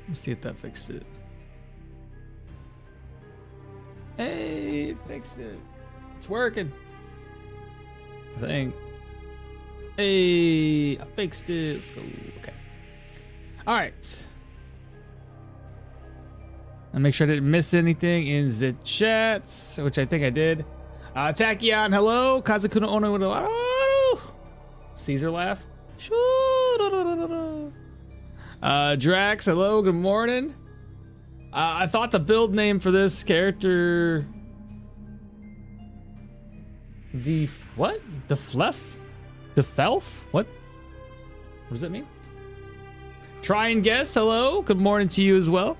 Let's see if that fixed it. Hey, it fixed it. It's working. I think. Hey, I fixed it. Let's go. Okay. All right. And make sure I didn't miss anything in the chats, which I think I did. Tachyon, hello. Kazakuna Ono with a Caesar laugh. Drax, hello. Good morning. I thought the build name for this character. What? The Fluff? The Felf? What? What does that mean? Try and guess. Hello. Good morning to you as well.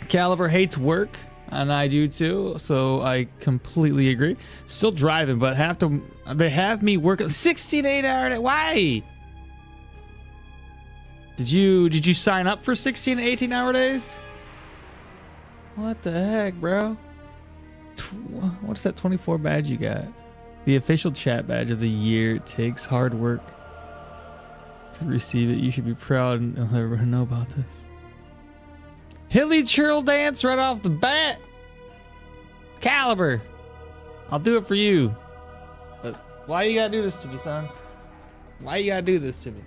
Caliber hates work, and I do too, so I completely agree. Still driving, but they have me work 16 8-hour day. Why? Did you sign up for 16 to 18-hour days? What the heck, bro? What's that 24 badge you got? The official chat badge of the year. It takes hard work to receive it. You should be proud and let everyone know about this. Hilly churl dance right off the bat. Caliber, I'll do it for you. But why you gotta do this to me, son? Why you gotta do this to me?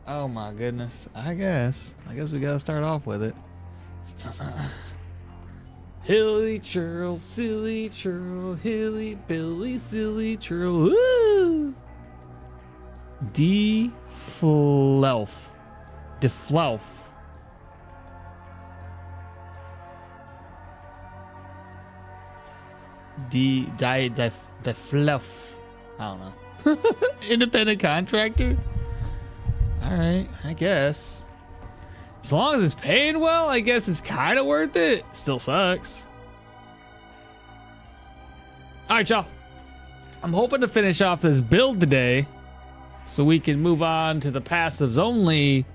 Oh my goodness. I guess we gotta start off with it. Hilly churl, silly churl, hilly billy, silly churl. Woo! Deflauf. Deflauf. I don't know. Independent contractor? Alright, I guess. As long as it's paying well, I guess it's kind of worth it. It still sucks. Alright, y'all. I'm hoping to finish off this build today so we can move on to the passives only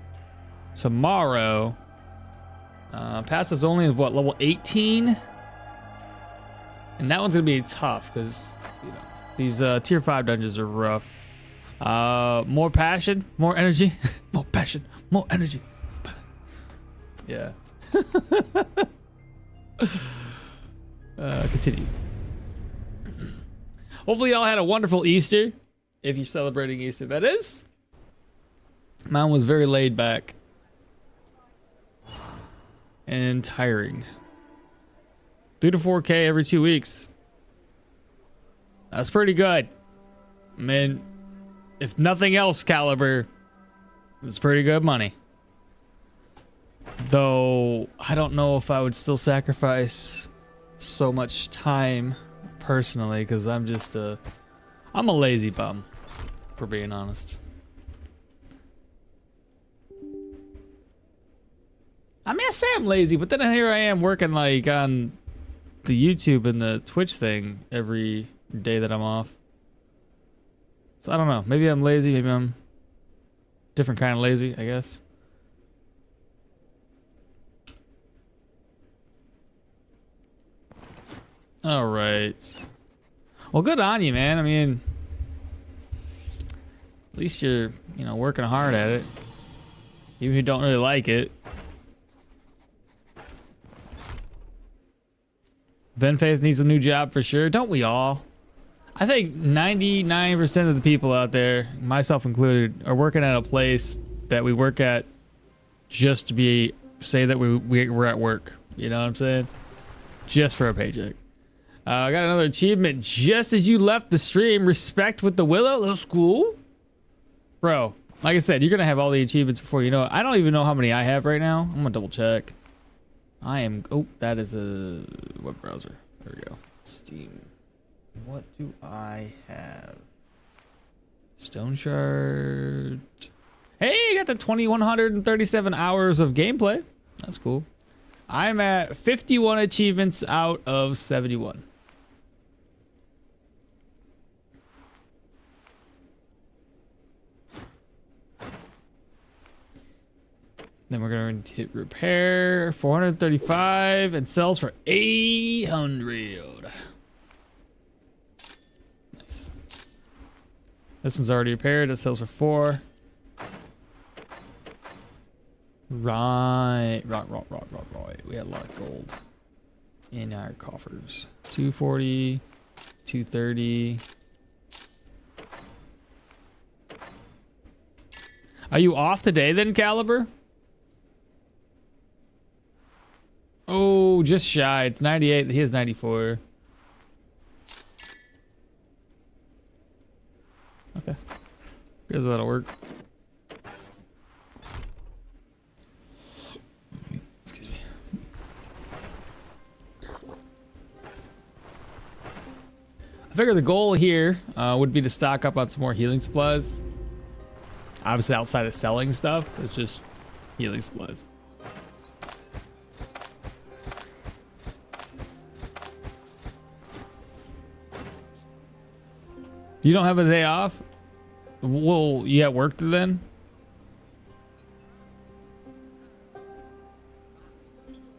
tomorrow. Passives only is what, level 18? And that one's gonna be tough because, you know, these tier 5 dungeons are rough. More passion, more energy. More passion, more energy. Yeah. Continue. Hopefully y'all had a wonderful Easter. If you're celebrating Easter, that is. Mine was very laid back and tiring. 3 to 4K every 2 weeks. That's pretty good. I mean, if nothing else, Caliber, it's pretty good money. Though I don't know if I would still sacrifice so much time personally, because I'm a lazy bum, for being honest. I mean, I say I'm lazy, but then here I am working like on the YouTube and the Twitch thing every day that I'm off. So I don't know. Maybe I'm lazy. Maybe I'm different kind of lazy, I guess. All right. Well, good on you, man. I mean, at least you're, you know, working hard at it. Even if you don't really like it. Then Faith needs a new job for sure. Don't we all? I think 99% of the people out there, myself included, are working at a place that we work at just to say that we're at work. You know what I'm saying? Just for a paycheck. I got another achievement just as you left the stream. Respect with the Willow. That's cool. Bro, like I said, you're going to have all the achievements before you know it. I don't even know how many I have right now. I'm going to double check. Oh, that is a web browser. There we go. Steam. What do I have? Stoneshard. Hey, you got the 2,137 hours of gameplay. That's cool. I'm at 51 achievements out of 71. Then we're going to hit repair, 435, and sells for 800. Nice. This one's already repaired. It sells for 4. Right. We had a lot of gold in our coffers. 240, 230. Are you off today then, Caliber? Oh, just shy. It's 98. He has 94. Okay. Guess that'll work. Excuse me. I figure the goal here would be to stock up on some more healing supplies. Obviously, outside of selling stuff, it's just healing supplies. You don't have a day off? Well, you at work then?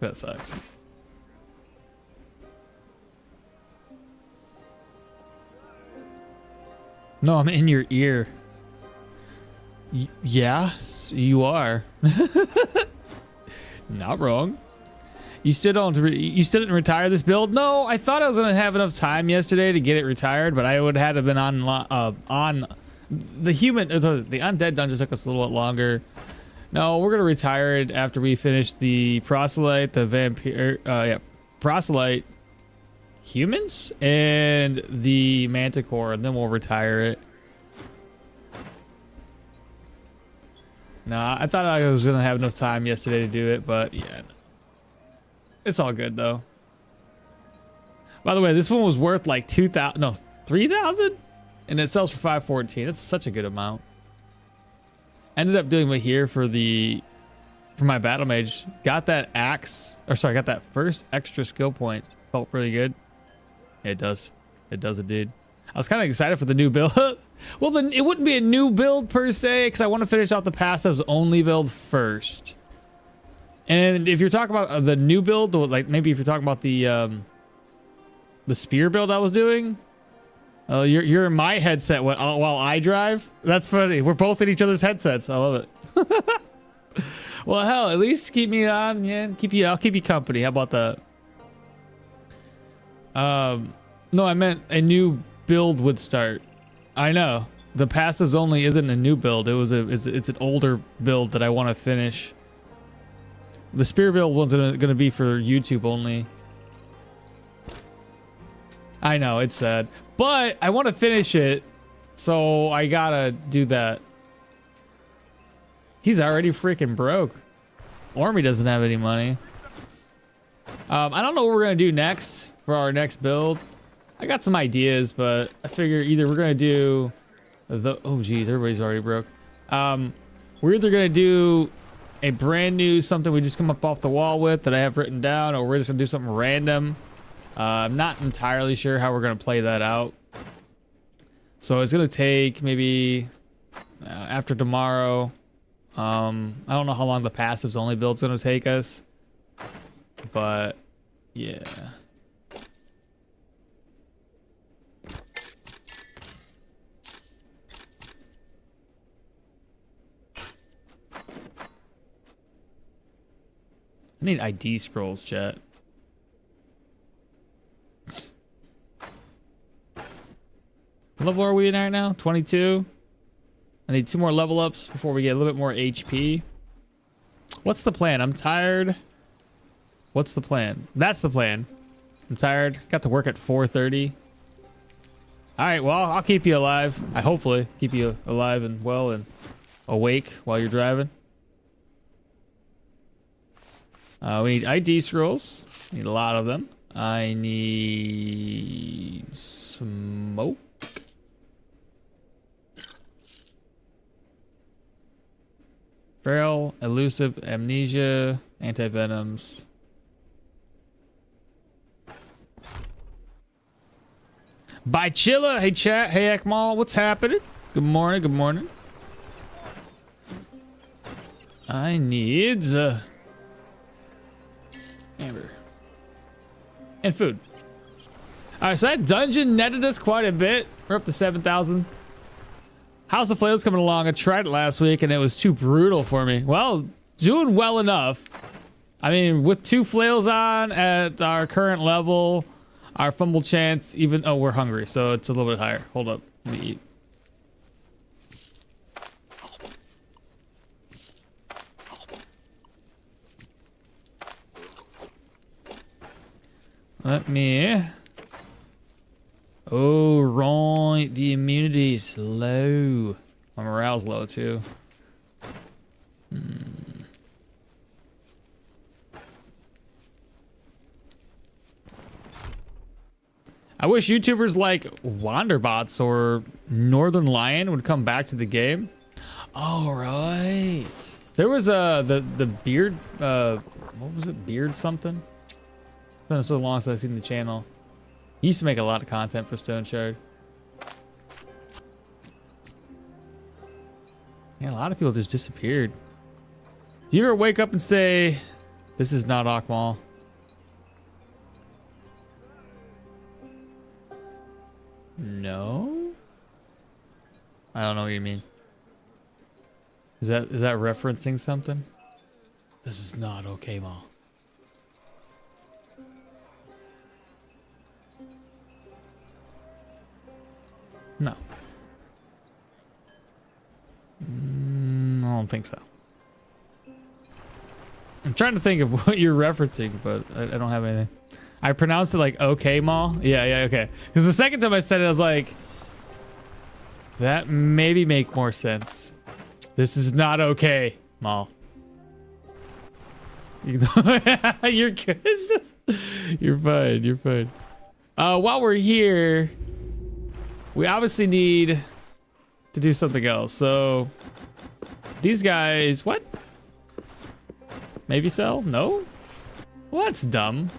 That sucks. No, I'm in your ear. Yes, you are. Not wrong. You still don't. You still didn't retire this build? No, I thought I was gonna have enough time yesterday to get it retired, but I would have been on the human. The undead dungeon took us a little bit longer. No, we're gonna retire it after we finish the proselyte, the vampire. Yeah, proselyte, humans, and the manticore, and then we'll retire it. Nah, I thought I was gonna have enough time yesterday to do it, but yeah. It's all good though. By the way, this one was worth like 2,000, no, 3,000, and it sells for 514. It's such a good amount. Ended up doing Mahir for my battle mage. Got that axe, or sorry, got that first extra skill points. Felt pretty good. It does. It does it, dude. I was kind of excited for the new build. Well, then it wouldn't be a new build per se, because I want to finish out the passives only build first. And if you're talking about the new build, like maybe if you're talking about the spear build I was doing, you're in my headset while I drive. That's funny. We're both in each other's headsets. I love it. Well, hell, at least keep me on, man. I'll keep you company. How about that? No, I meant a new build would start. I know the passes only isn't a new build. It's an older build that I want to finish. The spear build one's gonna be for YouTube only. I know, it's sad. But I want to finish it, so I gotta do that. He's already freaking broke. Ormy doesn't have any money. I don't know what we're gonna do next for our next build. I got some ideas, but I figure either we're gonna do the... Oh geez, everybody's already broke. We're either gonna do a brand new something we just come up off the wall with that I have written down, or we're just gonna do something random. I'm not entirely sure how we're gonna play that out. So it's gonna take maybe after tomorrow. I don't know how long the passives only build's gonna take us, but yeah. I need ID scrolls, chat. What level are we in right now? 22. I need 2 more level ups before we get a little bit more HP. What's the plan? I'm tired. What's the plan? That's the plan. I'm tired. Got to work at 4:30. All right, well, I'll keep you alive. I hopefully keep you alive and well and awake while you're driving. We need ID scrolls. Need a lot of them. I need smoke. Feral, elusive, amnesia, anti-venoms. Bye, Chilla. Hey, chat. Hey, Ekmal. What's happening? Good morning. Good morning. I need amber and food. All right, so that dungeon netted us quite a bit. We're up to 7,000. House of Flails coming along. I tried it last week and it was too brutal for me. Well, doing well enough. I mean, with 2 flails on at our current level, our fumble chance even... Oh, we're hungry, so it's a little bit higher. Hold up. Let me eat. Let me... Oh, right. The immunity's low. My morale's low, too. I wish YouTubers like Wanderbots or Northern Lion would come back to the game. All right. There was the beard, what was it? Beard something? It's been so long since I've seen the channel. He used to make a lot of content for Stoneshard. Yeah, a lot of people just disappeared. Do you ever wake up and say, this is not Akmal? No? I don't know what you mean. Is that referencing something? This is not okay, Ma. No. I don't think so. I'm trying to think of what you're referencing, but I don't have anything. I pronounced it like okay, Ma. Yeah, okay. Because the second time I said it, I was like, that maybe make more sense. This is not okay, Ma. You're good. It's just, you're fine. You're fine. While we're here, we obviously need to do something else. So these guys, what? Maybe sell? No? What's dumb?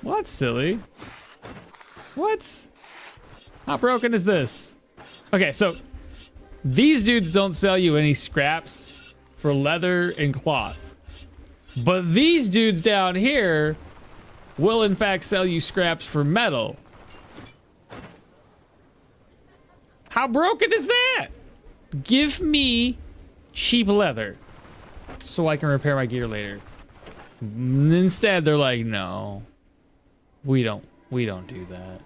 What's silly? What? How broken is this? Okay, so these dudes don't sell you any scraps for leather and cloth. But these dudes down here will in fact sell you scraps for metal. How broken is that? Give me cheap leather so I can repair my gear later. Instead, they're like, no, we don't do that.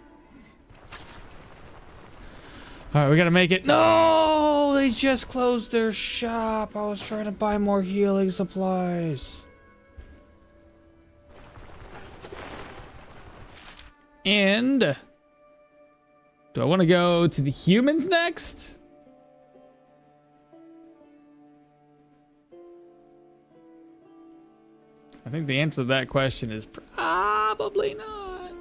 All right, we gotta make it. No, they just closed their shop. I was trying to buy more healing supplies. And do I want to go to the humans next? I think the answer to that question is probably not.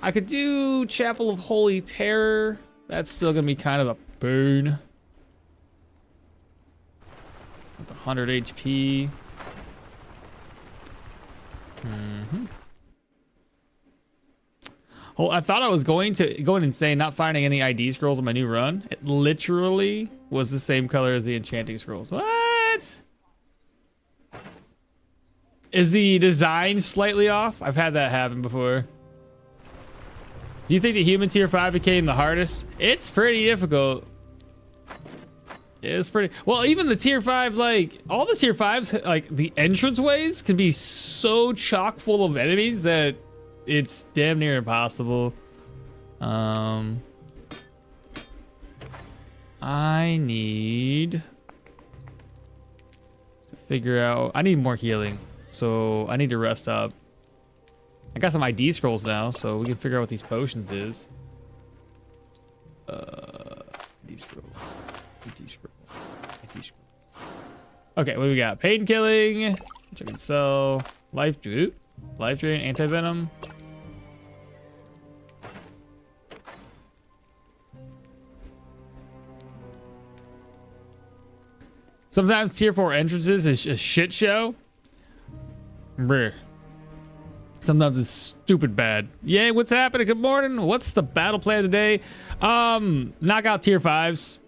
I could do Chapel of Holy Terror. That's still gonna be kind of a boon. With 100 HP. Well, I thought I was going insane not finding any ID scrolls on my new run. It literally was the same color as the enchanting scrolls. What? Is the design slightly off? I've had that happen before. Do you think the human tier 5 became the hardest? It's pretty difficult. It's pretty... Well, even the tier 5, like, all the tier 5s, like, the entranceways can be so chock full of enemies that it's damn near impossible. I need to figure out... I need more healing, so I need to rest up. I got some ID scrolls now, so we can figure out what these potions is. ID scroll. ID scroll. ID scroll. Okay, what do we got? Pain killing, which I can sell. Life drain, anti-venom. Sometimes tier 4 entrances is a shit show. Brr. Sometimes it's stupid bad. Yay, what's happening? Good morning. What's the battle plan today? Knock out tier 5s.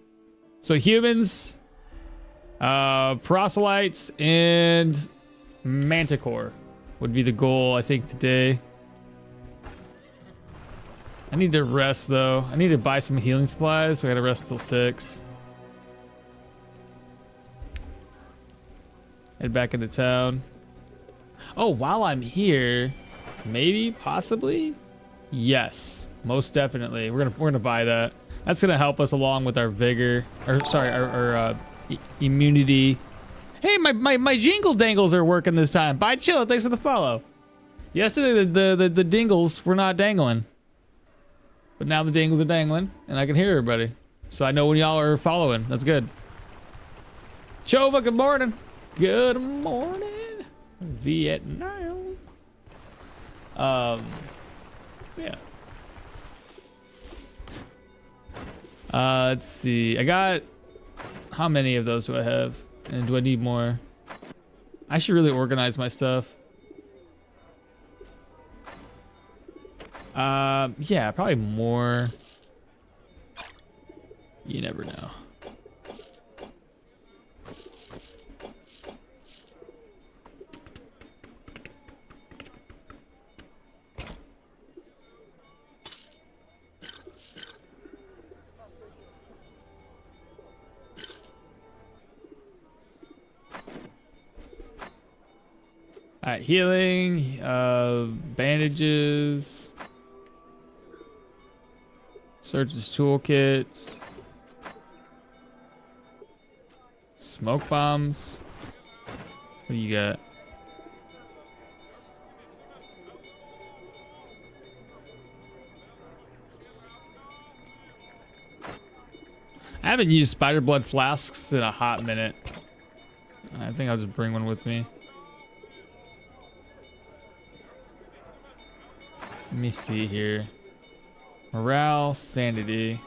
So humans, proselytes, and manticore would be the goal, I think, today. I need to rest, though. I need to buy some healing supplies. So I gotta rest until 6. Head back into town. Oh, while I'm here, maybe, possibly, yes, most definitely. We're gonna buy that. That's gonna help us along with our vigor, or sorry, our immunity. Hey, my jingle dangles are working this time. Bye, Chilla. Thanks for the follow. Yesterday the dingles were not dangling, but now the dingles are dangling, and I can hear everybody. So I know when y'all are following. That's good. Chova, good morning. Good morning, Vietnam. Yeah. Let's see. I got, how many of those do I have? And do I need more? I should really organize my stuff. Yeah, probably more. You never know. All right, healing, bandages, surgeon's toolkits, smoke bombs. What do you got? I haven't used spider blood flasks in a hot minute. I think I'll just bring one with me. Let me see here. Morale, sanity.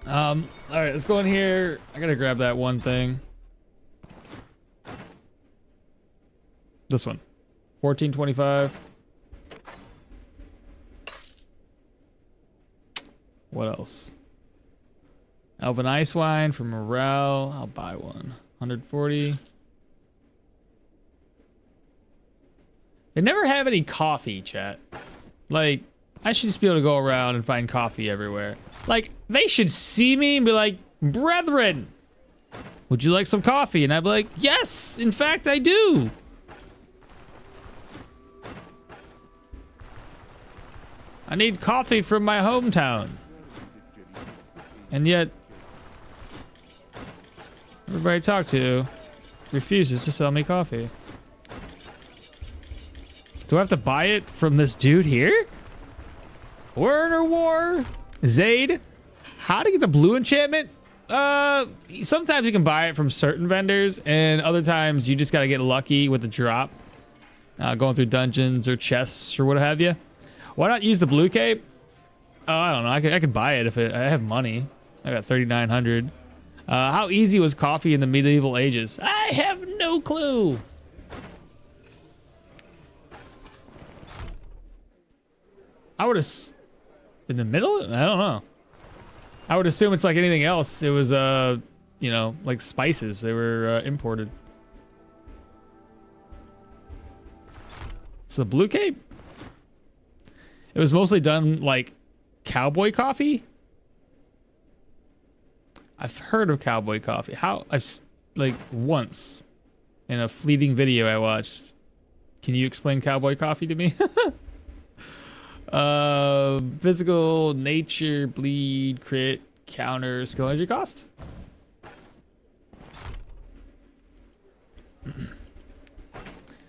All right, let's go in here. I gotta grab that one thing. This one. 1425. What else? Elven ice wine for morale. I'll buy one. 140. They never have any coffee, chat. Like, I should just be able to go around and find coffee everywhere. Like, they should see me and be like, brethren, would you like some coffee? And I'd be like, yes, in fact, I do. I need coffee from my hometown. And yet, everybody I talk to refuses to sell me coffee. Do I have to buy it from this dude here? Word or war? Zaid? How to get the blue enchantment? Sometimes you can buy it from certain vendors, and other times you just gotta get lucky with the drop. Going through dungeons or chests or what have you. Why not use the blue cape? Oh, I don't know. I could buy it if I have money. I got 3,900. How easy was coffee in the medieval ages? I have no clue. I would have in the middle. I don't know. I would assume it's like anything else. It was you know, like spices. They were imported. It's the blue cape. It was mostly done like cowboy coffee. I've heard of cowboy coffee. Like once in a fleeting video I watched. Can you explain cowboy coffee to me? Physical, nature, bleed, crit, counter, skill energy cost.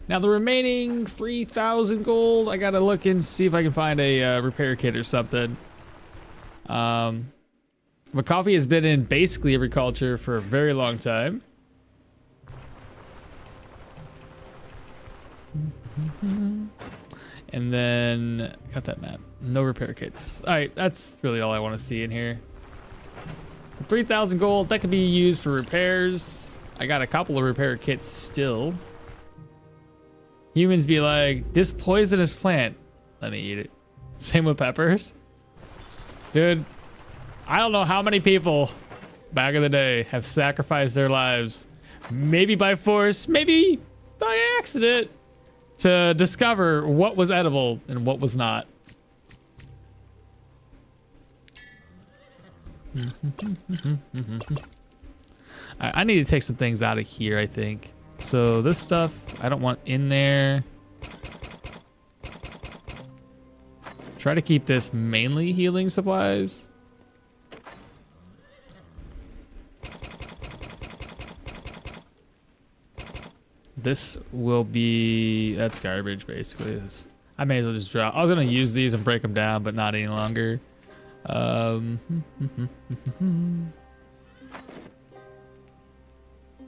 Now the remaining 3,000 gold, I gotta look and see if I can find a repair kit or something. But coffee has been in basically every culture for a very long time. And then got that map. No repair kits. All right, that's really all I want to see in here. 3,000 gold, that could be used for repairs. I got a couple of repair kits still. Humans be like, this poisonous plant. Let me eat it. Same with peppers. Dude, I don't know how many people back in the day have sacrificed their lives, maybe by force, maybe by accident, to discover what was edible and what was not. I need to take some things out of here, I think. So this stuff I don't want in there. Try to keep this mainly healing supplies. This will be, that's garbage basically. I may as well just drop. I was gonna use these and break them down, but not any longer.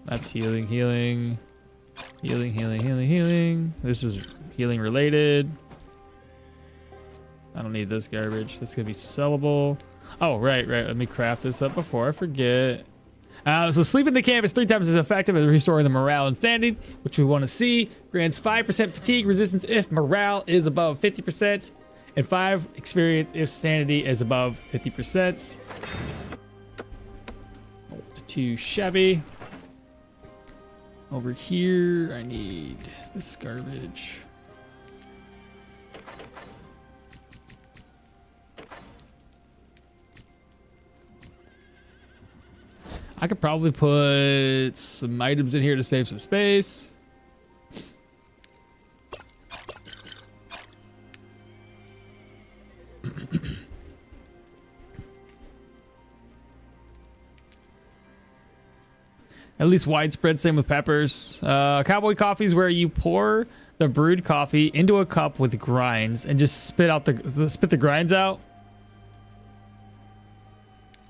That's healing. This is healing related. I don't need this garbage. This is gonna be sellable. Oh, right. Let me craft this up before I forget. So sleeping the camp is 3 times as effective as restoring the morale and standing, which we want to see. Grants 5% fatigue resistance if morale is above 50%, and 5 experience if sanity is above 50%. Not too shabby. Over here, I need this garbage. I could probably put some items in here to save some space. At least widespread, same with peppers. Cowboy coffee is where you pour the brewed coffee into a cup with grinds and just spit the grinds out.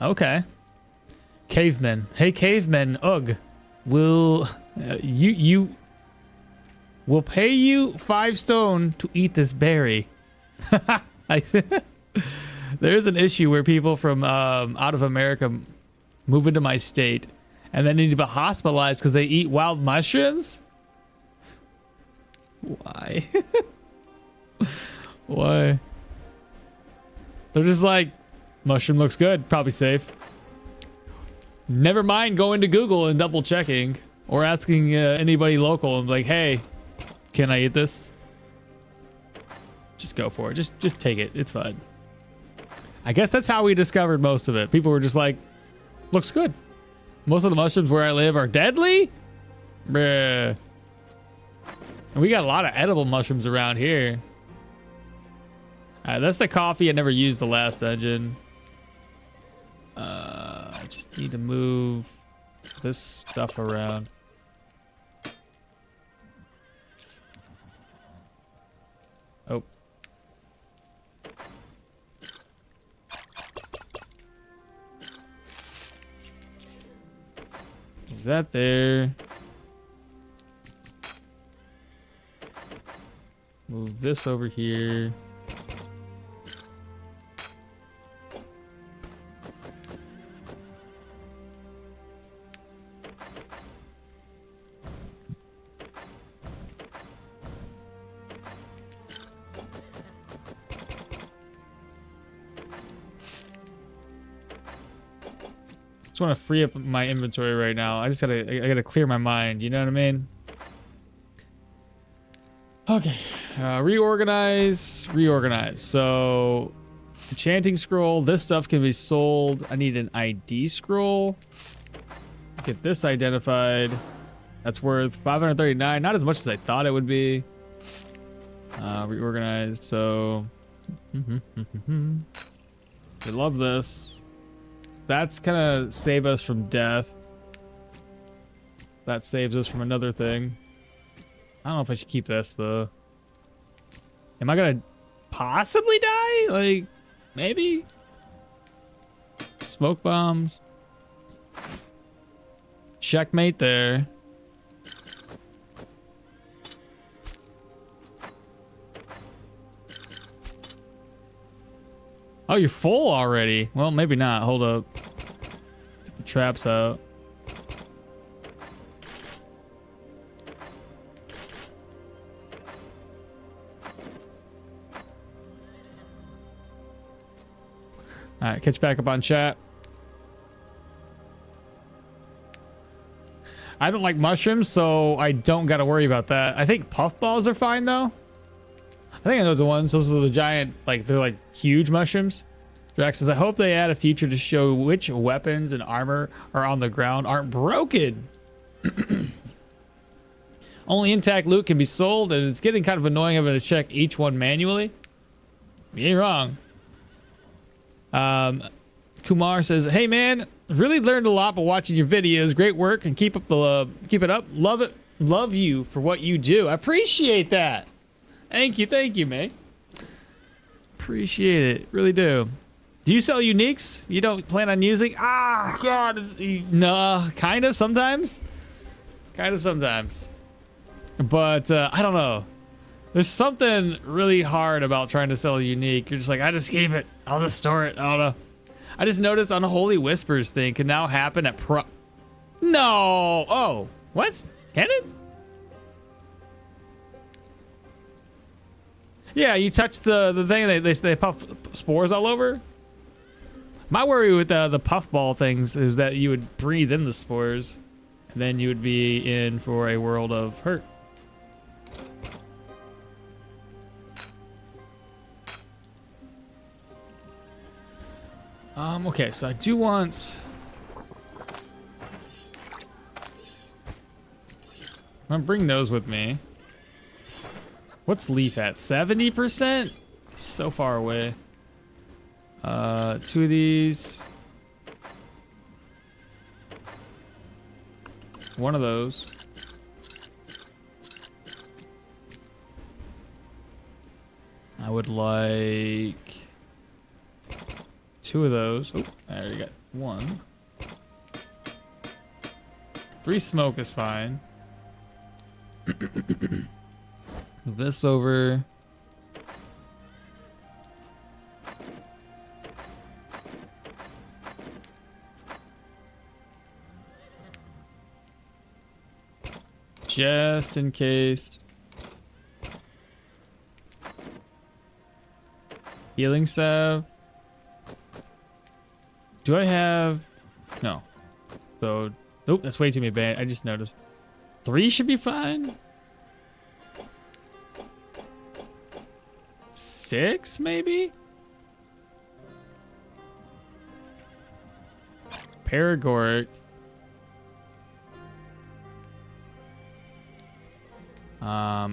Okay. Cavemen. Hey, cavemen. Ugh. We'll pay you 5 stone to eat this berry. There's an issue where people from out of America move into my state and then need to be hospitalized because they eat wild mushrooms. Why? Why? They're just like, mushroom looks good, probably safe. Never mind going to Google and double checking or asking anybody local and like, hey, can I eat this? Just go for it. Just take it. It's fine. I guess that's how we discovered most of it. People were just like, looks good. Most of the mushrooms where I live are deadly. Bruh. And we got a lot of edible mushrooms around here. That's the coffee. I never used the last dungeon. I just need to move this stuff around. Oh. Is that there? Move this over here. Just want to free up my inventory right now. I gotta clear my mind. You know what I mean? Okay. Reorganize. So, enchanting scroll. This stuff can be sold. I need an ID scroll. Get this identified. That's worth 539. Not as much as I thought it would be. Reorganize. So, I love this. That's gonna save us from death. That saves us from another thing. I don't know if I should keep this though. Am I gonna possibly die? Like, maybe? Smoke bombs. Checkmate there. Oh, you're full already. Well, maybe not. Hold up. Get the traps out. All right, catch back up on chat. I don't like mushrooms, so I don't got to worry about that. I think puffballs are fine, though. I think I know the ones. Those are the giant, like, they're like huge mushrooms. Drax says, I hope they add a feature to show which weapons and armor are on the ground aren't broken. Only intact loot can be sold, and it's getting kind of annoying having to check each one manually. You ain't wrong. Kumar says, hey man, really learned a lot by watching your videos. Great work, and keep it up. Love it. Love you for what you do. I appreciate that. Thank you, man. Appreciate it. Really do. Do you sell uniques you don't plan on using? Ah, God. No, kind of sometimes. But I don't know. There's something really hard about trying to sell a unique. You're just like, I just keep it. I'll just store it. I don't know. I just noticed Unholy Whispers thing can now happen at No. Oh, what? Can it? Yeah, you touch the thing, they puff spores all over. My worry with the puffball things is that you would breathe in the spores, and then you would be in for a world of hurt. Okay, so I do want... I'm gonna bring those with me. What's Leaf at? 70%? So far away. 2 of these. 1 of those. I would like 2 of those. Oh, I already got 1. 3 smoke is fine. Move this over. Just in case. Healing salve. Do I have... No. So... Nope, that's way too many band. I just noticed. 3 should be fine. 6, maybe? Paragoric.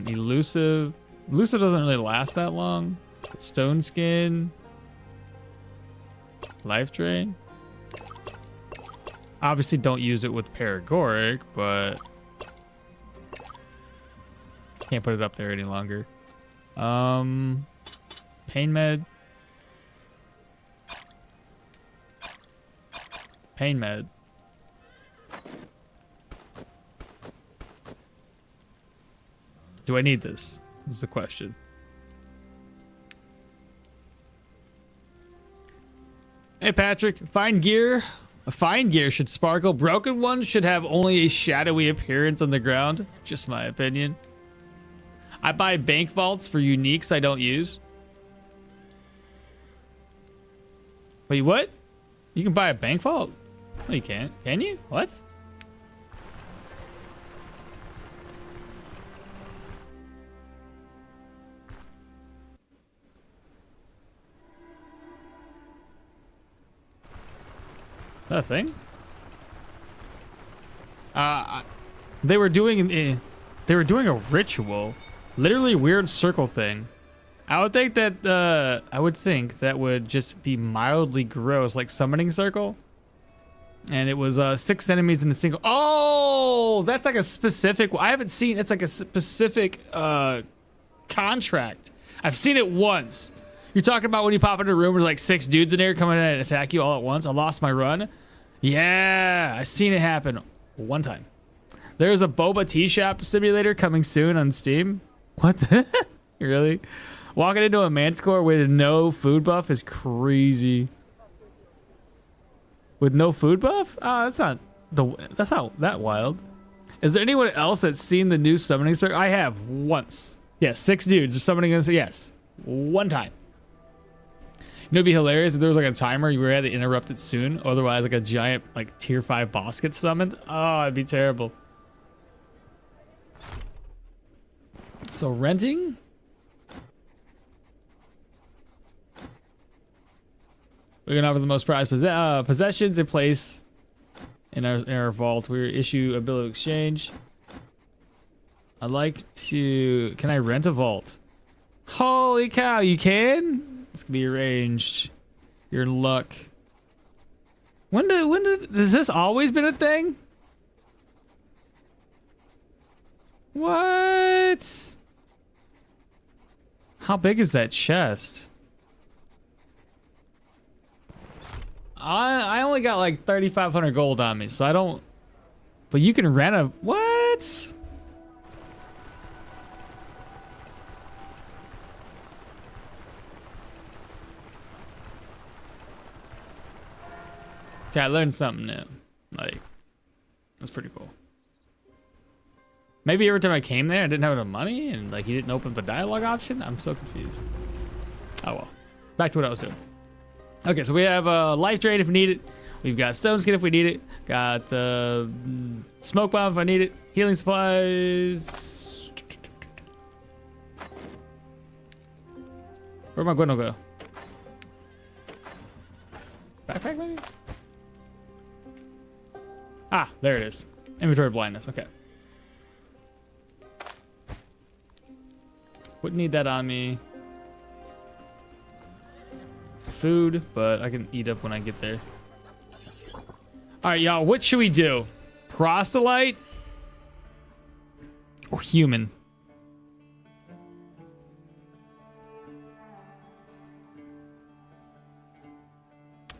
Elusive. Elusive doesn't really last that long. Stone skin. Life drain. Obviously don't use it with Paragoric, but can't put it up there any longer. Pain meds. Pain meds. Do I need this? Is the question. Hey Patrick, fine gear. A fine gear should sparkle. Broken ones should have only a shadowy appearance on the ground. Just my opinion. I buy bank vaults for uniques I don't use. Wait, what? You can buy a bank vault? No, you can't. Can you? What? That thing? They were doing a ritual, literally a weird circle thing. I would think that would just be mildly gross, like summoning circle. And it was 6 enemies in a single. Oh, that's like a specific. I haven't seen. It's like a specific contract. I've seen it once. You're talking about when you pop into a room with like 6 dudes in there coming in and attack you all at once. I lost my run. Yeah, I've seen it happen one time. There's a boba tea shop simulator coming soon on Steam. What? Really? Walking into a manticore with no food buff is crazy. With no food buff? Oh, that's not that wild. Is there anyone else that's seen the new summoning circle? I have once. Yes, 6 dudes are summoning this. Yes, one time. You know, it'd be hilarious if there was like a timer you had to interrupt it soon. Otherwise, like a giant like tier 5 boss gets summoned. Oh, it'd be terrible. So renting. We're gonna offer the most prized possessions in place in our vault. We issue a bill of exchange. I'd like to. Can I rent a vault? Holy cow! You can. This can be arranged. You're in luck. When did has this always been a thing? What? How big is that chest? I only got like 3,500 gold on me, so I don't. But you can rent a what? Okay, I learned something new. Like, that's pretty cool. Maybe every time I came there, I didn't have enough money, and like he didn't open the dialogue option. I'm so confused. Oh well. Back to what I was doing. Okay, so we have life drain if we need it. We've got stone skin if we need it. Got smoke bomb if I need it. Healing supplies. Where'd my Gwendol go? Backpack maybe? Ah, there it is. Inventory blindness. Okay. Wouldn't need that on me. Food, but I can eat up when I get there. All right, y'all. What should we do? Proselyte or human?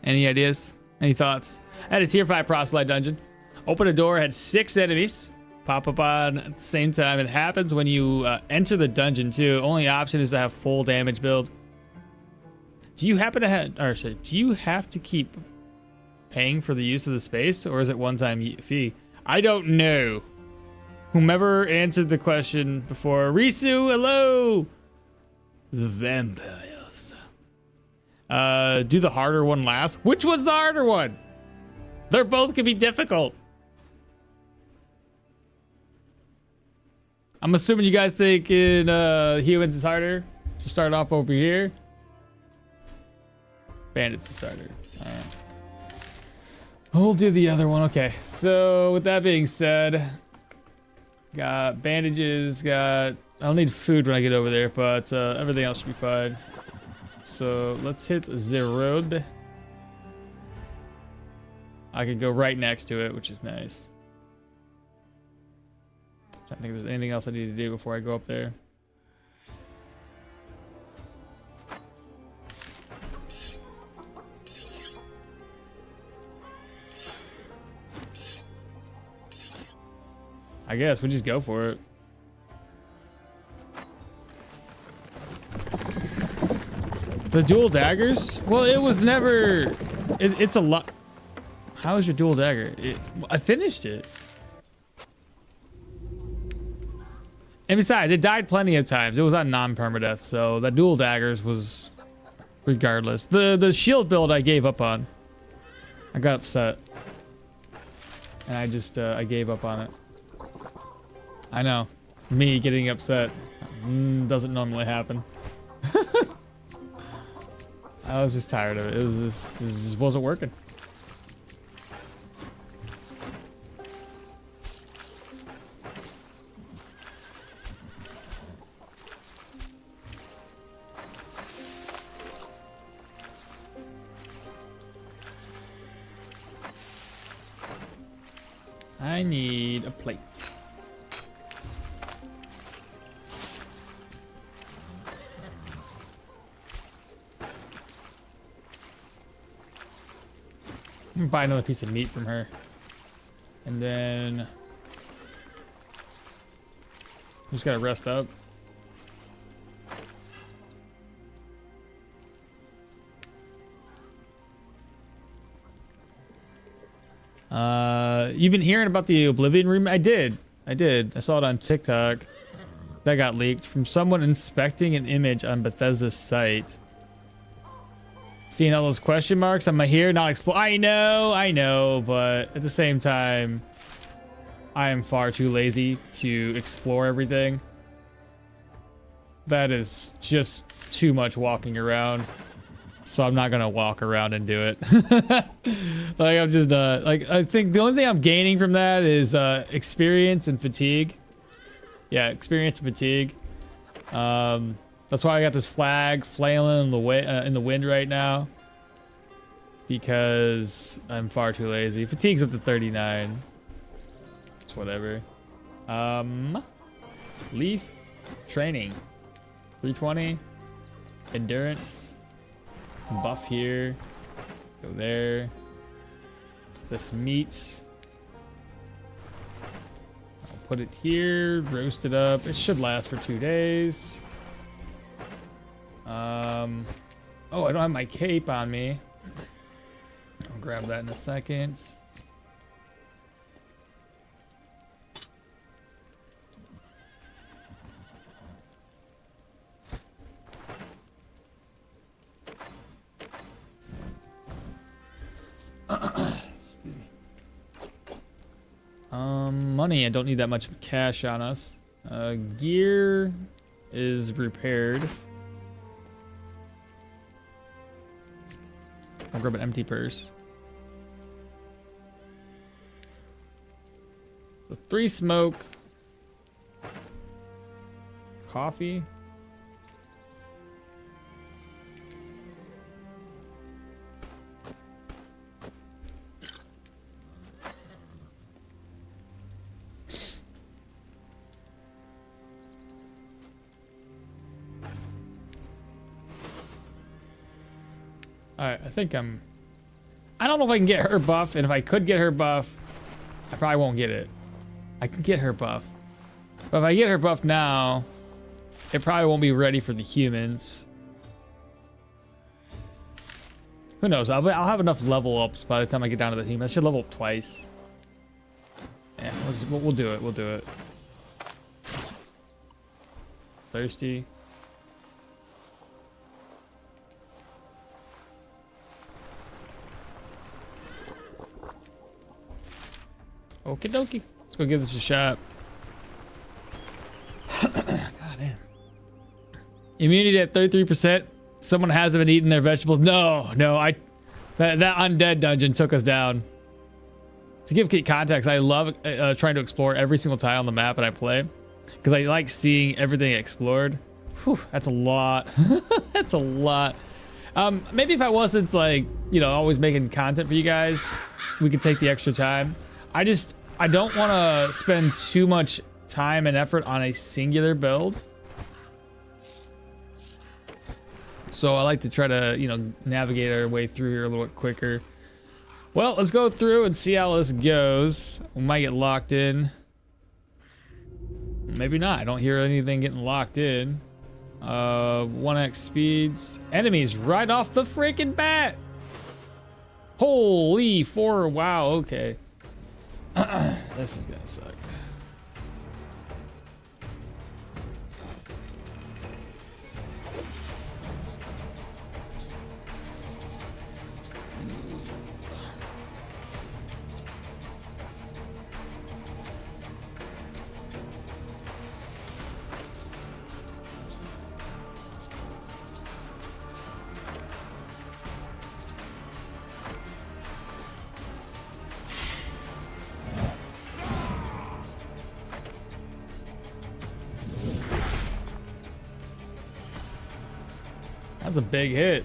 Any ideas? Any thoughts? I had a tier 5 proselyte dungeon. Open a door, had 6 enemies. Pop up on at the same time. It happens when you enter the dungeon too. Only option is to have full damage build. Do you happen to have, or sorry, do you have to keep paying for the use of the space, or is it one-time fee? I don't know. Whomever answered the question before, Risu, hello. The vampires. Do the harder one last. Which was the harder one? They're both can be difficult. I'm assuming you guys think in humans is harder. So start off over here. Bandits is harder. All right. We'll do the other one. Okay. So with that being said, got bandages. I'll need food when I get over there, but everything else should be fine. So let's hit the road. I could go right next to it, which is nice. I don't think there's anything else I need to do before I go up there. I guess we just go for it. The dual daggers? Well, it was never. It's a lot. How is your dual dagger? I finished it. And besides, it died plenty of times. It was on non-permadeath, so the dual daggers was regardless. The shield build I gave up on. I got upset. And I just, I gave up on it. I know. Me getting upset doesn't normally happen. I was just tired of it. It just wasn't working. I need a plate. I'm gonna buy another piece of meat from her. And then just gotta rest up. You've been hearing about the Oblivion room? I did. I saw it on TikTok. That got leaked from someone inspecting an image on Bethesda's site. Seeing all those question marks on Mahir not explore. I know, but at the same time, I am far too lazy to explore everything. That is just too much walking around. So I'm not gonna walk around and do it. Like I'm just like I think the only thing I'm gaining from that is experience and fatigue. Yeah, experience and fatigue. That's why I got this flag flailing in the wind right now. Because I'm far too lazy. Fatigue's up to 39. It's whatever. Leaf training. 320. Endurance. Buff here. Go there. This meat. I'll put it here. Roast it up. It should last for 2 days. Oh, I don't have my cape on me. I'll grab that in a second. Money. I don't need that much cash on us. Gear is repaired. I'll grab an empty purse. So 3 smoke. Coffee. Alright, I think I don't know if I can get her buff, and if I could get her buff, I probably won't get it. I can get her buff. But if I get her buff now, it probably won't be ready for the humans. Who knows? I'll have enough level ups by the time I get down to the humans. I should level up twice. Yeah, we'll do it. We'll do it. Thirsty. Okie dokie. Let's go give this a shot. God damn. Immunity at 33%. Someone hasn't been eating their vegetables. No, that undead dungeon took us down. To give context, I love trying to explore every single tile on the map that I play. Because I like seeing everything explored. Whew, that's a lot. That's a lot. Maybe if I wasn't like, always making content for you guys, we could take the extra time. I don't want to spend too much time and effort on a singular build. So I like to try to, navigate our way through here a little bit quicker. Well, let's go through and see how this goes. We might get locked in. Maybe not. I don't hear anything getting locked in. 1x speeds. Enemies right off the freaking bat. Holy 4. Wow, okay. This is gonna suck. That's a big hit.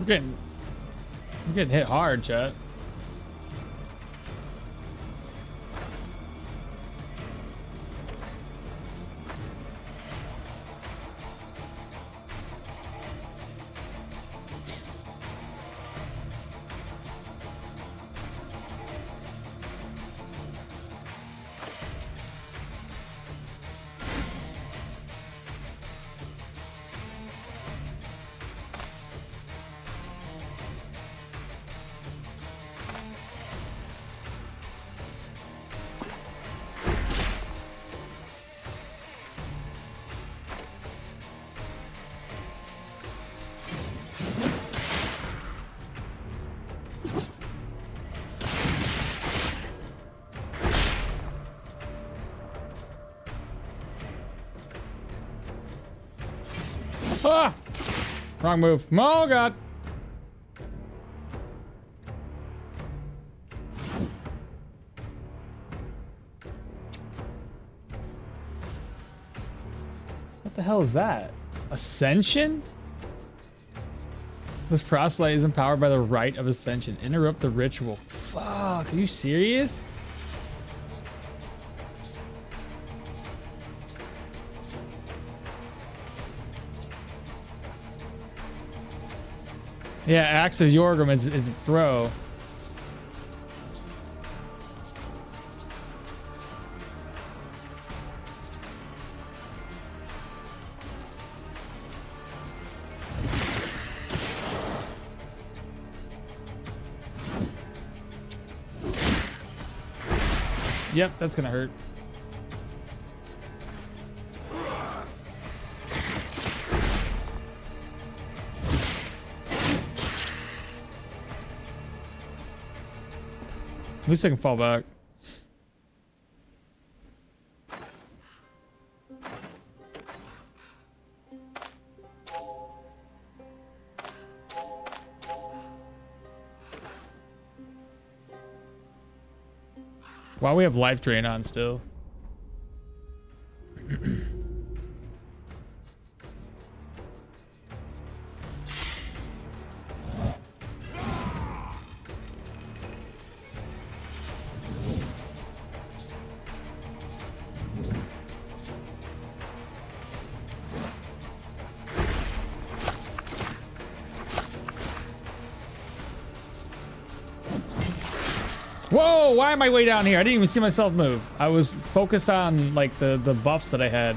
I'm getting hit hard, chat. Ah! Wrong move. Oh, God. What the hell is that? Ascension? This proselyte is empowered by the rite of ascension. Interrupt the ritual. Fuck, are you serious? Yeah, Axe of Yorgrim is bro. Yep, that's gonna hurt. At least I can fall back. Wow, we have life drain on still. Whoa, why am I way down here? I didn't even see myself move. I was focused on like the buffs that I had.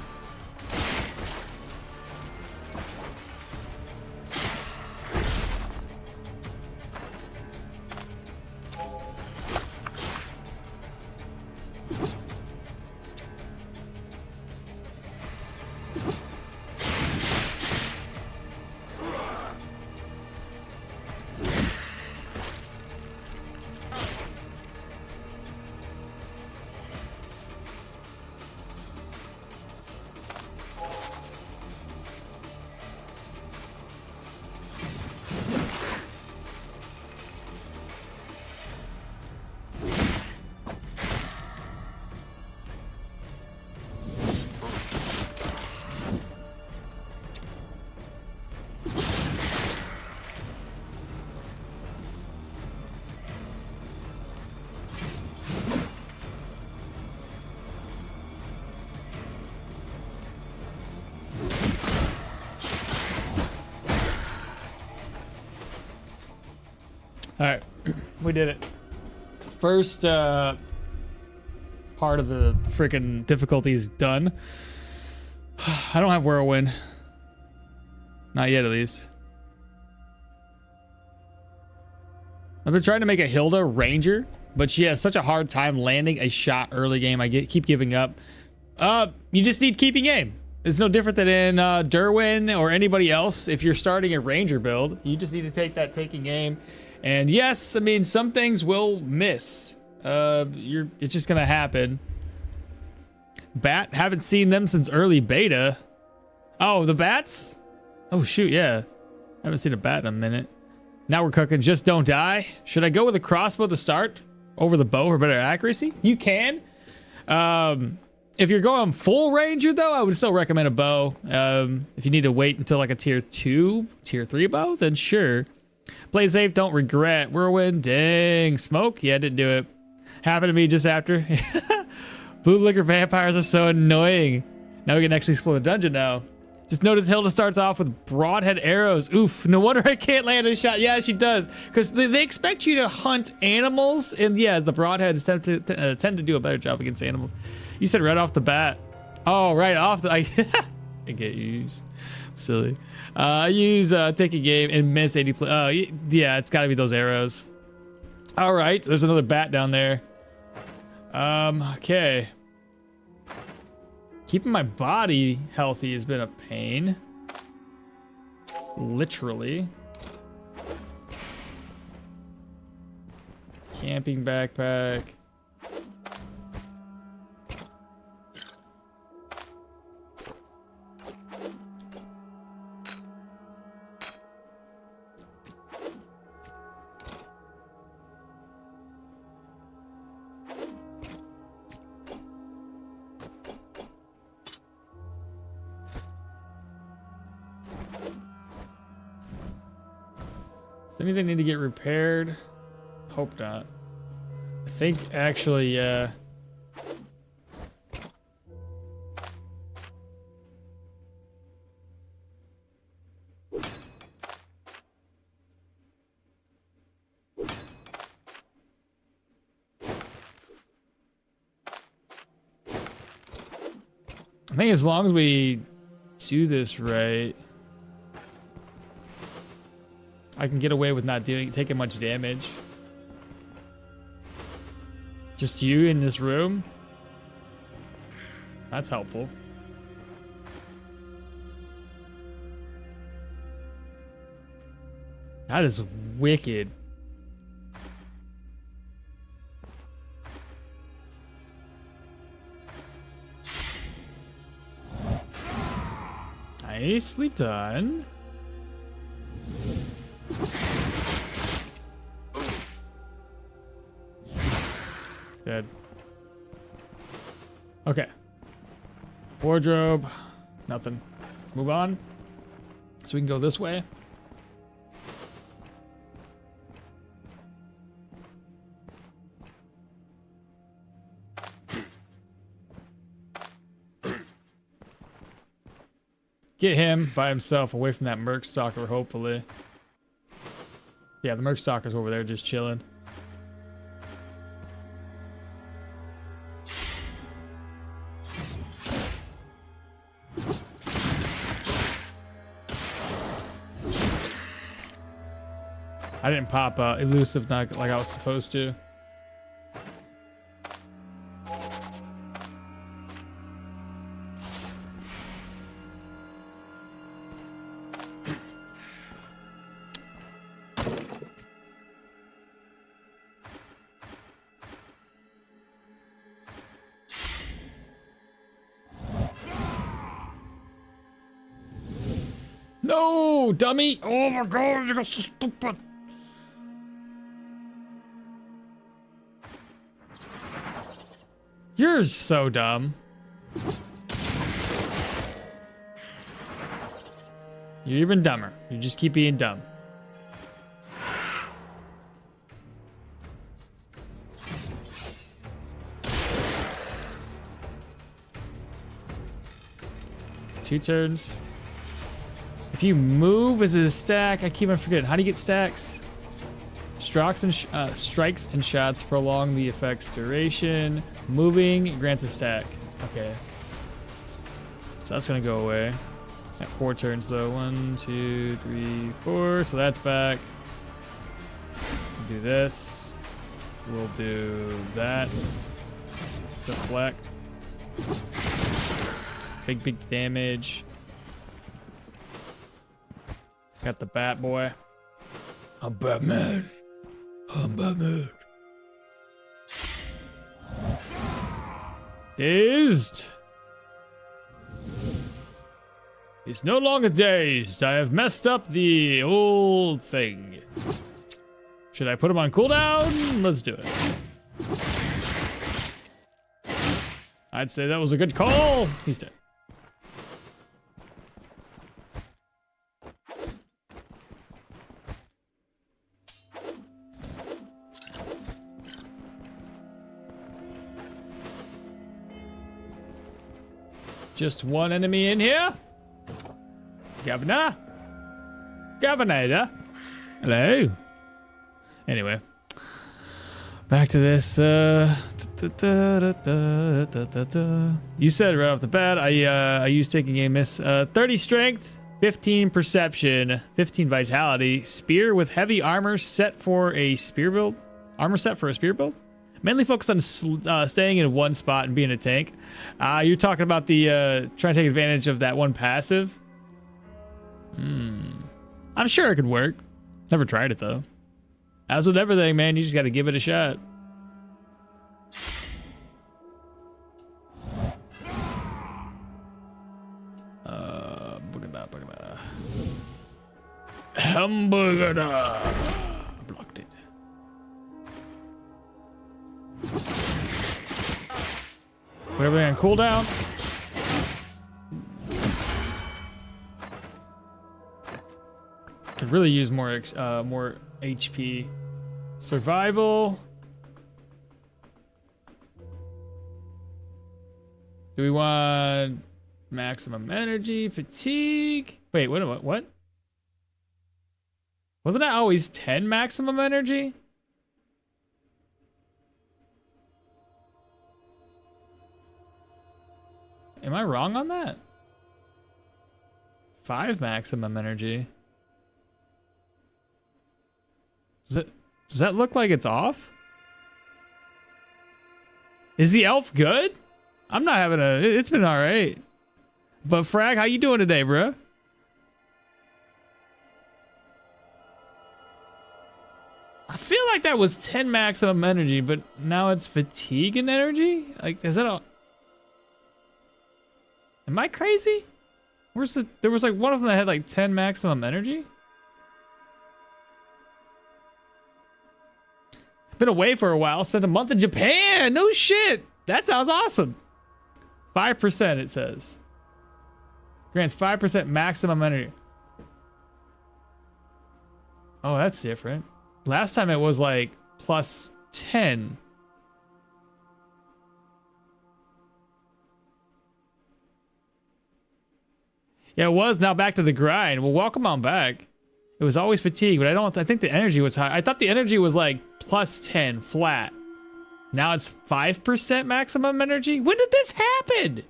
All right, we did it. First part of the freaking difficulty is done. I don't have Whirlwind. Not yet, at least. I've been trying to make a Hilda Ranger, but she has such a hard time landing a shot early game. I keep giving up. You just need keeping aim. It's no different than in Derwin or anybody else. If you're starting a Ranger build, you just need to take that taking aim. And yes, I mean, some things will miss. It's just gonna happen. Bat, haven't seen them since early beta. Oh, the bats? Oh shoot, yeah. Haven't seen a bat in a minute. Now we're cooking. Just don't die. Should I go with a crossbow to start over the bow for better accuracy? You can. If you're going full ranger though, I would still recommend a bow. If you need to wait until like a tier 2, tier 3 bow, then sure. Play safe, don't regret. Whirlwind, dang. Smoke? Yeah, didn't do it. Happened to me just after. Bootlicker vampires are so annoying. Now we can actually explore the dungeon now. Just notice Hilda starts off with broadhead arrows. Oof, no wonder I can't land a shot. Yeah, she does. Because they expect you to hunt animals. And yeah, the broadheads tend to do a better job against animals. You said right off the bat. Oh, right off the... I get used. Silly. I use take a game and miss 80. Yeah, it's got to be those arrows. All right, there's another bat down there. Okay. Keeping my body healthy has been a pain. Literally. Camping backpack. Does anything need to get repaired? Hope not. I think actually, I think as long as we do this right, I can get away with not taking much damage. Just you in this room? That's helpful. That is wicked. Nicely done. Dead. Okay. Wardrobe. Nothing. Move on. So we can go this way. Get him by himself away from that Merc Stalker, hopefully. Yeah, the Merc Stalker's over there just chilling. I didn't pop elusive like I was supposed to. No, dummy! Oh my god, you're so stupid! You're so dumb. You're even dumber. You just keep being dumb. Two turns. If you move, is it a stack? I keep on forgetting. How do you get stacks? Strikes and shots prolong the effect's duration. Moving grants a stack. Okay. So that's gonna go away. At 4 turns though. 1, 2, 3, 4. So that's back. We'll do this. We'll do that. Deflect. Big damage. Got the bat boy. I'm Batman. I'm Batman. Dazed. He's no longer dazed. I have messed up the old thing. Should I put him on cooldown? Let's do it. I'd say that was a good call. He's dead. Just one enemy in here. Governor? Governor? Hello? Anyway. Back to this. You said right off the bat, I used taking a miss. 30 strength, 15 perception, 15 vitality. Spear with heavy armor set for a spear build. Armor set for a spear build? Mainly focused on staying in one spot and being a tank. You're talking about the trying to take advantage of that one passive. I'm sure it could work. Never tried it though. As with everything, man, you just got to give it a shot. Hamburger. Blocked it. Put everything on cooldown. Could really use more more HP. Survival. Do we want maximum energy, fatigue? Wait, what? Wasn't that always 10 maximum energy? Am I wrong on that? 5 maximum energy. Does that look like it's off? Is the elf good? I'm not having it's been all right. But Frag, how you doing today, bro? I feel like that was 10 maximum energy, but now it's fatigue and energy? Like, is that all? Am I crazy? There was like one of them that had like 10 maximum energy? Been away for a while, spent a month in Japan. No shit. That sounds awesome. 5% it says. Grants 5% maximum energy. Oh, that's different. Last time it was like plus 10. Yeah, it was. Now back to the grind. Well, welcome on back. It was always fatigue, but I think the energy was high. I thought the energy was like plus 10 flat. Now it's 5% maximum energy? When did this happen?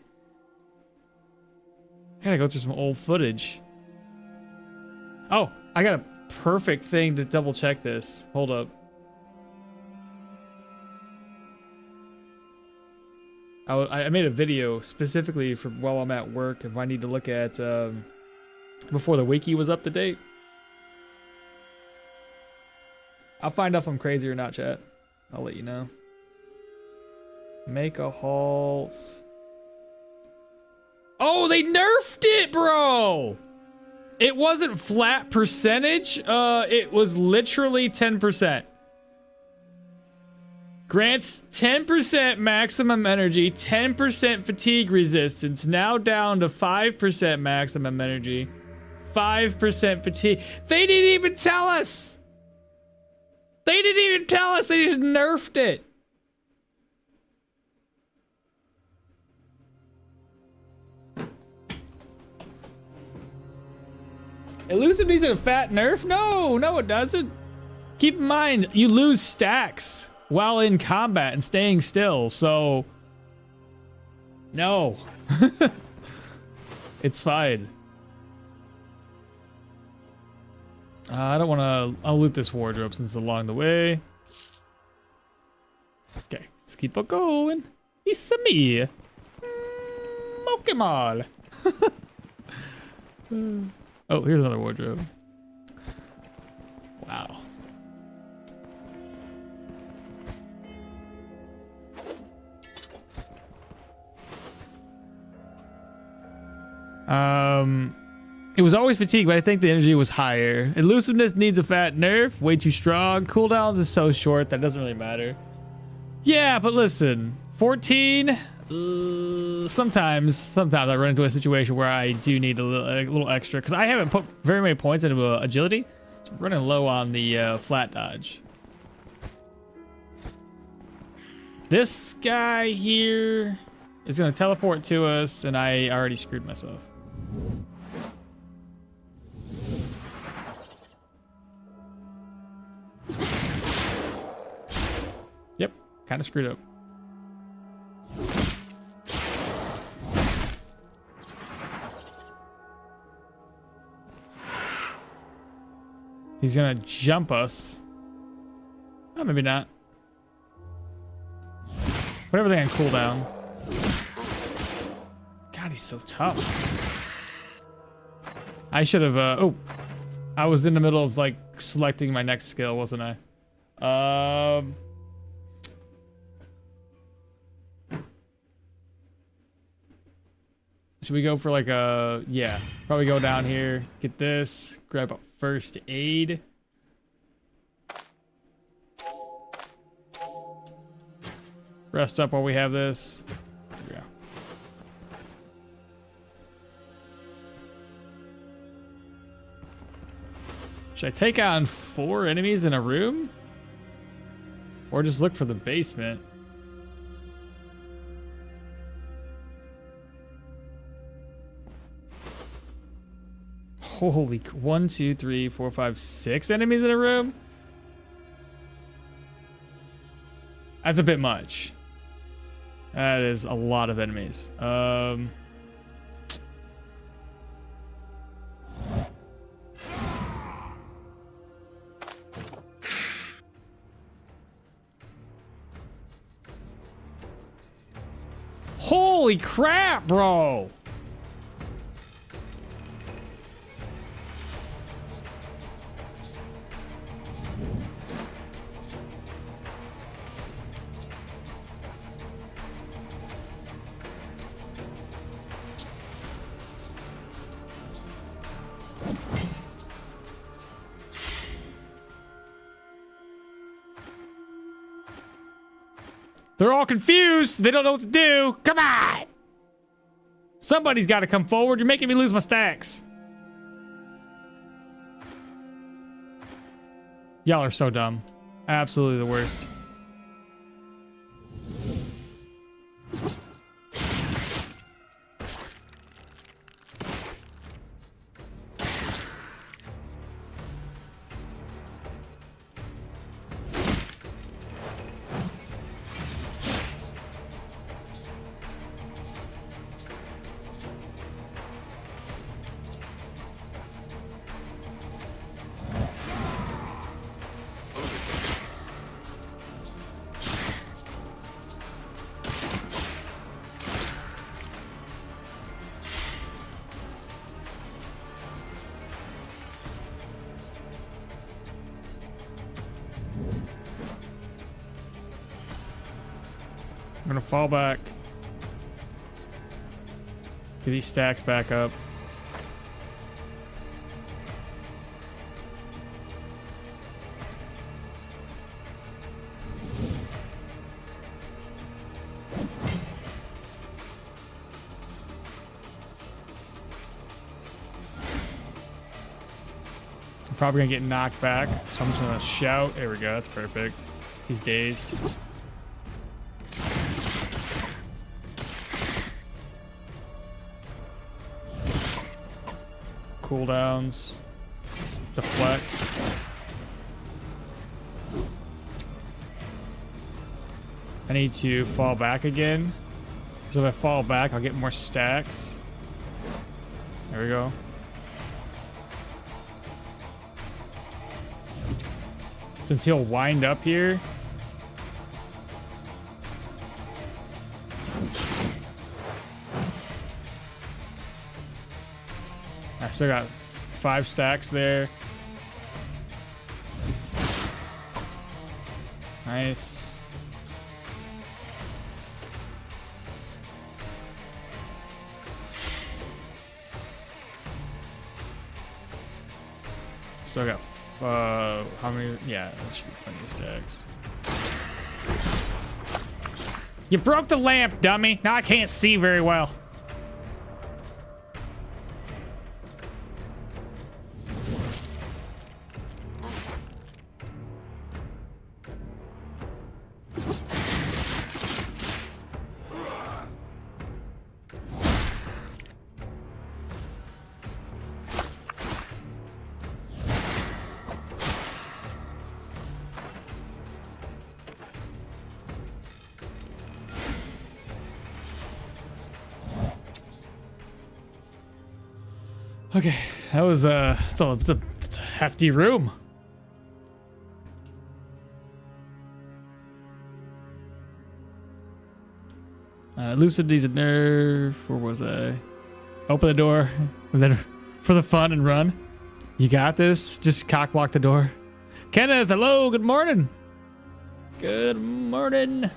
I gotta go through some old footage. Oh, I got a perfect thing to double check this. Hold up. I made a video specifically for while I'm at work if I need to look at before the wiki was up to date. I'll find out if I'm crazy or not, chat. I'll let you know. Make a halt. Oh, they nerfed it, bro! It wasn't flat percentage. It was literally 10%. Grants 10% maximum energy, 10% fatigue resistance, now down to 5% maximum energy, 5% fatigue. They didn't even tell us! They didn't even tell us, they just nerfed it. Elusive a fat nerf? No, it doesn't. Keep in mind, you lose stacks while in combat and staying still, so no. It's fine. I don't want to. I'll loot this wardrobe since it's along the way. Okay, let's keep on going. It's me, Pokemon. Oh, here's another wardrobe. Wow. It was always fatigue, but I think the energy was higher. Elusiveness needs a fat nerf, way too strong. Cooldowns is so short that doesn't really matter. Yeah, but listen, 14. Sometimes I run into a situation where I do need a little extra because I haven't put very many points into agility. So I'm running low on the flat dodge. This guy here is going to teleport to us, and I already screwed myself. Yep, kind of screwed up. He's gonna jump us. Oh, maybe not. Put everything on cooldown. God, he's so tough. I should have, oh. I was in the middle of, like, selecting my next skill, wasn't I? Should we go for, like, a... Yeah. Probably go down here, get this, grab a first aid. Rest up while we have this. There we Should I take on 4 enemies in a room? Or just look for the basement? Holy, 1, 2, 3, 4, 5, 6 enemies in a room? That's a bit much. That is a lot of enemies. Holy crap, bro! They're all confused. They don't know what to do. Come on. Somebody's got to come forward. You're making me lose my stacks. Y'all are so dumb. Absolutely the worst. I'm gonna fall back. Get these stacks back up. I'm probably gonna get knocked back, so I'm just gonna shout. There we go, that's perfect. He's dazed. Cooldowns, deflect. I need to fall back again. So if I fall back, I'll get more stacks. There we go. Since he'll wind up here. I still got 5 stacks there. Nice. Still got how many? Yeah, that should be plenty of stacks. You broke the lamp, dummy. Now I can't see very well. Okay, that was it's a hefty room. Lucidity's a nerve. Where was I? Open the door, and then for the fun and run. You got this. Just cock block the door. Kenneth, hello. Good morning. Good morning.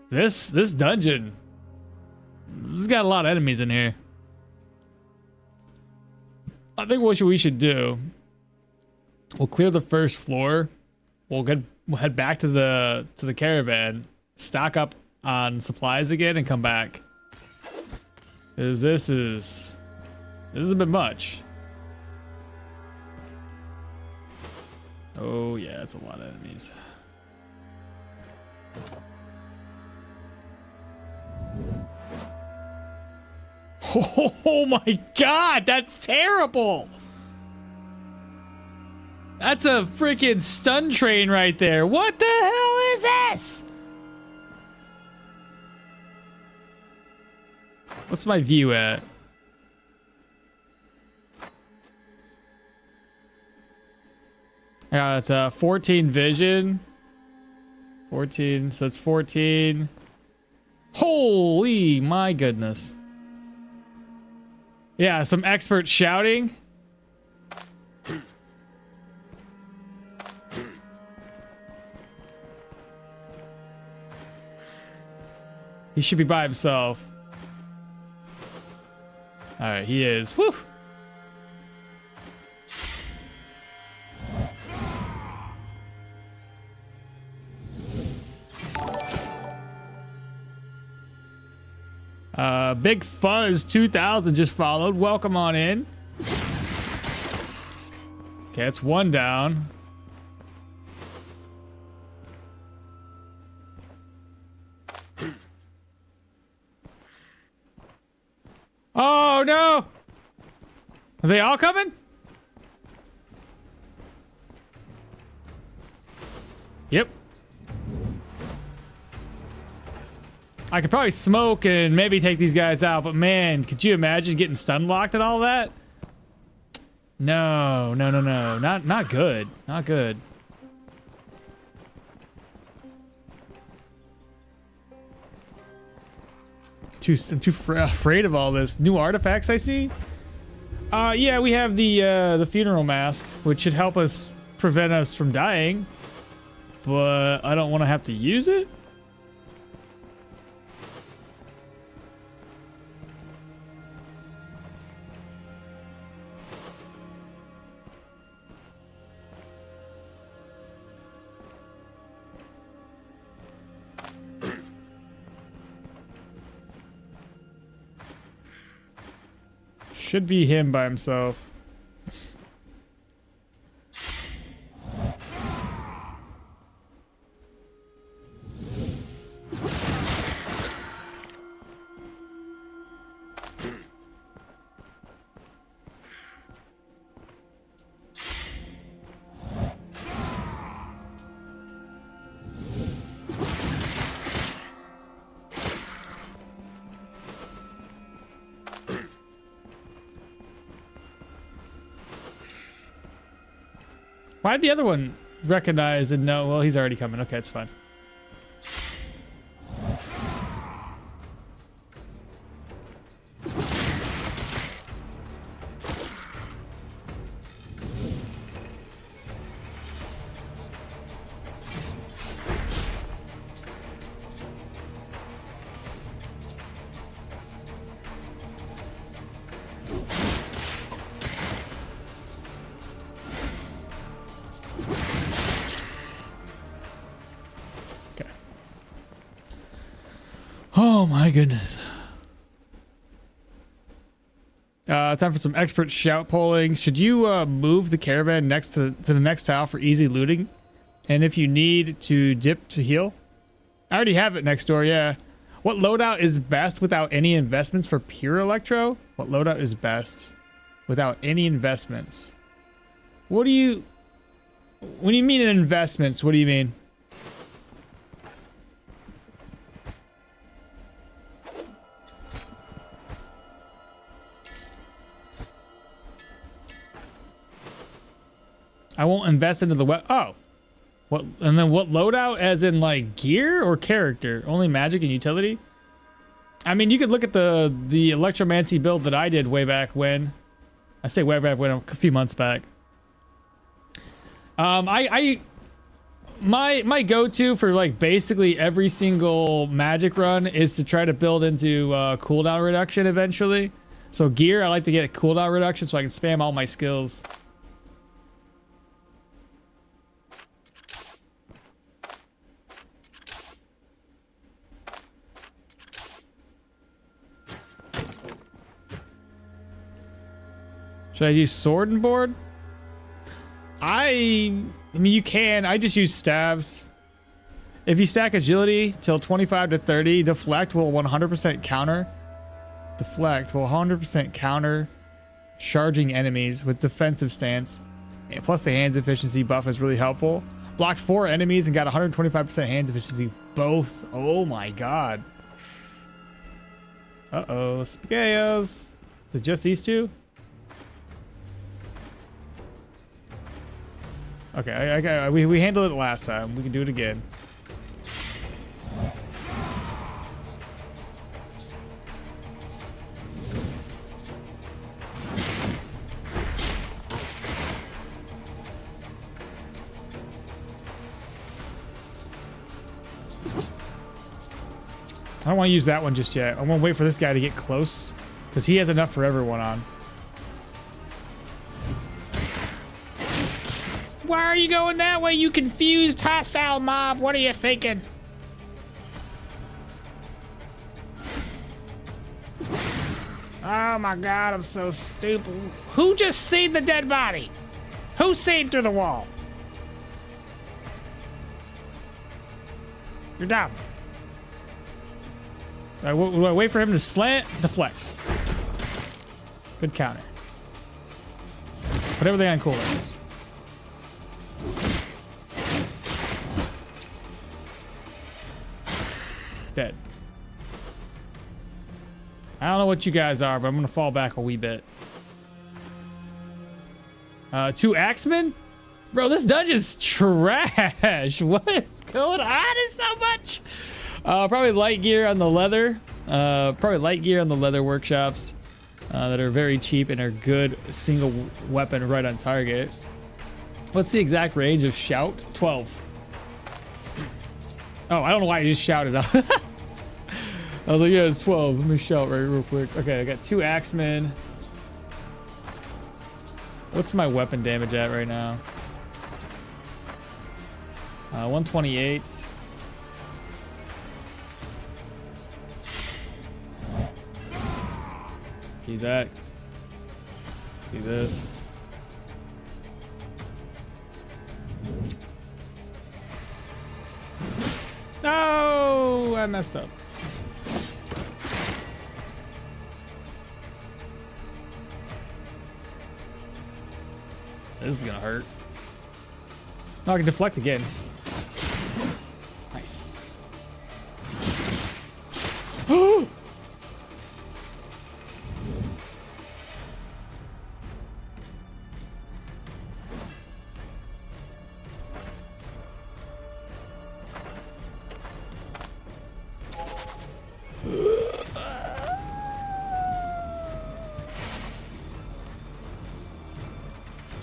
This dungeon, it's got a lot of enemies in here. I think what we should do, we'll clear the first floor. We'll head back to the caravan, stock up on supplies again and come back. Because this is a bit much. Oh yeah, it's a lot of enemies. Oh my god, that's terrible! That's a freaking stun train right there. What the hell is this? What's my view at? Yeah, it's 14 vision. 14, so it's 14. Holy my goodness. Yeah, some expert shouting. He should be by himself. All right, he is. Woo! Big Fuzz 2000 just followed. Welcome on in. Okay, that's one down. Oh no! Are they all coming? Yep. I could probably smoke and maybe take these guys out, but man, could you imagine getting stun locked and all that? No, no, no, no. Not good. Not good. I'm too afraid of all this. New artifacts I see? Yeah, we have the funeral mask, which should help us prevent us from dying. But I don't want to have to use it. Should be him by himself. Why did the other one recognize and know? Well, he's already coming. Okay, it's fine. Oh my goodness. Time for some expert shout polling. Should you move the caravan next to the next tile for easy looting? And if you need to dip to heal? I already have it next door, yeah. What loadout is best without any investments for pure electro? What loadout is best without any investments? What do you... When you mean investments, what do you mean? I won't invest into the oh, what? And then what loadout? As in like gear or character? Only magic and utility. I mean, you could look at the electromancy build that I did way back when. I say way back when, a few months back. My go-to for like basically every single magic run is to try to build into cooldown reduction eventually. So gear, I like to get a cooldown reduction so I can spam all my skills. Should I use sword and board? I mean, you can. I just use staves. If you stack agility till 25 to 30, deflect will 100% counter. Deflect will 100% counter charging enemies with defensive stance. And plus the hands efficiency buff is really helpful. Blocked 4 enemies and got 125% hands efficiency both. Oh my god. Uh-oh, spaghettios. Is it just these two? Okay, we handled it last time. We can do it again. I don't want to use that one just yet. I want to wait for this guy to get close because he has enough for everyone on. Why are you going that way, you confused hostile mob? What are you thinking? Oh my god, I'm so stupid. Who just seen the dead body? Who seen through the wall? You're dumb. Wait for him to slant, deflect. Good counter. Put everything on cooldowns. Dead. I don't know what you guys are, but I'm gonna fall back a wee bit. 2 axemen? Bro, this dungeon's trash. What is going on? It's so much. Probably light gear on the leather. Probably light gear on the leather workshops that are very cheap and are good single weapon right on target. What's the exact range of shout? 12. Oh, I don't know why I just shouted out. I was like, yeah, it's 12. Let me shout right real quick. Okay, I got 2 axemen. What's my weapon damage at right now? 128. Do that. Do this. No, I messed up. This is gonna hurt. Oh, I can deflect again. Nice. Oh!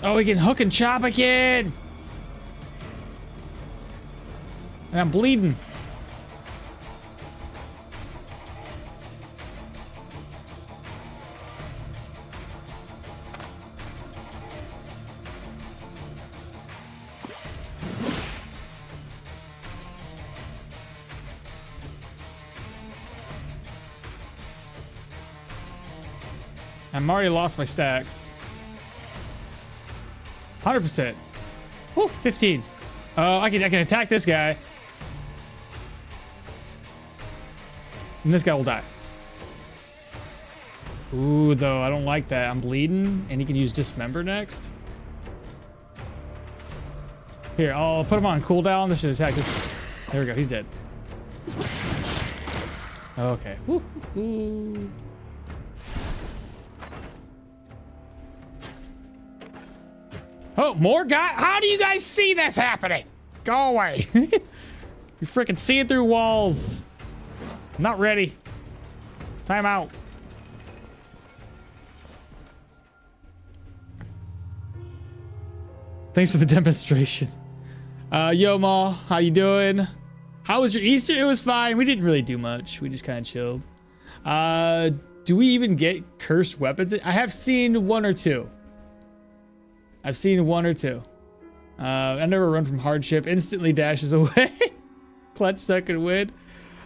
Oh, we can hook and chop again! And I'm bleeding. I'm already lost my stacks. 100%. Woo, 15. I can attack this guy. And this guy will die. Ooh, though, I don't like that. I'm bleeding, and he can use Dismember next. Here, I'll put him on cooldown. This should attack this. There we go, he's dead. Okay. Woo, woo. Oh, more guy? How do you guys see this happening? Go away. You're freaking seeing through walls. I'm not ready. Time out. Thanks for the demonstration. Yo, Ma, how you doing? How was your Easter? It was fine. We didn't really do much. We just kind of chilled. Do we even get cursed weapons? I have seen 1 or 2. I've seen 1 or 2. I never run from hardship. Instantly dashes away. Clutch second win.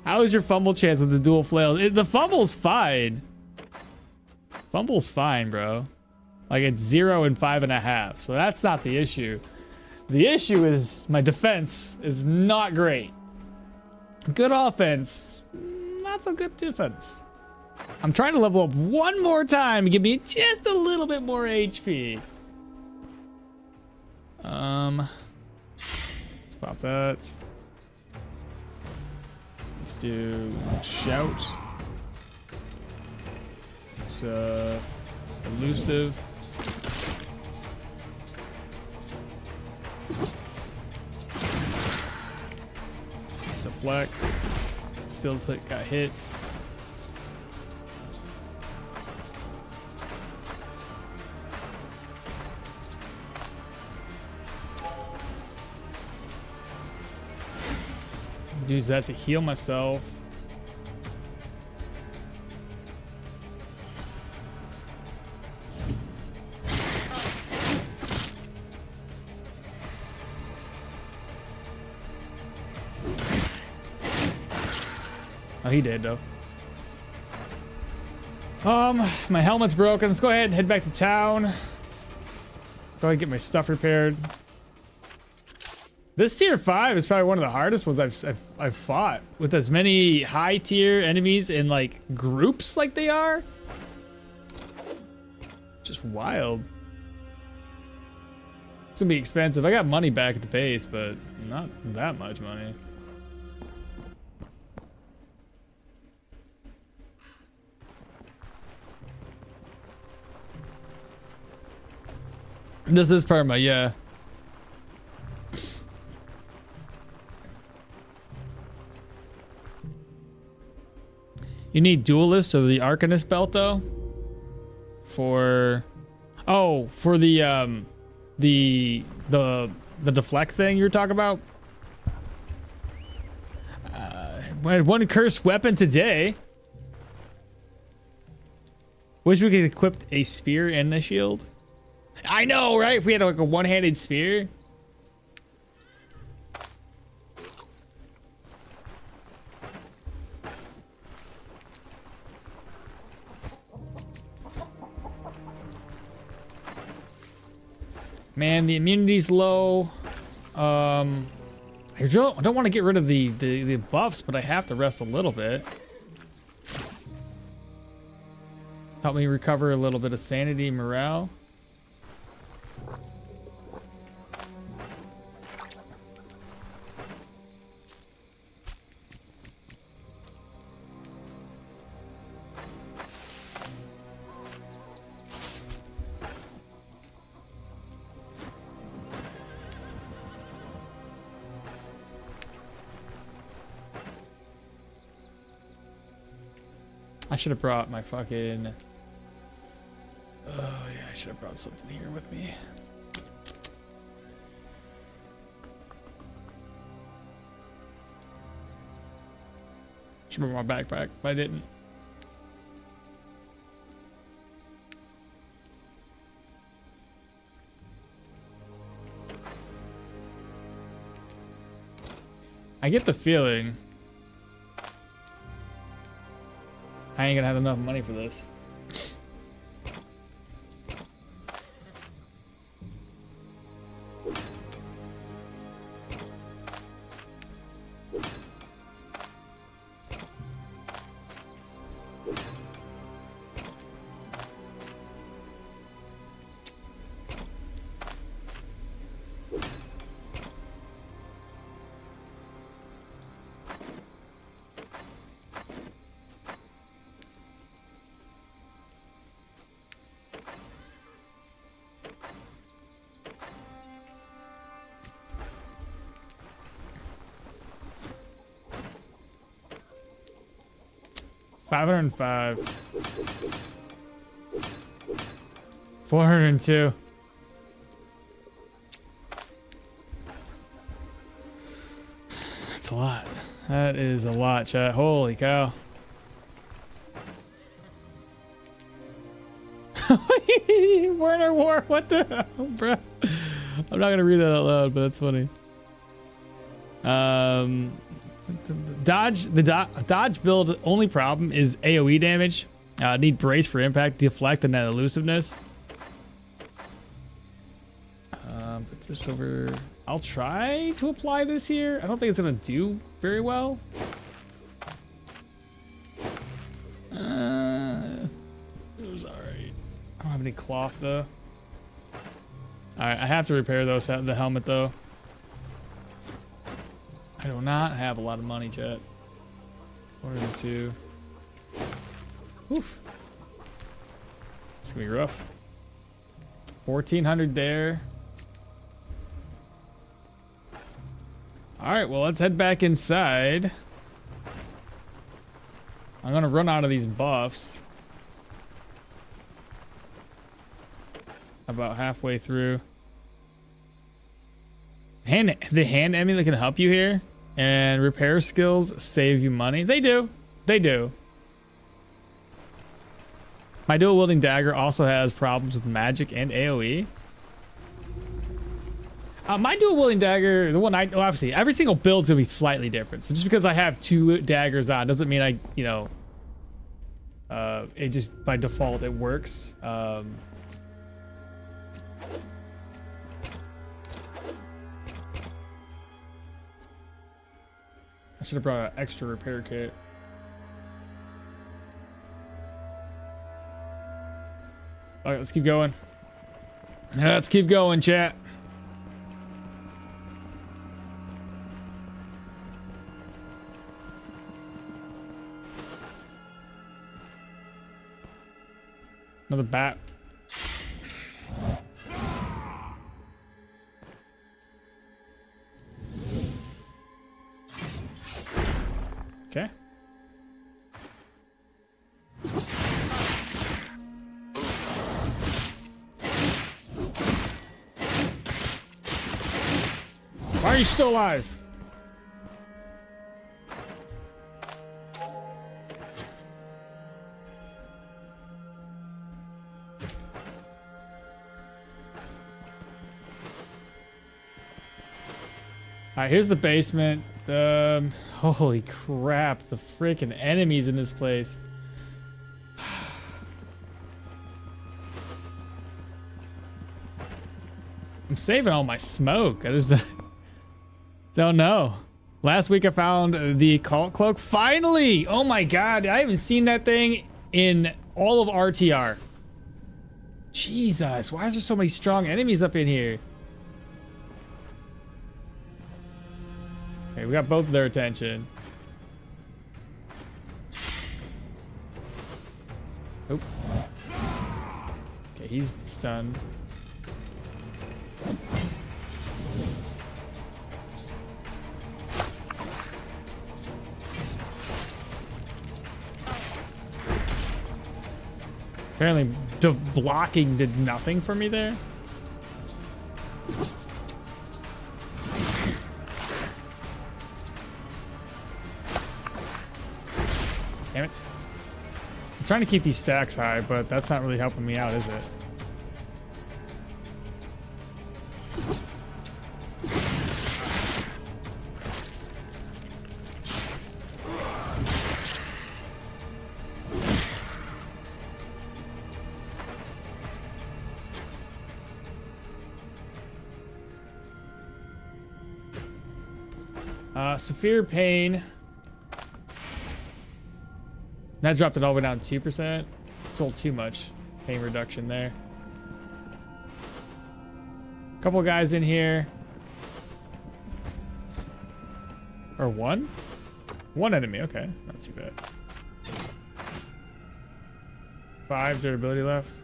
How was your fumble chance with the dual flails? The fumble's fine. Fumble's fine, bro. Like it's 0 and 5.5. So that's not the issue. The issue is my defense is not great. Good offense, not so good defense. I'm trying to level up one more time. Give me just a little bit more HP. Let's pop that. Let's do shout. It's elusive. Deflect. Still got hits. Use that to heal myself. Oh, he did though. My helmet's broken. Let's go ahead and head back to town. Go ahead and get my stuff repaired. This tier 5 is probably one of the hardest ones I've fought, with as many high tier enemies in like groups like they are. Just wild. It's gonna be expensive. I got money back at the base, but not that much money. This is perma, yeah. You need duelist or the arcanist belt though. For the deflect thing you're talking about. I had one cursed weapon today. Wish we could equip a spear and the shield. I know, right? If we had like a one-handed spear. Man, the immunity's low. I don't want to get rid of the buffs, but I have to rest a little bit. Help me recover a little bit of sanity and morale. I should have brought my fucking... Oh yeah, I should have brought something here with me. Should have brought my backpack, but I didn't. I get the feeling I ain't gonna have enough money for this. $505. 402. That's a lot. That is a lot, chat. Holy cow. Werner War, what the hell, bro? I'm not gonna read that out loud, but that's funny. Dodge build only problem is AoE damage. Need brace for impact, deflect, and then elusiveness. put this over. I'll try to apply this here. I don't think it's gonna do very well. It was alright. I don't have any cloth though. Alright, I have to repair those, the helmet though. I do not have a lot of money, chat. 102. Oof. It's gonna be rough. 1,400 there. Alright, well, let's head back inside. I'm gonna run out of these buffs. About halfway through. The hand amulet can help you here. And repair skills save you money. They do. They do. My dual wielding dagger also has problems with magic and AoE. My dual wielding dagger, the one well, obviously every single build's gonna be slightly different. So just because I have 2 daggers on doesn't mean I, you know, it just by default it works. I should have brought an extra repair kit. All right, let's keep going. Let's keep going, chat. Another bat. Okay. Why are you still alive? All right, here's the basement. Holy crap, the freaking enemies in this place. I'm saving all my smoke. I just don't know. Last week I found the cult cloak. Finally! Oh my god, I haven't seen that thing in all of RTR. Jesus, why is there so many strong enemies up in here? Okay, we got both of their attention. Oop. Okay, he's stunned. Apparently, blocking did nothing for me there. Damn it. I'm trying to keep these stacks high, but that's not really helping me out, is it? Severe pain. That dropped it all the way down to 2%. It's a little too much pain reduction there. Couple guys in here. Or one? One enemy, okay. Not too bad. 5 durability left.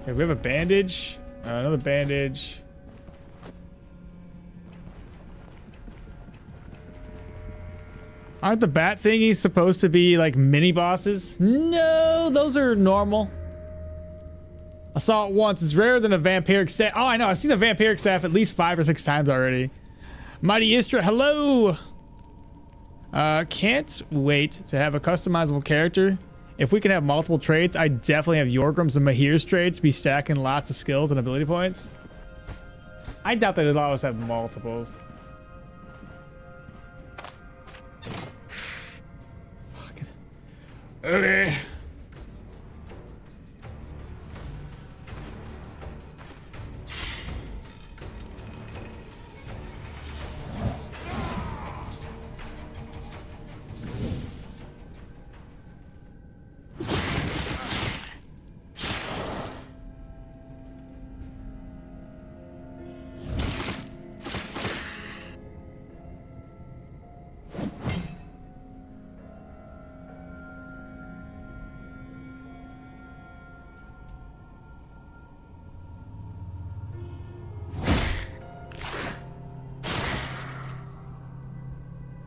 Okay, we have a bandage. Another bandage. Aren't the bat thingies supposed to be like mini bosses? No, those are normal. I saw it once. It's rarer than a vampiric staff. Oh, I know. I've seen a vampiric staff at least 5 or 6 times already. Mighty Istra, hello. Can't wait to have a customizable character if we can have multiple traits, I definitely have Yorgrim's and Mahir's traits be stacking lots of skills and ability points. I doubt they'd allow us to have multiples. Fuck it. Okay.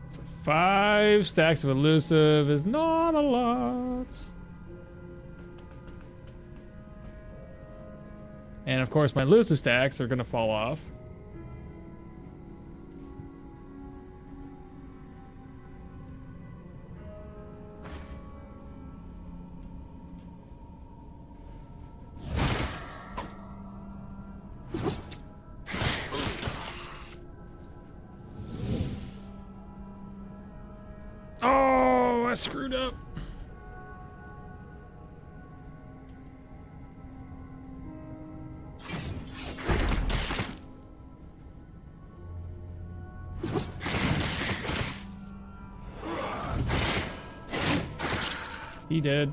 So 5 stacks of elusive is not a lot. And of course my elusive stacks are gonna fall off. Oh, I screwed up. He did.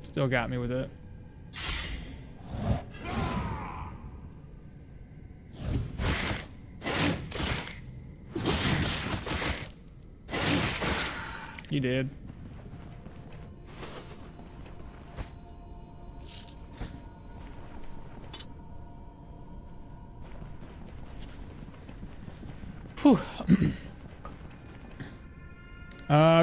Still got me with it. He did. Whew.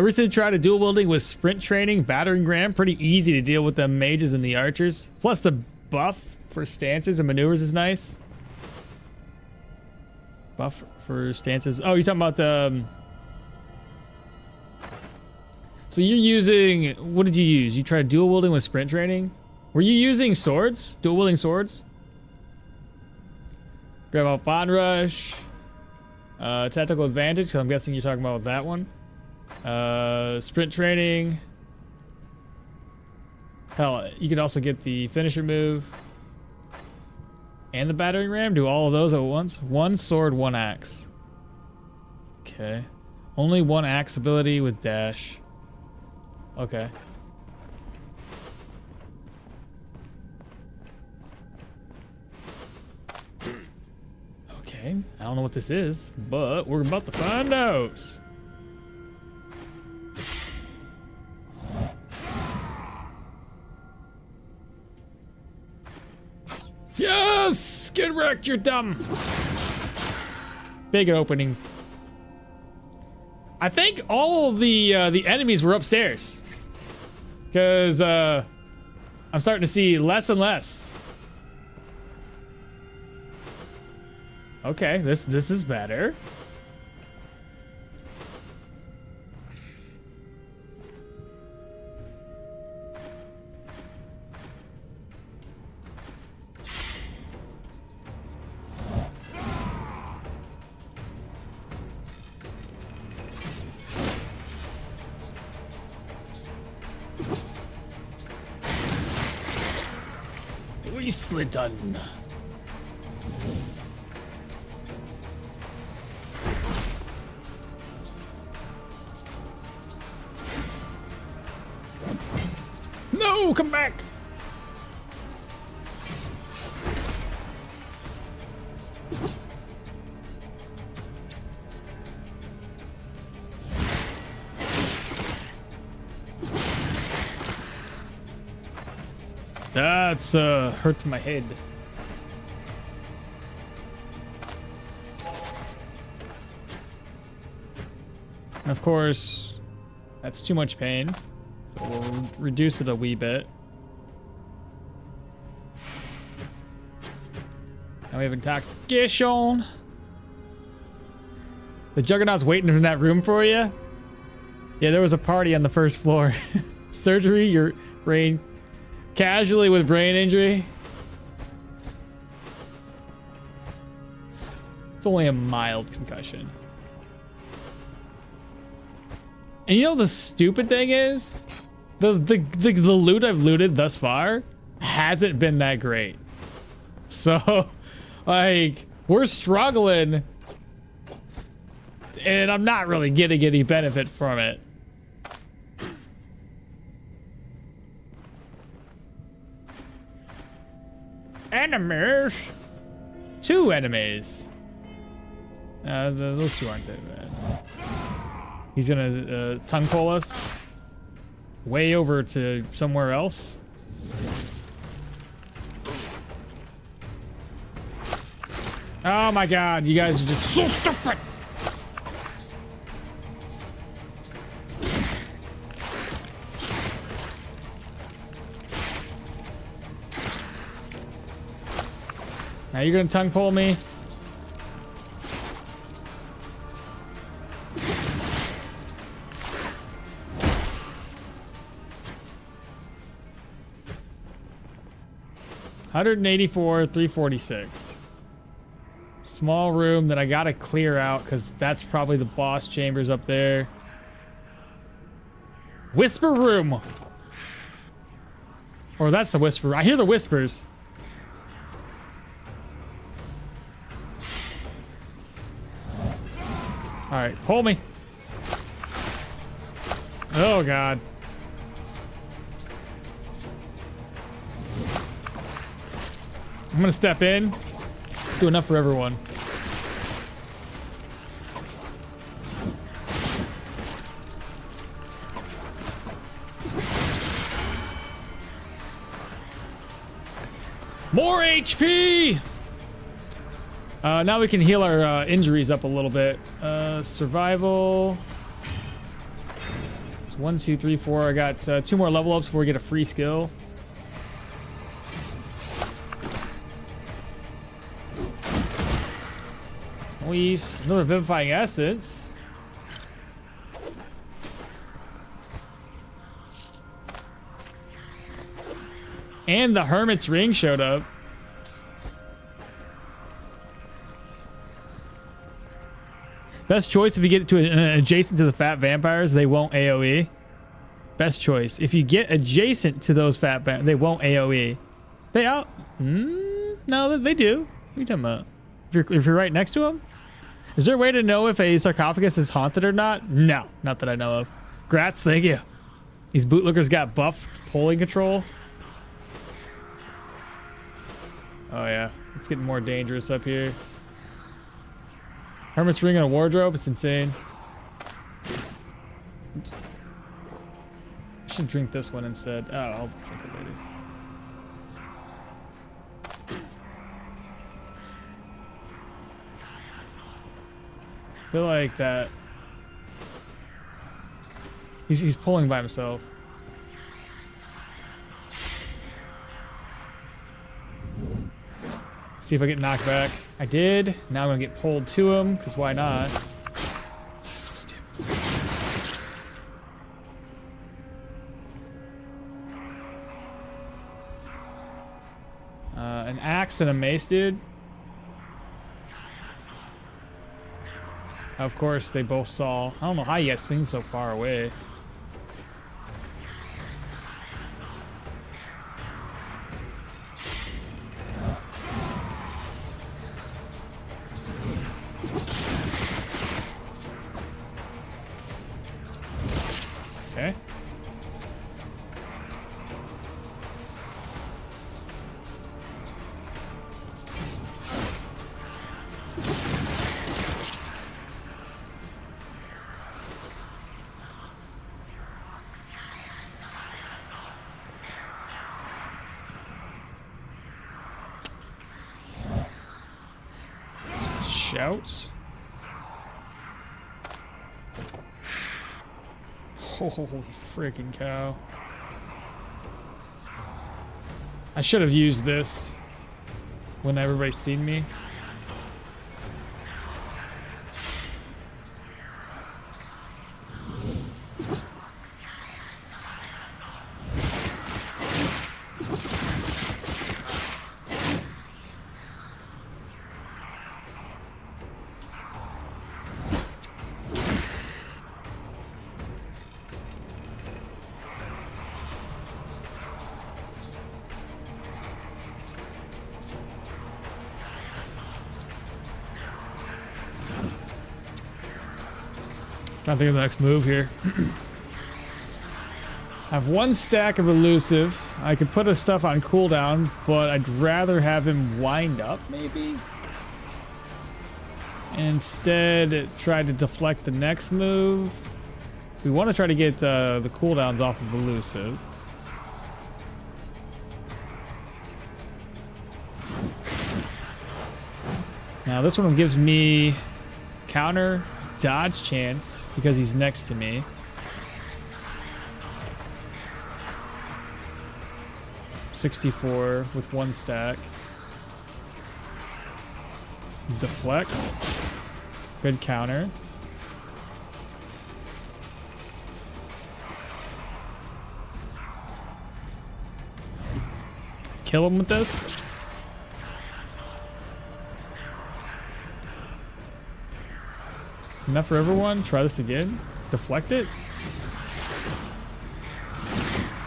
Recently tried a dual wielding with sprint training, battering ram. Pretty easy to deal with the mages and the archers. Plus the buff for stances and maneuvers is nice. Buff for stances. Oh, you're talking about the... So you're using... What did you use? You tried dual wielding with sprint training? Were you using swords? Dual wielding swords? Grab out Bond Rush. Tactical advantage, so I'm guessing you're talking about that one. Sprint training. Hell, you could also get the finisher move. And the battering ram. Do all of those at once. 1 sword, 1 axe. Okay. Only 1 axe ability with dash. Okay. Okay, I don't know what this is, but we're about to find out. Yes! Get wrecked, you're dumb! Big opening. I think all of the enemies were upstairs. Because I'm starting to see less and less. Okay, this is better. Whistleton. No, come back. That's hurt to my head. And of course, that's too much pain. So we'll reduce it a wee bit. Now we have intoxication. The Juggernaut's waiting in that room for you? Yeah, there was a party on the first floor. Surgery, your brain casually with brain injury. It's only a mild concussion. And you know the stupid thing is? The loot I've looted thus far hasn't been that great. So, like, we're struggling. And I'm not really getting any benefit from it. Enemies. 2 enemies. Those 2 aren't that bad. He's gonna tongue pull us way over to somewhere else. Oh my god, you guys are just so stupid. Now you're gonna tongue pull me. $184, $346. Small room that I gotta clear out because that's probably the boss chambers up there. Whisper room. Or that's the whisper. I hear the whispers. All right, pull me. Oh god. I'm gonna step in. Do enough for everyone. More HP! Now we can heal our injuries up a little bit. Survival. It's 1, 2, 3, 4. I got 2 more level ups before we get a free skill. Another vivifying essence. And the Hermit's ring showed up. Best choice if you get to an adjacent to the fat vampires, they won't AoE. Best choice. If you get adjacent to those fat vampires, they won't AoE. They out? No, they do. What are you talking about? If you're right next to them? Is there a way to know if a sarcophagus is haunted or not? No, not that I know of. Grats, thank you. These bootlickers got buffed pulling control. Oh yeah, it's getting more dangerous up here. Hermit's ring and a wardrobe, it's insane. Oops. I should drink this one instead. Oh, I'll drink it later. I feel like that he's pulling by himself. See if I get knocked back. I did. Now I'm gonna get pulled to him, because why not? So stupid. An axe and a mace, dude. Of course, they both saw. I don't know how you guys seen so far away. Okay. Shouts. Holy freaking cow. I should have used this when everybody's seen me. Trying to think of the next move here. I have one stack of elusive. I could put his stuff on cooldown, but I'd rather have him wind up, maybe? Instead, try to deflect the next move. We want to try to get the cooldowns off of elusive. Now this one gives me counter dodge chance because he's next to me. $64 with one stack. Deflect. Good counter. Kill him with this. Enough for everyone. Try this again. Deflect it.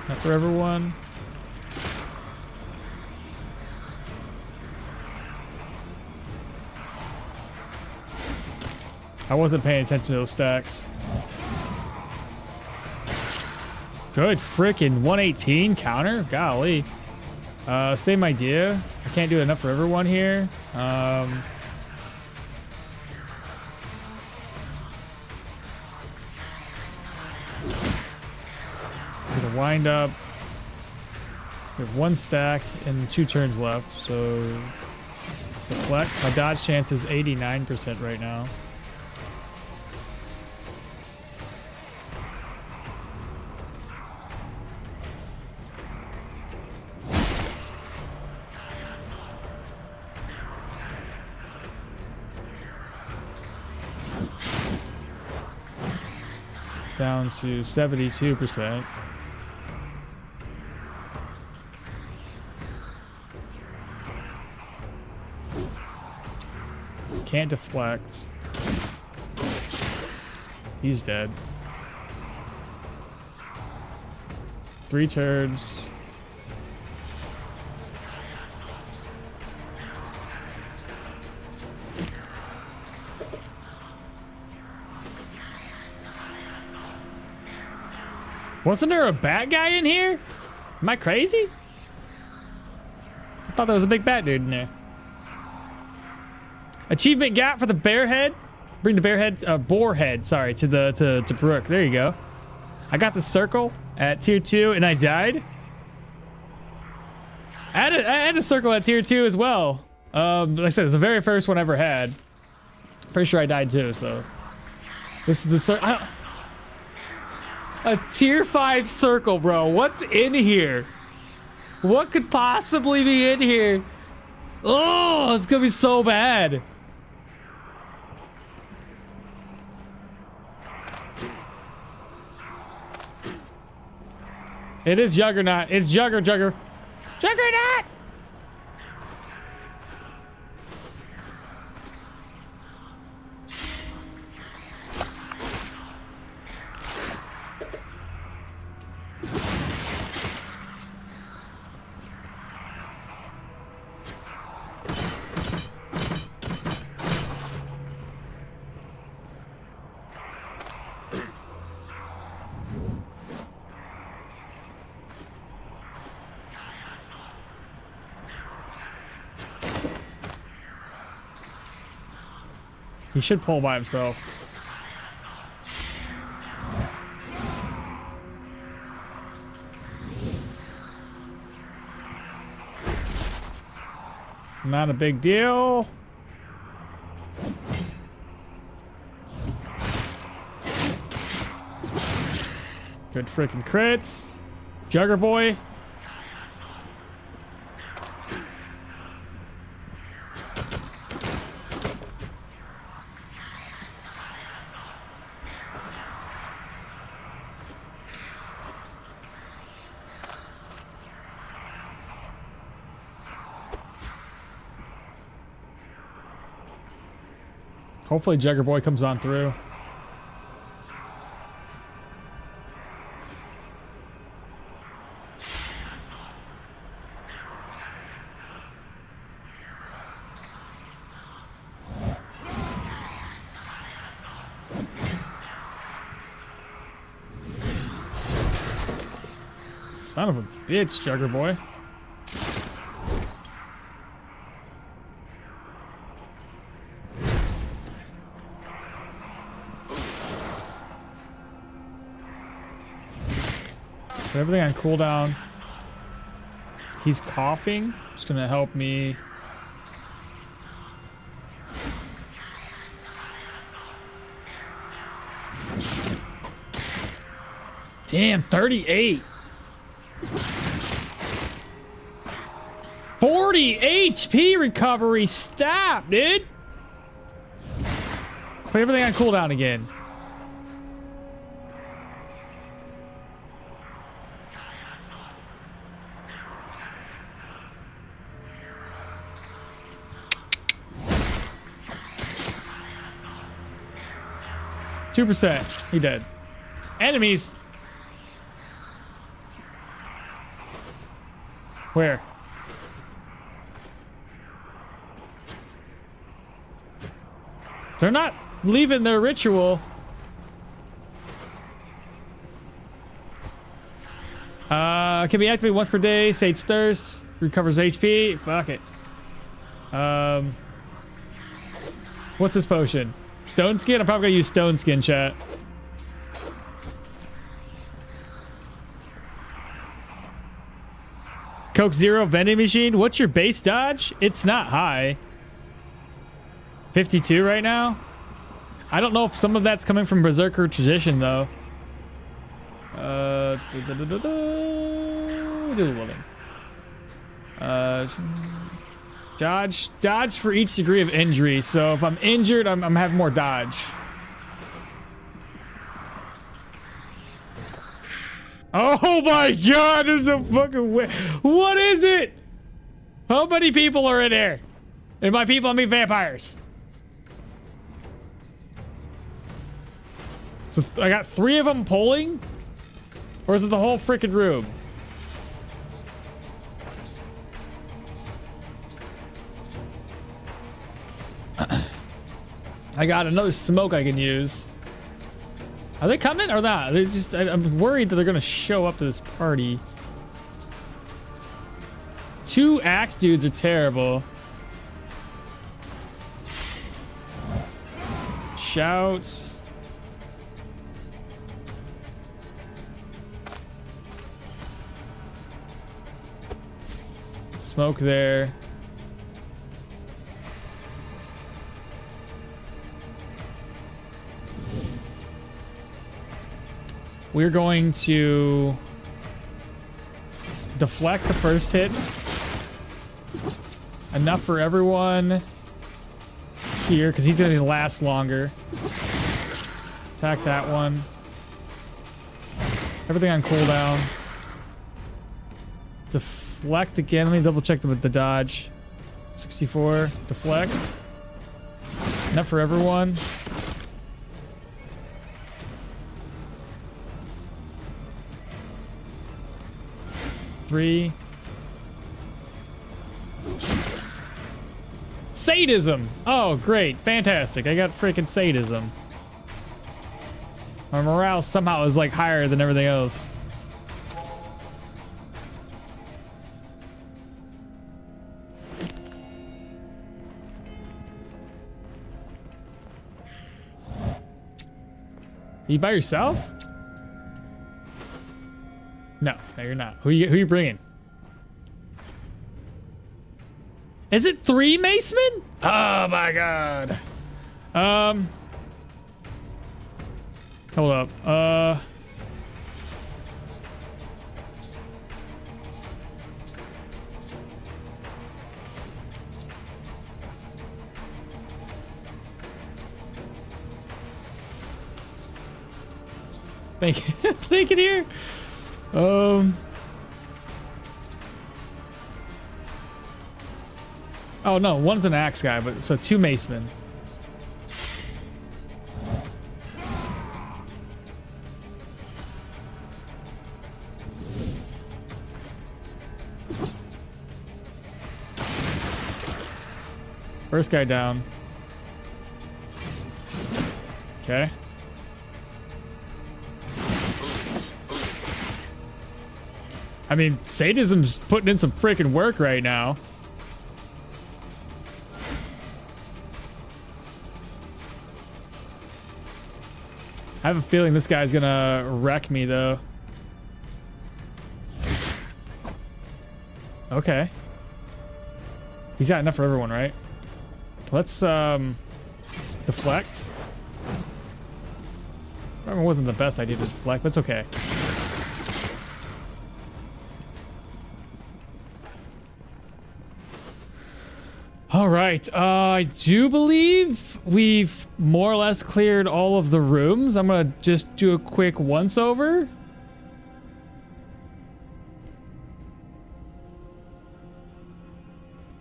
Enough for everyone. I wasn't paying attention to those stacks. Good freaking 118 counter. Golly. Same idea. I can't do enough for everyone here. Is it a wind up? We have one stack and 2 turns left, so deflect. My dodge chance is 89% right now. Down to 72%. Can't deflect. He's dead. 3 turns. Wasn't there a bat guy in here? Am I crazy? I thought there was a big bat dude in there. Achievement gap for the bear head. Bring the bear head, boar head, sorry, to Brook. There you go. I got the circle at tier 2 and I died. I had a circle at tier 2 as well. Like I said, it's the very first one I ever had. Pretty sure I died too, so. This is the circle. A tier 5 circle, bro. What's in here? What could possibly be in here? Oh, it's gonna be so bad. It is Juggernaut. It's Juggernaut. He should pull by himself. Not a big deal. Good freaking crits. Jugger boy. Hopefully Jugger Boy comes on through. Son of a bitch, Jugger boy. Put everything on cooldown. He's coughing. It's gonna help me. Damn, 38. 40 HP recovery. Stop, dude. Put everything on cooldown again. %. He dead. Enemies. Where? They're not leaving their ritual. Can be activated once per day. Sates thirst. Recovers HP. Fuck it. What's this potion? Stone skin? I'm probably gonna use stone skin, chat. Coke Zero vending machine. What's your base dodge? It's not high. 52 right now. I don't know if some of that's coming from Berserker tradition though. Dodge for each degree of injury. So if I'm injured, I'm having more dodge. Oh my god, there's a fucking way. What is it? How many people are in there? And by people, I mean vampires. So I got 3 of them pulling? Or is it the whole freaking room? I got another smoke I can use. Are they coming or not? They just, I'm worried that they're gonna show up to this party. 2 axe dudes are terrible. Shouts. Smoke there. We're going to deflect the first hits. Enough for everyone here, because he's going to last longer. Attack that one. Everything on cooldown. Deflect again. Let me double check the dodge. 64. Deflect. Enough for everyone. Three. Sadism. Oh, great. Fantastic. I got freaking sadism. My morale somehow is like higher than everything else. You by yourself? No, you're not. Who you bringing? Is it 3 macemen? Oh my god. Hold up. Think it here. Oh no, one's an axe guy, but so 2 macemen. First guy down. Okay. I mean, sadism's putting in some freaking work right now. I have a feeling this guy's gonna wreck me, though. Okay. He's got enough for everyone, right? Let's, deflect. Probably wasn't the best idea to deflect, but it's okay. All right, I do believe we've more or less cleared all of the rooms. I'm gonna just do a quick once over.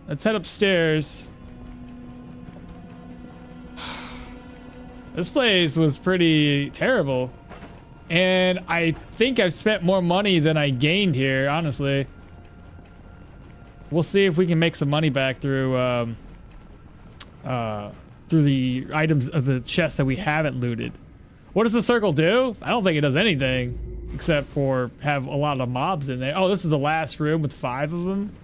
Let's head upstairs. This place was pretty terrible. And I think I've spent more money than I gained here, honestly. We'll see if we can make some money back through the items of the chests that we haven't looted. What does the circle do? I don't think it does anything except for have a lot of mobs in there. Oh, this is the last room with 5 of them.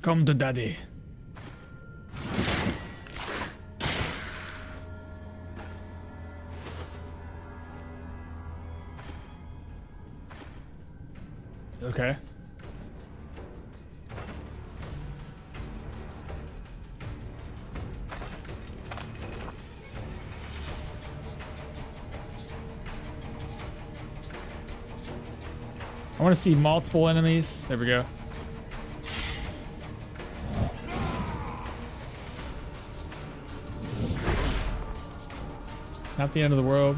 Come to daddy. Okay. I want to see multiple enemies. There we go. Not the end of the world.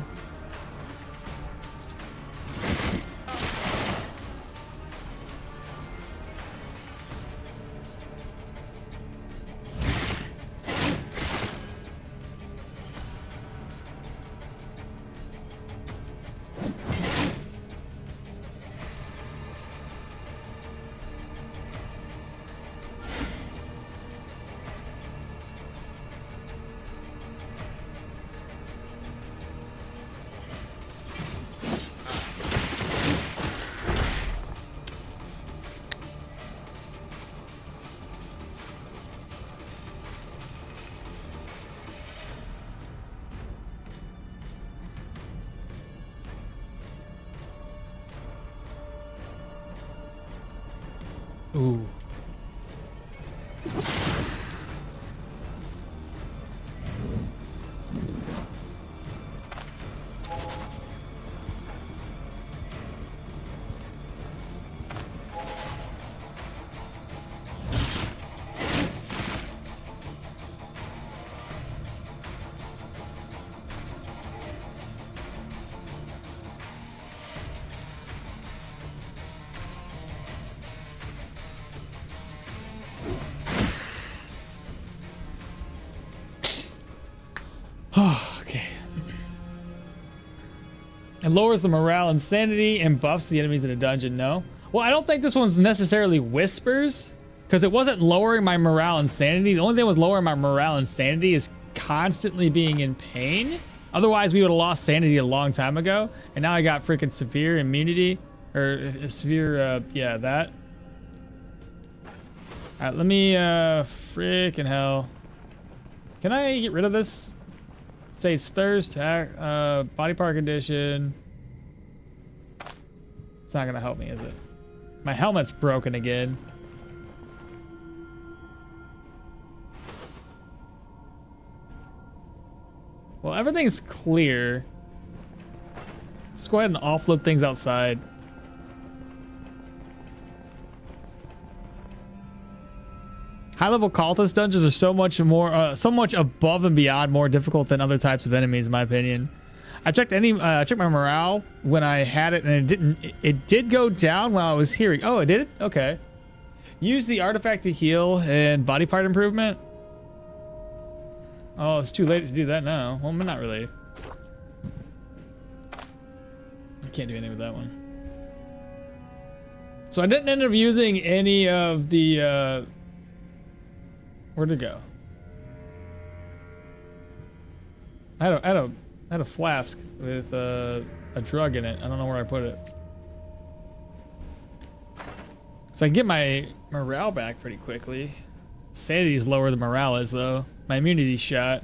Ooh. Okay. It lowers the morale and sanity and buffs the enemies in a dungeon. No. Well, I don't think this one's necessarily whispers because it wasn't lowering my morale and sanity. The only thing that was lowering my morale and sanity is constantly being in pain. Otherwise, we would have lost sanity a long time ago. And now I got freaking severe immunity or severe, yeah, that. All right, let me, freaking hell. Can I get rid of this? Say it's thirst, body part condition. It's not gonna help me, is it? My helmet's broken again. Well, everything's clear. Let's go ahead and offload things outside. High-level cultist dungeons are so much more, so much above and beyond more difficult than other types of enemies, in my opinion. I checked my morale when I had it, and it didn't. It did go down while I was hearing. Oh, it did? Okay. Use the artifact to heal and body part improvement. Oh, it's too late to do that now. Well, not really. I can't do anything with that one. So I didn't end up using any of the. Where'd it go? I had a flask with a drug in it. I don't know where I put it. So I get my morale back pretty quickly. Sanity's lower than morale is, though. My immunity's shot.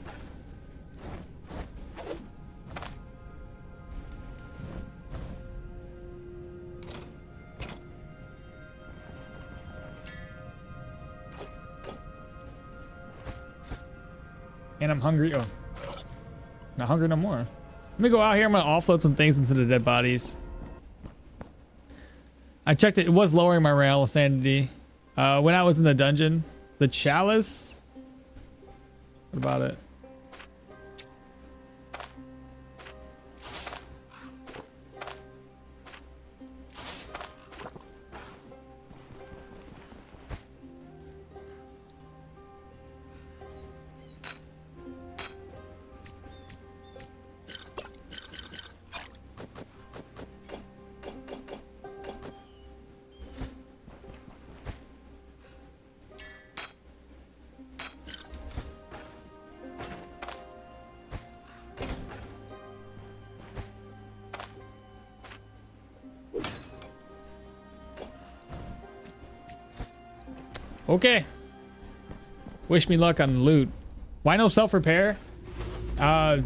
And I'm hungry. Oh, not hungry no more. Let me go out here. I'm gonna offload some things into the dead bodies. I checked it. It was lowering my morale sanity when I was in the dungeon. The chalice. What about it? Okay. Wish me luck on the loot. Why no self-repair?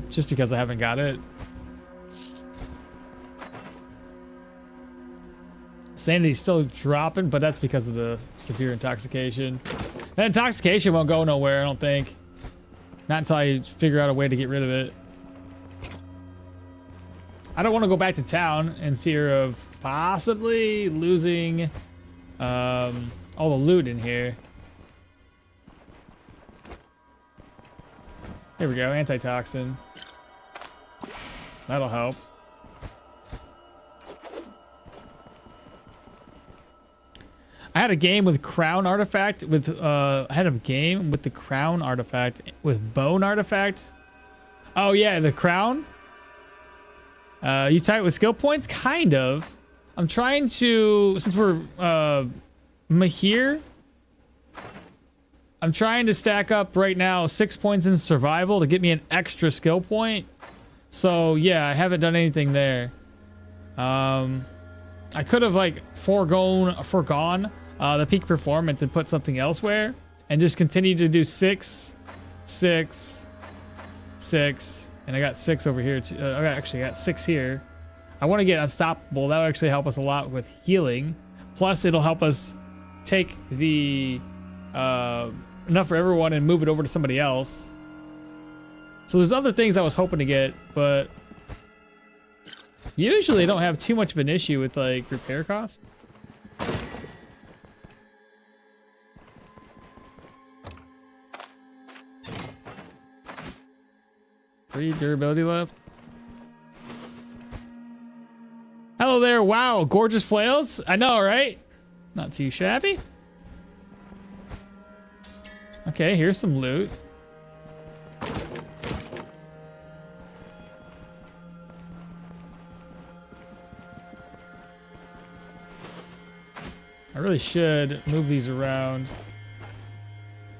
Just because I haven't got it. Sanity's still dropping, but that's because of the severe intoxication. That intoxication won't go nowhere, I don't think. Not until I figure out a way to get rid of it. I don't want to go back to town in fear of possibly losing all the loot in here. Here we go, antitoxin. That'll help. I had a game with crown artifact with I had a game with the crown artifact with bone artifact. Oh yeah, the crown. You tie it with skill points, kind of. I'm trying to, since we're Mahir, I'm trying to stack up right now 6 points in survival to get me an extra skill point. So yeah, I haven't done anything there. I could have like foregone the peak performance and put something elsewhere and just continue to do 6, 6, 6, and I got 6 over here too. I actually got 6 here. I want to get unstoppable. That'll actually help us a lot with healing. Plus, it'll help us take the enough for everyone and move it over to somebody else. So there's other things I was hoping to get, but usually I don't have too much of an issue with like repair costs. 3 durability left. Hello there. Wow, gorgeous flails. I know, right? Not too shabby. Okay, here's some loot. I really should move these around.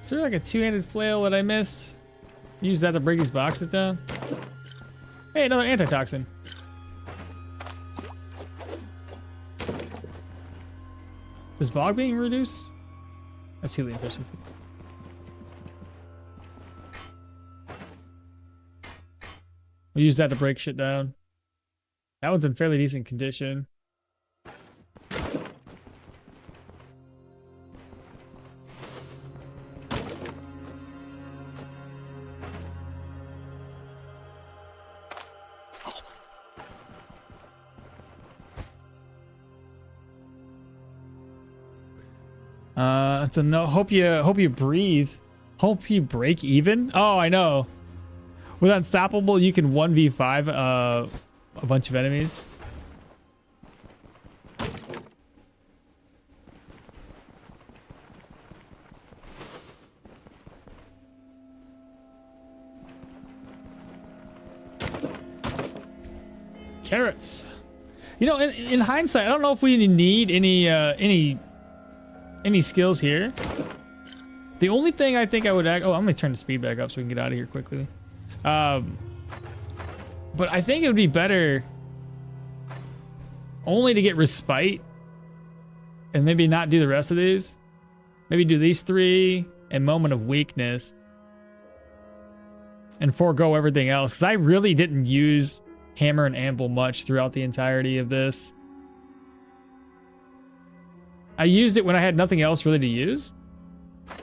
Is there like a 2-handed flail that I missed? Use that to break these boxes down. Hey, another antitoxin. Is bog being reduced? That's healing efficiency. We'll use that to break shit down. That one's in fairly decent condition. It's a no. Hope you breathe. Hope you break even. Oh, I know. With Unstoppable, you can 1v5 a bunch of enemies. Carrots. You know, in hindsight, I don't know if we need any skills here. The only thing I think I would add, oh, I'm gonna turn the speed back up so we can get out of here quickly. But I think it would be better only to get respite and maybe not do the rest of these. Maybe do these 3 and moment of weakness and forego everything else, because I really didn't use hammer and anvil much throughout the entirety of this. I used it when I had nothing else really to use,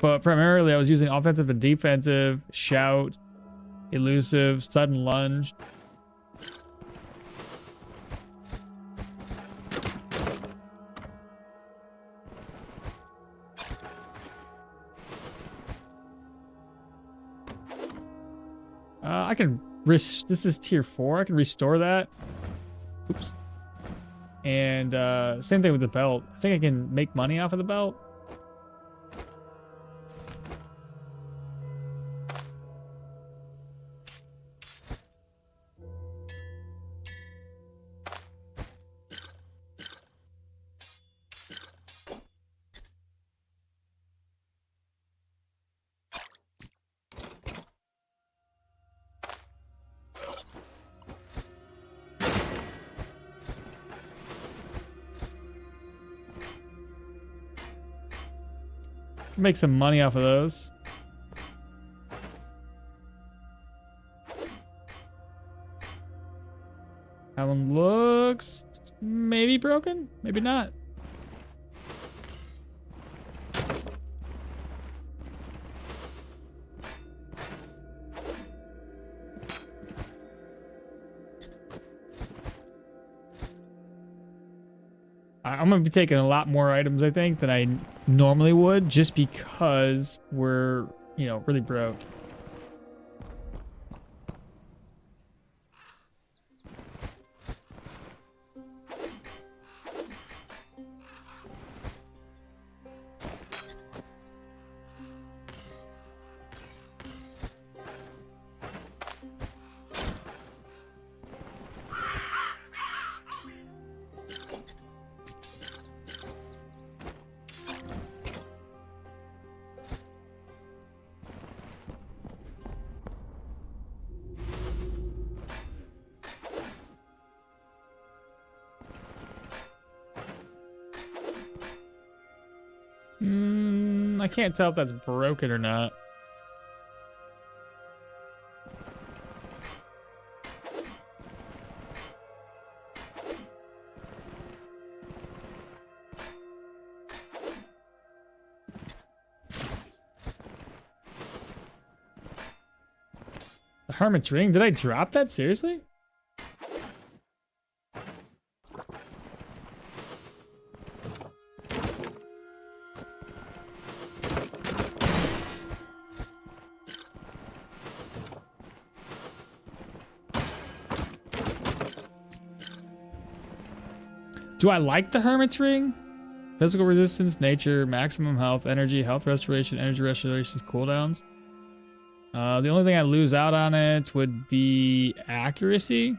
but primarily I was using offensive and defensive, shout, elusive, sudden lunge. I can this is tier 4. I can restore that. Oops. And same thing with the belt. I think I can make money off of the belt. Make some money off of those. That one looks maybe broken, maybe not. I'm gonna be taking a lot more items, I think, than I normally would, just because we're, you know, really broke. I can't tell if that's broken or not. The Hermit's Ring? Did I drop that? Seriously? Do I like the Hermit's Ring? Physical resistance, nature, maximum health, health restoration, energy restoration, cooldowns. The only thing I lose out on it would be accuracy.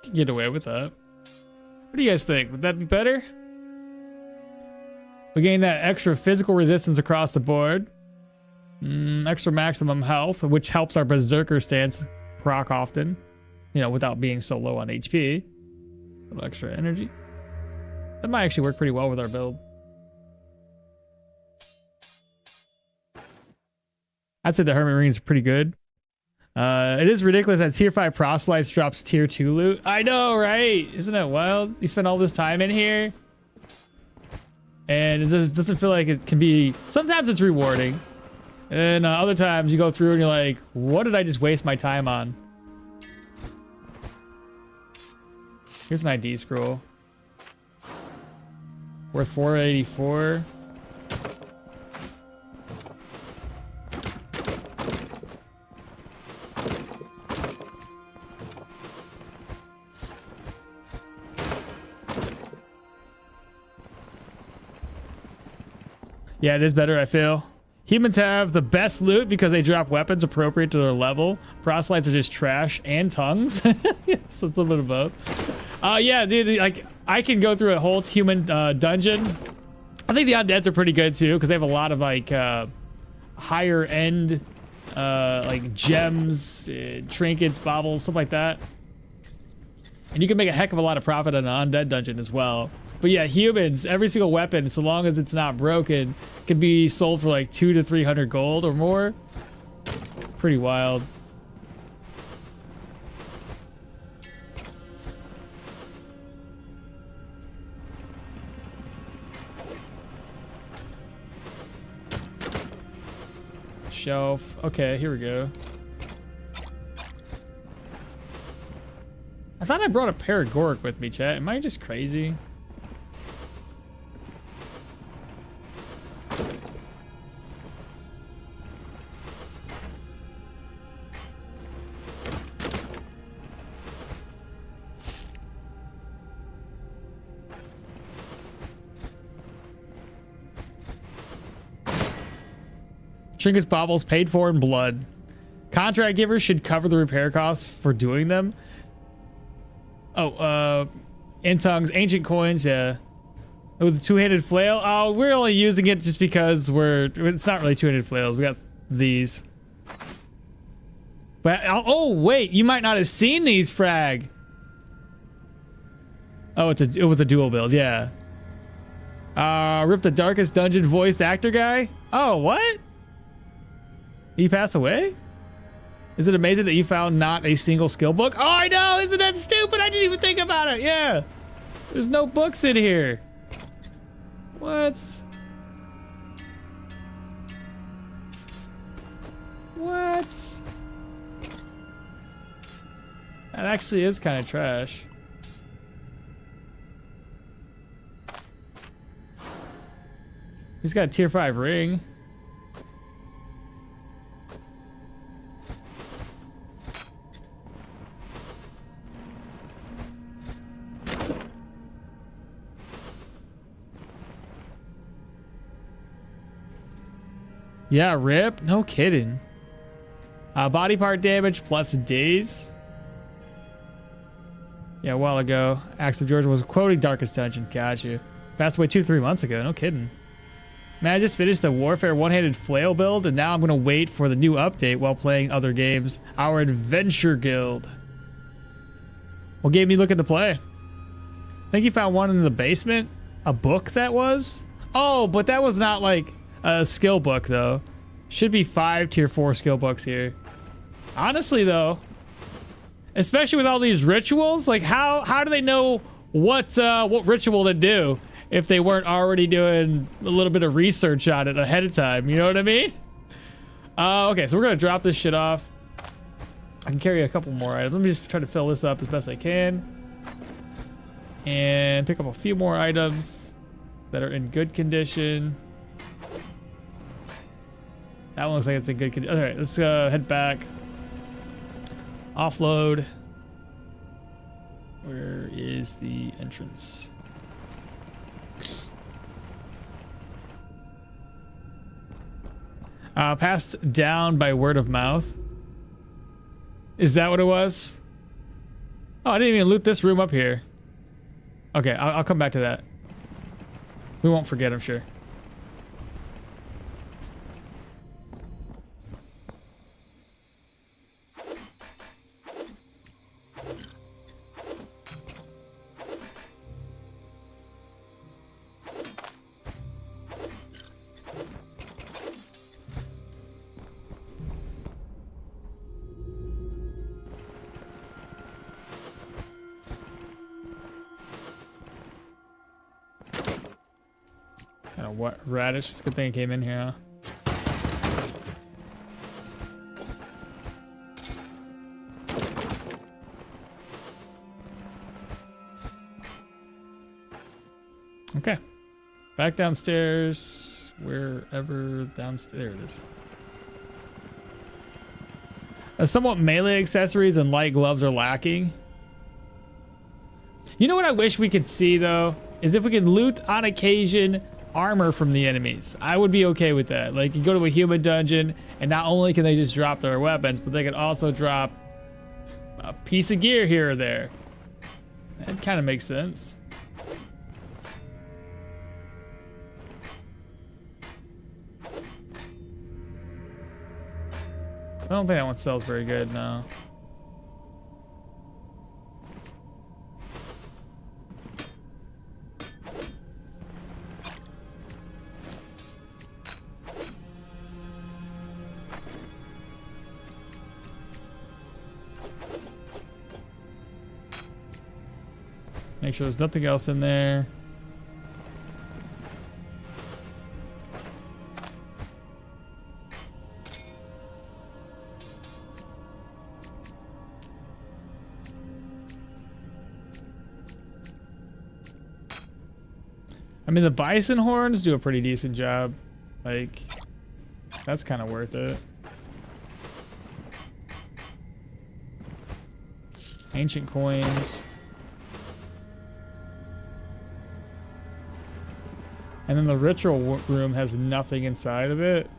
Can get away with that. What do you guys think? Would that be better? We gain that extra physical resistance across the board. Extra maximum health, which helps our berserker stance proc often, you know, without being so low on HP. A little extra energy. That might actually work pretty well with our build. I'd say the Hermit Ring is pretty good. It is ridiculous that tier 5 proselytes drops tier 2 loot. I know, right? Isn't it wild? You spend all this time in here. And it just doesn't feel like it can be. Sometimes it's rewarding, and other times you go through and you're like, what did I just waste my time on? Here's an ID scroll worth 484. Yeah, it is better, I feel. Humans have the best loot because they drop weapons appropriate to their level. Proselytes are just trash and tongues. So it's a little bit of both. Yeah, dude, like, I can go through a whole human dungeon. I think the undeads are pretty good, too, because they have a lot of, like, higher end, like, gems, trinkets, baubles, stuff like that. And you can make a heck of a lot of profit on an undead dungeon as well. But yeah, humans, every single weapon, so long as it's not broken, can be sold for like 200 to 300 gold or more. Pretty wild. Shelf. Okay, here we go. I thought I brought a paregoric with me, chat. Am I just crazy? Trinkets, baubles paid for in blood. Contract givers should cover the repair costs for doing them. Oh, in tongues, ancient coins, yeah. With the two-handed flail. Oh, we're only using it just because it's not really two-handed flails. We got these. But oh wait, you might not have seen these, Frag. Oh, it was a dual build, yeah. Rip the Darkest Dungeon voiced actor guy. Oh, what? Did he pass away? Is it amazing that you found not a single skill book? Oh, I know! Isn't that stupid? I didn't even think about it. Yeah. There's no books in here. What? What? That actually is kind of trash. He's got a tier 5 ring. Yeah, rip. No kidding. Body part damage plus days. Yeah, a while ago. Axe of Georgia was quoting Darkest Dungeon. Got you. Passed away 2-3 months ago. No kidding. Man, I just finished the Warfare one-handed flail build, and now I'm going to wait for the new update while playing other games. Our Adventure Guild. What game you looking to play? I think you found one in the basement. A book that was? Oh, but that was not like a skill book though. Should be 5 tier 4 skill books here. Honestly though, especially with all these rituals, like how do they know what ritual to do if they weren't already doing a little bit of research on it ahead of time? You know what I mean? Okay, so we're gonna drop this shit off. I can carry a couple more items. Let me just try to fill this up as best I can and pick up a few more items that are in good condition. That one looks like it's in good condition. All right, let's head back. Offload. Where is the entrance? Passed down by word of mouth. Is that what it was? Oh, I didn't even loot this room up here. Okay, I'll come back to that. We won't forget, I'm sure. what radish? It's a good thing it came in here, huh? Okay. Back downstairs. Wherever downstairs. There it is. Somewhat melee accessories and light gloves are lacking. You know what I wish we could see though? Is if we could loot on occasion armor from the enemies. I would be okay with that. Like you go to a human dungeon and not only can they just drop their weapons, but they can also drop a piece of gear here or there. That kind of makes sense. I don't think that one sells very good, no. Make sure there's nothing else in there. I mean, the bison horns do a pretty decent job. Like, that's kind of worth it. Ancient coins. And then the ritual room has nothing inside of it.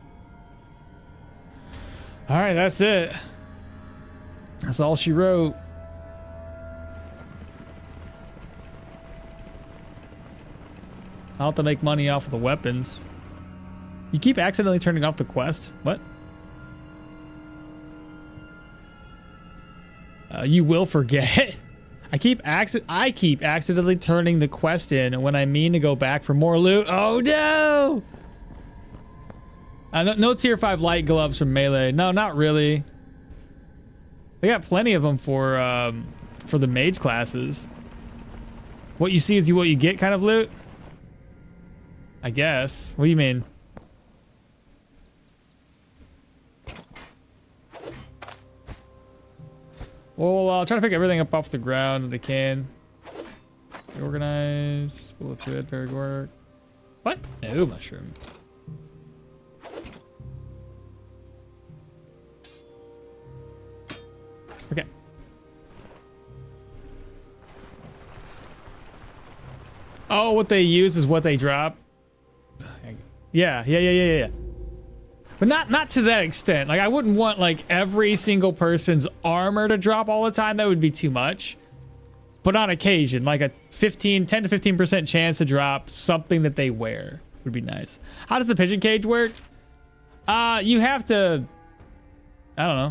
All right, that's it. That's all she wrote. I'll have to make money off of the weapons. You keep accidentally turning off the quest? What? You will forget. I keep accidentally turning the quest in when I mean to go back for more loot. Oh no! No tier 5 light gloves from melee. No, not really. They got plenty of them for the mage classes. What you see is what you get kind of loot? I guess. What do you mean? Well, I'll try to pick everything up off the ground that I can. Organize. Bullet through it. Very work. What? No mushroom. Okay. Oh, what they use is what they drop. Yeah. But not to that extent. Like I wouldn't want like every single person's armor to drop all the time. That would be too much. But on occasion, like a 10 to 15% chance to drop something that they wear would be nice. How does the pigeon cage work? You have to, I don't know.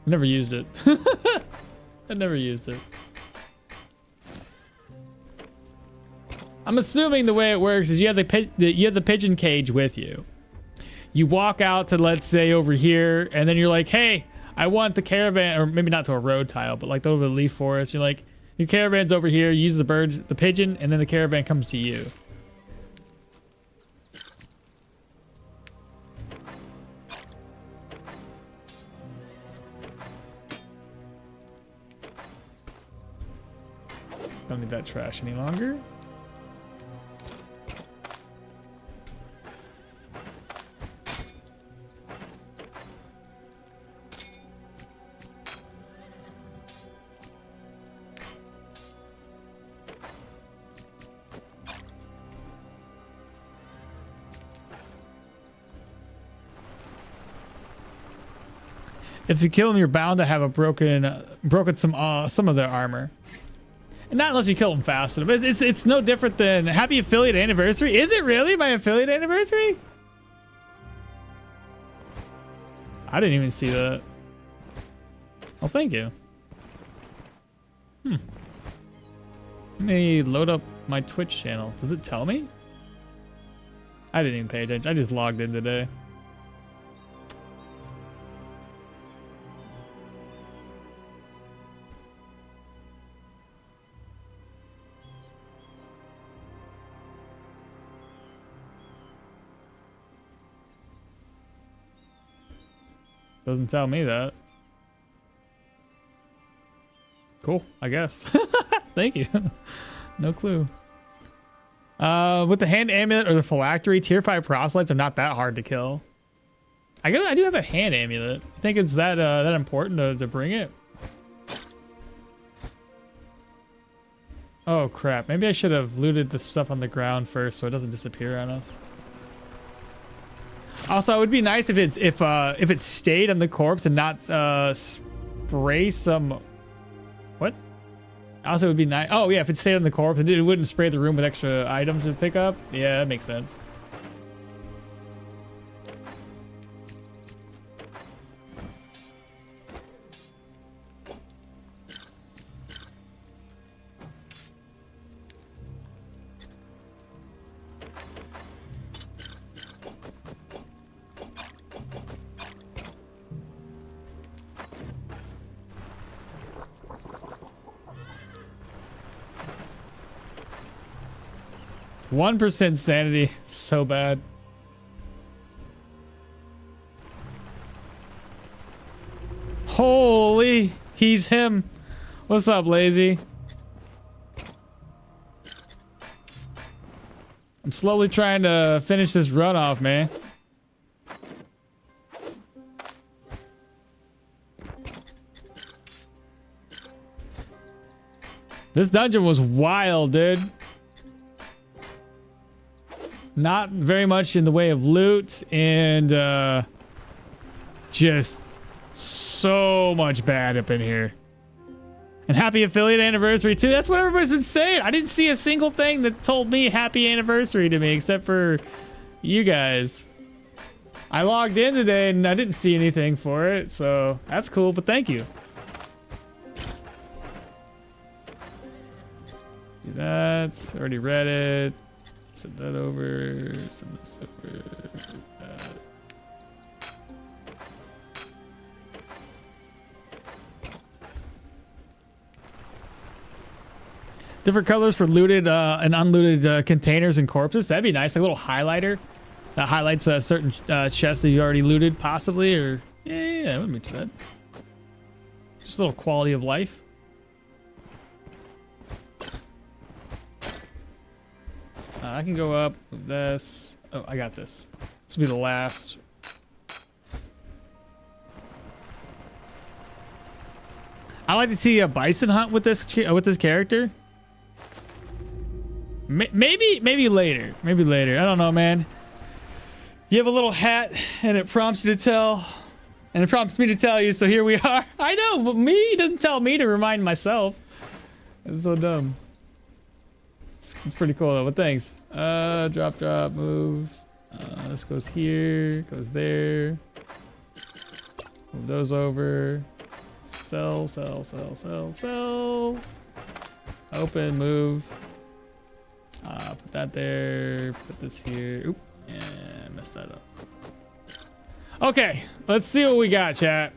I've never used it. I never used it. I'm assuming the way it works is you have the pigeon cage with you. You walk out to, let's say, over here, and then you're like, hey, I want the caravan, or maybe not to a road tile, but like over the leaf forest. You're like, your caravan's over here. You use the pigeon, and then the caravan comes to you. Don't need that trash any longer. If you kill them, you're bound to have a broken some of their armor. And not unless you kill them fast enough. It's no different than happy affiliate anniversary. Is it really my affiliate anniversary? I didn't even see that. Well, thank you. Let me load up my Twitch channel. Does it tell me? I didn't even pay attention. I just logged in today. Doesn't tell me that. Cool, I guess. Thank you. No clue. With the hand amulet or the phylactery, tier 5 proselytes are not that hard to kill. I do have a hand amulet. I think it's that that important to bring it. Oh crap! Maybe I should have looted the stuff on the ground first so it doesn't disappear on us. Also, it would be nice if it stayed on the corpse and not spray some. What? Also, it would be nice. Oh yeah, if it stayed on the corpse, it wouldn't spray the room with extra items to pick up. Yeah, that makes sense. 1% sanity. So bad. Holy, he's him. What's up, Lazy? I'm slowly trying to finish this run off, man. This dungeon was wild, dude. Not very much in the way of loot and just so much bad up in here. And happy affiliate anniversary too. That's what everybody's been saying. I didn't see a single thing that told me happy anniversary to me except for you guys. I logged in today and I didn't see anything for it, so that's cool, but thank you. Do that. Already read it. Send that over. Send this over. That. Different colors for looted and unlooted containers and corpses. That'd be nice. Like a little highlighter that highlights certain chests that you already looted, possibly. Or yeah, that wouldn't be too bad. Just a little quality of life. I can go up with this. Oh, I got this. This will be the last. I like to see a bison hunt with this character. Maybe later. Maybe later. I don't know, man. You have a little hat, and it prompts you to tell, and it prompts me to tell you. So here we are. I know, but it doesn't tell me to remind myself. It's so dumb. It's pretty cool though, but thanks. Drop, move. This goes here, goes there. Move those over. Sell. Open, move. Put that there, put this here. Oop, and mess that up. Okay, let's see what we got, chat.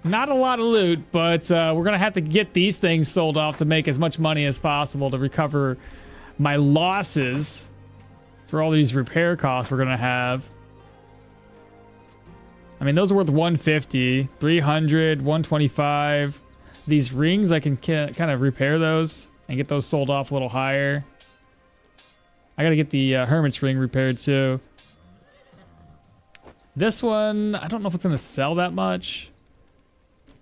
Not a lot of loot, but we're gonna have to get these things sold off to make as much money as possible to recover my losses for all these repair costs we're gonna have. I mean, those are worth 150, 300, 125. These rings, I can kind of repair those and get those sold off a little higher. I gotta get the Hermit's ring repaired too. This one, I don't know if it's gonna sell that much.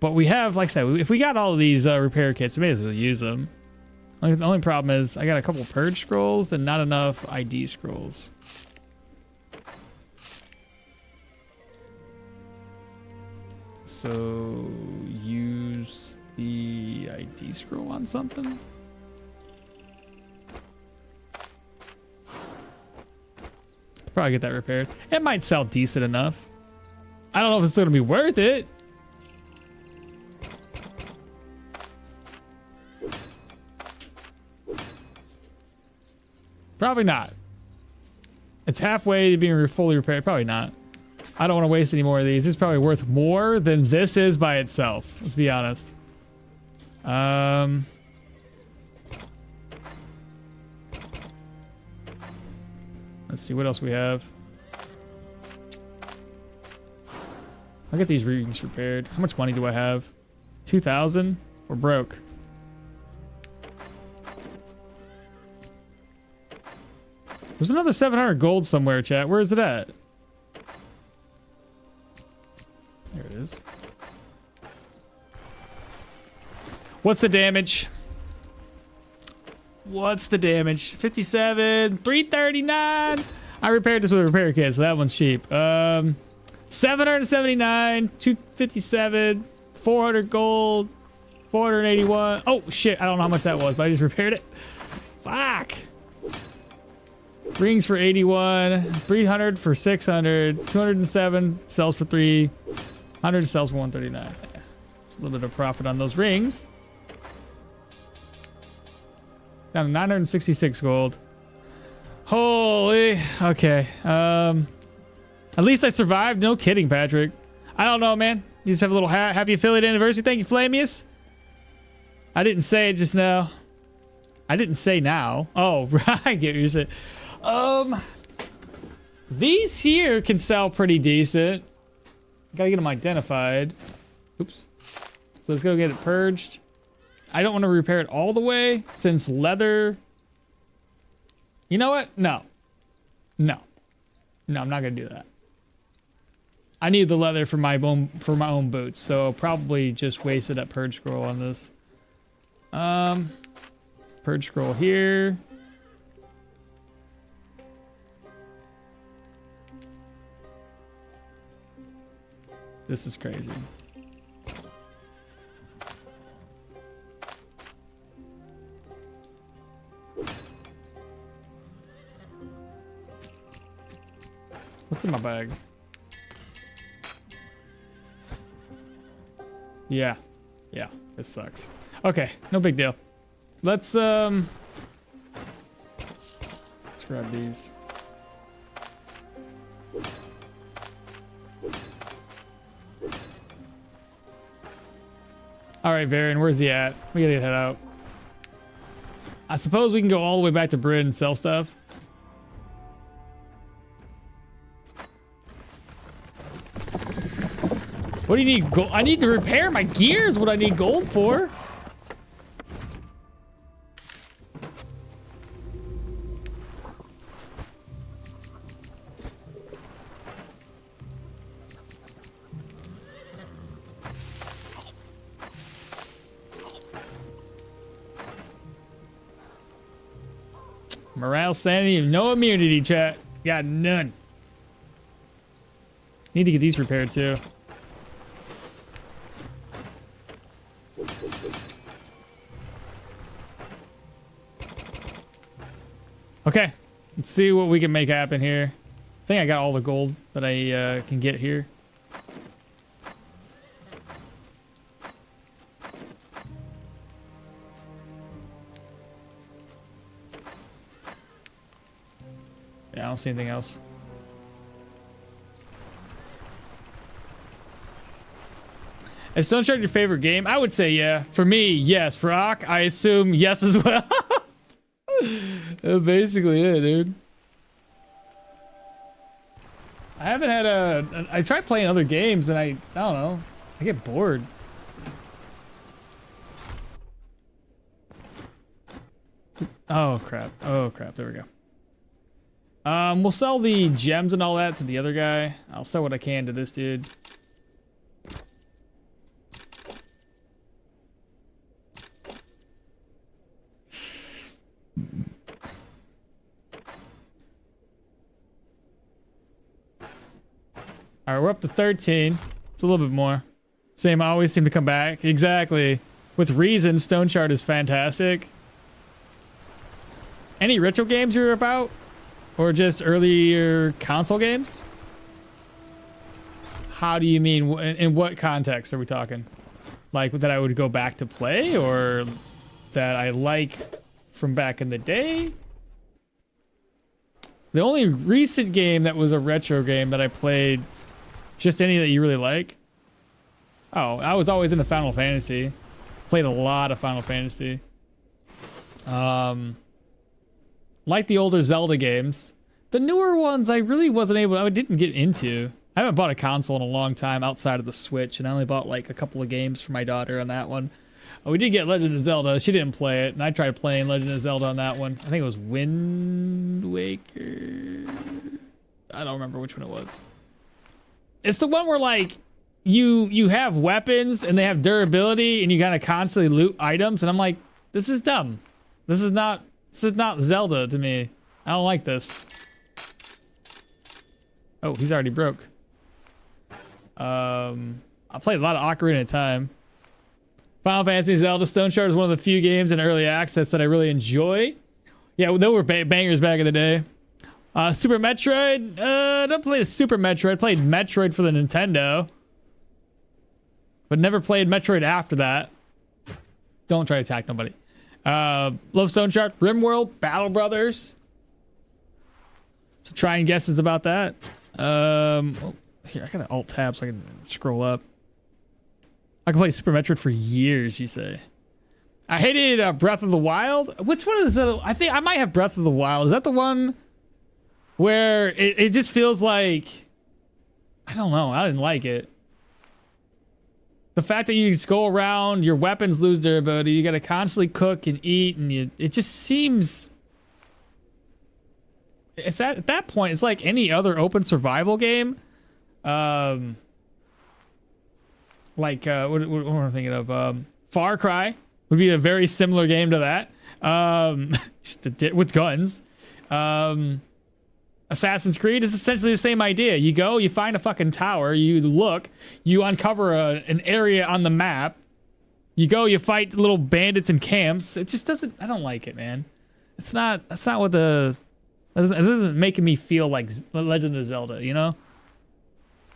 But we have, like I said, if we got all of these repair kits, we may as well use them. The only problem is I got a couple purge scrolls and not enough ID scrolls. So use the ID scroll on something. Probably get that repaired. It might sell decent enough. I don't know if it's going to be worth it. Probably not. It's halfway to being fully repaired. Probably not. I don't want to waste any more of these. It's probably worth more than this is by itself. Let's be honest. Let's see what else we have. I'll get these rings repaired. How much money do I have? 2,000? We're broke. There's another 700 gold somewhere, chat. Where is it at? There it is. What's the damage? What's the damage? 57, 339. I repaired this with a repair kit, so that one's cheap. 779, 257, 400 gold, 481. Oh shit, I don't know how much that was, but I just repaired it. Fuck. Rings for 81, 300 for 600, 207 sells for 300 sells for 139. It's a little bit of profit on those rings. Down to 966 gold. Holy, okay. At least I survived. No kidding, Patrick. I don't know, man. You just have a little happy affiliate anniversary. Thank you, Flamius. I didn't say it just now. I didn't say now. Oh, right. I get what you're saying. These here can sell pretty decent. Gotta get them identified. Oops. So let's go get it purged. I don't want to repair it all the way since leather. You know what? No. No. No, I'm not gonna do that. I need the leather for my own boots, so I'll probably just waste it at purge scroll on this. Purge scroll here. This is crazy. What's in my bag? Yeah. Yeah, this sucks. Okay, no big deal. Let's grab these. All right, Varian, where's he at? We gotta head out. I suppose we can go all the way back to Bryn and sell stuff. What do you need gold? I need to repair my gears. What I need gold for? Morale, sanity, no immunity, chat. Got none. Need to get these repaired too. Okay, let's see what we can make happen here. I think I got all the gold that I can get here. Yeah, I don't see anything else. Is Stoneshard your favorite game? I would say yeah. For me, yes. For Ak, I assume yes as well. That's basically it, dude. I haven't had I tried playing other games and I don't know. I get bored. Oh crap. Oh crap. There we go. We'll sell the gems and all that to the other guy. I'll sell what I can to this dude. All right, we're up to 13. It's a little bit more. Same, I always seem to come back. Exactly. With reason, Stoneshard is fantastic. Any retro games you're about? Or just earlier console games? How do you mean? In what context are we talking? Like that I would go back to play, or that I like from back in the day? The only recent game that was a retro game that I played, just any that you really like? Oh, I was always into Final Fantasy. Played a lot of Final Fantasy. Like the older Zelda games. The newer ones I really wasn't able, I didn't get into. I haven't bought a console in a long time outside of the Switch, and I only bought like a couple of games for my daughter on that one. We did get Legend of Zelda. She didn't play it, and I tried playing Legend of Zelda on that one. I think it was Wind Waker. I don't remember which one it was. It's the one where like you have weapons and they have durability, and you gotta constantly loot items, and I'm like, this is dumb. This is not Zelda to me. I don't like this. Oh, he's already broke. I played a lot of Ocarina of Time. Final Fantasy Zelda Stoneshard is one of the few games in early access that I really enjoy. Yeah, they were bangers back in the day. Super Metroid. Don't play the Super Metroid. Played Metroid for the Nintendo, but never played Metroid after that. Don't try to attack nobody. Love Stoneshard. RimWorld. Battle Brothers. So trying guesses about that. Oh, here, I gotta alt tab so I can scroll up. I can play Super Metroid for years, you say. I hated Breath of the Wild. Which one is that? I think I might have Breath of the Wild. Is that the one where it just feels like, I don't know, I didn't like it. The fact that you just go around, your weapons lose durability, you gotta constantly cook and eat, and it just seems... It's at that point, it's like any other open survival game. What am I thinking of? Far Cry would be a very similar game to that. With guns. Assassin's Creed is essentially the same idea. You go, you find a fucking tower, you look, you uncover an area on the map. You go, you fight little bandits in camps. It just doesn't, I don't like it, man. That's not what it doesn't make me feel like Legend of Zelda, you know?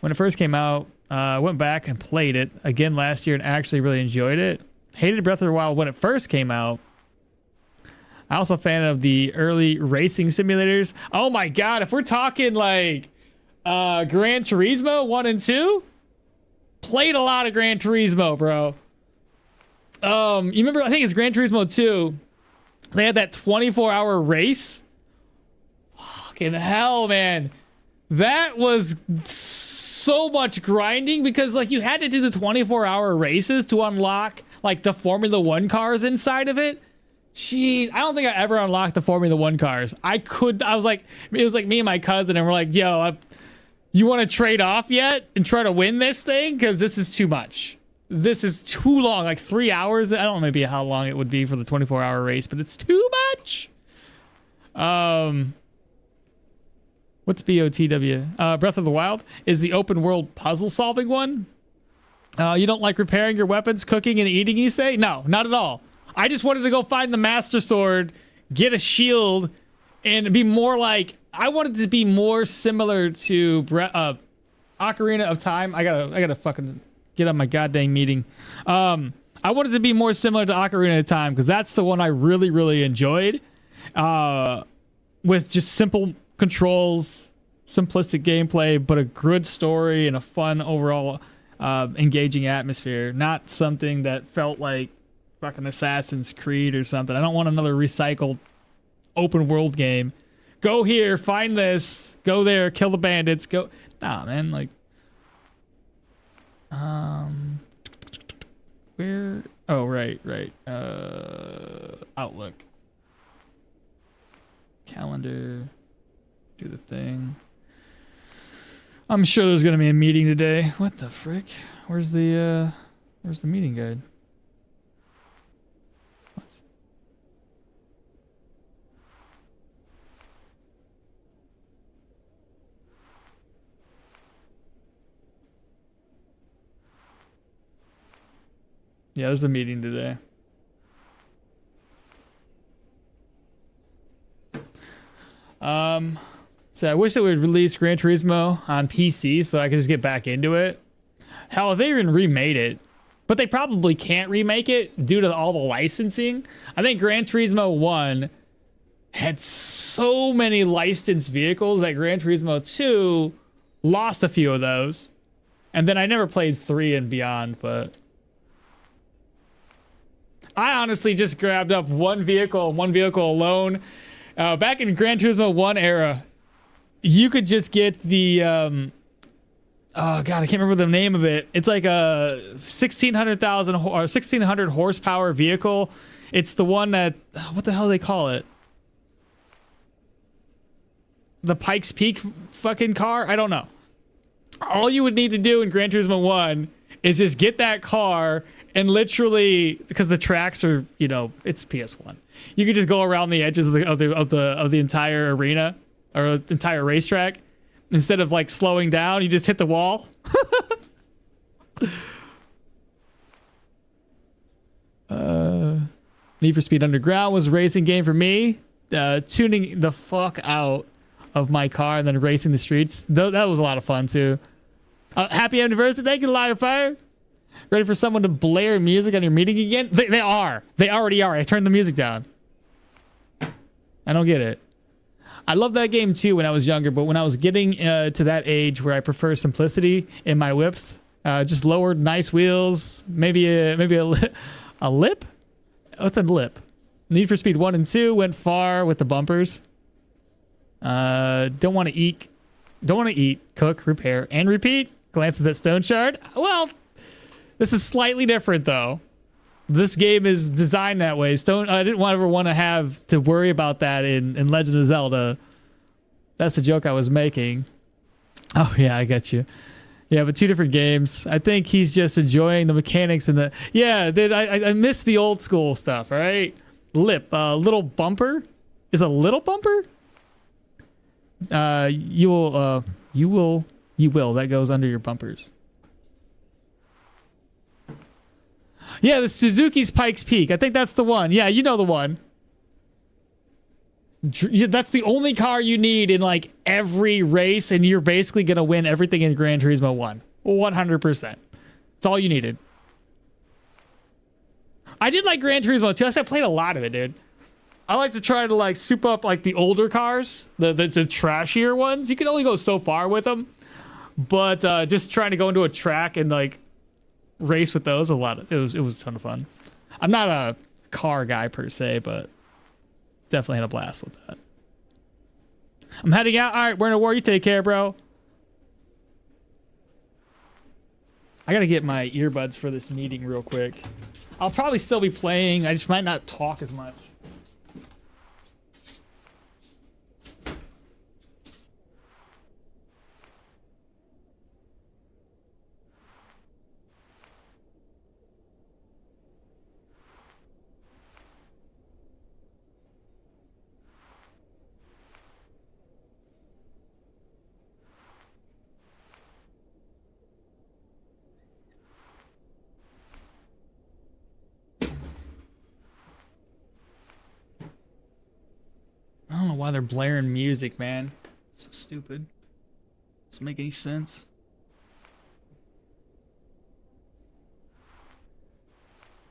When it first came out, I went back and played it again last year and actually really enjoyed it. Hated Breath of the Wild when it first came out. I also a fan of the early racing simulators. Oh my god, if we're talking like Gran Turismo 1 and 2, played a lot of Gran Turismo, bro. You remember, I think it's Gran Turismo 2, they had that 24-hour race. Fucking hell, man. That was so much grinding because like you had to do the 24-hour races to unlock like the Formula 1 cars inside of it. Jeez, I don't think I ever unlocked the Formula 1 cars. It was like me and my cousin, and we're like, yo, you want to trade off yet and try to win this thing? Because this is too much. This is too long, like 3 hours. I don't know maybe how long it would be for the 24-hour race, but it's too much. What's BOTW? Breath of the Wild is the open world puzzle solving one. You don't like repairing your weapons, cooking and eating, you say? No, not at all. I just wanted to go find the Master Sword, get a shield, and be more like... I wanted to be more similar to Ocarina of Time. I gotta fucking get on my goddamn meeting. I wanted to be more similar to Ocarina of Time because that's the one I really, really enjoyed. With just simple controls, simplistic gameplay, but a good story and a fun overall engaging atmosphere. Not something that felt like fucking Assassin's Creed or something. I don't want another recycled open world game. Go here, find this, go there, kill the bandits, go... Nah, man, like... Where... Oh, right. Outlook. Calendar. Do the thing. I'm sure there's gonna be a meeting today. What the frick? Where's the meeting guide? What? Yeah, there's a meeting today. So I wish they would release Gran Turismo on PC so I could just get back into it. Hell, if they even remade it, but they probably can't remake it due to all the licensing. I think Gran Turismo 1 had so many licensed vehicles that Gran Turismo 2 lost a few of those. And then I never played 3 and beyond, but... I honestly just grabbed up one vehicle alone. Back in Gran Turismo 1 era, you could just get the oh god, I can't remember the name of it. It's like a 1600 horsepower vehicle. It's the one that, what the hell do they call it? The Pikes Peak fucking car? I don't know. All you would need to do in Gran Turismo 1 is just get that car and literally, because the tracks are, you know, it's PS1. You could just go around the edges of the entire arena or entire racetrack. Instead of like slowing down, you just hit the wall. Need for Speed Underground was a racing game for me. Tuning the fuck out of my car and then racing the streets. That was a lot of fun too. Happy anniversary. Thank you, Liar Fire. Ready for someone to blare music on your meeting again? They are. They already are. I turned the music down. I don't get it. I loved that game too when I was younger, but when I was getting to that age where I prefer simplicity in my whips, just lowered nice wheels, maybe a lip? What's a lip? Need for Speed 1 and 2 went far with the bumpers. Don't want to eat, cook, repair, and repeat. Glances at Stoneshard. Well, this is slightly different though. This game is designed that way. I didn't ever want to have to worry about that in Legend of Zelda. That's the joke I was making. Oh yeah, I get you. Yeah, but two different games. I think he's just enjoying the mechanics and the... Yeah, dude, I miss the old school stuff, all right? Lip, little bumper? Is a little bumper? You will. That goes under your bumpers. Yeah, the Suzuki's Pikes Peak. I think that's the one. Yeah, you know the one. That's the only car you need in like every race, and you're basically going to win everything in Gran Turismo 1. 100%. That's all you needed. I did like Gran Turismo 2. I played a lot of it, dude. I like to try to like soup up like the older cars, the trashier ones. You can only go so far with them. But just trying to go into a track and like race with those, it was a ton of fun. I'm not a car guy per se, but definitely had a blast with that. I'm heading out. All right, we're in a war. You take care, bro. I gotta get my earbuds for this meeting real quick. I'll probably still be playing. I just might not talk as much. I don't know why they're blaring music, man. It's so stupid. Doesn't make any sense.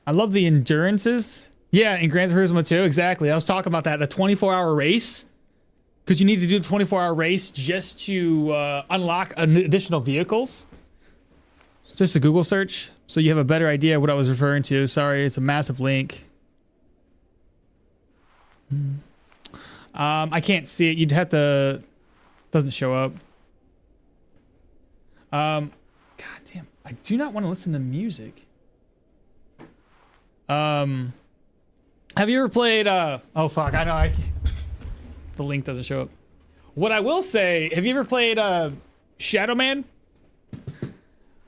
I love the endurances. Yeah, in Gran Turismo 2, exactly. I was talking about that, the 24-hour race. Because you need to do the 24-hour race just to unlock additional vehicles. It's just a Google search, so you have a better idea of what I was referring to. Sorry, it's a massive link. I can't see it. You'd have to... Doesn't show up. God damn. I do not want to listen to music. Have you ever played... Oh, fuck. I know. The link doesn't show up. What I will say... Have you ever played Shadow Man?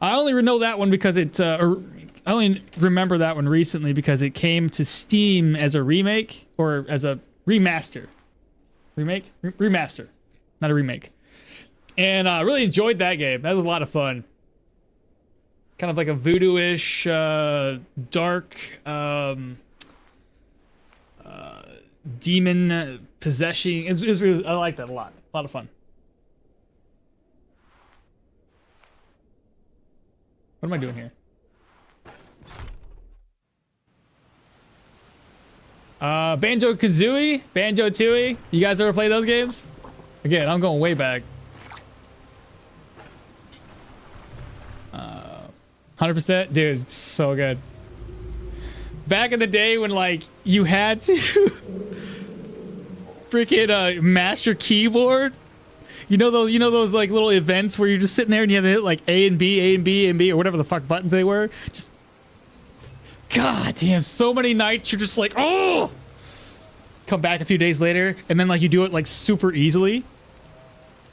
I only know that one because it... I only remember that one recently because it came to Steam as a remake or as a remaster. Remake? Remaster. Not a remake. And I really enjoyed that game. That was a lot of fun. Kind of like a voodoo-ish, dark, demon possession. I like that a lot. A lot of fun. What am I doing here? Banjo-Kazooie, Banjo-Tooie. You guys ever play those games? Again, I'm going way back. 100%? Dude, it's so good. Back in the day when, like, you had to freaking mash your keyboard. You know those like little events where you're just sitting there and you have to hit like A and B, A and B, A and B, or whatever the fuck buttons they were. Just, god damn, so many nights you're just like, oh. Come back a few days later, and then like you do it like super easily.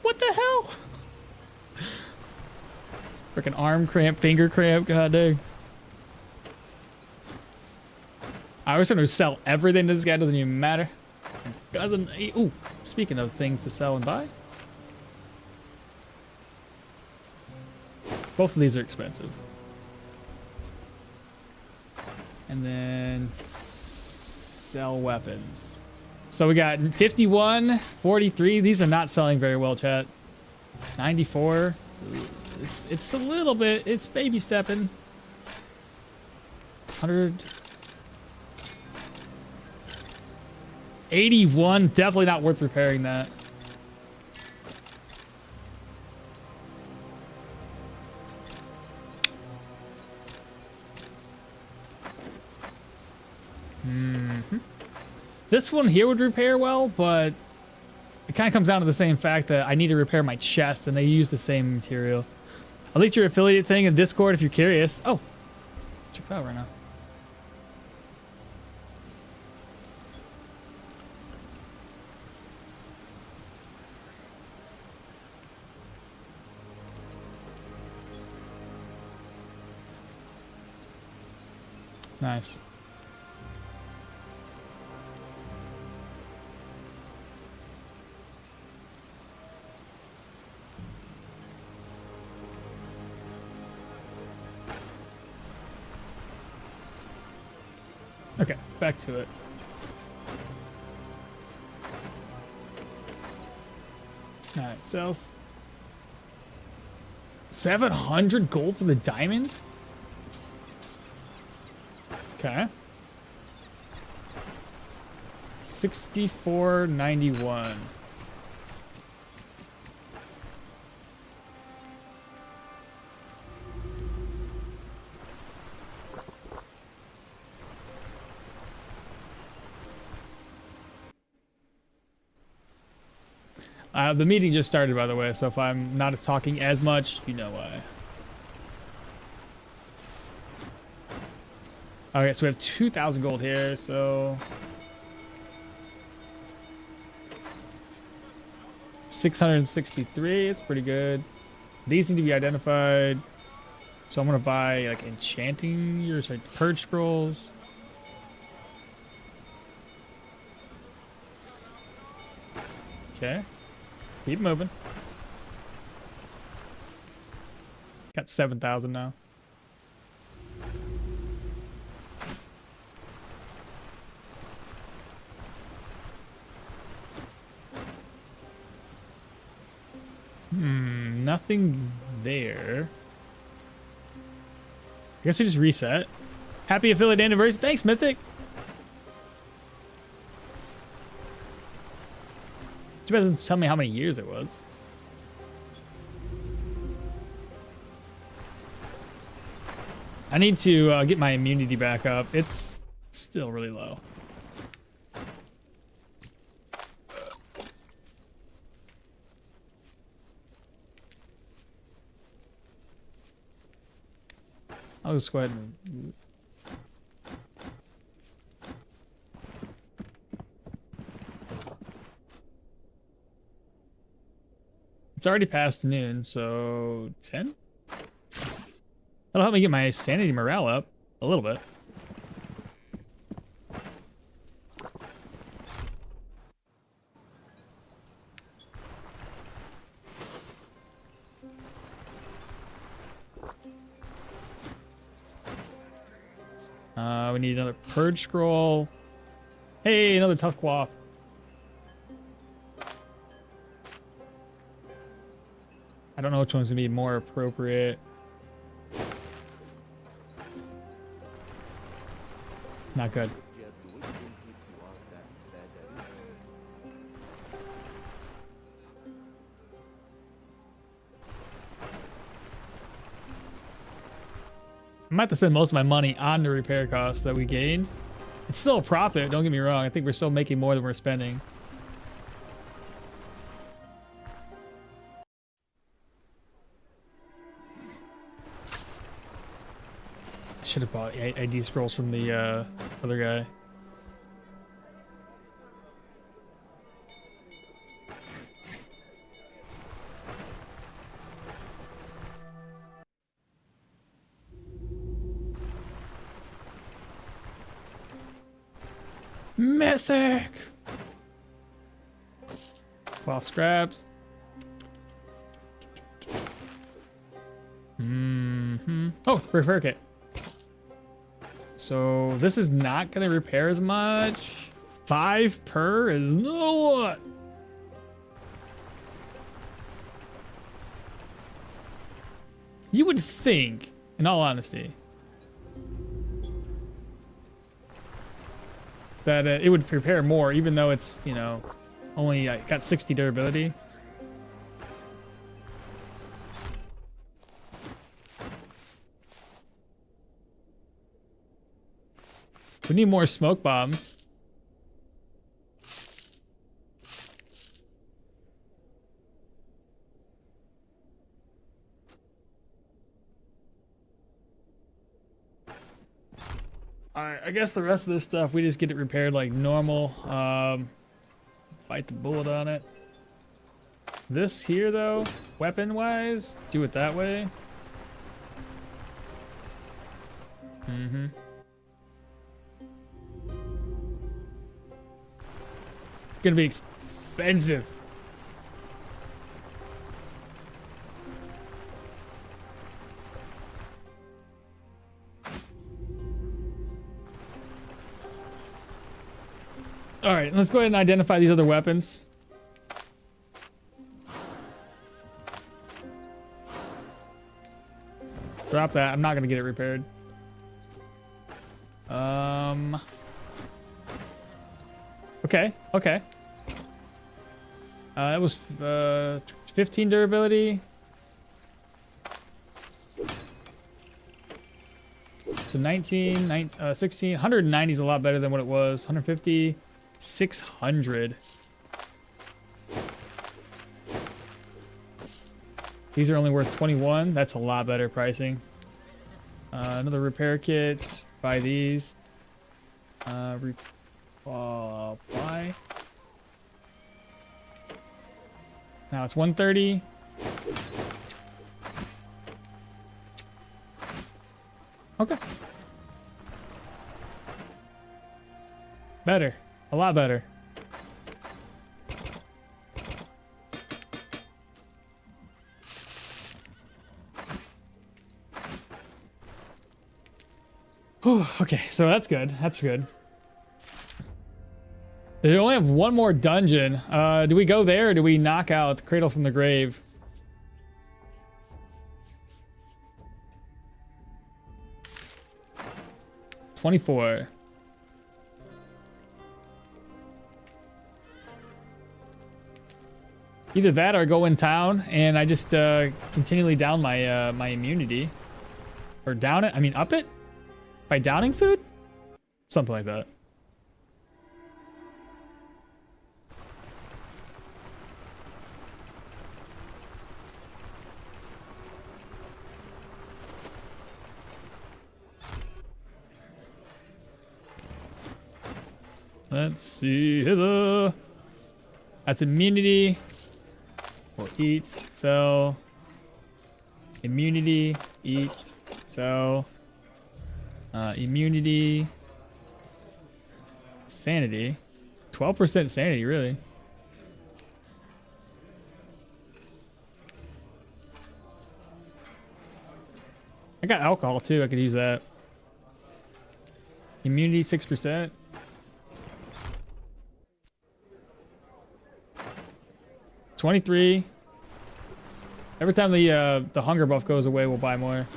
What the hell? Freaking arm cramp, finger cramp, god dang. I was going to sell everything to this guy, doesn't even matter. Doesn't. Ooh, speaking of things to sell and buy. Both of these are expensive. And then sell weapons. So we got 51, 43. These are not selling very well, chat. 94. It's a little bit. It's baby stepping. 100. 81. Definitely not worth repairing that. This one here would repair well, but it kind of comes down to the same fact that I need to repair my chest, and they use the same material. I'll link your affiliate thing in Discord if you're curious. Oh, check it out right now. Nice. Okay, back to it. Alright, sells 700 gold for the diamond? Okay. 64.91. The meeting just started, by the way, so if I'm not talking as much, you know why. Okay, so we have 2,000 gold here, so 663, it's pretty good. These need to be identified. So I'm gonna buy like enchanting or sorry, purge scrolls. Okay. Keep moving. Got 7,000 now. Nothing there. I guess we just reset. Happy affiliate anniversary. Thanks, Mythic. Too bad it doesn't tell me how many years it was. I need to get my immunity back up. It's still really low. I'll just go ahead and... It's already past noon, so 10? That'll help me get my sanity morale up a little bit. We need another purge scroll. Hey, another tough cloth. I don't know which one's gonna be more appropriate. Not good. I'm about to spend most of my money on the repair costs that we gained. It's still a profit, don't get me wrong. I think we're still making more than we're spending. should have bought ID scrolls from the other guy. Mythic. Well, scraps. Oh, repair kit. So this is not gonna repair as much. 5 per is not a lot. You would think, in all honesty, that it would repair more, even though it's, you know, only got 60 durability. We need more smoke bombs. Alright, I guess the rest of this stuff, we just get it repaired like normal. Bite the bullet on it. This here, though, weapon-wise, do it that way. Gonna be expensive. All right, let's go ahead and identify these other weapons. Drop that. I'm not gonna get it repaired. Okay. It was 15 durability. So 19, 16, 190 is a lot better than what it was. 150, 600. These are only worth 21. That's a lot better pricing. Another repair kit. Buy these. Buy. Now it's 130. Okay. Better. A lot better. Whew, okay, so that's good. That's good. They only have one more dungeon. Do we go there or do we knock out Cradle from the Grave? $24. Either that or go in town and I just continually down my my immunity. Or down it? I mean up it? By downing food? Something like that. Let's see hither. That's immunity. We'll eat, sell. Immunity, eat, sell. Immunity. Sanity. 12% sanity, really. I got alcohol too, I could use that. Immunity 6%. 23. Every time the hunger buff goes away, we'll buy more.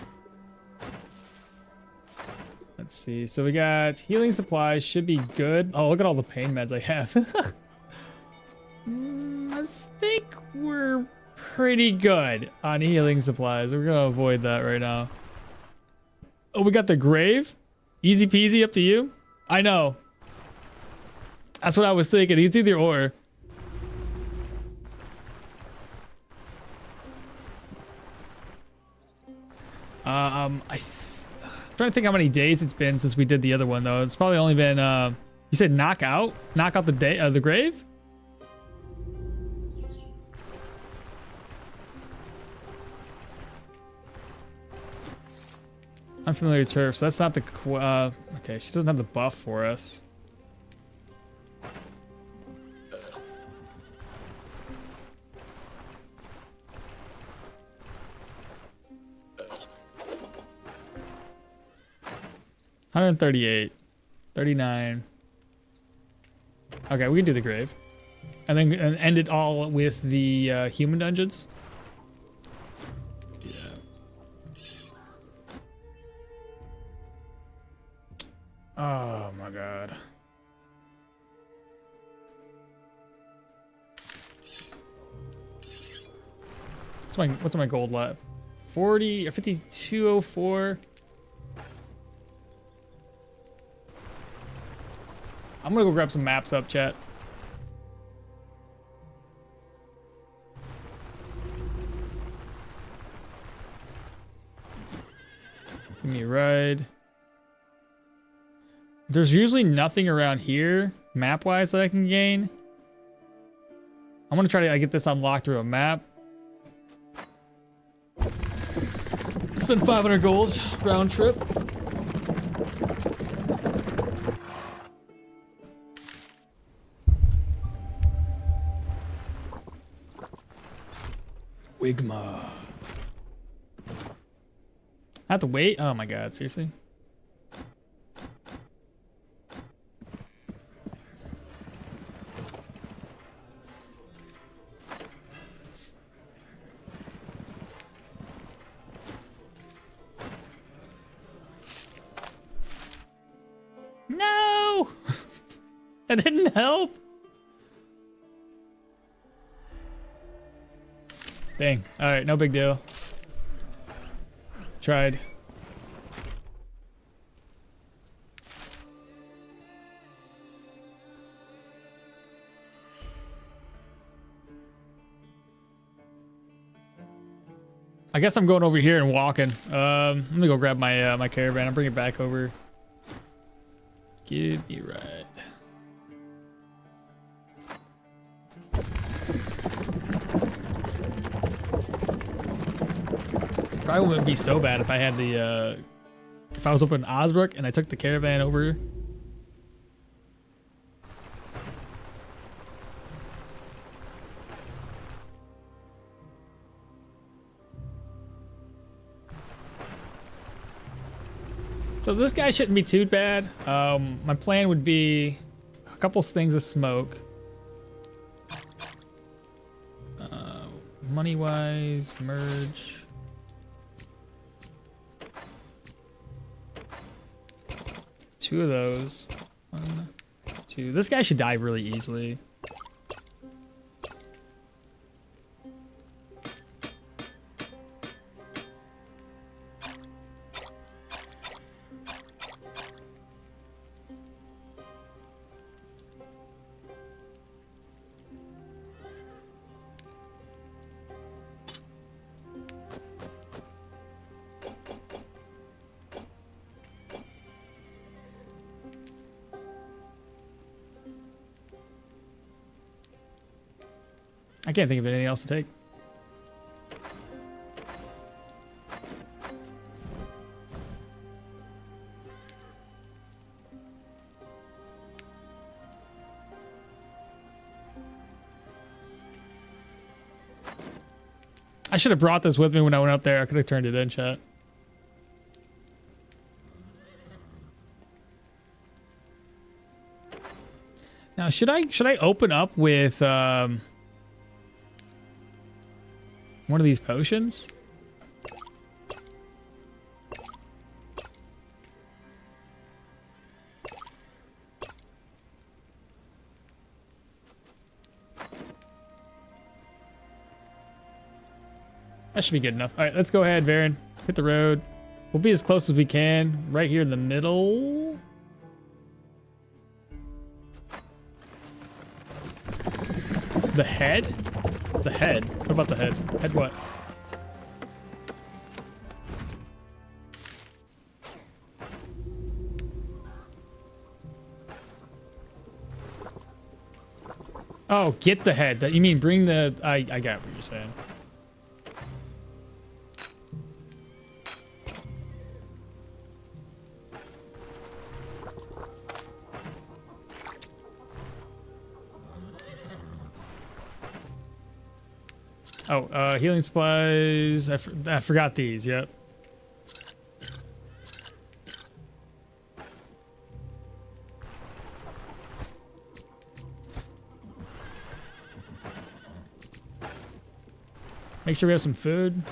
Let's see. So we got healing supplies. Should be good. Oh, look at all the pain meds I have. I think we're pretty good on healing supplies. We're going to avoid that right now. Oh, we got the grave. Easy peasy, up to you. I know. That's what I was thinking. It's either or. Trying to think how many days it's been since we did the other one though. It's probably only been you said knock out the day the grave? Unfamiliar turf, so that's not the okay, she doesn't have the buff for us. $138, $39. Okay, we can do the grave, and then end it all with the human dungeons. Yeah. Oh my god. What's my gold left? 40 or 5204. I'm gonna go grab some maps up, chat. Give me a ride. There's usually nothing around here, map-wise, that I can gain. I'm gonna try to get this unlocked through a map. Spend 500 gold round trip. Wigma. I have to wait? Oh my god, seriously? No! That didn't help. Dang. Alright, no big deal. Tried. I guess I'm going over here and walking. I'm gonna go grab my my caravan. I'll bring it back over. Give me a ride. Probably wouldn't be so bad if I had the if I was up in Osbrook and I took the caravan over. So this guy shouldn't be too bad. My plan would be a couple things of smoke. Money-wise, merge. Two of those. One, two. This guy should die really easily. I can't think of anything else to take. I should have brought this with me when I went up there. I could have turned it in, chat. Now, should I open up with one of these potions? That should be good enough. All right, let's go ahead, Varen. Hit the road. We'll be as close as we can, right here in the middle. The head? The head. What about the head? Head what? Oh, get the head. That you mean bring the... I got what you're saying. Oh, healing supplies. I forgot these. Yep. Make sure we have some food.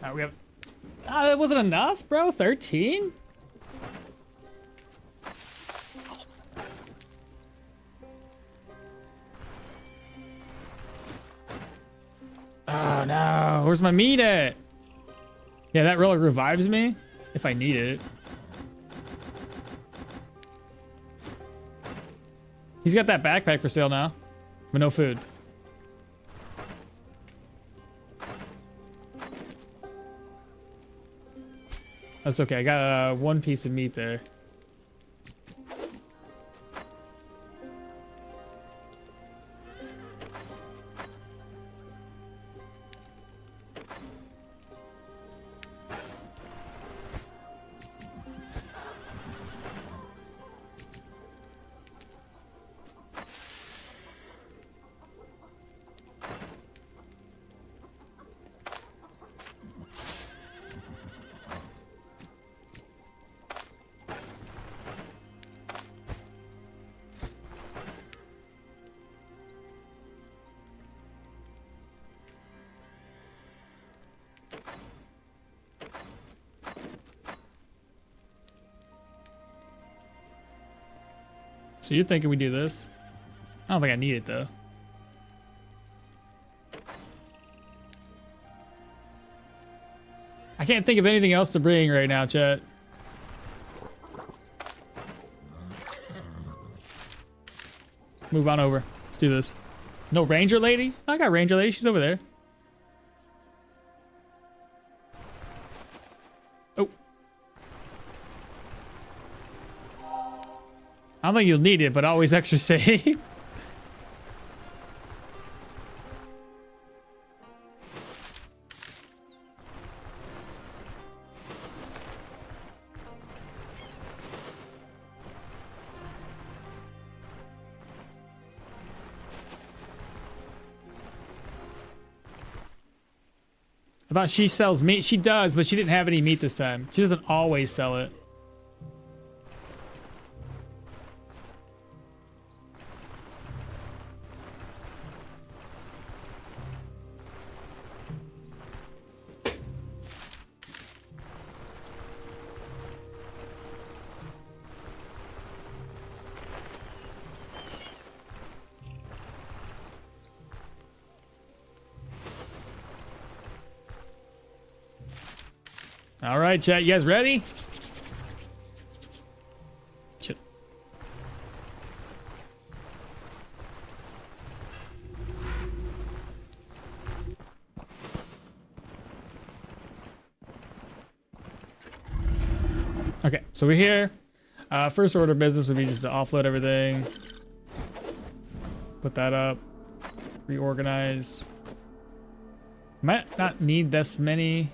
Alright, we have... that wasn't enough, bro? 13? Oh, no. Where's my meat at? Yeah, that really revives me if I need it. He's got that backpack for sale now, but no food. That's okay. I got one piece of meat there. So you're thinking we do this? I don't think I need it though. I can't think of anything else to bring right now, chat. Move on over. Let's do this. No ranger lady? I got ranger lady. She's over there. Oh. I don't think you'll need it, but always extra safe. I thought she sells meat. She does, but she didn't have any meat this time. She doesn't always sell it. All right, chat. You guys ready? Shit. Okay, so we're here. First order of business would be just to offload everything. Put that up. Reorganize. Might not need this many.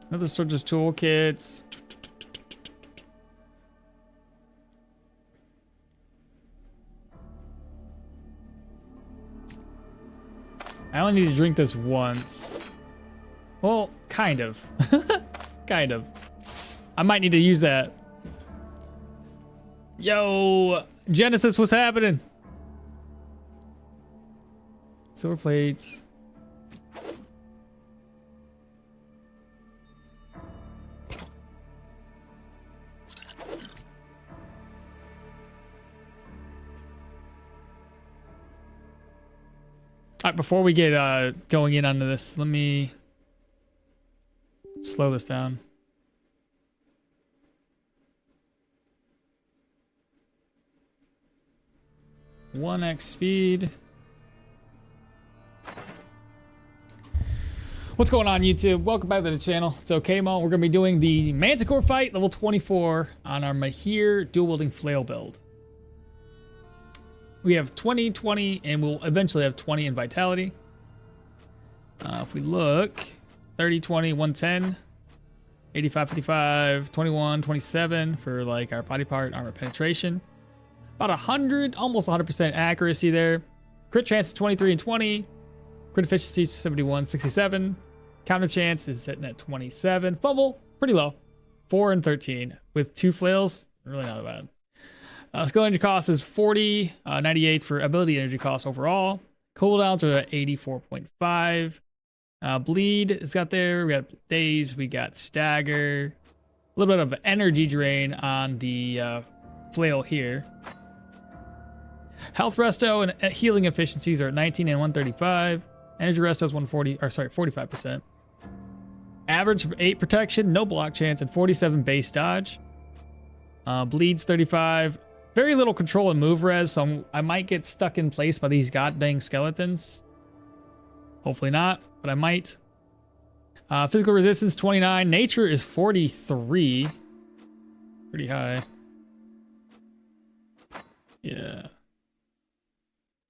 Another soldier's toolkits. I only need to drink this once. Well, kind of. Kind of. I might need to use that. Yo, Genesis, what's happening? Silver plates. All right, before we get going in onto this, let me slow this down. 1x speed. What's going on, YouTube? Welcome back to the channel. It's okay, Mo. We're going to be doing the Manticore fight, level 24, on our Mahir dual-wielding flail build. We have 20, 20, and we'll eventually have 20 in vitality. If we look, 30, 20, 110, 85, 55, 21, 27 for like our body part armor penetration. About 100, almost 100% accuracy there. Crit chance is 23 and 20. Crit efficiency is 71, 67. Counter chance is sitting at 27. Fumble, pretty low. 4 and 13. With 2 flails, really not bad. Skill energy cost is 40, 98 for ability energy cost overall. Cooldowns are at 84.5. Bleed is got there. We got daze, we got stagger. A little bit of energy drain on the flail here. Health resto and healing efficiencies are at 19 and 135. Energy resto is 45%. Average 8 protection, no block chance, and 47 base dodge. Bleeds 35. Very little control and move res, so I might get stuck in place by these goddamn skeletons. Hopefully not, but I might. Physical resistance 29. Nature is 43. Pretty high. Yeah.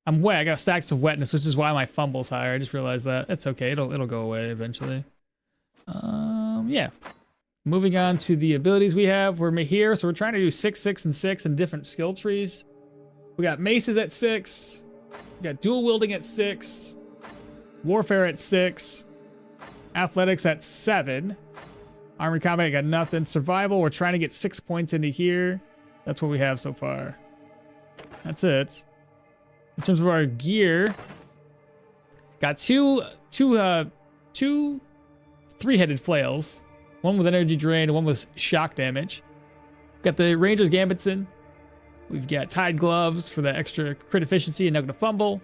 I'm wet. I got stacks of wetness, which is why my fumble's higher. I just realized that. It's okay. It'll go away eventually. Yeah. Moving on to the abilities we have. We're Mahir, so we're trying to do 6, 6, and 6 in different skill trees. We got maces at 6. We got dual wielding at 6. Warfare at 6. Athletics at 7. Armored combat got nothing. Survival, we're trying to get 6 points into here. That's what we have so far. That's it. In terms of our gear, got two 3-headed flails. One with energy drain and one with shock damage. Got the Ranger's Gambitson. We've got Tide Gloves for the extra crit efficiency and negative fumble.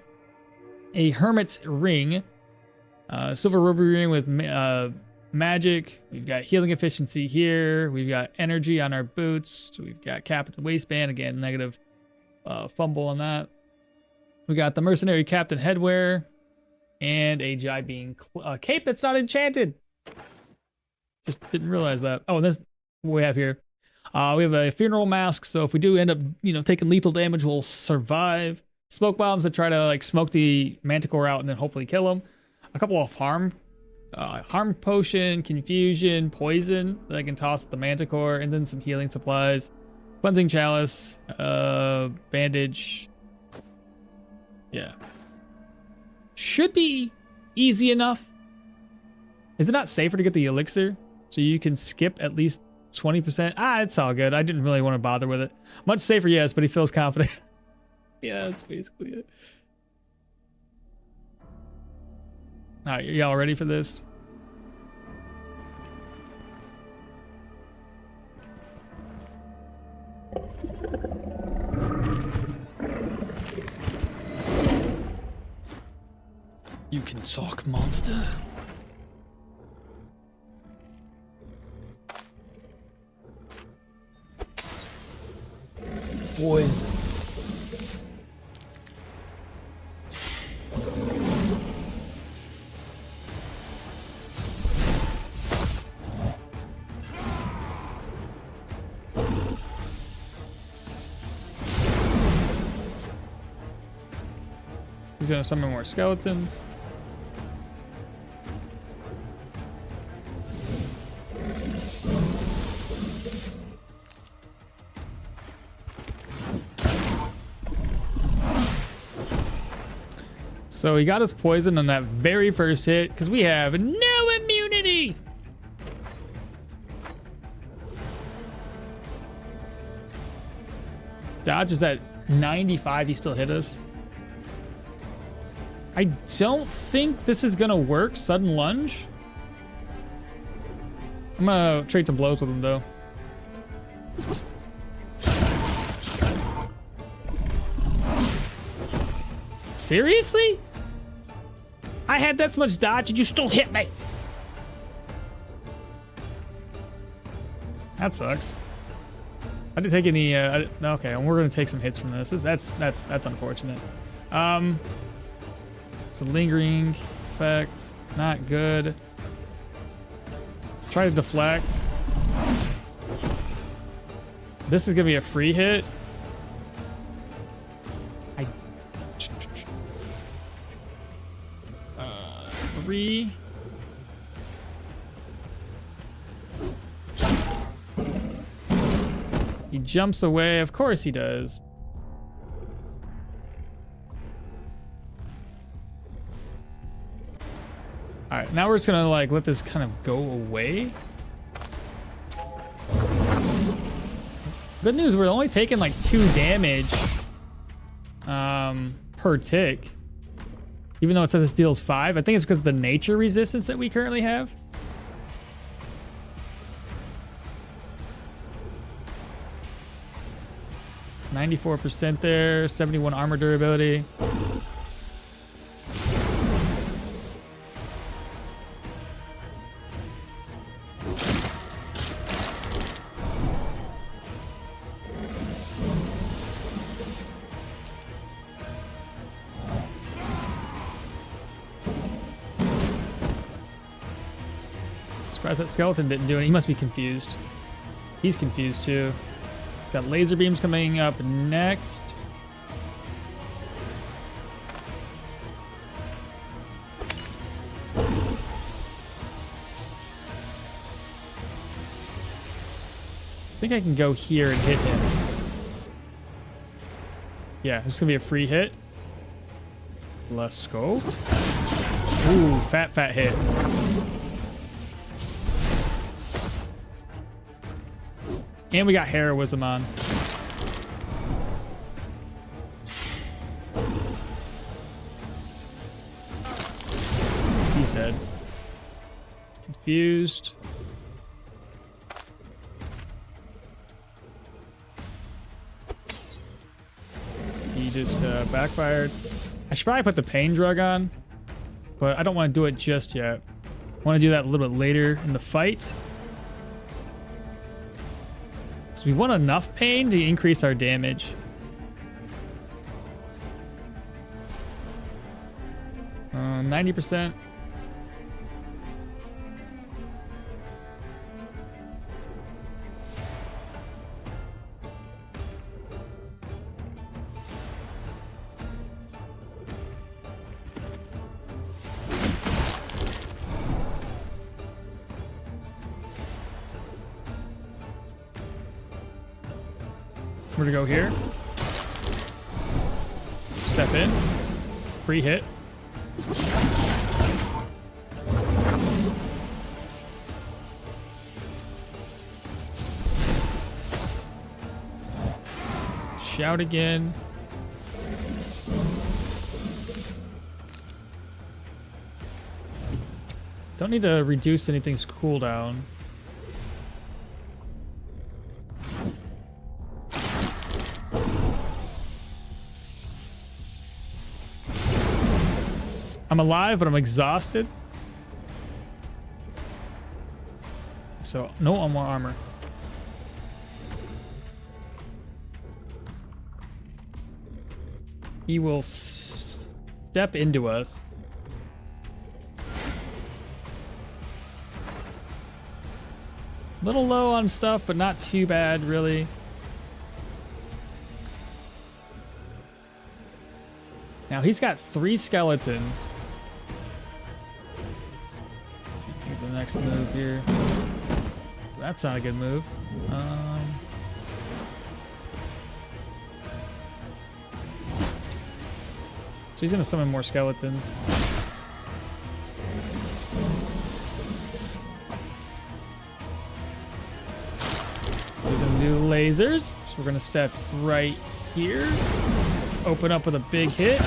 A Hermit's Ring. Silver Ruby Ring with magic. We've got healing efficiency here. We've got energy on our boots. We've got Captain Waistband. Again, negative fumble on that. We got the Mercenary Captain Headwear. And a Jibing cape that's not enchanted. Just didn't realize that. Oh, and this is what we have here. We have a Funeral Mask, so if we do end up, taking lethal damage, we'll survive. Smoke bombs that try to like smoke the Manticore out and then hopefully kill him. A couple of harm potion, confusion, poison that I can toss at the Manticore, and then some healing supplies. Cleansing chalice, bandage. Yeah. Should be easy enough. Is it not safer to get the elixir so you can skip at least 20%? It's all good. I didn't really want to bother with it. Much safer, yes, but he feels confident. Yeah, that's basically it. All right, y'all ready for this? You can talk, monster. Boys. He's gonna summon more skeletons. So he got us poisoned on that very first hit because we have no immunity. Dodge is at 95. He still hit us. I don't think this is gonna work. Sudden lunge. I'm gonna trade some blows with him though. Seriously? I had that much dodge and you still hit me. That sucks. I didn't take any. Okay, we're gonna take some hits from this. That's unfortunate. It's a lingering effect. Not good. Try to deflect. This is gonna be a free hit. 3. He jumps away. Of course he does. All right, now we're just gonna like let this kind of go away. Good news, we're only taking like 2 damage per tick. Even though it says this deals 5. I think it's because of the nature resistance that we currently have. %, there, 71 armor durability. Surprised that skeleton didn't do it. He must be confused. He's confused too. Got laser beams coming up next. I think I can go here and hit him. Yeah, this is gonna be a free hit. Let's go. Ooh, fat hit. And we got heroism on. He's dead. Confused. He just backfired. I should probably put the pain drug on, but I don't want to do it just yet. I want to do that a little bit later in the fight. So we want enough pain to increase our damage. 90%. We're gonna go here. Step in. Free hit. Shout again. Don't need to reduce anything's cooldown. I'm alive, but I'm exhausted. So, no more armor. He will step into us. Little low on stuff, but not too bad, really. Now, he's got 3 skeletons. Here's the next move here. That's not a good move. So he's gonna summon more skeletons. He's gonna do lasers. So we're gonna step right here. Open up with a big hit.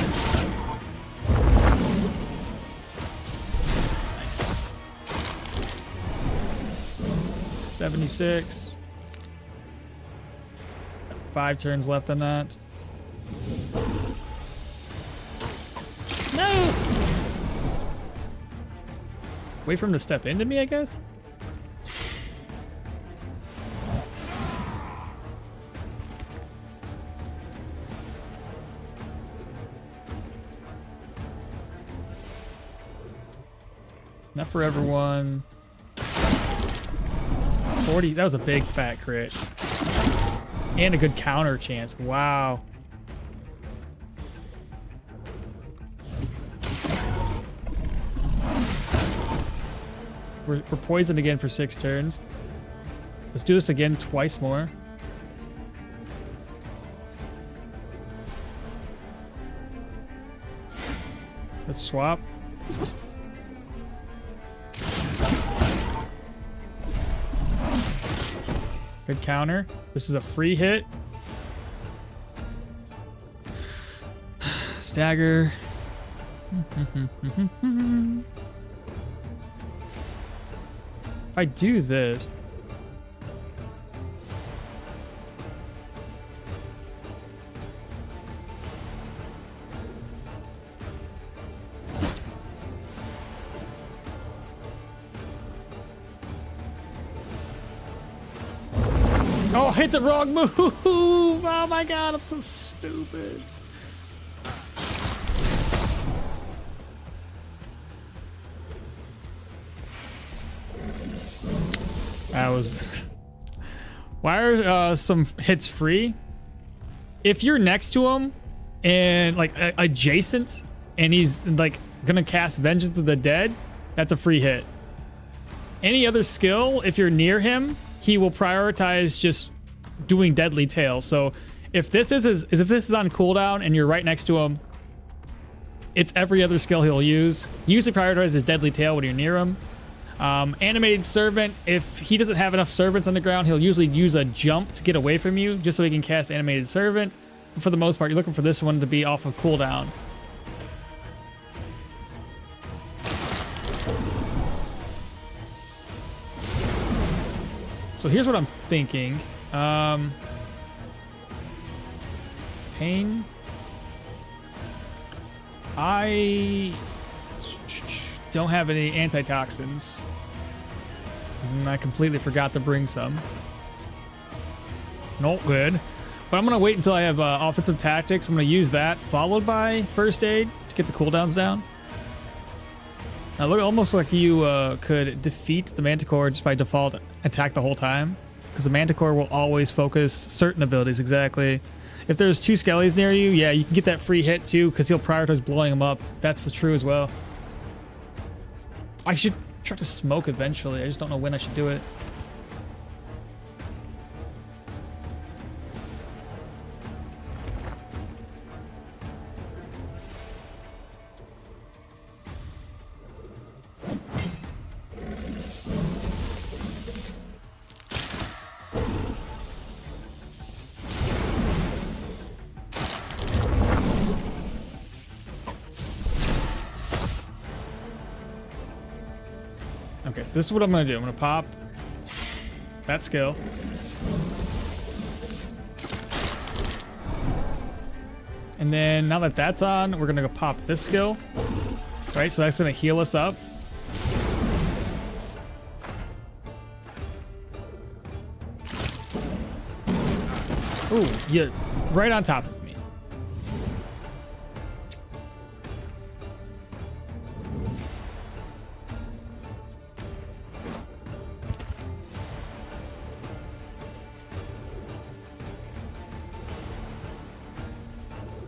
Nice. 76. 5 turns left on that. No! Wait for him to step into me, I guess? Not for everyone. 40. That was a big fat crit. And a good counter chance. Wow. We're poisoned again for 6 turns. Let's do this again twice more. Let's swap. Good counter. This is a free hit. Stagger. If I do this, oh, I hit the wrong move. Oh my god, I'm so stupid. That was... Why are some hits free? If you're next to him and like adjacent and he's like gonna cast Vengeance of the Dead, that's a free hit. Any other skill, if you're near him, he will prioritize just doing Deadly Tail. So if this is on cooldown and you're right next to him, it's every other skill he'll use. Usually prioritizes Deadly Tail when you're near him. Animated Servant, if he doesn't have enough servants on the ground, he'll usually use a jump to get away from you just so he can cast Animated Servant. But for the most part, you're looking for this one to be off of cooldown. So here's what I'm thinking. Pain. I don't have any antitoxins. And I completely forgot to bring some. Not good. But I'm going to wait until I have offensive tactics. I'm going to use that, followed by first aid to get the cooldowns down. Now look, almost like you could defeat the Manticore just by default attack the whole time. Because the Manticore will always focus certain abilities, exactly. If there's 2 Skellies near you, yeah, you can get that free hit too, because he'll prioritize blowing them up. That's true as well. I should try to smoke eventually. I just don't know when I should do it. Okay, so this is what I'm going to do. I'm going to pop that skill. And then now that that's on, we're going to go pop this skill. Right, so that's going to heal us up. Ooh, yeah, right on top of me.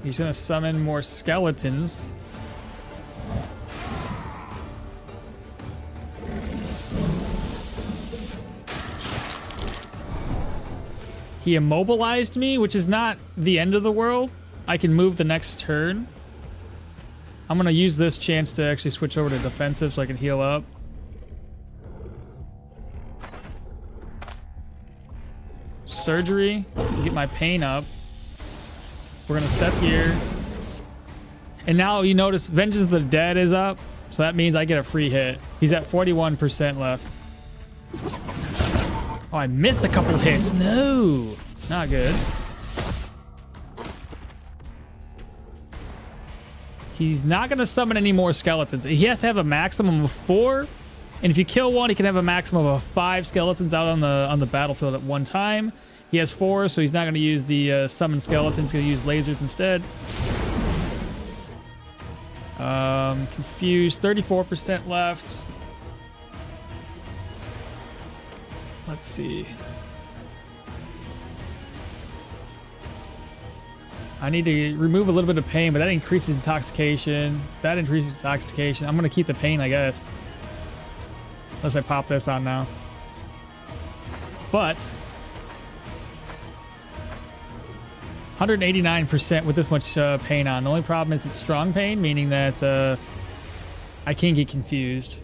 He's gonna summon more skeletons. He immobilized me, which is not the end of the world. I can move the next turn. I'm gonna use this chance to actually switch over to defensive so I can heal up. Surgery, get my pain up. We're gonna step here. And now you notice Vengeance of the Dead is up. So that means I get a free hit. He's at 41% left. Oh, I missed a couple hits. No, not good. He's not gonna summon any more skeletons. He has to have a maximum of 4. And if you kill one, he can have a maximum of 5 skeletons out on the battlefield at one time. He has 4, so he's not going to use the summon skeletons. He's going to use lasers instead. Confused. 34% left. Let's see. I need to remove a little bit of pain, but that increases intoxication. That increases intoxication. I'm going to keep the pain, I guess. Unless I pop this on now. But 189% with this much pain on. The only problem is it's strong pain, meaning that I can get confused.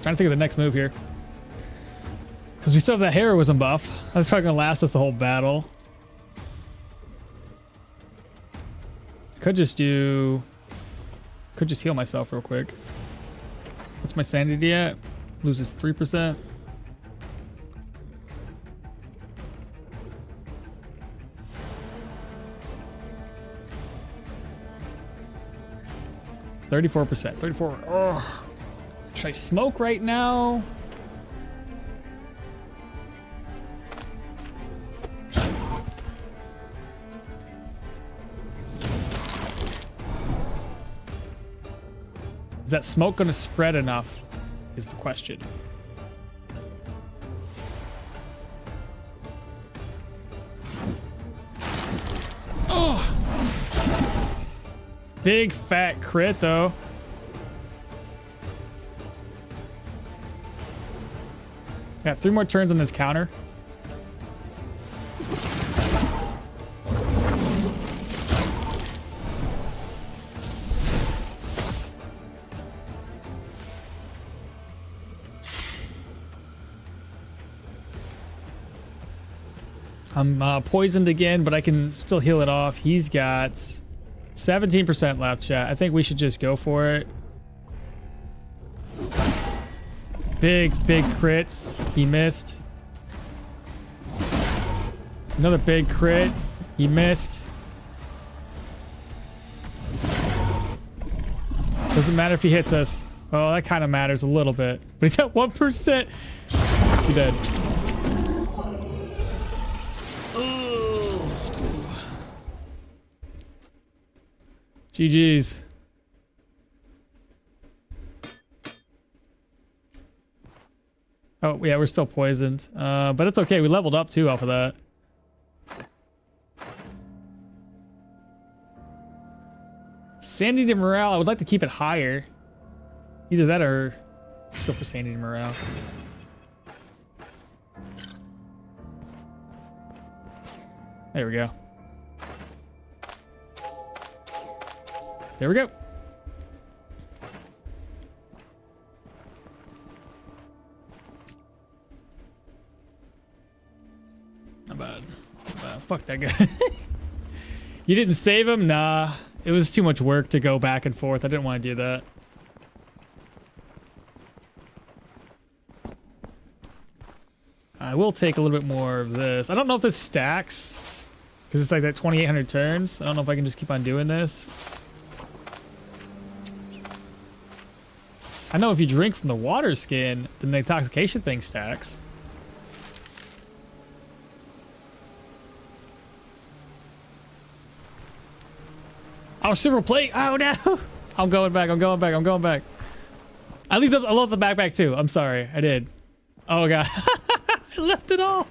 Trying to think of the next move here. Because we still have that heroism buff. That's probably going to last us the whole battle. Could just heal myself real quick. What's my sanity at? Loses 3%. %. 34. Oh. Should I smoke right now? Is that smoke going to spread enough? Is the question. Oh! Big fat crit though. Got 3 more turns on this counter. I'm poisoned again, but I can still heal it off. He's got 17% left, chat. I think we should just go for it. Big crits. He missed. Another big crit. He missed. Doesn't matter if he hits us. Well, that kind of matters a little bit. But he's at 1%. He dead. GG's. Oh, yeah, we're still poisoned. But it's okay. We leveled up, too, off of that. Sanity and morale. I would like to keep it higher. Either that or... Let's go for sanity and morale. There we go. There we go. Not bad. Fuck that guy. You didn't save him? Nah. It was too much work to go back and forth. I didn't want to do that. I will take a little bit more of this. I don't know if this stacks. Because it's like that 2,800 turns. I don't know if I can just keep on doing this. I know if you drink from the water skin, then the intoxication thing stacks. Oh, silver plate. Oh, no. I'm going back. I left the backpack too. I'm sorry. I did. Oh, God. I left it all.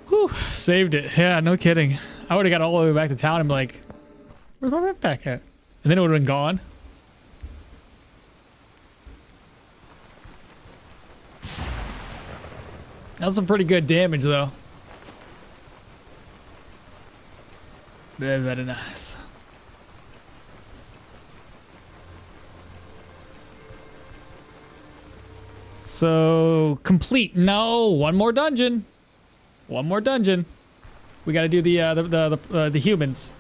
Whew, saved it. Yeah, no kidding. I would have got all the way back to town and be like, where's my backpack at? And then it would have been gone. That was some pretty good damage, though. Very, very nice. So, complete. No, one more dungeon. One more dungeon. We got to do the humans.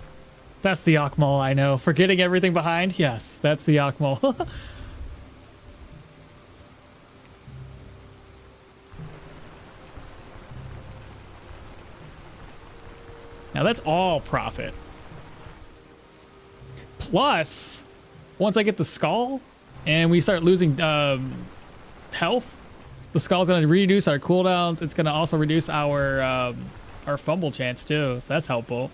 That's the Akmal I know. Forgetting everything behind? Yes, that's the Akmal. Now that's all profit. Plus, once I get the skull and we start losing health, the skull's gonna reduce our cooldowns. It's gonna also reduce our fumble chance too, so that's helpful.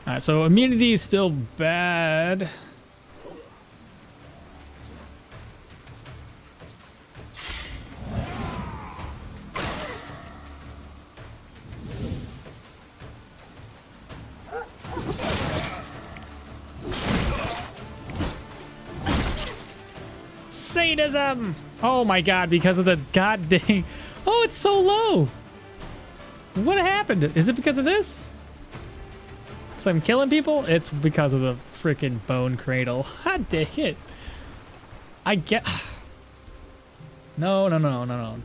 Alright, so immunity is still bad. Sadism! Oh my god, because of the god dang. Oh, it's so low! What happened? Is it because of this? So I'm killing people? It's because of the freaking bone cradle. God dang it. I get. No.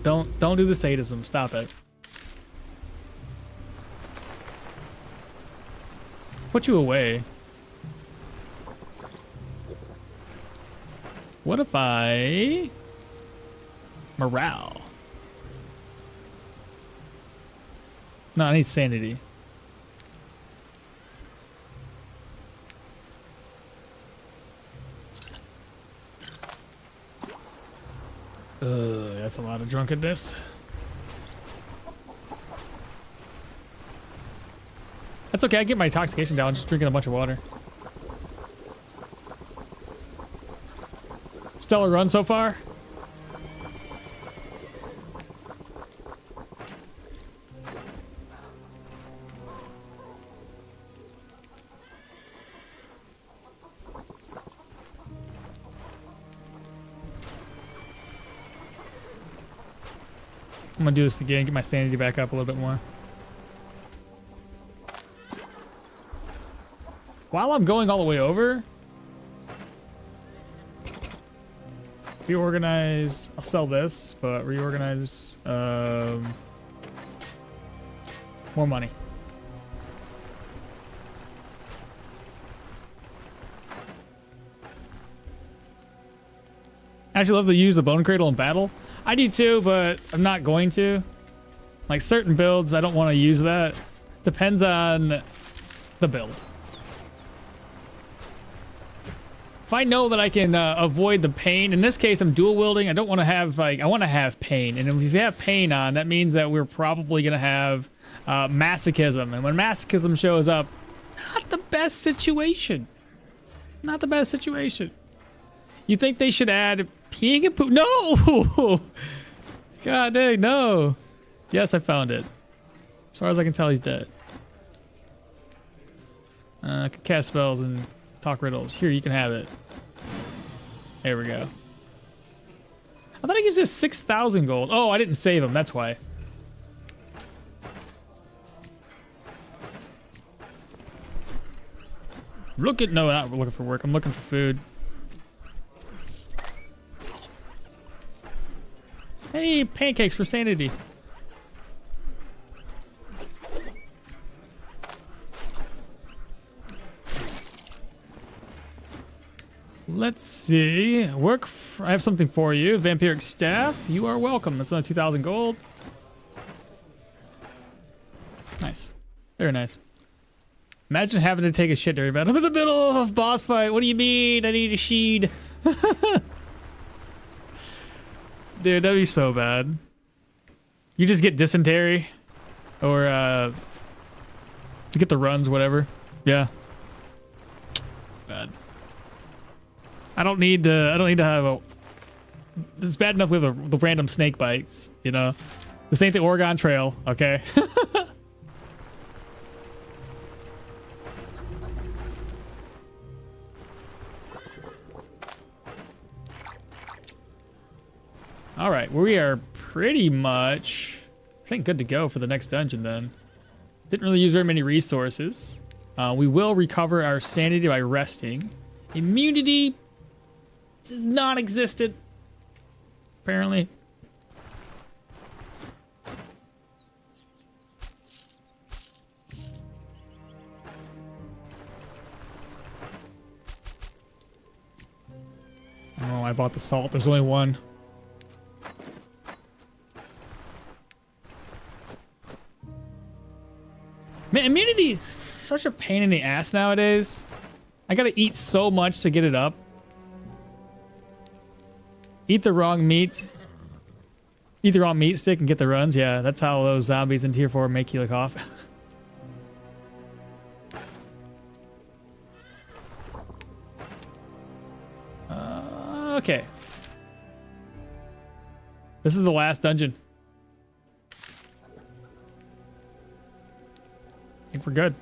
Don't do the sadism. Stop it. Put you away. What if I morale? No, I need sanity. That's a lot of drunkenness. That's okay, I get my intoxication down just drinking a bunch of water. Stellar run so far. I'm gonna do this again, get my sanity back up a little bit more. While I'm going all the way over, reorganize. I'll sell this, but reorganize more money. I actually love to use the bone cradle in battle. I do too, but I'm not going to. Like certain builds, I don't want to use that. Depends on the build. If I know that I can avoid the pain, in this case I'm dual wielding, I don't want to have like, I want to have pain. And if you have pain on, that means that we're probably going to have masochism. And when masochism shows up, not the best situation. Not the best situation. You think they should add peeing and poop? No! God dang, no. Yes, I found it. As far as I can tell, he's dead. I can cast spells and talk riddles. Here, you can have it. There we go. I thought it gives us 6,000 gold. Oh, I didn't save him. That's why. No, not looking for work. I'm looking for food. Hey, pancakes for sanity. Let's see. I have something for you. Vampiric staff. You are welcome. That's another 2,000 gold. Nice. Very nice. Imagine having to take a shit during battle. I'm in the middle of boss fight. What do you mean? I need a sheed. Dude, that'd be so bad. You just get dysentery, or you get the runs, whatever. Yeah. Bad. I don't need to have a. It's bad enough with the random snake bites. You know, this ain't the Oregon Trail, okay? All right, we are pretty much think good to go for the next dungeon then. Didn't really use very many resources. We will recover our sanity by resting. Immunity is non-existent, apparently. Oh, I bought the salt. There's only one. Man, immunity is such a pain in the ass nowadays. I gotta eat so much to get it up. Eat the wrong meat. Eat the wrong meat stick and get the runs. Yeah, that's how those zombies in tier 4 make you look off. Okay. This is the last dungeon. I think we're good.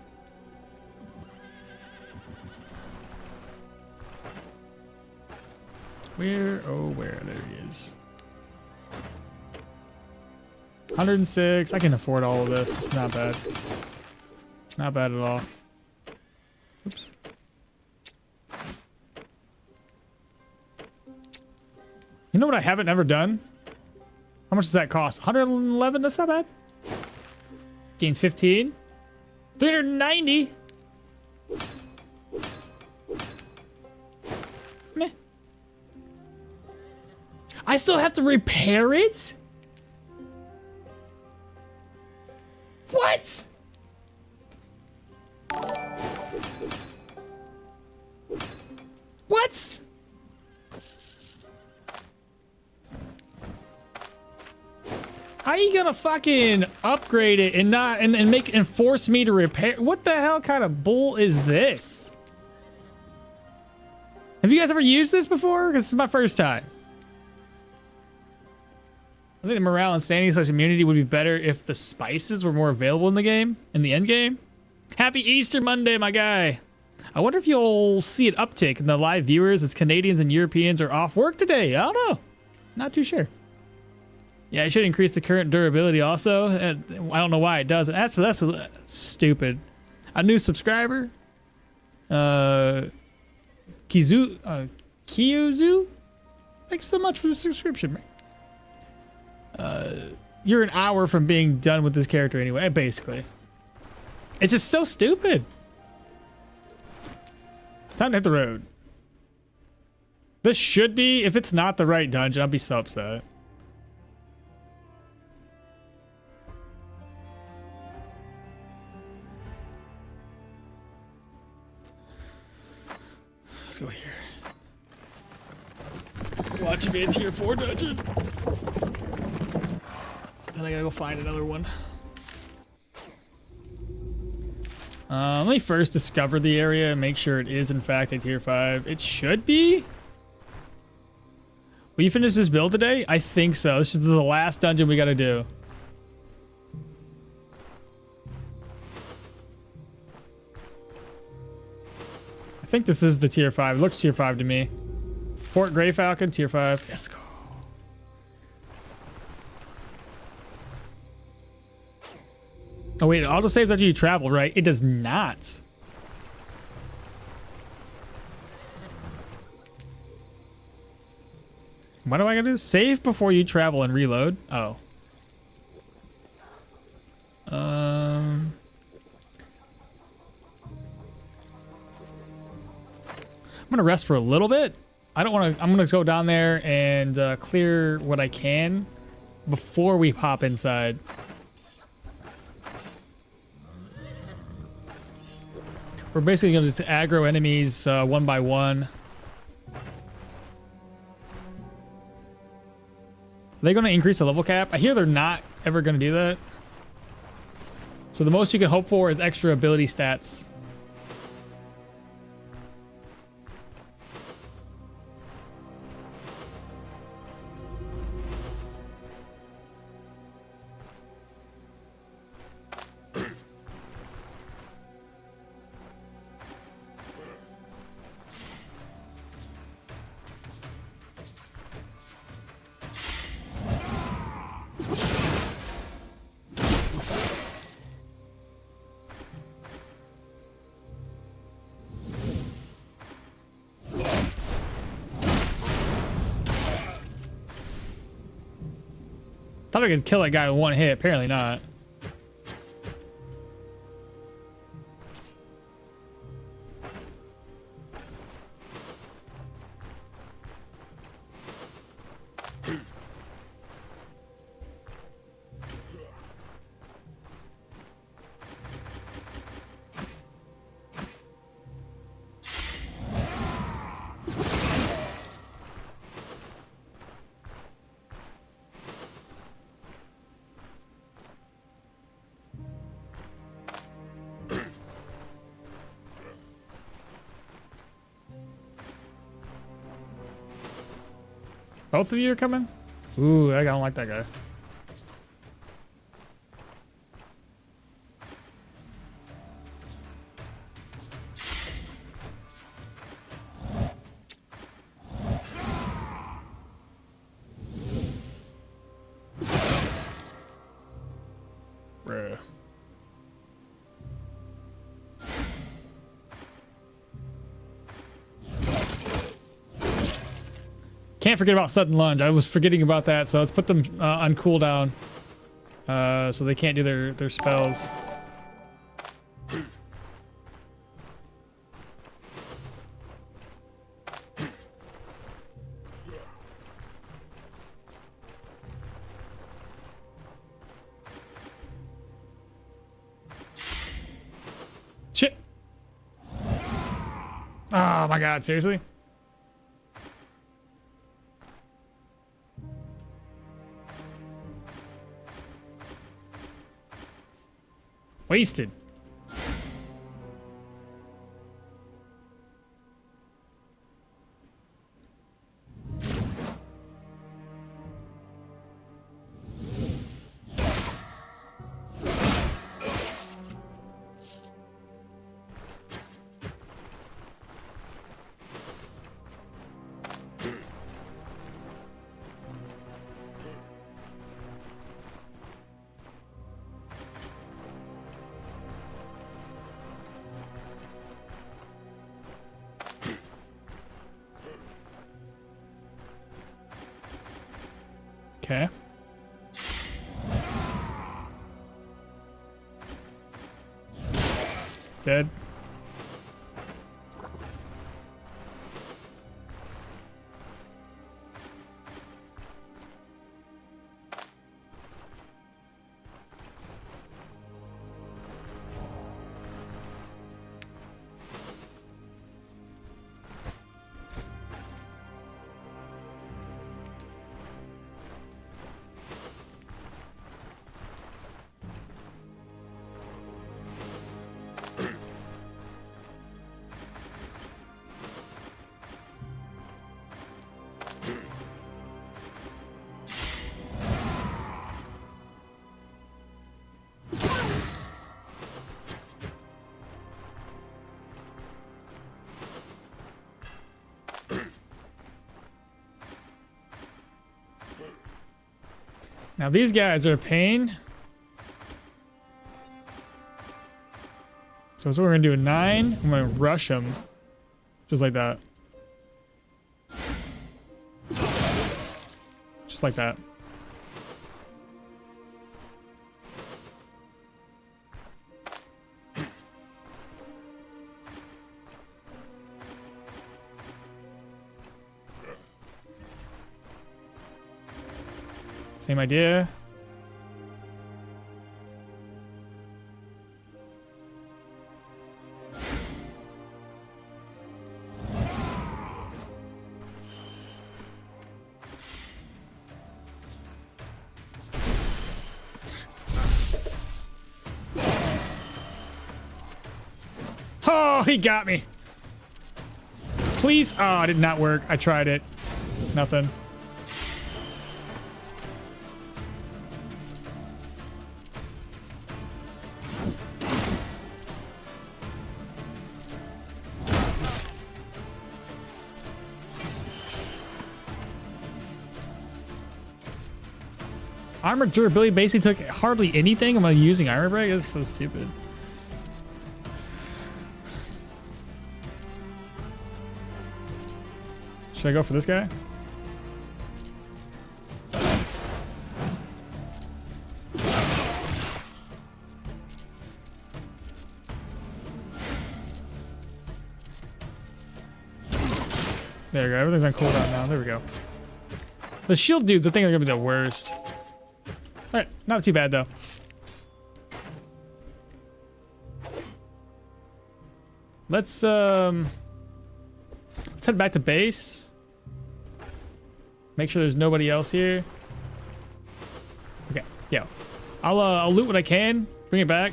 Where? Oh, where? There he is. 106. I can afford all of this. It's not bad. Not bad at all. Oops. You know what I haven't ever done? How much does that cost? 111? That's not bad. Gains 15. 390. Meh. I still have to repair it? What? What? How are you gonna fucking upgrade it and not and force me to repair? What the hell kind of bull is this? Have you guys ever used this before? Because this is my first time. I think the morale and sanity / immunity would be better if the spices were more available in the game, in the end game. Happy Easter Monday, my guy. I wonder if you'll see an uptick in the live viewers as Canadians and Europeans are off work today. I don't know. Not too sure. Yeah, it should increase the current durability also. I don't know why it doesn't. As for that's stupid. A new subscriber. Kiyozu? Thanks so much for the subscription, man. You're an hour from being done with this character anyway, basically. It's just so stupid. Time to hit the road. This should be, if it's not the right dungeon, I'll be so upset. Let's go here. Watch me a tier 4 dungeon. Then I gotta go find another one. Let me first discover the area and make sure it is in fact a tier 5. It should be. Will you finish this build today? I think so. This is the last dungeon we gotta do. I think this is the tier 5. It looks tier 5 to me. Fort Grey Falcon, tier 5. Let's go. Oh wait, it autosaves after you travel, right? It does not. What do I gotta do? Save before you travel and reload. Oh. I'm gonna rest for a little bit. I don't want to. I'm gonna go down there and clear what I can before we pop inside. We're basically going to aggro enemies one by one. Are they going to increase the level cap? I hear they're not ever going to do that. So the most you can hope for is extra ability stats. Thought I could kill that guy with one hit. Apparently not. Both of you are coming? Ooh, I don't like that guy. Bruh. Can't forget about sudden lunge. I was forgetting about that, so let's put them on cooldown, so they can't do their spells. Shit! Oh my god! Seriously? Wasted. Okay. Dead. Now these guys are a pain. So that's what we're gonna do. 9. I'm gonna rush them, just like that. Just like that. Same idea. Oh, he got me. Please. Oh, it did not work. I tried it. Nothing. Armor durability basically took hardly anything. Am I using armor break? This is so stupid. Should I go for this guy? There we go. Everything's on cooldown now. There we go. The shield dudes, I think, are gonna be the worst. All right, not too bad though. Let's head back to base. Make sure there's nobody else here. Okay, yeah. I'll loot what I can. Bring it back.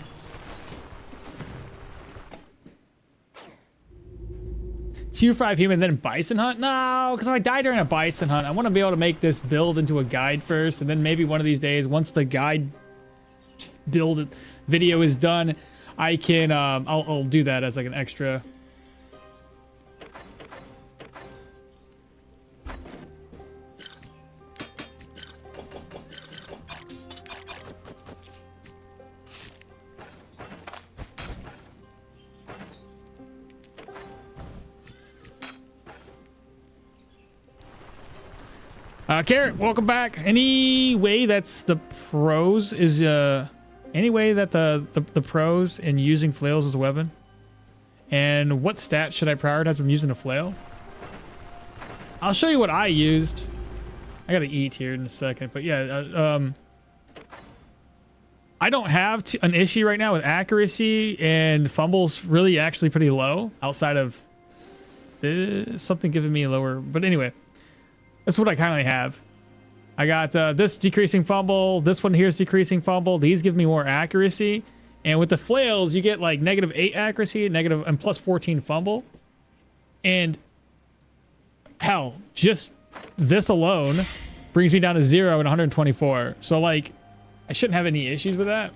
Tier 5 human, then bison hunt? No, because if I die during a bison hunt, I want to be able to make this build into a guide first, and then maybe one of these days, once the guide build video is done, I can I'll do that as like an extra. Carrot, welcome back. Any way that's the pros is any way that the pros in using flails as a weapon? And what stats should I prioritize I'm using a flail? I'll show you what I used. I gotta eat here in a second, but yeah, I don't have an issue right now with accuracy, and fumble's really actually pretty low outside of something giving me lower, but anyway. That's what I currently have. I got this decreasing fumble. This one here is decreasing fumble. These give me more accuracy. And with the flails, you get like -8 accuracy, and plus 14 fumble. And hell, just this alone brings me down to 0 and 124. So like, I shouldn't have any issues with that.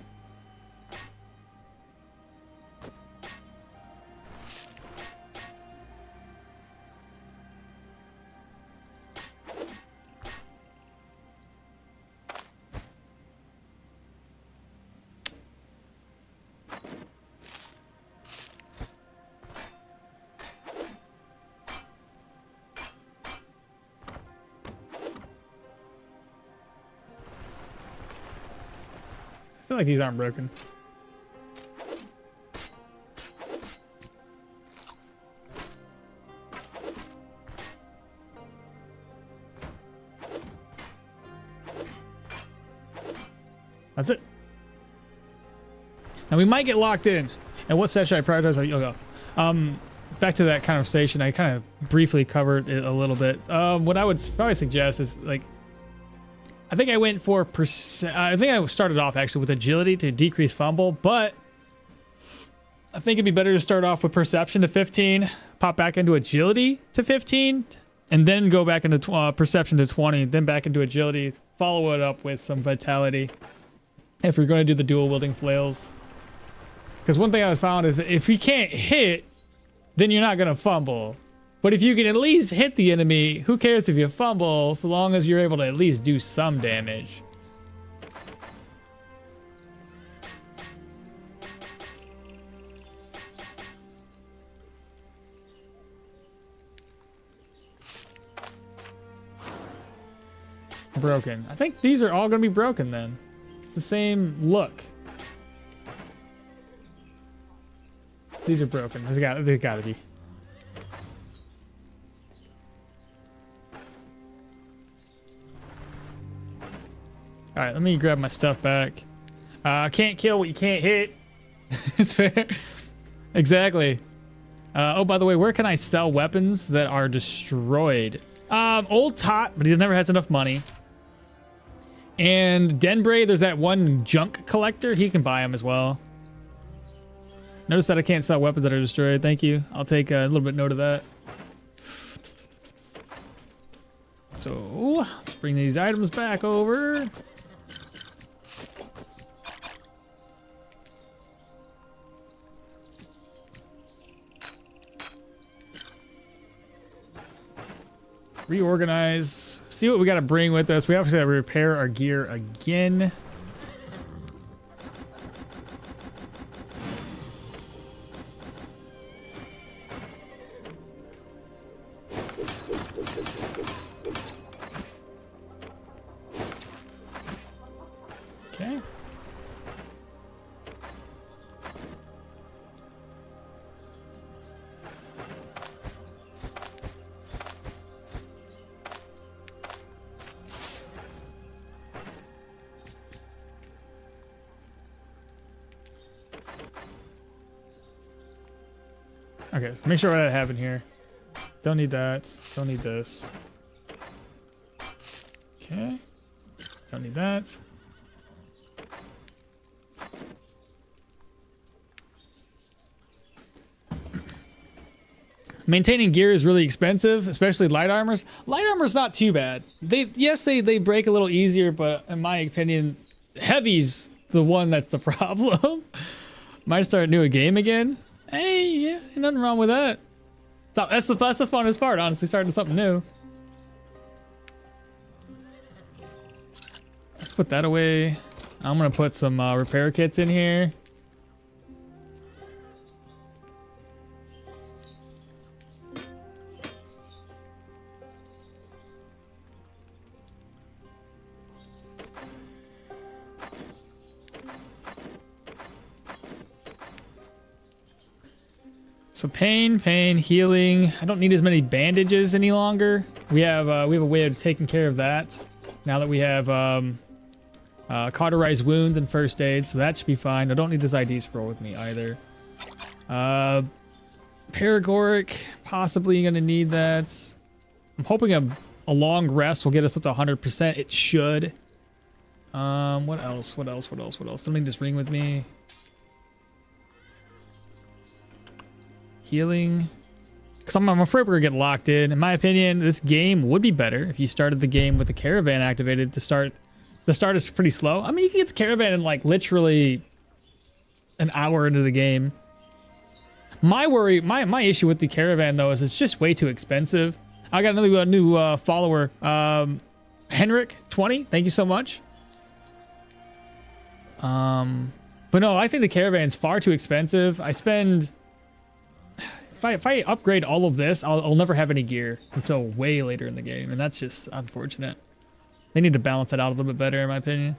I feel like these aren't broken. That's it. Now we might get locked in. And what set should I prioritize? You'll go. Back to that conversation. I kind of briefly covered it a little bit. What I would probably suggest is like, I think I went for I think I started off actually with agility to decrease fumble, but I think it'd be better to start off with perception to 15, pop back into agility to 15, and then go back into perception to 20, then back into agility, follow it up with some vitality if you're going to do the dual wielding flails. Because one thing I found is if you can't hit, then you're not going to fumble. But if you can at least hit the enemy, who cares if you fumble, so long as you're able to at least do some damage. Broken. I think these are all going to be broken then. It's the same look. These are broken. They got to be. All right, let me grab my stuff back. Can't kill what you can't hit. It's fair. Exactly. Oh, by the way, where can I sell weapons that are destroyed? Old Tot, but he never has enough money. And Denbray, there's that one junk collector. He can buy them as well. Notice that I can't sell weapons that are destroyed. Thank you. I'll take a little bit note of that. So let's bring these items back over. Reorganize. See what we got to bring with us. We obviously have to repair our gear again. Okay. Okay, so make sure what I have in here. Don't need that. Don't need this. Okay. Don't need that. Maintaining gear is really expensive, especially light armors. Light armor's not too bad. They break a little easier, but in my opinion, heavy's the one that's the problem. Might start a new game again. Hey, yeah, ain't nothing wrong with that. So that's the funnest part, honestly, starting something new. Let's put that away. I'm gonna put some repair kits in here. So pain, healing. I don't need as many bandages any longer. We have a way of taking care of that now that we have cauterized wounds and first aid, so that should be fine. I don't need this ID scroll with me either. Paragoric, possibly gonna need that. I'm hoping a long rest will get us up to 100%. It should. What else? Something just ring with me. Healing, because I'm afraid we're gonna get locked in. In my opinion, this game would be better if you started the game with the caravan activated. To start, the start is pretty slow. I mean, you can get the caravan in like literally an hour into the game. My worry, my issue with the caravan though is it's just way too expensive. I got another new follower, Henrik 20. Thank you so much. But no, I think the caravan's far too expensive. I spend. If I upgrade all of this, I'll never have any gear until way later in the game, and that's just unfortunate. They need to balance that out a little bit better, in my opinion.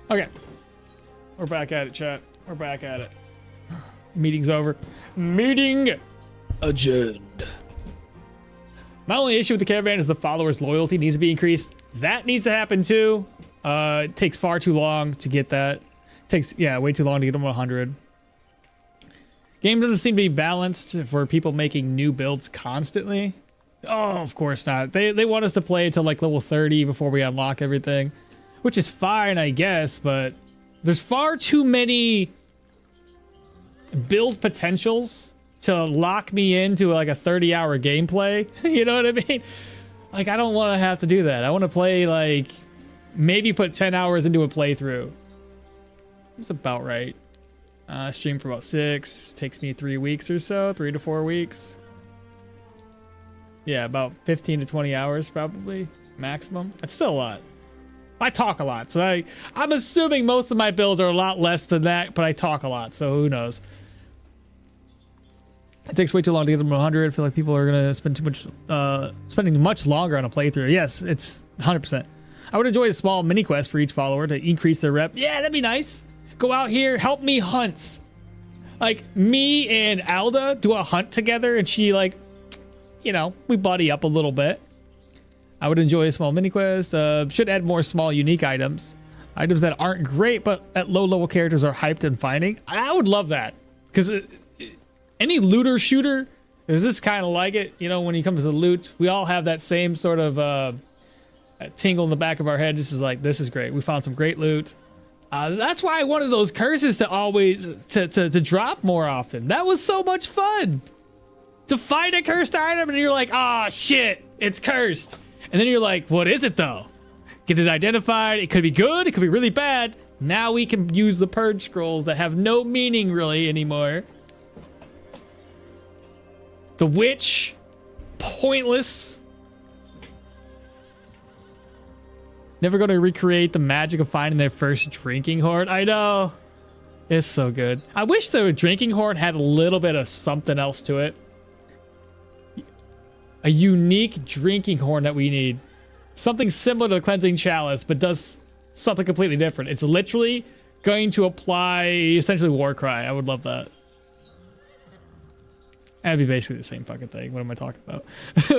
Okay. We're back at it, chat. We're back at it. Meeting's over. Meeting adjourned. My only issue with the caravan is the followers' loyalty needs to be increased. That needs to happen too. It takes far too long to get that. It takes, yeah, way too long to get them 100. Game doesn't seem to be balanced for people making new builds constantly. Oh, of course not. They want us to play till like level 30 before we unlock everything. Which is fine, I guess, but there's far too many build potentials to lock me into like a 30-hour gameplay. You know what I mean? Like, I don't want to have to do that. I want to play, like, maybe put 10 hours into a playthrough. That's about right. Stream for about 6. Takes me 3 weeks or so, 3 to 4 weeks. Yeah, about 15 to 20 hours probably, maximum. That's still a lot. I talk a lot, so I'm assuming most of my builds are a lot less than that, but I talk a lot, so who knows. It takes way too long to get them to 100. I feel like people are gonna spend too much, spending much longer on a playthrough. Yes, it's 100%. I would enjoy a small mini quest for each follower to increase their rep. Yeah, that'd be nice. Go out here, help me hunt. Like, me and Alda do a hunt together, and she, like, you know, we buddy up a little bit. I would enjoy a small mini quest. Should add more small unique items. Items that aren't great, but at low level characters are hyped in finding. I would love that. Because any looter shooter, is this kind of like it? You know, when it comes to loot, we all have that same sort of tingle in the back of our head. This is like, this is great. We found some great loot. That's why I wanted those curses to always, to drop more often. That was so much fun. To find a cursed item and you're like, ah, shit, it's cursed. And then you're like, what is it though? Get it identified. It could be good. It could be really bad. Now we can use the purge scrolls that have no meaning really anymore. The witch, pointless. Never going to recreate the magic of finding their first drinking horn. I know. It's so good. I wish the drinking horn had a little bit of something else to it. a unique drinking horn that we need. Something similar to the cleansing chalice, but does something completely different. It's literally going to apply essentially war cry. I would love that. That'd be basically the same fucking thing. What am I talking about?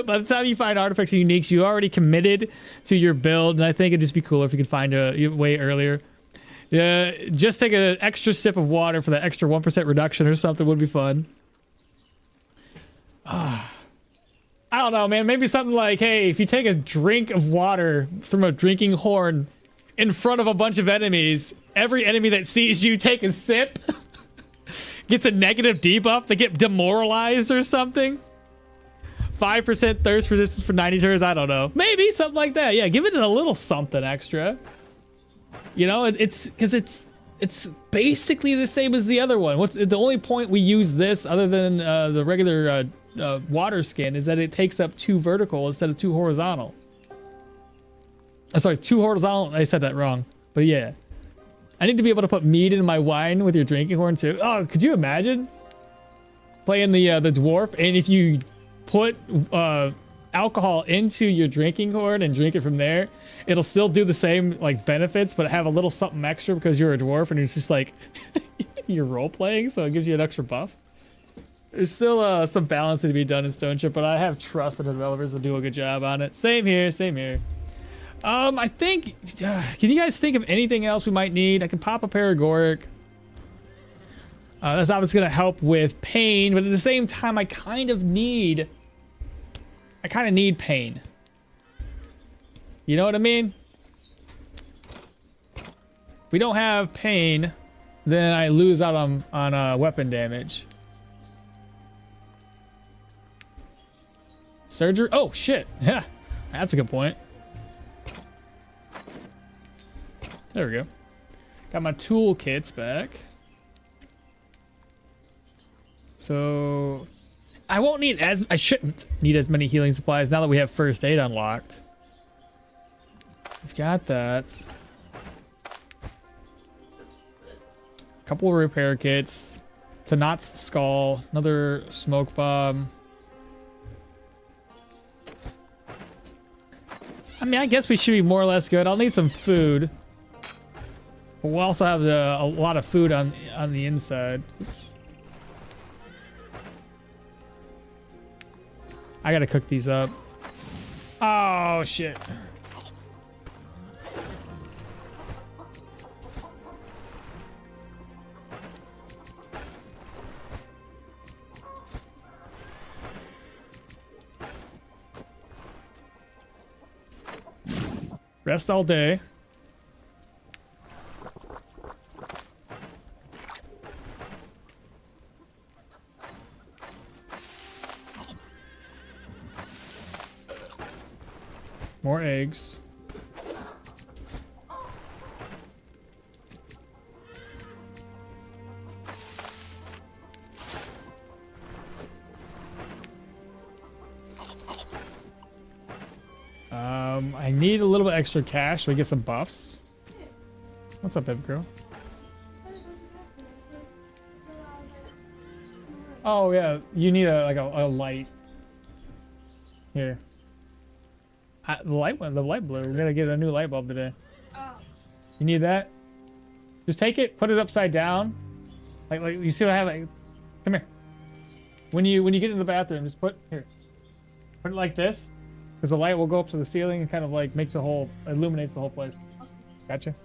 By the time you find artifacts and uniques, you already committed to your build, and I think it'd just be cooler if you could find a way earlier. Just take an extra sip of water for that extra 1% reduction or something would be fun. I don't know, man. Maybe something like, hey, if you take a drink of water from a drinking horn in front of a bunch of enemies, every enemy that sees you take a sip gets a negative debuff. They get demoralized or something. 5% thirst resistance for 90 turns. I don't know. Maybe something like that. Yeah, give it a little something extra. You know, it's because it's basically the same as the other one. What's the only point we use this other than the regular water skin is that it takes up 2 vertical instead of 2 horizontal. Sorry, 2 horizontal. I said that wrong, but yeah. I need to be able to put mead in my wine with your drinking horn too. Oh, could you imagine playing the dwarf, and if you put alcohol into your drinking horn and drink it from there, it'll still do the same like benefits, but have a little something extra because you're a dwarf and it's just like you're role playing, so it gives you an extra buff. There's still some balance to be done in Stoneshard, but I have trust that the developers will do a good job on it. Same here, same here. I think, can you guys think of anything else we might need? I can pop a Paragoric. That's obviously going to help with pain, but at the same time, I kind of need pain. You know what I mean? If we don't have pain, then I lose out on weapon damage. Surgery? Oh, shit. Yeah, that's a good point. There we go. Got my toolkits back. So I shouldn't need as many healing supplies now that we have first aid unlocked. We've got that. A couple of repair kits. Tanat's skull. Another smoke bomb. I mean, I guess we should be more or less good. I'll need some food. But we'll also have a lot of food on the inside. Oops. I gotta cook these up. Oh, shit. Rest all day. More eggs. I need a little bit extra cash so we get some buffs. What's up, baby girl? Oh yeah, you need a light. Here. The light blue. We're gonna get a new light bulb today. Oh. You need that? Just take it, put it upside down. Like you see what I have? Like, come here. When you get in the bathroom, just put it like this, because the light will go up to the ceiling and kind of like illuminates the whole place. Okay. Gotcha.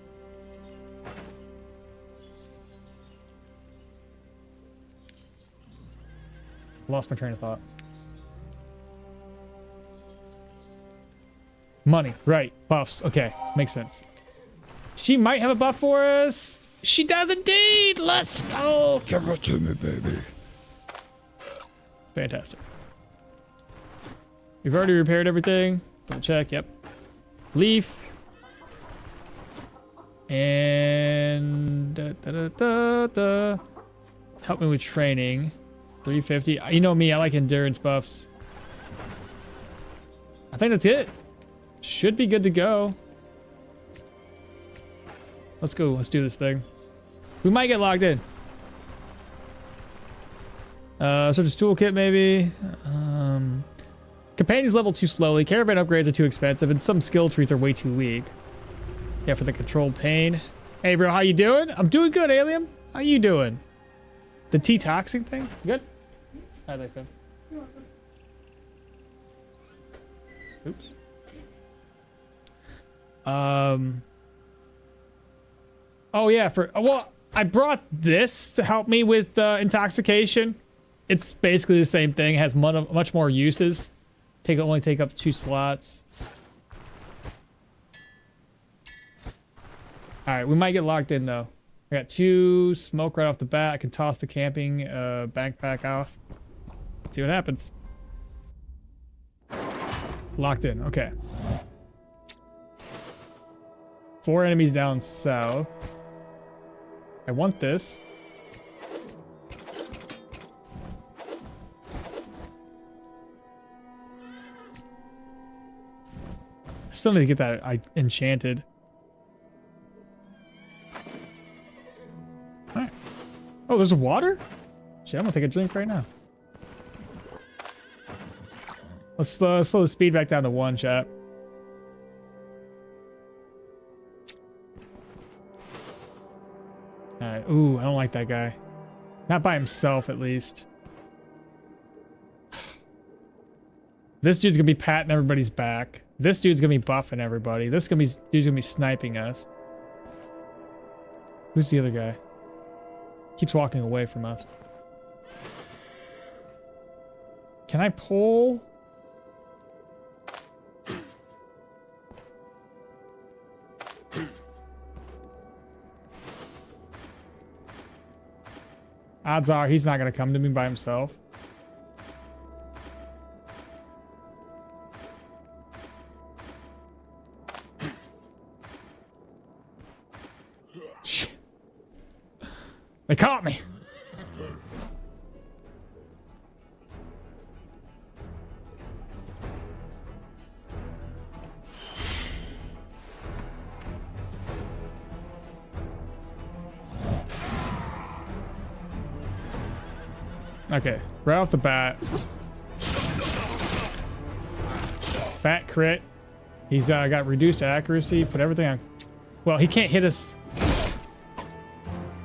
Lost my train of thought. Money, right. Buffs. Okay, makes sense. She might have a buff for us. She does indeed. Let's go. Give it to me, baby. Fantastic. We've already repaired everything. Double check. Yep. Leaf. And help me with training. 350. You know me, I like endurance buffs. I think that's it. Should be good to go. Let's go. Let's do this thing. We might get logged in. So just toolkit maybe. Companions level too slowly, caravan upgrades are too expensive, and some skill trees are way too weak. Yeah, for the controlled pain. Hey bro, how you doing? I'm doing good, Alien. How you doing? The T-toxing thing? Good? How they feel? Oops. Oh yeah, well, I brought this to help me with intoxication. It's basically the same thing. It has much more uses. Only take up 2 slots. All right, we might get locked in though. I got 2 smoke right off the bat. I can toss the camping backpack off. Let's see what happens. Locked in. Okay. 4 enemies down south. I want this. Still need to get that enchanted. Alright. Oh, there's water? Shit, I'm gonna take a drink right now. Let's slow the speed back down to 1, chat. Alright. Ooh, I don't like that guy. Not by himself, at least. This dude's gonna be patting everybody's back. This dude's gonna be buffing everybody. Dude's gonna be sniping us. Who's the other guy? Keeps walking away from us. Can I pull? Odds are he's not gonna come to me by himself. They caught me. Okay, right off the bat. Fat crit. He's got reduced accuracy. Put everything on. Well, he can't hit us.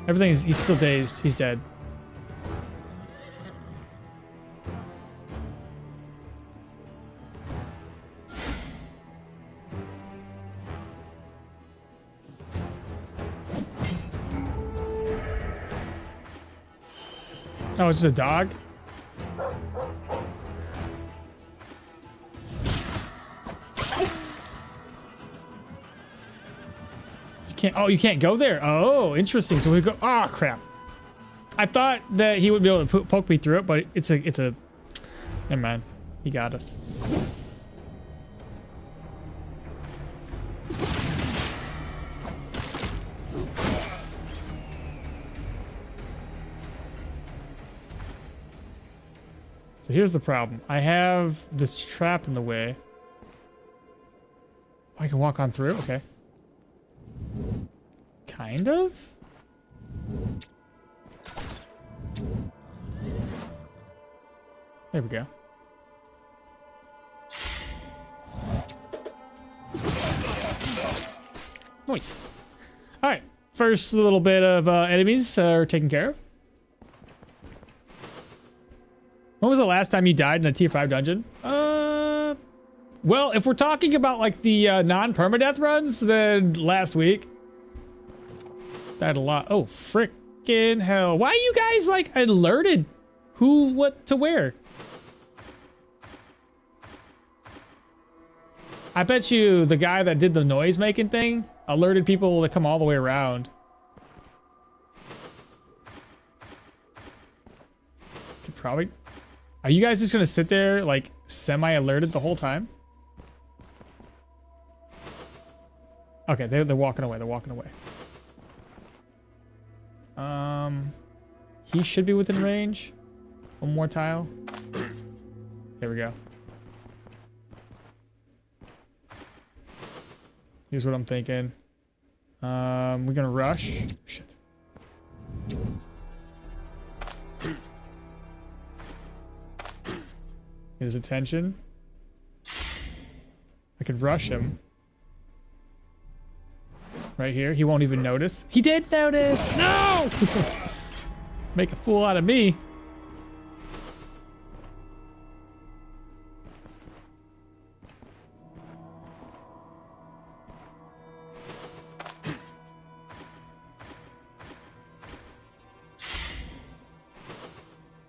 Everything is, he's still dazed. He's dead. Oh, it's just a dog? Oh, you can't go there. Oh, interesting. So we go. Oh, crap. I thought that he would be able to poke me through it, but it's a. Never mind. He got us. So here's the problem. I have this trap in the way. I can walk on through. Okay. Kind of? There we go. Nice. All right. First little bit of enemies are taken care of. When was the last time you died in a tier 5 dungeon? Well, if we're talking about like the non-permadeath runs, then last week. Died a lot. Oh, frickin' hell. Why are you guys like alerted who, what to wear? I bet you the guy that did the noise making thing alerted people to come all the way around. Could probably. Are you guys just gonna sit there like semi-alerted the whole time? Okay, they're walking away. They're walking away. He should be within range. One more tile. There we go. Here's what I'm thinking. We're gonna rush. Shit. Get his attention. I could rush him. Right here. He won't even notice. He did notice! No! Make a fool out of me.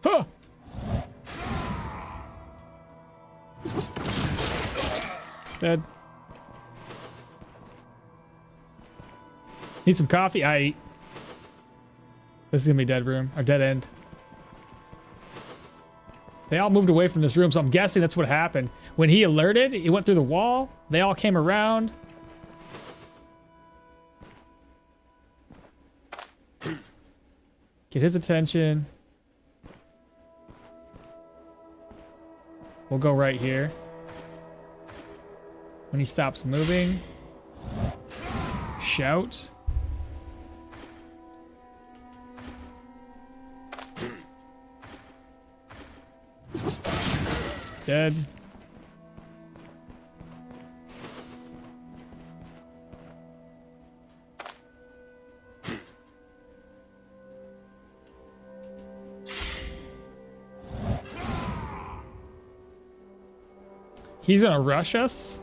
Huh! Dead. Need some coffee? I eat. This is gonna be dead room, or dead end. They all moved away from this room, so I'm guessing that's what happened. When he alerted, he went through the wall. They all came around. Get his attention. We'll go right here. When he stops moving. Shout. Dead. He's gonna rush us.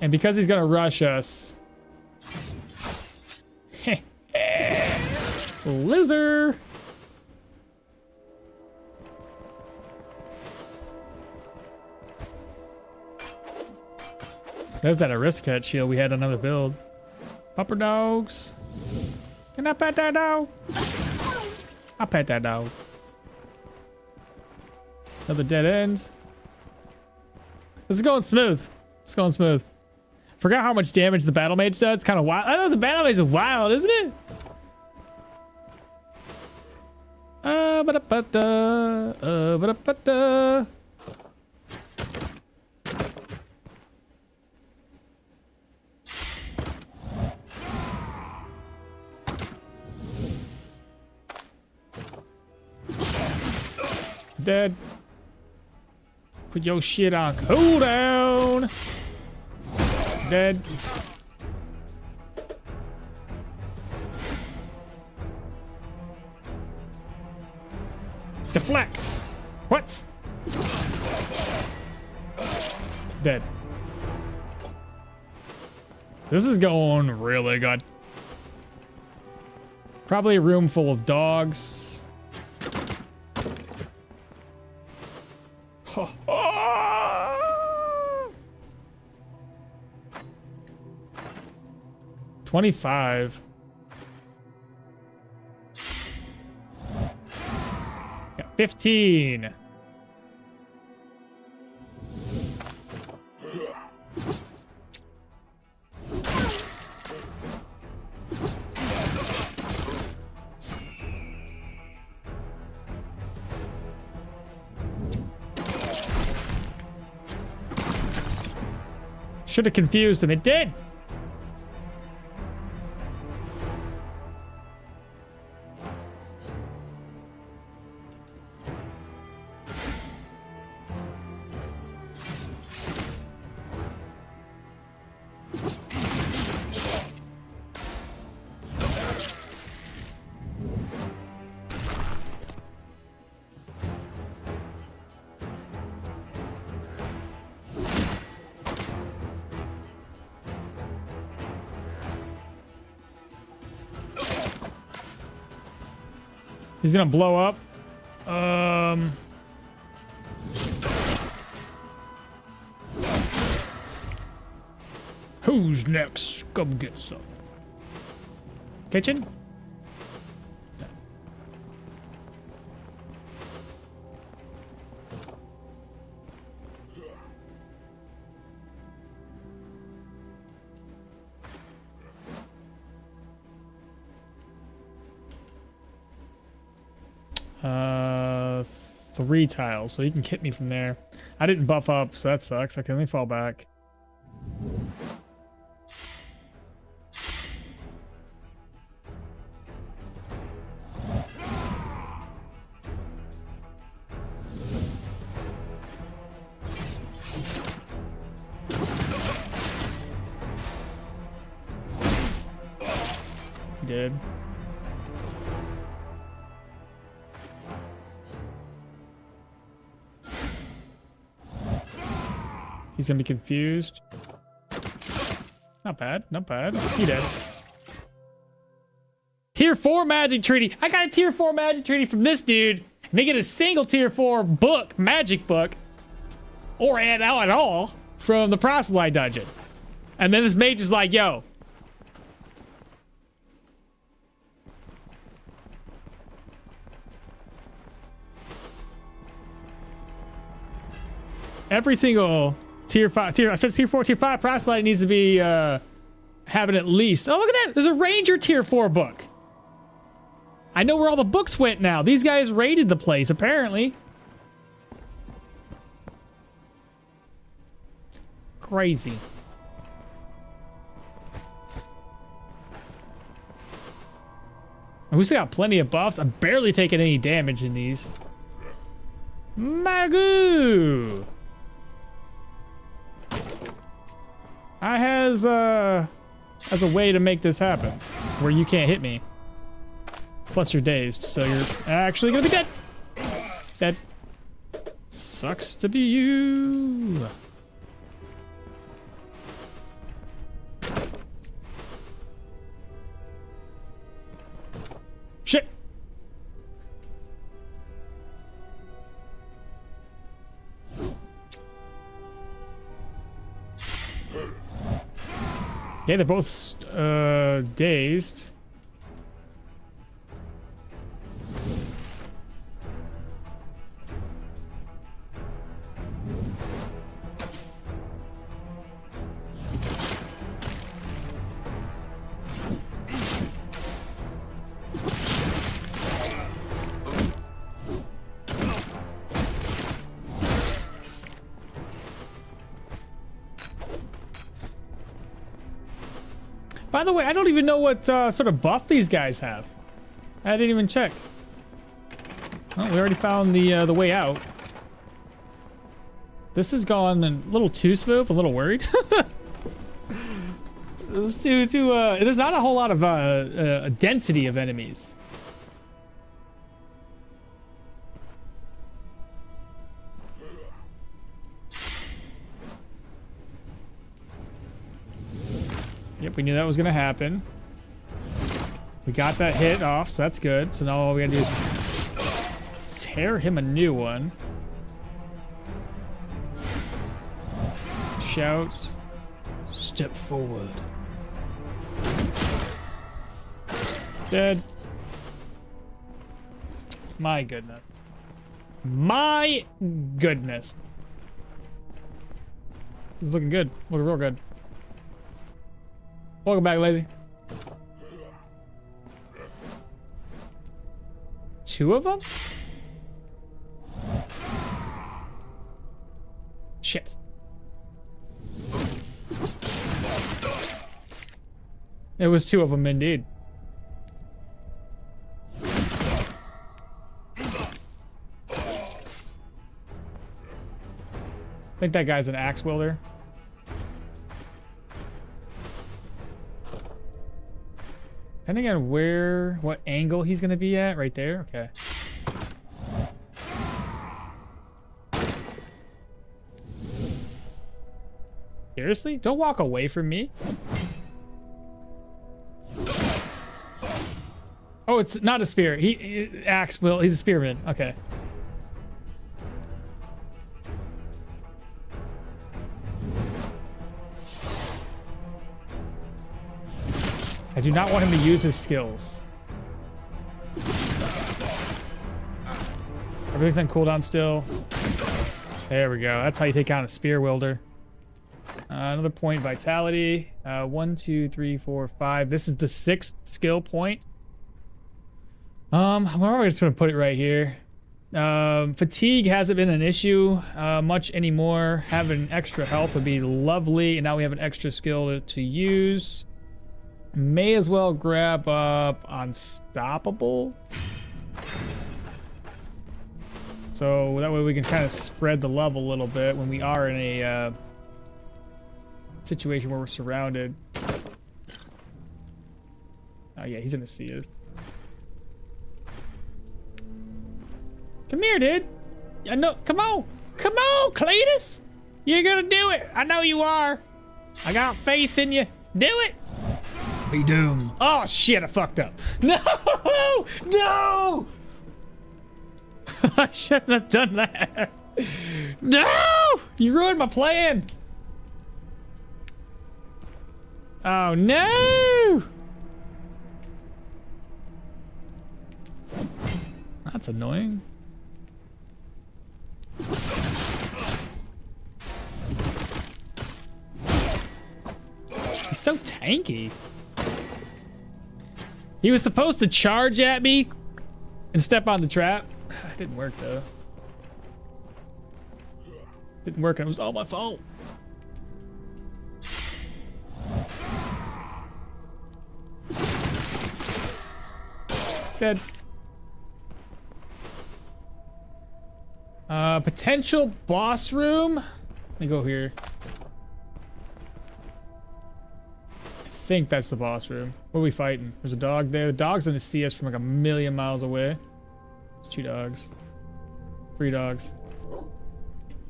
And because he's gonna rush us... Loser! There's that aristocrat shield we had another build. Pupper dogs. Can I pet that dog? I'll pet that dog. Another dead end. This is going smooth. It's going smooth. Forgot how much damage the battle mage does. It's kind of wild. I know the battle mage is wild, isn't it? Dead. Put your shit on cooldown. Dead. Deflect. What? Dead. This is going really good. Probably a room full of dogs. 25. Got 15. Should have confused him. It did. He's gonna blow up. Who's next? Come get some. Kitchen? Three tiles, so he can hit me from there. I didn't buff up, so that sucks. Okay, let me fall back. did. He's gonna be confused. Not bad, not bad. He did. Tier 4 magic treaty. I got a tier 4 magic treaty from this dude. And they get a single tier 4 book, magic book, or at all from the proselyte dungeon. And then this mage is like, yo. Every single tier 4, tier 5 proselyte needs to be having at least. Oh, look at that. There's a ranger tier 4 book. I know where all the books went now. These guys raided the place, apparently. Crazy. And we still got plenty of buffs. I'm barely taking any damage in these. Magoo! I has a way to make this happen where you can't hit me. Plus you're dazed, so you're actually gonna be dead. That sucks to be you. Shit. Yeah, they're both dazed. By the way, I don't even know what sort of buff these guys have. I didn't even check. Well, we already found the way out. This has gone a little too smooth. A little worried. This is there's not a whole lot of density of enemies. Yep, we knew that was gonna happen. We got that hit off, so that's good. So now all we gotta do is just tear him a new one. Shouts. Step forward. Dead. My goodness. My goodness. This is looking good. Looking real good. Welcome back, Lazy. Two of them? Shit. It was two of them indeed. I think that guy's an axe wielder. Depending on what angle he's gonna be at, right there, okay. Seriously? Don't walk away from me. Oh, it's not a spear. He's a spearman, okay. I do not want him to use his skills. Everything's on cooldown still. There we go. That's how you take out a spear wielder. Another point, vitality. 1, 2, 3, 4, 5. This is the 6th skill point. I'm probably just gonna put it right here. Fatigue hasn't been an issue much anymore. Having extra health would be lovely, and now we have an extra skill to use. May as well grab up Unstoppable. So that way we can kind of spread the love a little bit when we are in a situation where we're surrounded. Oh yeah, he's gonna see us. Come here, dude. I know. Come on. Come on, Cletus. You're gonna do it. I know you are. I got faith in you. Do it. Be doomed. Oh shit, I fucked up. No! No! I shouldn't have done that. No! You ruined my plan. Oh no! That's annoying. He's so tanky. He was supposed to charge at me and step on the trap. It didn't work though. Didn't work and it was all my fault. Dead. Potential boss room. Let me go here. I think that's the boss room. What are we fighting? There's a dog there. The dog's gonna see us from like a million miles away. There's 2 dogs. 3 dogs.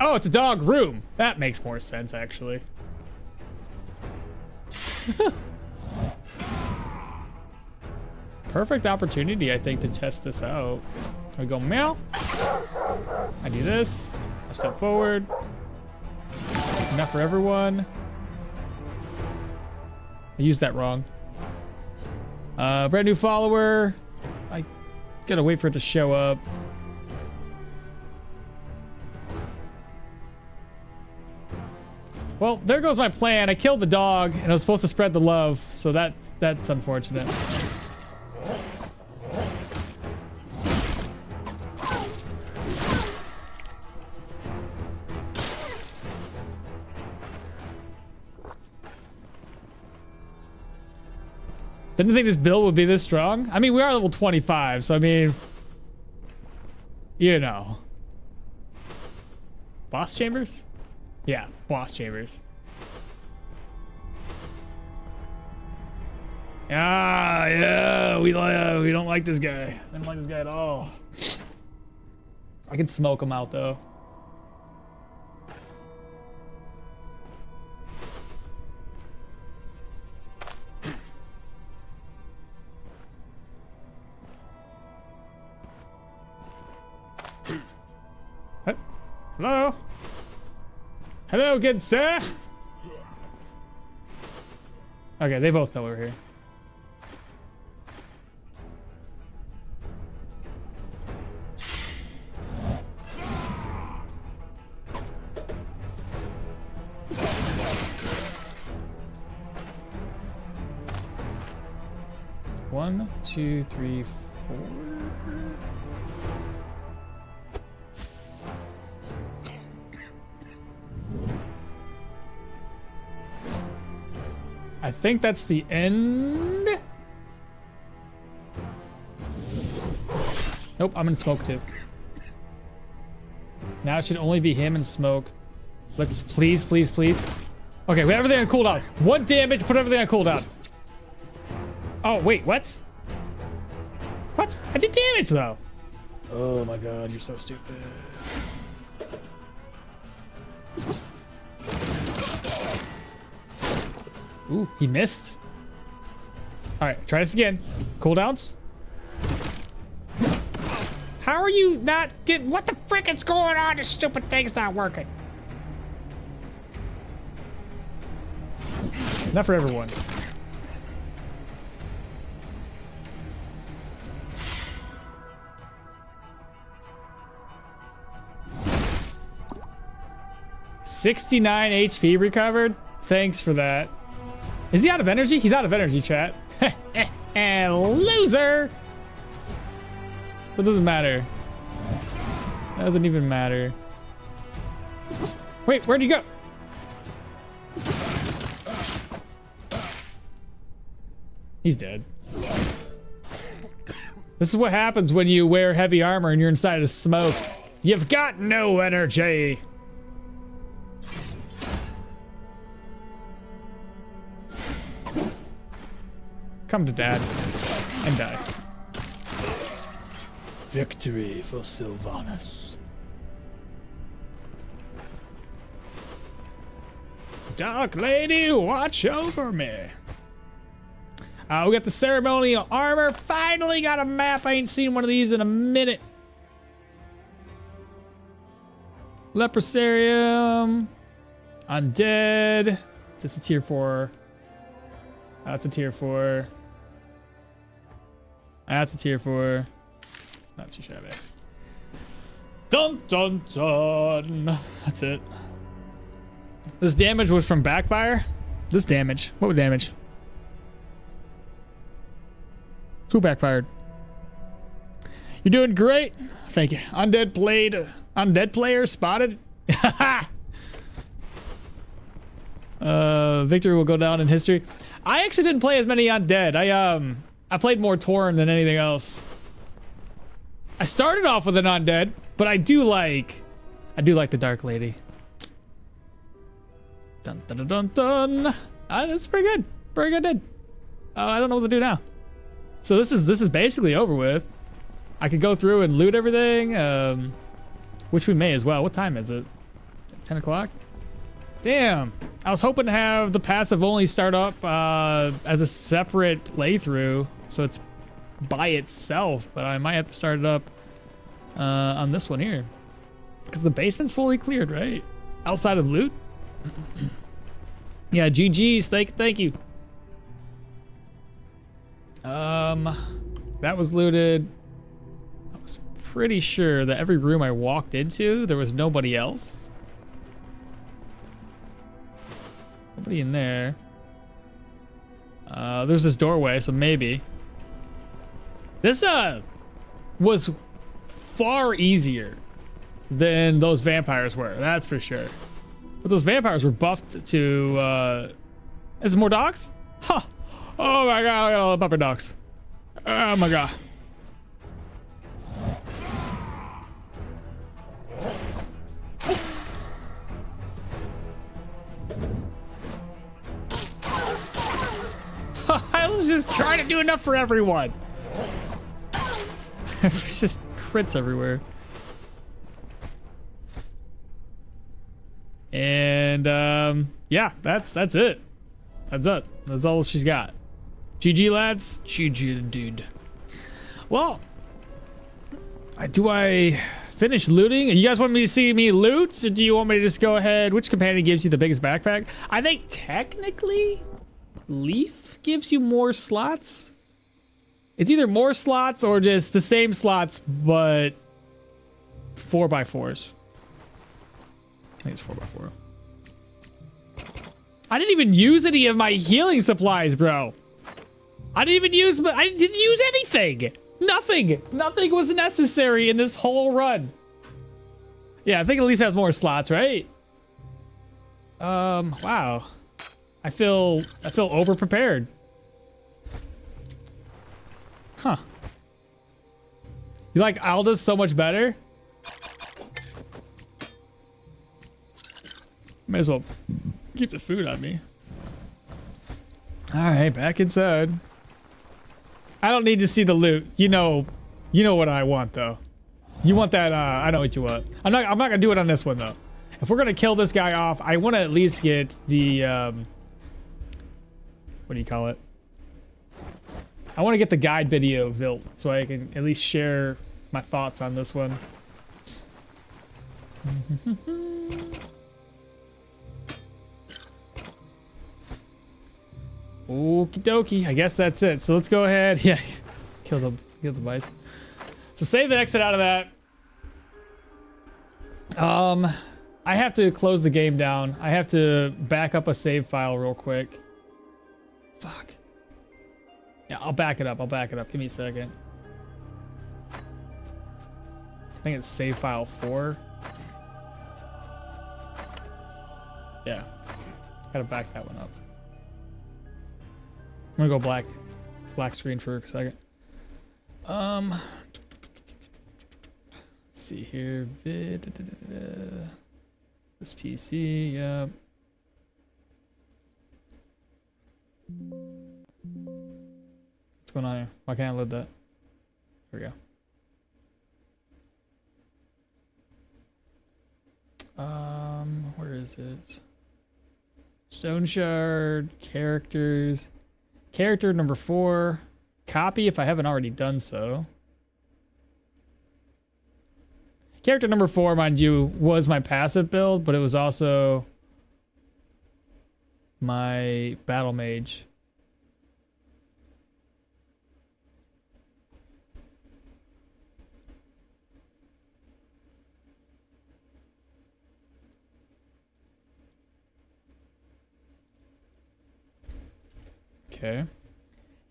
Oh, it's a dog room. That makes more sense, actually. Perfect opportunity, I think, to test this out. We go meow. I do this. I step forward. Enough for everyone. I used that wrong. Brand new follower. I gotta wait for it to show up. Well, there goes my plan. I killed the dog, and I was supposed to spread the love, so that's unfortunate. Didn't think this build would be this strong. I mean, we are level 25, so I mean, you know. Boss chambers? Yeah, boss chambers. Ah, yeah, we don't like this guy. I don't like this guy at all. I can smoke him out though. Hello? Hello, good sir? Okay, they both know we're here. One, two, three, four. I think that's the end. Nope, I'm in smoke too. Now it should only be him and smoke. Let's please, please, please. Okay, we have everything on cooldown. 1 damage, put everything on cooldown. Oh, wait, what? What? I did damage though. Oh my god, you're so stupid. Ooh, he missed. All right, try this again. Cooldowns. How are you not getting? What the frick is going on? This stupid thing's not working. Not for everyone. $69 HP recovered. Thanks for that. Is he out of energy? He's out of energy, chat. Loser! So it doesn't matter. That doesn't even matter. Wait, where'd he go? He's dead. This is what happens when you wear heavy armor and you're inside of smoke. You've got no energy. Come to dad. And die. Victory for Sylvanas. Dark Lady, watch over me. We got the ceremonial armor. Finally got a map. I ain't seen one of these in a minute. Leprosarium. Undead. This is tier 4. That's a tier 4. That's a tier 4. Not too shabby. Dun dun dun. That's it. This damage was from backfire? This damage. What damage? Who backfired? You're doing great. Thank you. Undead played. Undead player spotted. Victory will go down in history. I actually didn't play as many undead. I played more Torn than anything else. I started off with an undead, but I do like the Dark Lady. Dun dun dun dun dun. That's pretty good. Pretty good, dude. I don't know what to do now. So this is basically over with. I could go through and loot everything, which we may as well. What time is it? 10 o'clock? Damn. I was hoping to have the passive only start up as a separate playthrough, so it's by itself, but I might have to start it up on this one here. Because the basement's fully cleared, right? Outside of loot? Yeah, GG's, thank you. That was looted. I was pretty sure that every room I walked into, there was nobody else. Nobody in there. There's this doorway, so maybe. This was far easier than those vampires were, that's for sure. But those vampires were buffed to, is there more dogs? Huh. Oh my god, I got all the pupper dogs. Oh my god. I was just trying to do enough for everyone. There's just crits everywhere. And yeah, that's it. That's it. That's all she's got. GG lads. GG dude. Well, do I finish looting? You guys want me to see me loot, or do you want me to just go ahead? Which companion gives you the biggest backpack? I think technically Leaf gives you more slots. It's either more slots or just the same slots, but 4x4s. I think it's 4x4. I didn't even use any of my healing supplies, bro. I didn't use anything. Nothing was necessary in this whole run. Yeah, I think at least have more slots, right? Wow. I feel over prepared. Huh. You like Alda's so much better? May as well keep the food on me. All right, back inside. I don't need to see the loot. You know what I want though. You want that? I know what you want. I'm not gonna do it on this one though. If we're gonna kill this guy off, I want to at least get the what do you call it? I want to get the guide video built so I can at least share my thoughts on this one. Okie dokie, I guess that's it. So let's go ahead. Yeah, kill the mice. So save the exit out of that. I have to close the game down. I have to back up a save file real quick. Fuck. Yeah, I'll back it up. Give me a second. I think it's save file 4. Yeah. Gotta back that one up. I'm gonna go black screen for a second. Let's see here. This PC, yep. Let's going on here? Why can't I load that? Here we go. Where is it? Stoneshard characters. Character number 4. Copy if I haven't already done so. Character number 4, mind you, was my passive build, but it was also my battle mage. Okay.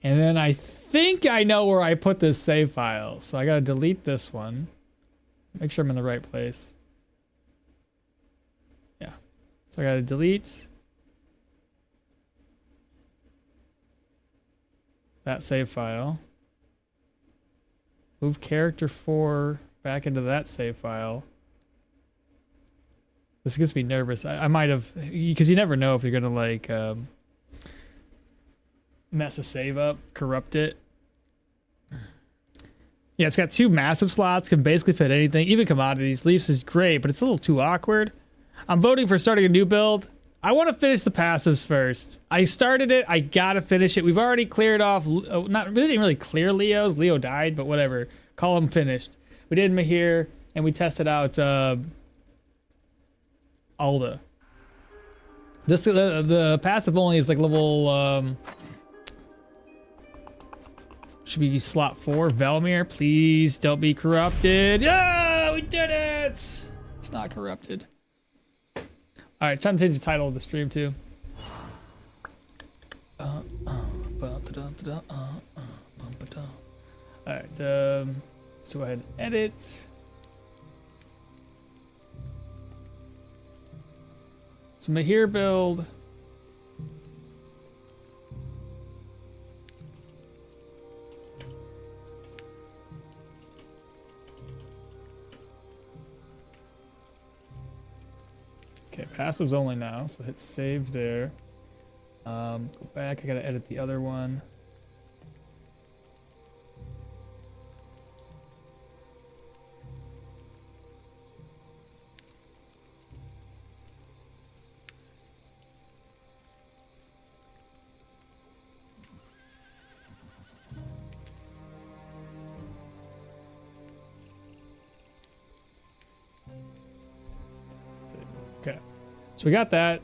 And then I think I know where I put this save file. So I gotta delete this one. Make sure I'm in the right place. Yeah. So I gotta delete that save file. Move character 4 back into that save file. This gets me nervous. I might have, because you never know if you're gonna like mess a save up, corrupt it. Yeah, it's got 2 massive slots, can basically fit anything, even commodities. Leafs is great, but it's a little too awkward. I'm voting for starting a new build. I want to finish the passives first. I started it, I gotta finish it. We've already cleared off, we didn't really clear Leo's. Leo died, but whatever. Call him finished. We did Mahir, and we tested out Alda. This the passive only is like level should be slot 4. Velmir, please don't be corrupted. Yeah, we did it. It's not corrupted. All right, trying to change the title of the stream too. All right, let's go ahead and edit. So Mahir build. Okay, passives only now, so hit save there. Go back, I gotta edit the other one. Okay, so we got that,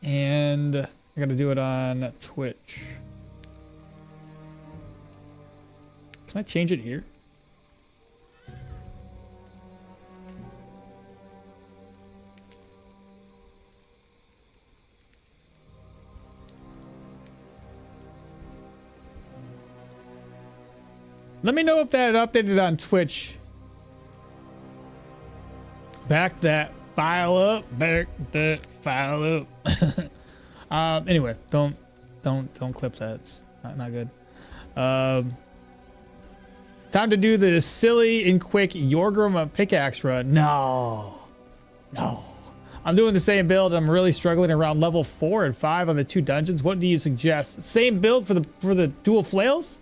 and I gotta do it on Twitch. Can I change it here? Let me know if that updated on Twitch. Back that file up, back that file up. Anyway, don't clip that. It's not good. Time to do the silly and quick Yorgrim pickaxe run. No. I'm doing the same build. I'm really struggling around level 4 and 5 on the 2 dungeons. What do you suggest? Same build for the dual flails?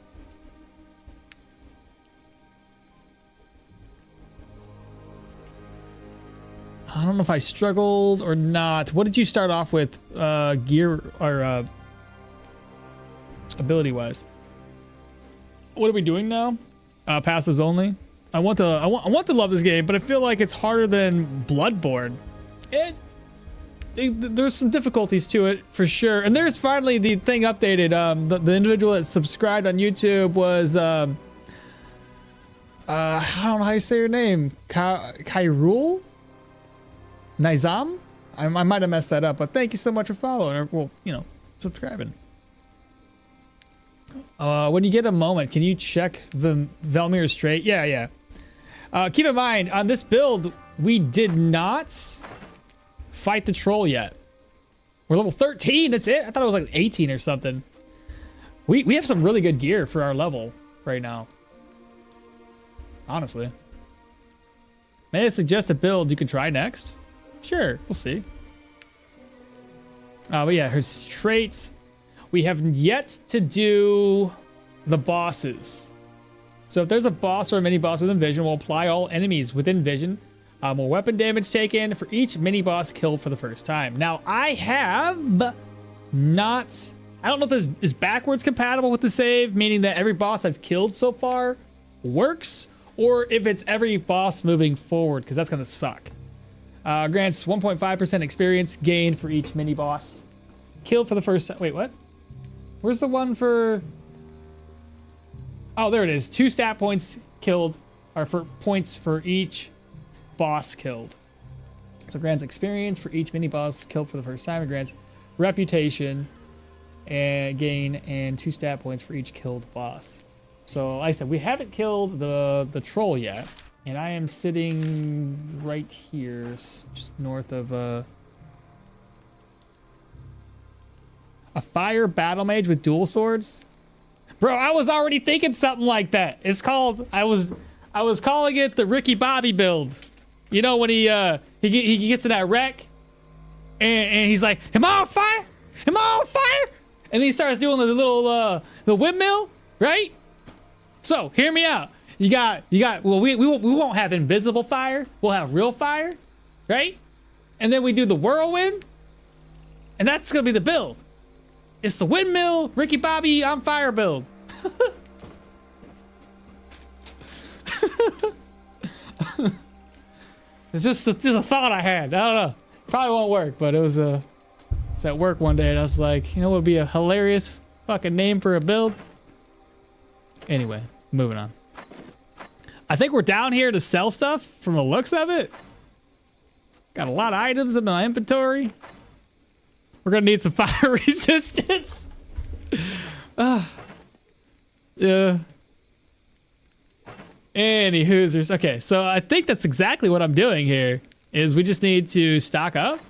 I don't know if I struggled or not. What did you start off with, gear or ability wise? What are we doing now? Passives only. I want to love this game, but I feel like it's harder than Bloodborne. There's some difficulties to it for sure. And there's finally the thing updated. The individual that subscribed on YouTube was I don't know how you say your name. Kyrul? Nizam? I might have messed that up, but thank you so much for following, or, well, you know, subscribing. When you get a moment, can you check the Velmir straight? Yeah. Keep in mind, on this build, we did not fight the troll yet. We're level 13, that's it? I thought it was like 18 or something. We have some really good gear for our level right now. Honestly. May I suggest a build you could try next? Sure, we'll see. But yeah, her traits. We have yet to do the bosses. So if there's a boss or a mini boss within vision, we'll apply all enemies within vision. More weapon damage taken for each mini boss killed for the first time. Now I have not, I don't know if this is backwards compatible with the save, meaning that every boss I've killed so far works, or if it's every boss moving forward, because that's gonna suck. Grants 1.5% experience gained for each mini boss killed for the first time. Wait, what? Where's the one for? Oh, there it is. 2 stat points killed, or for points for each boss killed. So grants experience for each mini boss killed for the first time. It grants reputation and gain and 2 stat points for each killed boss. So like I said, we haven't killed the troll yet, and I am sitting right here, just north of a fire battle mage with dual swords. Bro, I was already thinking something like that. It's called, I was calling it the Ricky Bobby build. You know, when he gets in that wreck and he's like, am I on fire? Am I on fire? And then he starts doing the little the windmill, right? So hear me out. You got well, we won't have invisible fire. We'll have real fire, right? And then we do the whirlwind, and that's gonna be the build. It's the windmill, Ricky Bobby on fire build. It's just a thought I had. I don't know. Probably won't work, but it was at work one day, and I was like, you know what would be a hilarious fucking name for a build? Anyway, moving on. I think we're down here to sell stuff from the looks of it. Got a lot of items in my inventory. We're gonna need some fire resistance. Yeah. Any hoosers. Okay, so I think that's exactly what I'm doing here. Is we just need to stock up.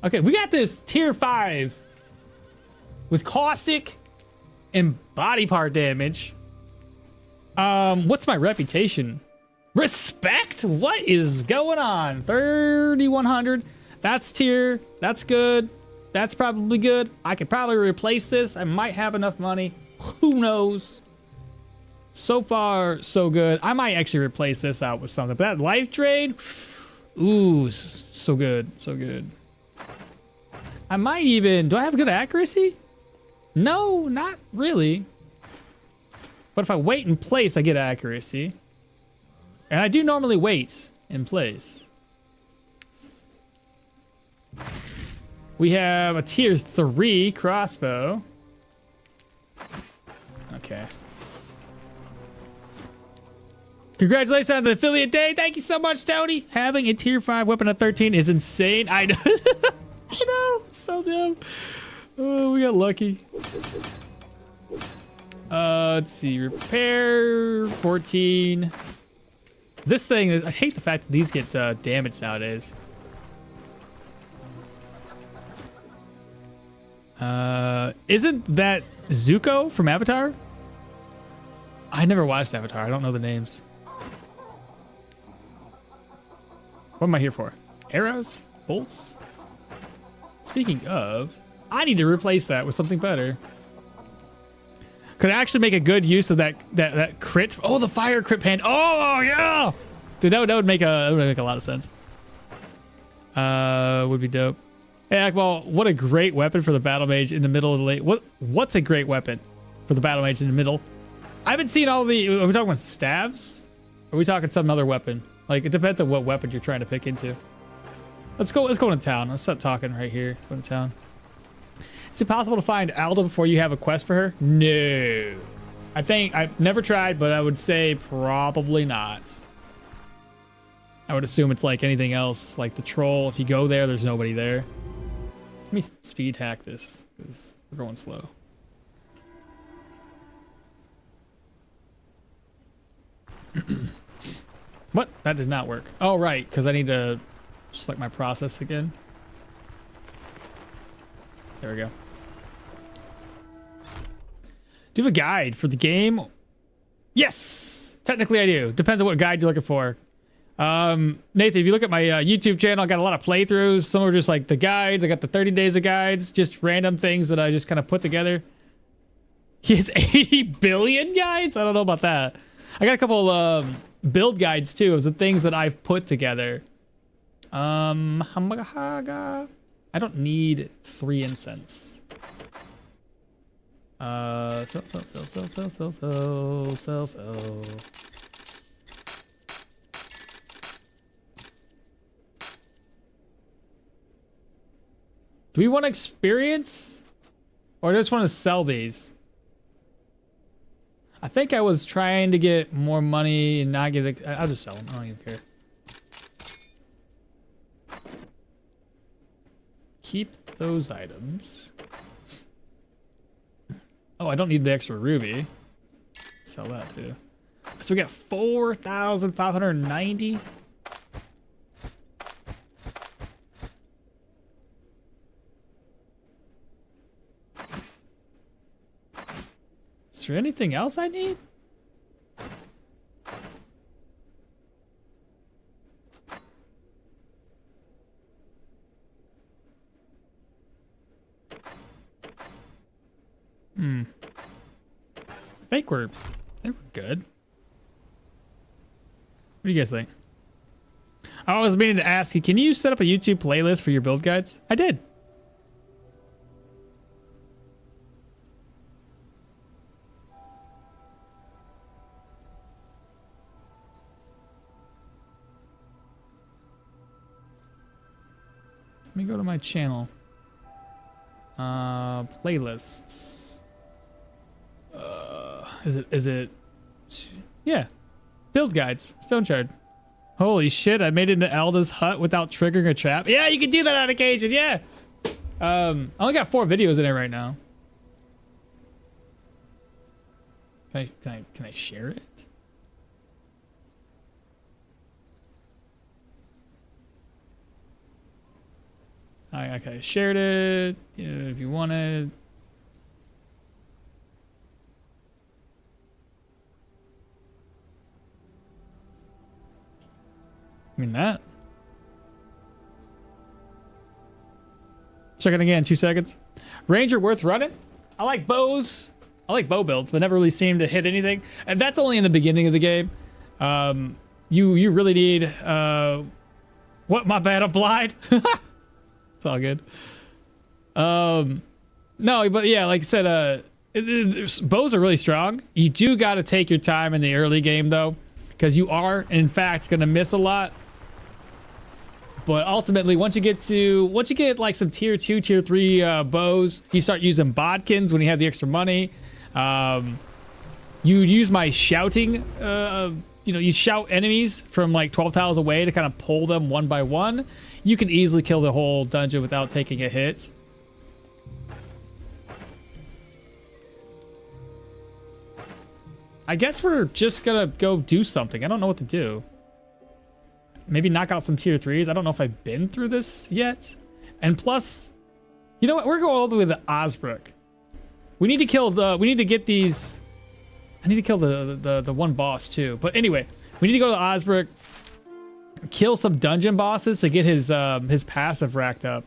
Okay, we got this tier 5 with caustic and body part damage. What's my reputation? Respect? What is going on? 3,100. That's tier. That's good. That's probably good. I could probably replace this. I might have enough money. Who knows? So far, so good. I might actually replace this out with something. But that life trade, ooh, so good, so good. I might even, do I have good accuracy? No, not really. But if I wait in place, I get accuracy. And I do normally wait in place. We have a tier 3 crossbow. Okay. Congratulations on the affiliate day. Thank you so much, Tony. Having a tier 5 weapon at 13 is insane. I know. I know. It's so dumb. Oh, we got lucky. Let's see. Repair 14. This thing is, I hate the fact that these get damaged nowadays. Isn't that Zuko from Avatar? I never watched Avatar. I don't know the names. What am I here for? Arrows? Bolts? Speaking of, I need to replace that with something better. Could I actually make a good use of that crit? Oh, the fire crit pan. Oh yeah, dude, that would make a lot of sense. Would be dope. Hey, Akmal, what a great weapon for the battle mage in the middle of the late. What's a great weapon for the battle mage in the middle? I haven't seen all the. Are we talking about staves? Or are we talking some other weapon? Like, it depends on what weapon you're trying to pick into. Let's go into town. Let's stop talking right here. Go to town. Is it possible to find Alda before you have a quest for her? No. I think I've never tried, but I would say probably not. I would assume it's like anything else, like the troll. If you go there, there's nobody there. Let me speed hack this because we're going slow. What? That did not work. Oh, right, because I need to select my process again. There we go. Do you have a guide for the game? Yes! Technically I do. Depends on what guide you're looking for. Nathan, if you look at my YouTube channel, I got a lot of playthroughs. Some are just like the guides. I got the 30 days of guides, just random things that I just kind of put together. He has 80 billion guides? I don't know about that. I got a couple build guides too of the things that I've put together. Hamaga. I don't need 3 incense. Sell. Do we want experience? Or do I just want to sell these? I think I was trying to get more money and not get it. I'll just sell them. I don't even care. Keep those items. Oh, I don't need the extra ruby. Sell that too. So we got 4,590. Is there anything else I need? I think we're good. What do you guys think? I was meaning to ask you, can you set up a YouTube playlist for your build guides? I did. Let me go to my channel. Playlists. Is it? Yeah. Build guides. Stoneshard. Holy shit, I made it into Elda's hut without triggering a trap. Yeah, you can do that on occasion, yeah. I only got 4 videos in there right now. Can I share it? Okay, I shared it. You know, if you wanted. I mean that. Check it again, 2 seconds. Ranger worth running? I like bows. I like bow builds, but never really seem to hit anything. And that's only in the beginning of the game. You really need what, my bad, I'm blind. It's all good. No, but yeah, like I said, bows are really strong. You do got to take your time in the early game though, because you are in fact going to miss a lot. But ultimately, once you get like some tier 2, tier 3 bows, you start using bodkins when you have the extra money. You use my shouting, you shout enemies from like 12 tiles away to kind of pull them one by one. You can easily kill the whole dungeon without taking a hit. I guess we're just gonna go do something. I don't know what to do. Maybe knock out some tier 3s. I don't know if I've been through this yet. And plus, you know what? We're going all the way to Osbrook. We need to kill we need to get these. I need to kill the one boss too. But anyway, we need to go to Osbrook, kill some dungeon bosses to get his passive racked up.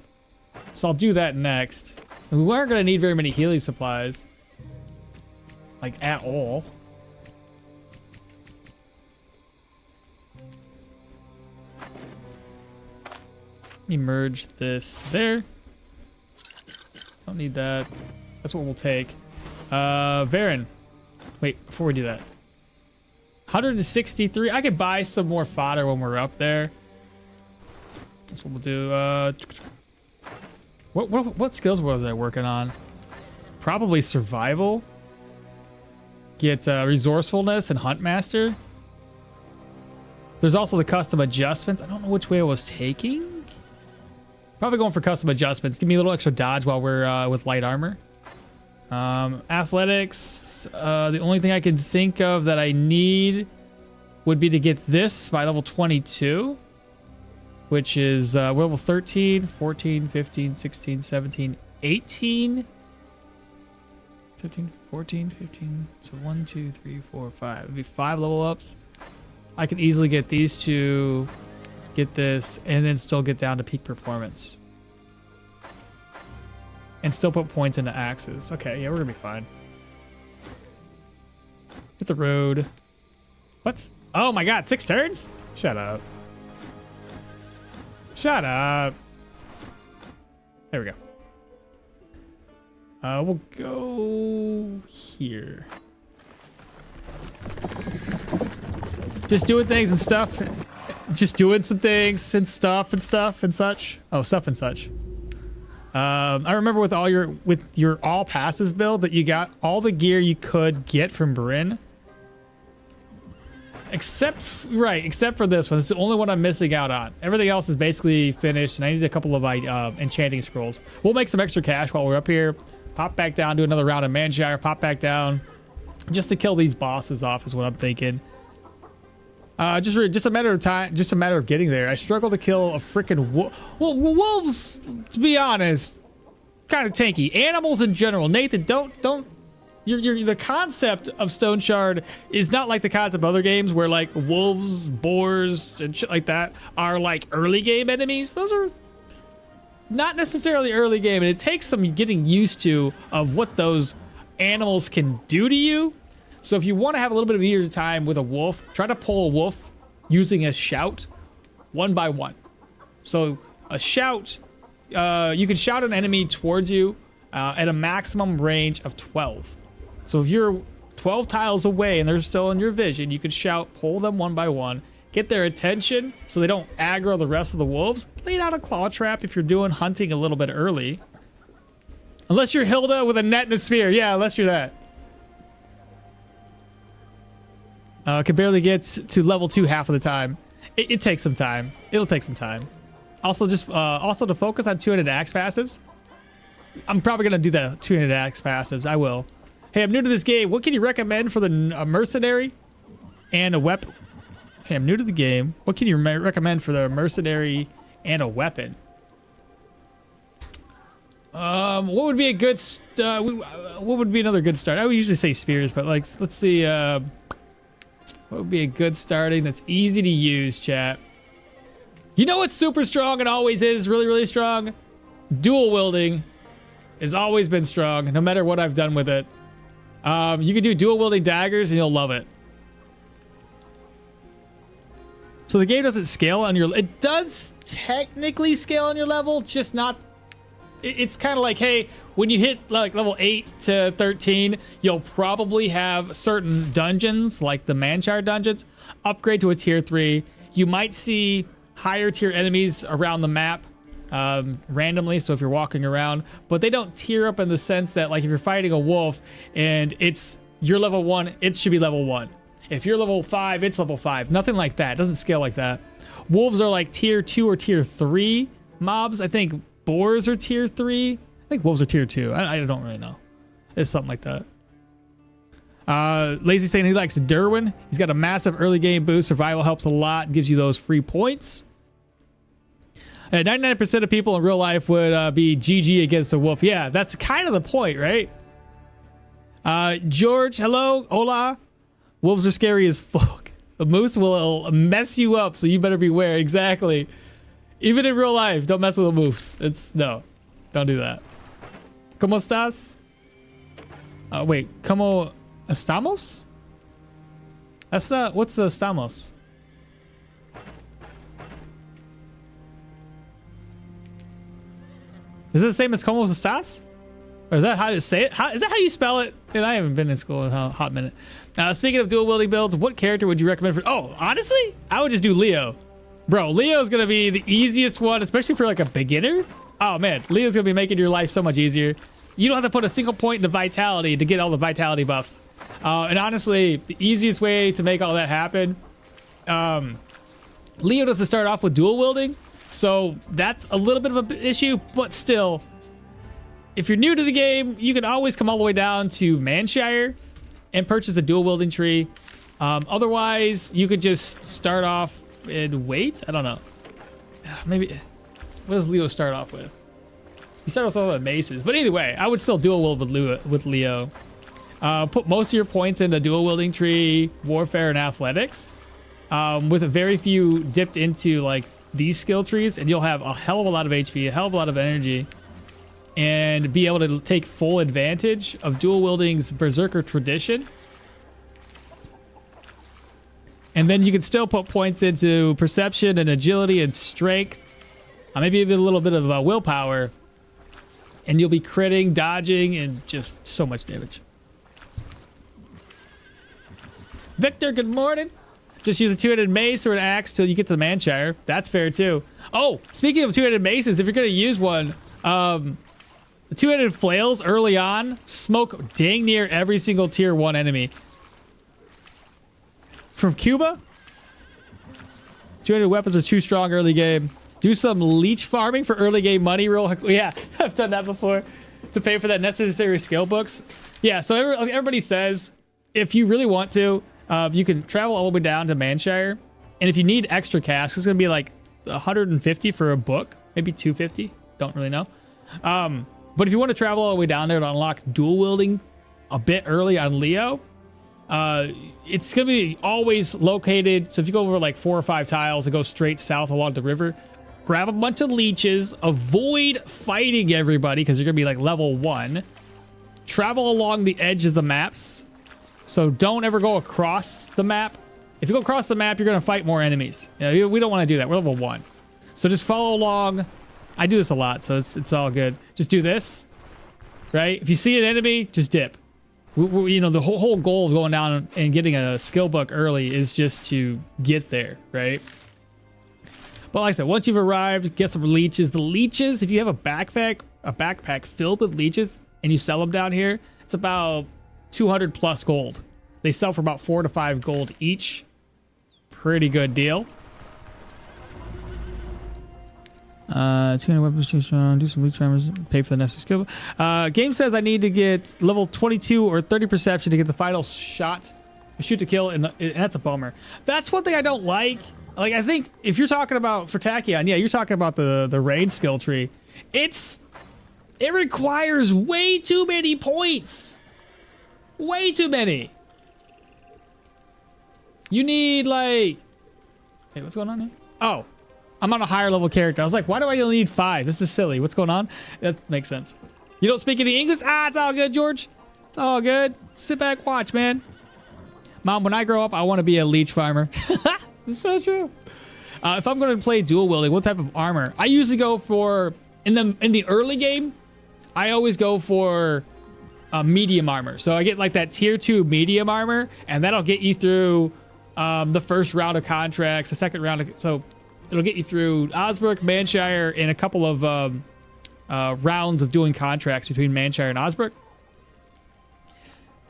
So I'll do that next. And we aren't gonna need very many healing supplies, like at all. Let me merge this there. Don't need that. That's what we'll take. Varen. Wait, before we do that. 163. I could buy some more fodder when we're up there. That's what we'll do. What skills was I working on? Probably survival. Get resourcefulness and hunt master. There's also the custom adjustments. I don't know which way I was taking. Probably going for custom adjustments. Give me a little extra dodge while we're with light armor. Athletics. The only thing I can think of that I need would be to get this by level 22, which is level 13, 14, 15, 16, 17, 18, 13, 14, 15. So 1, 2, 3, 4, 5. It'd be 5 level ups. I can easily get these two, get this, and then still get down to peak performance. And still put points into axes. Okay, yeah, we're gonna be fine. Hit the road. What? Oh my god, 6 turns? Shut up. Shut up. There we go. We'll go here. Just doing things and stuff. Just doing some things and stuff and such. Oh, stuff and such. I remember with your all passes build that you got all the gear you could get from Bryn. Except for this one. It's the only one I'm missing out on. Everything else is basically finished, and I need a couple of enchanting scrolls. We'll make some extra cash while we're up here. Pop back down, do another round of Manshire, pop back down. Just to kill these bosses off is what I'm thinking. Just a matter of time, just a matter of getting there. I struggle to kill a freaking wolf. Well, wolves, to be honest, kind of tanky. Animals in general. Nathan, don't. The concept of Stoneshard is not like the concept of other games where like wolves, boars, and shit like that are like early game enemies. Those are not necessarily early game, and it takes some getting used to of what those animals can do to you. So if you want to have a little bit of easier time with a wolf, try to pull a wolf using a shout one by one. So a shout, you can shout an enemy towards you at a maximum range of 12. So if you're 12 tiles away and they're still in your vision, you can shout, pull them one by one, get their attention so they don't aggro the rest of the wolves. Lay down a claw trap if you're doing hunting a little bit early. Unless you're Hilda with a net and a spear. Yeah, unless you're that. Can barely get to level 2 half of the time. It takes some time. It'll take some time. Also, also to focus on 2-handed axe passives. I'm probably gonna do the 2-handed axe passives. I will. Hey, I'm new to this game. What can you recommend for the mercenary and a weapon? Hey, I'm new to the game. What can you recommend for the mercenary and a weapon? What would be a good? What would be another good start? I would usually say spears, but like, let's see. What would be a good starting that's easy to use, chat? You know what's super strong and always is really, really strong? Dual wielding has always been strong, no matter what I've done with it. You can do dual wielding daggers and you'll love it. So the game doesn't scale on your... It does technically scale on your level, just not... It's kind of like, hey, when you hit like level 8 to 13, you'll probably have certain dungeons, like the Manshire dungeons, upgrade to a tier 3. You might see higher tier enemies around the map randomly, so if you're walking around, but they don't tier up in the sense that like if you're fighting a wolf and you're level 1, it should be level 1. If you're level 5, it's level 5. Nothing like that. It doesn't scale like that. Wolves are like tier 2 or tier 3 mobs. I think boars are tier 3. I think wolves are tier 2. I don't really know. It's something like that. Lazy saying he likes Derwin. He's got a massive early game boost. Survival helps a lot. Gives you those free points. 99% of people in real life would be GG against a wolf. Yeah, that's kind of the point, right? George, hello. Hola. Wolves are scary as fuck. A moose will mess you up, so you better beware. Exactly. Even in real life, don't mess with a moose. No, don't do that. ¿Cómo estás? Wait, ¿cómo estamos? That's not, what's the estamos? Is it the same as ¿cómo estás? Or is that how you say it? Is that how you spell it? And I haven't been in school in a hot minute. Speaking of dual wielding builds, what character would you recommend for? Oh, honestly, I would just do Leo. Bro, Leo's gonna be the easiest one, especially for like a beginner. Oh man, Leo's gonna be making your life so much easier. You don't have to put a single point into vitality to get all the vitality buffs. And honestly, the easiest way to make all that happen, Leo doesn't start off with dual wielding, so that's a little bit of an issue, but still, if you're new to the game, you can always come all the way down to Manshire and purchase a dual wielding tree. Otherwise, you could just start off and wait. I don't know. Maybe. What does Leo start off with? He starts off with maces. But either way, I would still dual wield with Leo. Put most of your points into dual wielding tree, warfare, and athletics. With a very few dipped into like these skill trees, and you'll have a hell of a lot of HP, a hell of a lot of energy, and be able to take full advantage of dual wielding's berserker tradition. And then you can still put points into perception and agility and strength. Maybe even a little bit of willpower. And you'll be critting, dodging, and just so much damage. Victor, good morning. Just use a two-handed mace or an axe till you get to the Manshire. That's fair too. Oh, speaking of two-handed maces, if you're gonna use one, the two-handed flails early on smoke dang near every single tier 1 enemy. From Cuba, two-handed weapons are too strong early game. Do some leech farming for early game money roll. Yeah, I've done that before to pay for that necessary skill books. Yeah, so everybody says if you really want to, you can travel all the way down to Manshire, and if you need extra cash, it's gonna be like 150 for a book, maybe 250. Don't really know. But if you want to travel all the way down there to unlock dual wielding a bit early on Leo, it's gonna be always located. So if you go over like 4 or 5 tiles and go straight south along the river, grab a bunch of leeches, avoid fighting everybody because you're gonna be like level 1. Travel along the edge of the maps. So don't ever go across the map. If you go across the map, you're going to fight more enemies. Yeah, we don't want to do that. We're level 1. So just follow along. I do this a lot, so it's all good. Just do this, right? If you see an enemy, just dip. You know, the whole goal of going down and getting a skill book early is just to get there, right? But like I said, once you've arrived, get some leeches. The leeches, if you have a backpack filled with leeches and you sell them down here, it's about 200 plus gold. They sell for about 4 to 5 gold each. Pretty good deal. 200 weapons too strong. Do some leech farmers. Pay for the necessary skill. Game says I need to get level 22 or 30 perception to get the final shot. Shoot to kill, and that's a bummer. That's one thing I don't like. Like, I think if you're talking about for Tachyon, yeah, you're talking about the raid skill tree. It requires way too many points. Way too many. You need like... Hey, what's going on here? Oh, I'm on a higher level character. I was like, why do I only need 5? This is silly. What's going on? That makes sense. You don't speak any English? Ah, it's all good, George. It's all good. Sit back, watch, man. Mom, when I grow up, I want to be a leech farmer. That's so true. If I'm going to play dual wielding, what type of armor? I usually go for... In the early game, I always go for... medium armor. So I get like that tier 2 medium armor, and that'll get you through the first round of contracts, the second round. So it'll get you through Osbrook, Manshire, and a couple of rounds of doing contracts between Manshire and Osbrook.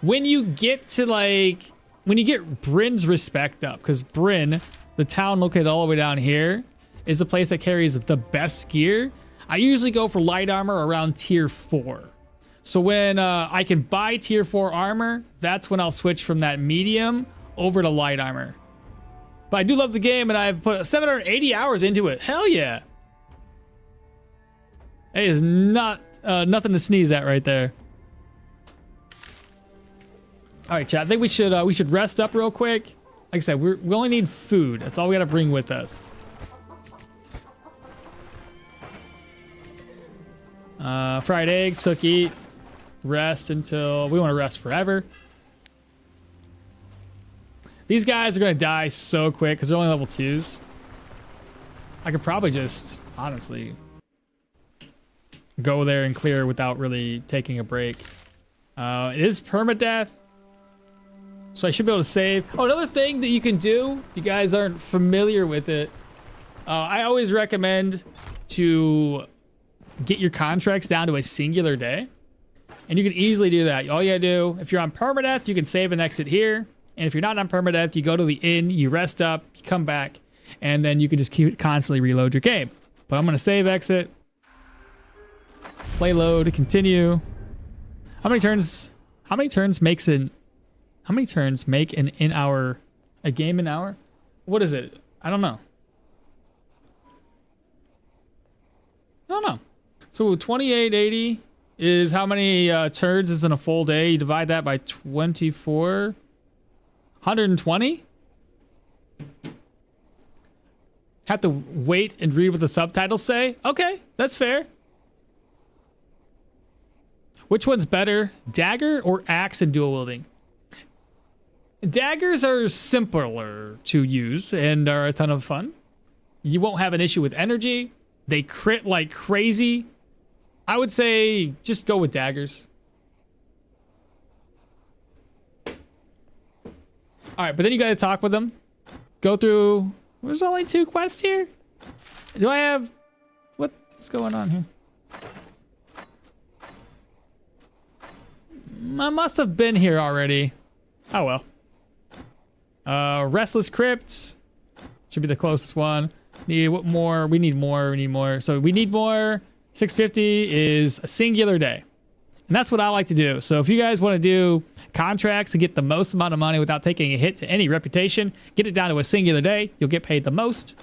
When you get to like, when you get Bryn's respect up, because Bryn, the town located all the way down here, is the place that carries the best gear. I usually go for light armor around tier 4. So when I can buy tier 4 armor, that's when I'll switch from that medium over to light armor. But I do love the game, and I've put 780 hours into it. Hell yeah. It is not nothing to sneeze at right there. All right, chat. I think we should rest up real quick. Like I said, we only need food. That's all we got to bring with us. Fried eggs, cook, eat. Rest until we want to rest forever. These guys are going to die so quick because they're only level 2s. I could probably just, honestly, go there and clear without really taking a break. It is permadeath, so I should be able to save. Oh, another thing that you can do, if you guys aren't familiar with it, I always recommend to get your contracts down to a singular day. And you can easily do that. All you gotta do, if you're on permadeath, you can save and exit here. And if you're not on permadeath, you go to the inn, you rest up, you come back, and then you can just constantly reload your game. But I'm gonna save, exit, play load, continue. How many turns make a game an hour? What is it? I don't know. So 2880 is how many turns is in a full day. You divide that by 24. 120? Have to wait and read what the subtitles say? Okay, that's fair. Which one's better, dagger or axe in dual wielding? Daggers are simpler to use and are a ton of fun. You won't have an issue with energy. They crit like crazy. I would say just go with daggers. All right, but then you got to talk with them. Go through. There's only 2 quests here. Do I have? What's going on here? I must have been here already. Oh well. Restless Crypt should be the closest one. Need what more? We need more. We need more. So we need more. 650 is a singular day, and that's what I like to do. So if you guys want to do contracts to get the most amount of money without taking a hit to any reputation, get it down to a singular day. You'll get paid the most,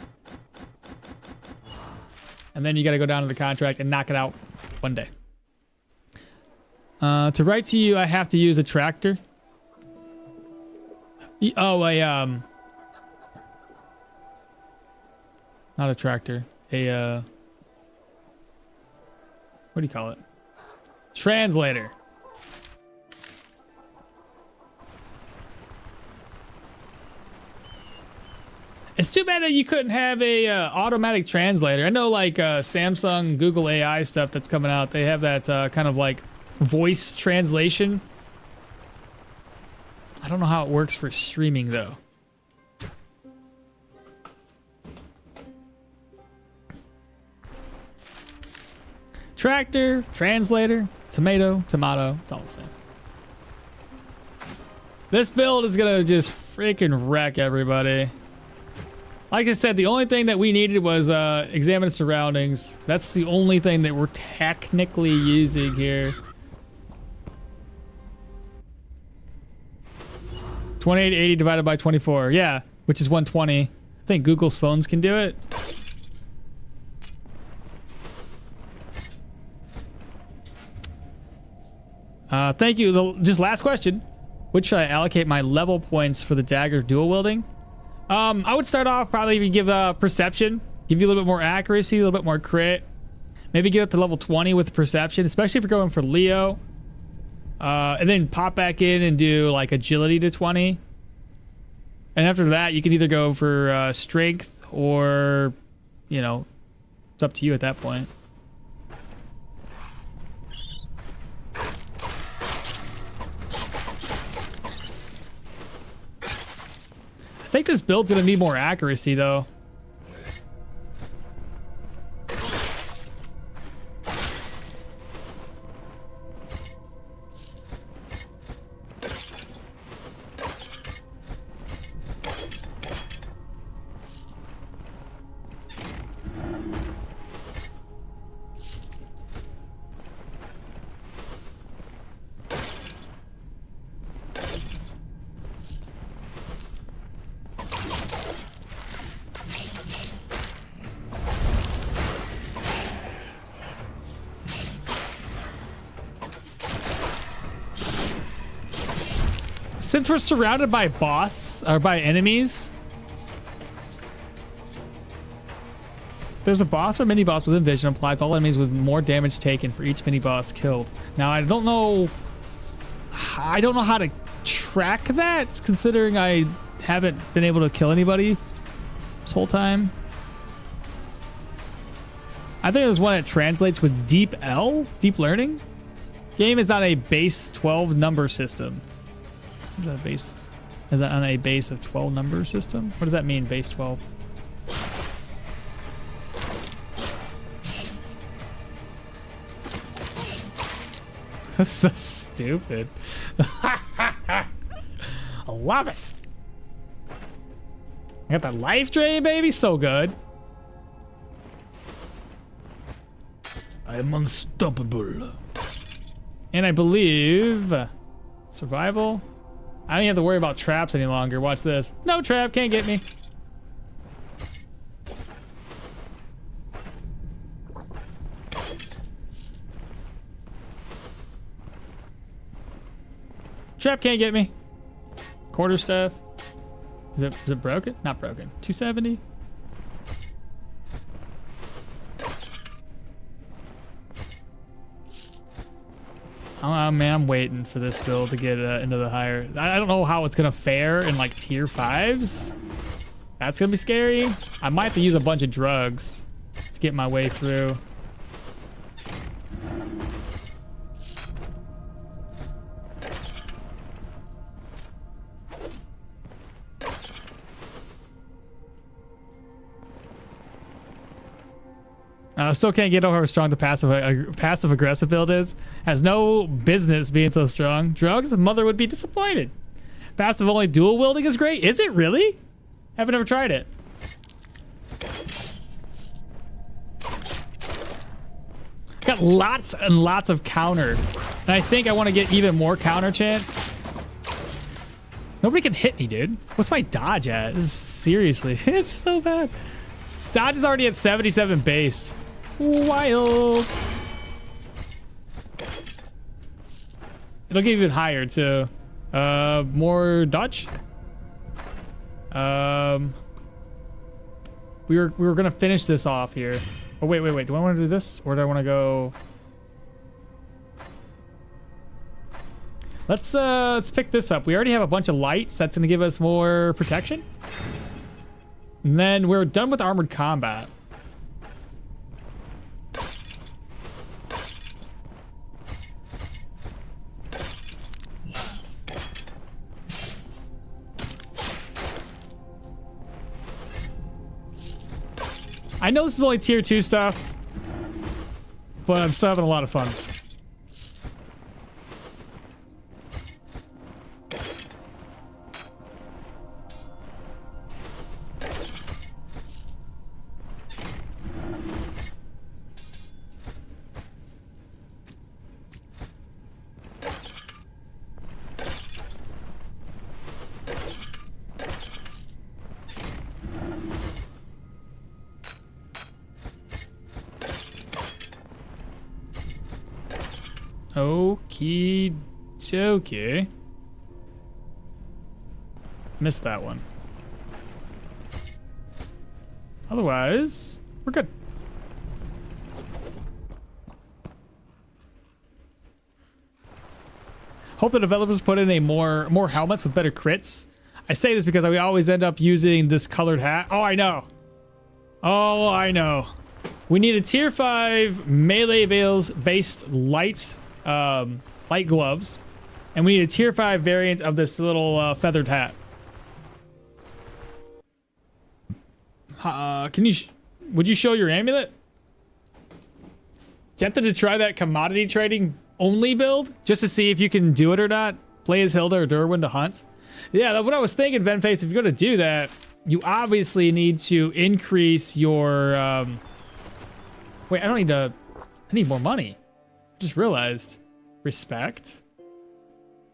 and then you got to go down to the contract and knock it out one day. To write to you, I have to use a tractor. Oh, not a tractor. What do you call it? Translator. It's too bad that you couldn't have a automatic translator. I know like Samsung, Google AI stuff that's coming out. They have that kind of like voice translation. I don't know how it works for streaming though. Tractor, translator, tomato, it's all the same. This build is gonna just freaking wreck everybody. Like I said, the only thing that we needed was examine the surroundings. That's the only thing that we're technically using here. 2880 divided by 24. Yeah, which is 120. I think Google's phones can do it. Thank you. Just last question. Which should I allocate my level points for the dagger dual wielding? I would start off probably give perception, give you a little bit more accuracy, a little bit more crit. Maybe get up to level 20 with perception, especially if you're going for Leo. And then pop back in and do like agility to 20. And after that, you can either go for strength or, you know, it's up to you at that point. I think this build's gonna need more accuracy though. Since we're surrounded by by enemies, there's a boss or mini boss within vision applies all enemies with more damage taken for each mini boss killed. Now I don't know how to track that, considering I haven't been able to kill anybody this whole time. I think there's one that translates with deep learning. Game is on a base 12 number system. Is that a base? Is that on a base of 12 number system? What does that mean, base 12? That's so stupid. I love it. I got that life drain, baby. So good. I am unstoppable. And I believe survival. I don't even have to worry about traps any longer. Watch this. No trap, can't get me. Trap can't get me. Quarter staff. Is it broken? Not broken. 270. Man, I'm waiting for this build to get into the higher. I don't know how it's gonna fare in like tier 5s. That's gonna be scary. I might have to use a bunch of drugs to get my way through. I still can't get over how strong the passive aggressive build is. Has no business being so strong. Drugs, mother would be disappointed. Passive only dual wielding is great. Is it really? Haven't ever tried it. Got lots and lots of counter. And I think I want to get even more counter chance. Nobody can hit me, dude. What's my dodge at? This is seriously, it's so bad. Dodge is already at 77 base. Wild. It'll get even higher too. More dodge. We were gonna finish this off here. Oh wait. Do I want to do this, or do I want to go? Let's pick this up. We already have a bunch of lights. That's gonna give us more protection. And then we're done with armored combat. I know this is only tier 2 stuff, but I'm still having a lot of fun. Okie dokie. Missed that one. Otherwise, we're good. Hope the developers put in a more helmets with better crits. I say this because we always end up using this colored hat. Oh, I know. Oh, I know. We need a tier 5 melee based light gloves, and we need a tier 5 variant of this little feathered hat. Would you show your amulet? Tempted to try that commodity trading only build just to see if you can do it or not. Play as Hilda or Derwin to hunt. Yeah, that's what I was thinking, Venface. If you're going to do that, you obviously need to increase your wait, I need more money. Just realized. Respect.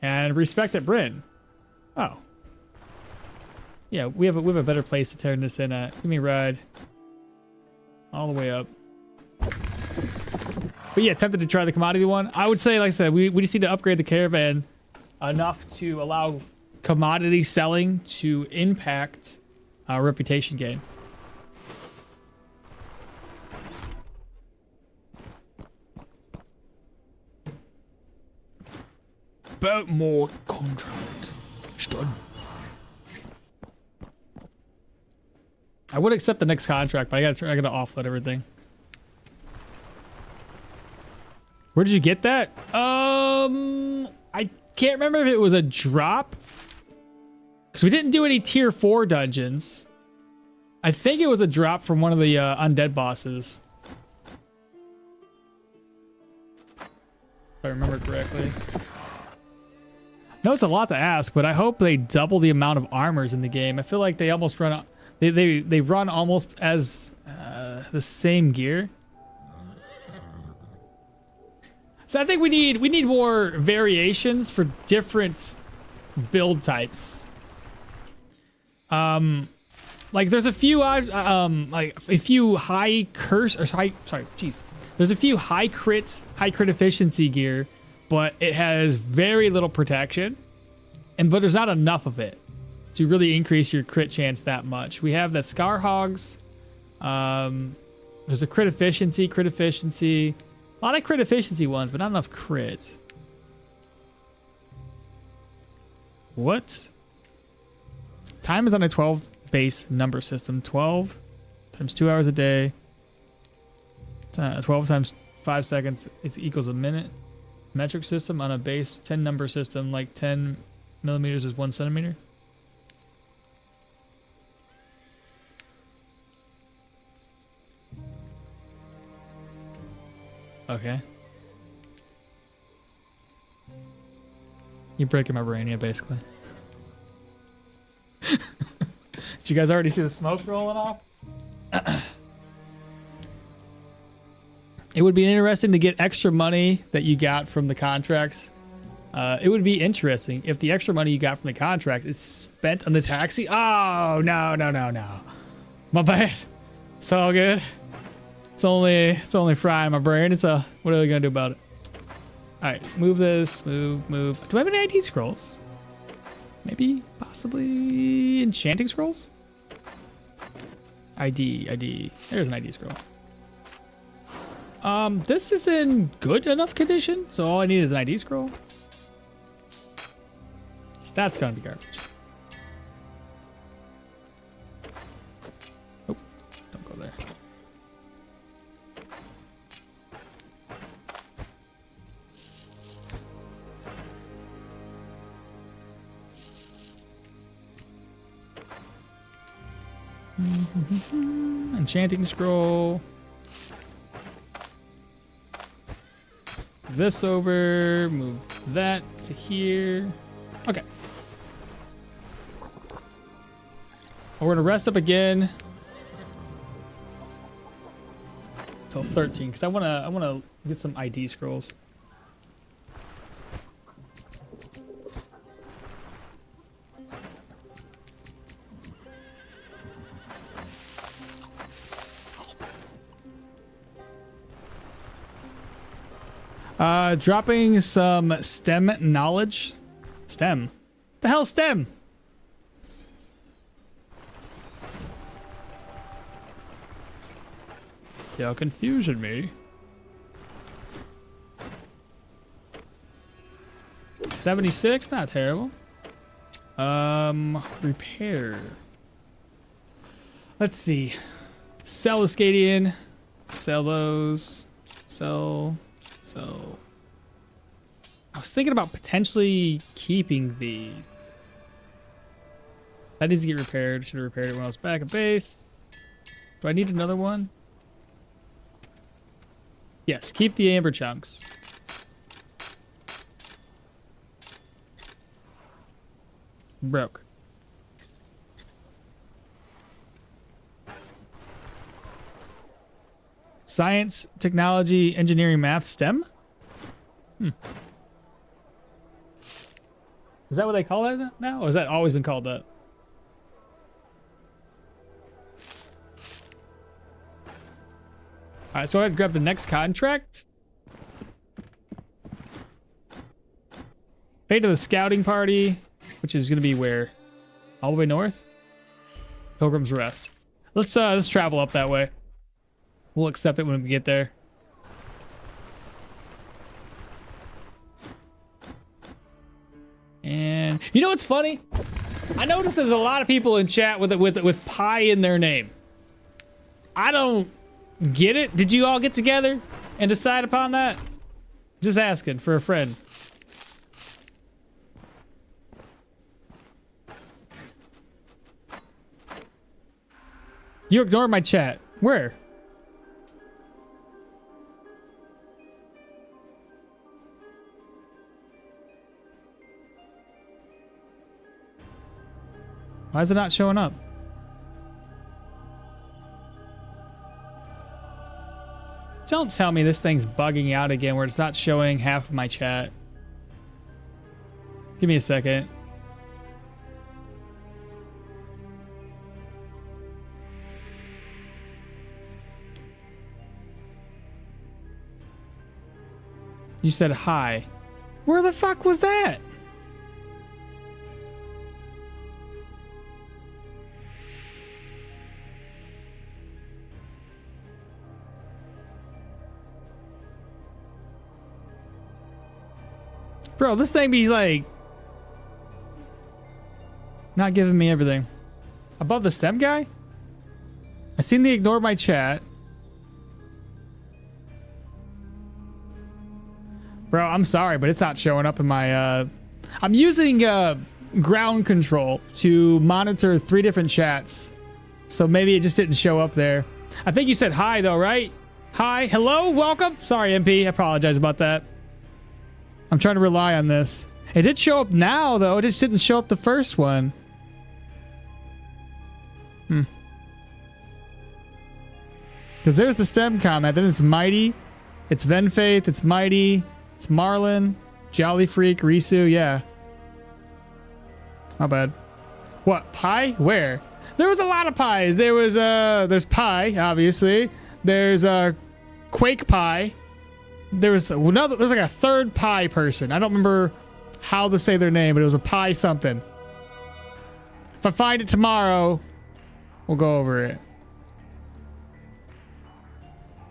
And respect at Bryn. Oh. Yeah, we have a better place to turn this in at. Give me a ride. All the way up. But yeah, tempted to try the commodity one. I would say, like I said, we just need to upgrade the caravan enough to allow commodity selling to impact our reputation gain. About more contract. It's done. I would accept the next contract, but I gotta offload everything. Where did you get that? I can't remember if it was a drop, because we didn't do any tier 4 dungeons. I think it was a drop from one of the undead bosses, if I remember correctly. No, it's a lot to ask, but I hope they double the amount of armors in the game. I feel like they almost run, they run almost as the same gear. So I think we need more variations for different build types. Like there's a few like a few high curse or there's a few high crit efficiency gear, but it has very little protection, but there's not enough of it to really increase your crit chance that much. We have the Scar Hogs. There's a crit efficiency. A lot of crit efficiency ones, but not enough crits. What? Time is on a 12 base number system. 12 times 2 hours a day. 12 times 5 seconds is equals a minute. Metric system on a base 10 number system, like 10 millimeters is 1 centimeter. Okay. You're breaking my brain, yeah, basically. Did you guys already see the smoke rolling off? It would be interesting to get extra money that you got from the contracts. It would be interesting if the extra money you got from the contract is spent on the taxi. Oh, no. My bad. It's all good. It's only frying my brain. So what are we gonna do about it? All right, move this, move. Do I have any ID scrolls? Maybe, possibly enchanting scrolls? ID. There's an ID scroll. This is in good enough condition, so all I need is an ID scroll. That's gonna be garbage. Oh, don't go there. Enchanting scroll. This over, move that to here. Okay. We're gonna rest up again till 13 because I wanna get some ID scrolls. Dropping some STEM knowledge. STEM? The hell STEM? You're confusing me. 76, not terrible. Repair. Let's see. Sell the Scadian. Sell those. Sell. I was thinking about potentially keeping these. That needs to get repaired. Should have repaired it when I was back at base. Do I need another one? Yes, keep the amber chunks. Broke. Science, technology, engineering, math, STEM? Is that what they call that now? Or has that always been called that? Alright, so I'd grab the next contract. Pay to the scouting party, which is gonna be where? All the way north? Pilgrim's Rest. Let's travel up that way. We'll accept it when we get there. And you know what's funny? I noticed there's a lot of people in chat with pie in their name. I don't get it. Did you all get together and decide upon that? Just asking for a friend. You ignored my chat. Where? Why is it not showing up? Don't tell me this thing's bugging out again where it's not showing half of my chat. Give me a second. You said hi. Where the fuck was that? Bro, this thing be like Not giving me everything. Above the stem guy? I seen they ignored my chat. Bro, I'm sorry, but it's not showing up in my, I'm using, ground control to monitor 3 different chats. So maybe it just didn't show up there. I think you said hi though, right? Hi, hello, welcome. Sorry, MP, I apologize about that. I'm trying to rely on this. It did show up now though, it just didn't show up the first one. Because there's the stem comment, then it's Mighty, it's Venfaith, it's Mighty, it's Marlin, Jolly Freak, Risu, yeah. Not bad. What, pie? Where? There was a lot of pies. There was, there's pie, obviously. There's, Quake Pie. There was another, there's like a third pie person. I don't remember how to say their name, but it was a pie something. If I find it tomorrow, we'll go over it.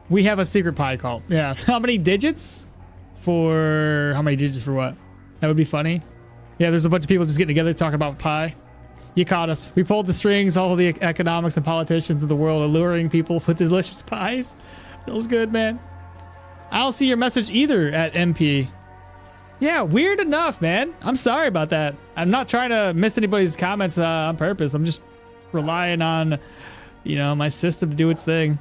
We have a secret pie cult. Yeah. How many digits? How many digits for what? That would be funny. Yeah, there's a bunch of people just getting together talking about pie. You caught us. We pulled the strings, all of the economics and politicians of the world, alluring people with delicious pies. Feels good, man. I don't see your message either at MP. Yeah, weird enough, man. I'm sorry about that. I'm not trying to miss anybody's comments on purpose. I'm just relying on, you know, my system to do its thing.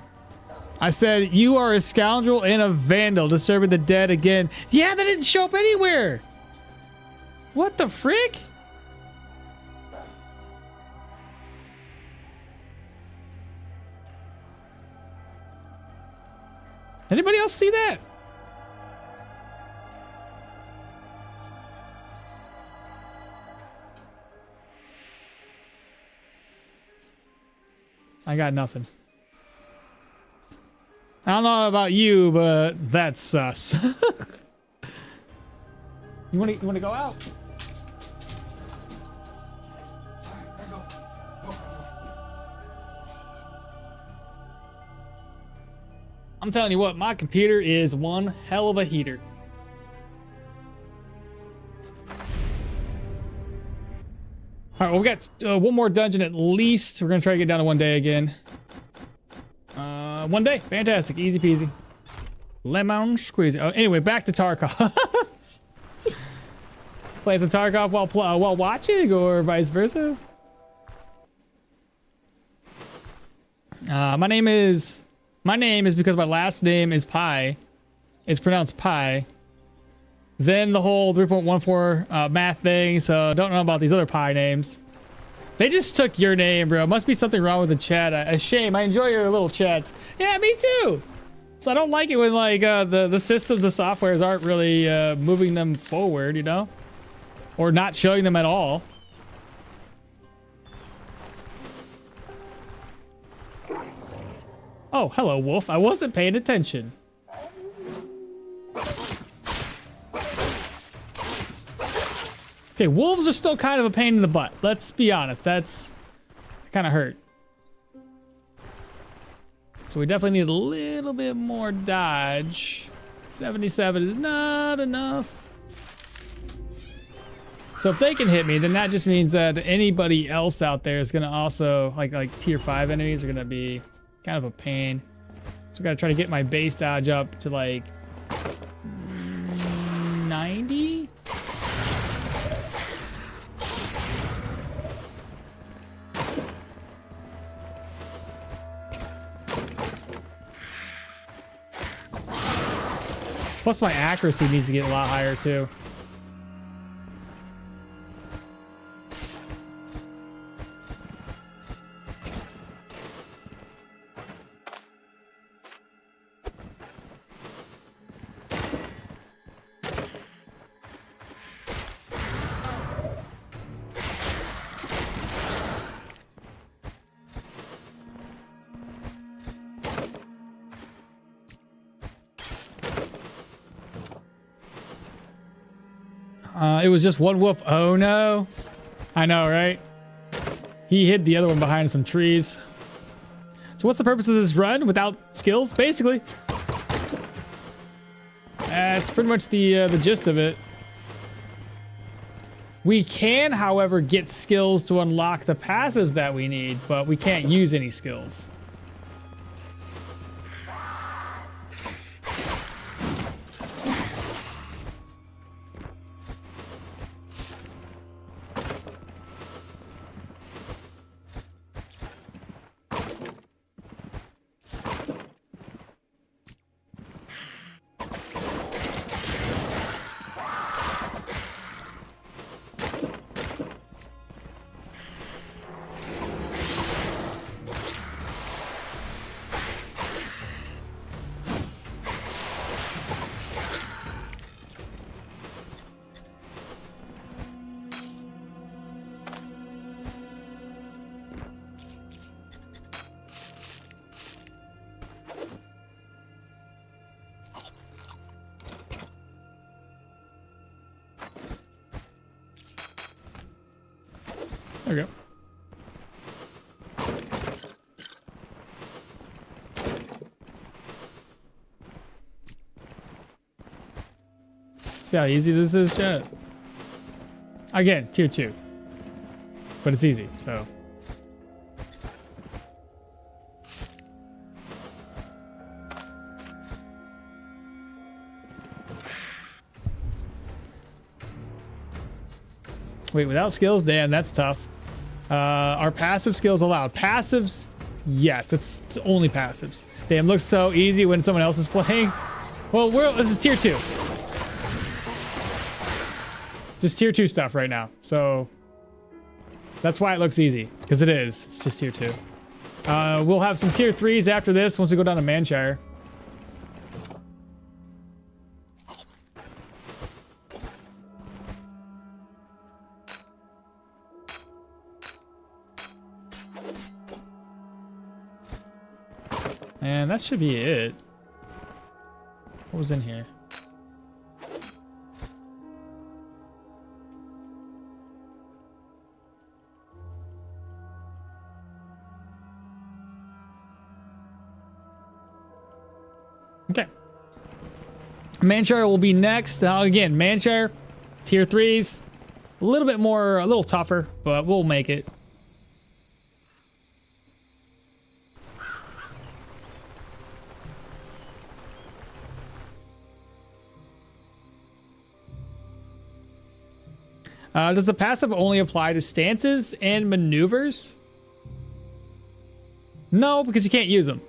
I said, you are a scoundrel and a vandal, disturbing the dead again. Yeah, that didn't show up anywhere. What the frick? Anybody else see that? I got nothing. I don't know about you, but that's sus. You wanna go out? I'm telling you what, my computer is one hell of a heater. All right, well, we got one more dungeon at least. We're gonna try to get down to 1 day again. 1 day, fantastic, easy peasy. Lemon squeezy. Oh, anyway, back to Tarkov. Play some Tarkov while watching, or vice versa. My name is because my last name is Pi. It's pronounced Pi. Then the whole 3.14 math thing, so don't know about these other Pi names. They just took your name, bro. Must be something wrong with the chat. A shame. I enjoy your little chats. Yeah, me too. So I don't like it when like the systems, the softwares aren't really moving them forward, you know, or not showing them at all. Oh, hello, wolf. I wasn't paying attention. Okay, wolves are still kind of a pain in the butt. Let's be honest. That's kind of hurt. So we definitely need a little bit more dodge. 77 is not enough. So if they can hit me, then that just means that anybody else out there is going to also, like tier 5 enemies are going to be kind of a pain. So we got to try to get my base dodge up to like 90. Plus my accuracy needs to get a lot higher too. It was just one wolf. Oh no. I know, right? He hid the other one behind some trees. So what's the purpose of this run without skills? Basically. That's pretty much the gist of it. We can, however, get skills to unlock the passives that we need, but we can't use any skills. There we go. See how easy this is, chat? Again, tier 2. But it's easy, so. Wait, without skills? Damn, that's tough. Are passive skills allowed? Passives? Yes, it's only passives. Damn, looks so easy when someone else is playing. Well, this is tier 2. Just tier 2 stuff right now. So that's why it looks easy, because it is. It's just tier 2. We'll have some tier 3s after this once we go down to Manshire. And that should be it. What was in here? Okay. Manshire will be next. Again, Manshire, tier 3s. A little bit more, a little tougher, but we'll make it. Does the passive only apply to stances and maneuvers? No, because you can't use them.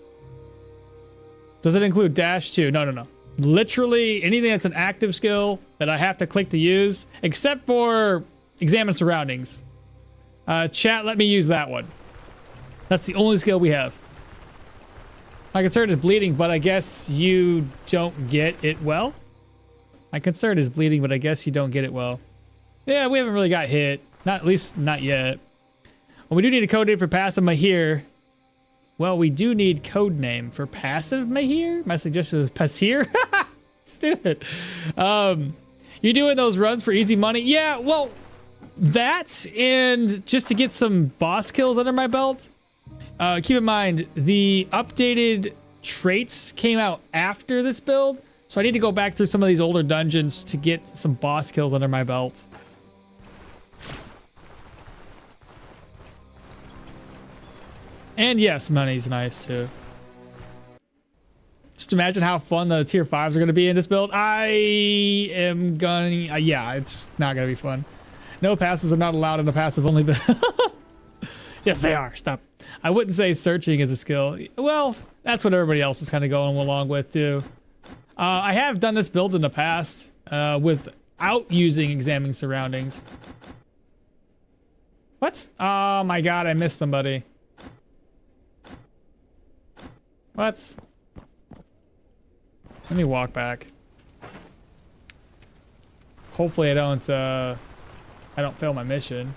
Does it include dash too? No, no, no. Literally anything that's an active skill that I have to click to use, except for examine surroundings. Chat, let me use that one. That's the only skill we have. My concern is bleeding, but I guess you don't get it well. My concern is bleeding, but I guess you don't get it well. Yeah, we haven't really got hit. Not at least not yet. Well, we do need a code name for passive Mahir. Well, we do need code name for passive Mahir. My suggestion is Passir. Stupid. You doing those runs for easy money? Yeah, well, that's and just to get some boss kills under my belt. Keep in mind, the updated traits came out after this build. So I need to go back through some of these older dungeons to get some boss kills under my belt. And yes, money's nice too. Just imagine how fun the tier 5s are going to be in this build. I am going to... yeah, it's not going to be fun. No passes are not allowed in a passive only build. Yes, they are. Stop. I wouldn't say searching is a skill. Well, that's what everybody else is kind of going along with too. I have done this build in the past without using examining surroundings. What? Oh my god, I missed somebody. What? Let me walk back. Hopefully I don't fail my mission.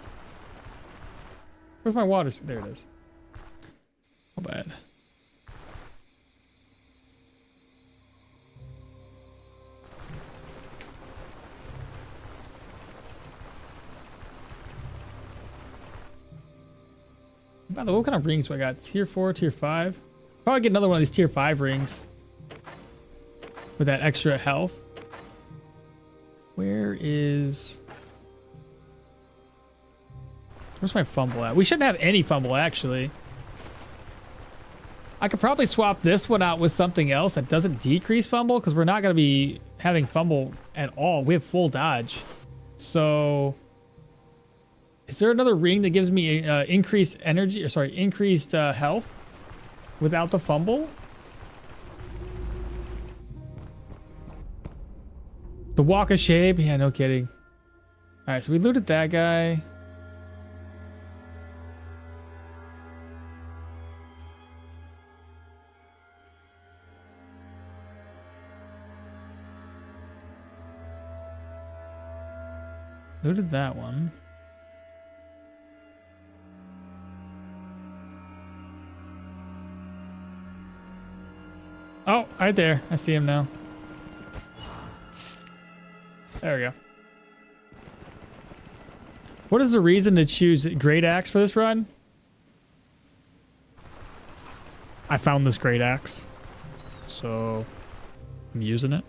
Where's my water? There it is. Oh, bad. By the way, what kind of rings do I got? Tier 4, tier 5? Probably get another one of these tier 5 rings. With that extra health. Where is... Where's my fumble at? We shouldn't have any fumble, actually. I could probably swap this one out with something else that doesn't decrease fumble, because we're not going to be having fumble at all. We have full dodge. So, is there another ring that gives me increased energy, or sorry, increased health without the fumble? The walk of shame? Yeah, no kidding. All right, so we looted that guy. Looted that one. Oh, right there. I see him now. There we go. What is the reason to choose Great Axe for this run? I found this Great Axe, so I'm using it.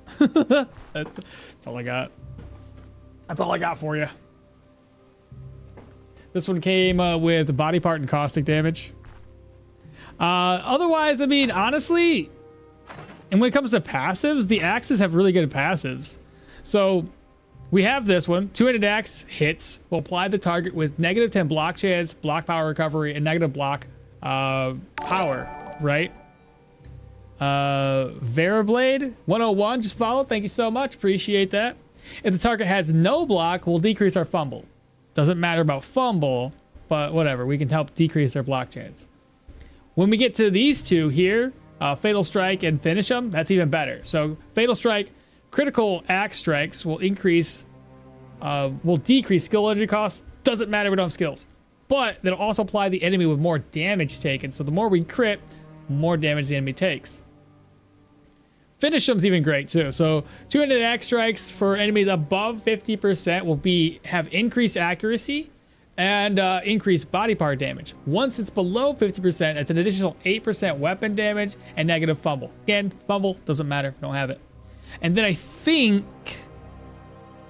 That's all I got. That's all I got for you. This one came with body part and caustic damage. Otherwise, I mean, honestly, and when it comes to passives, the axes have really good passives. So we have this one. Two-handed axe hits will apply the target with -10 block chance, block power recovery, and negative block power, right? Verablade 101 just followed. Thank you so much. Appreciate that. If the target has no block, we'll decrease our fumble. Doesn't matter about fumble, but whatever. We can help decrease their block chance. When we get to these two here, Fatal Strike and finish them, that's even better. So Fatal Strike, critical axe strikes will decrease skill energy costs. Doesn't matter, we don't have skills. But they'll also apply the enemy with more damage taken. So the more we crit, more damage the enemy takes. Finish them's even great too. So 200 axe strikes for enemies above 50% will have increased accuracy and increased body part damage. Once it's below 50%, that's an additional 8% weapon damage and negative fumble. Again, fumble doesn't matter, don't have it. And then I think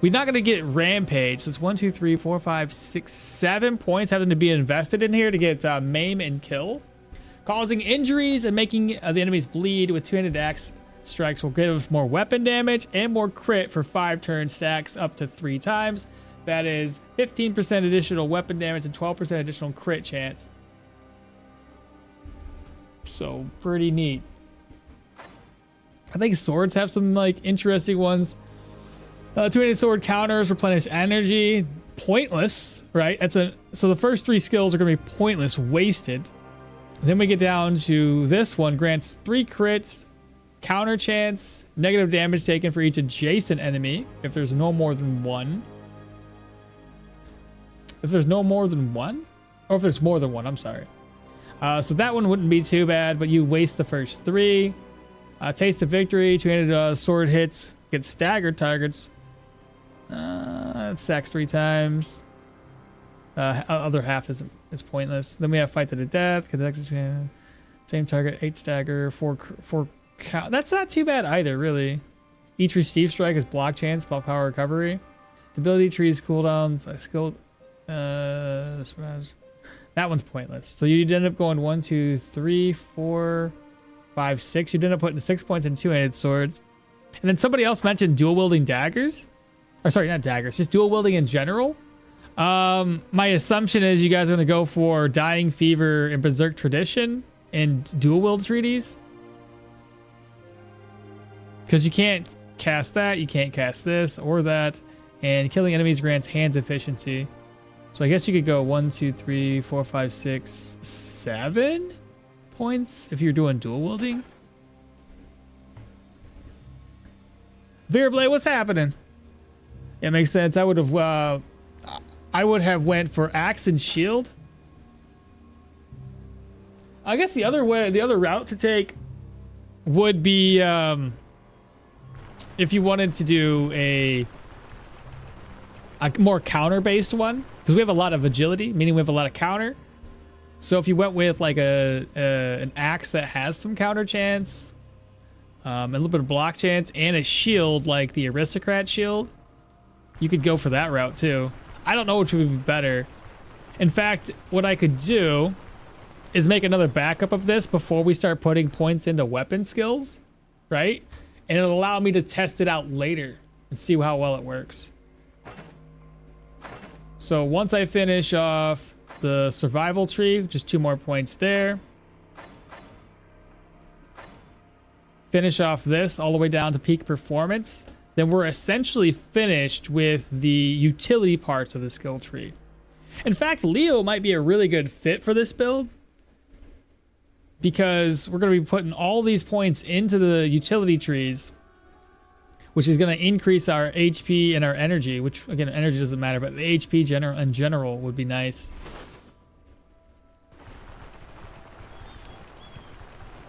we're not gonna get rampage. So it's 1, 2, 3, 4, 5, 6, 7 points having to be invested in here to get maim and kill, causing injuries and making the enemies bleed with 200 axe strikes will give us more weapon damage and more crit for 5 turn stacks up to 3 times. That is 15% additional weapon damage and 12% additional crit chance. So pretty neat. I think swords have some like interesting ones. Two-handed sword counters replenish energy. Pointless, right? So the first 3 skills are going to be pointless, wasted. Then we get down to this one, grants 3 crits, counter chance, negative damage taken for each adjacent enemy if there's no more than one. If there's no more than one? Or if there's more than one, I'm sorry. So that one wouldn't be too bad, but you waste the first 3. Taste of victory, 2handed sword hits, get staggered targets. Sacks 3 times. Other half is pointless. Then we have fight to the death, same target, 8 stagger, 4 count. That's not too bad either, really. Each received strike is block chance, block power recovery. The ability trees cooldowns. That one's pointless. So you'd end up going 1, 2, 3, 4, 5, 6. You'd end up putting 6 points in two-handed swords. And then somebody else mentioned dual wielding daggers. Or sorry, not daggers, just dual wielding in general. My assumption is you guys are going to go for Dying Fever and Berserk Tradition and dual wield treaties. Because you can't cast that, you can't cast this or that, and killing enemies grants hands efficiency. So I guess you could go 1, 2, 3, 4, 5, 6, 7 points if you're doing dual wielding. Veerblade, what's happening? Yeah, makes sense. I would have went for axe and shield. I guess the other route to take would be if you wanted to do a more counter-based one, because we have a lot of agility, meaning we have a lot of counter. So if you went with like an axe that has some counter chance, a little bit of block chance, and a shield like the aristocrat shield, you could go for that route too. I don't know which would be better. In fact, what I could do is make another backup of this before we start putting points into weapon skills, right? And it'll allow me to test it out later and see how well it works. So once I finish off the survival tree, just 2 more points there. Finish off this all the way down to peak performance. Then we're essentially finished with the utility parts of the skill tree. In fact, Leo might be a really good fit for this build because we're going to be putting all these points into the utility trees, which is going to increase our HP and our energy, which again, energy doesn't matter, but the HP in general would be nice.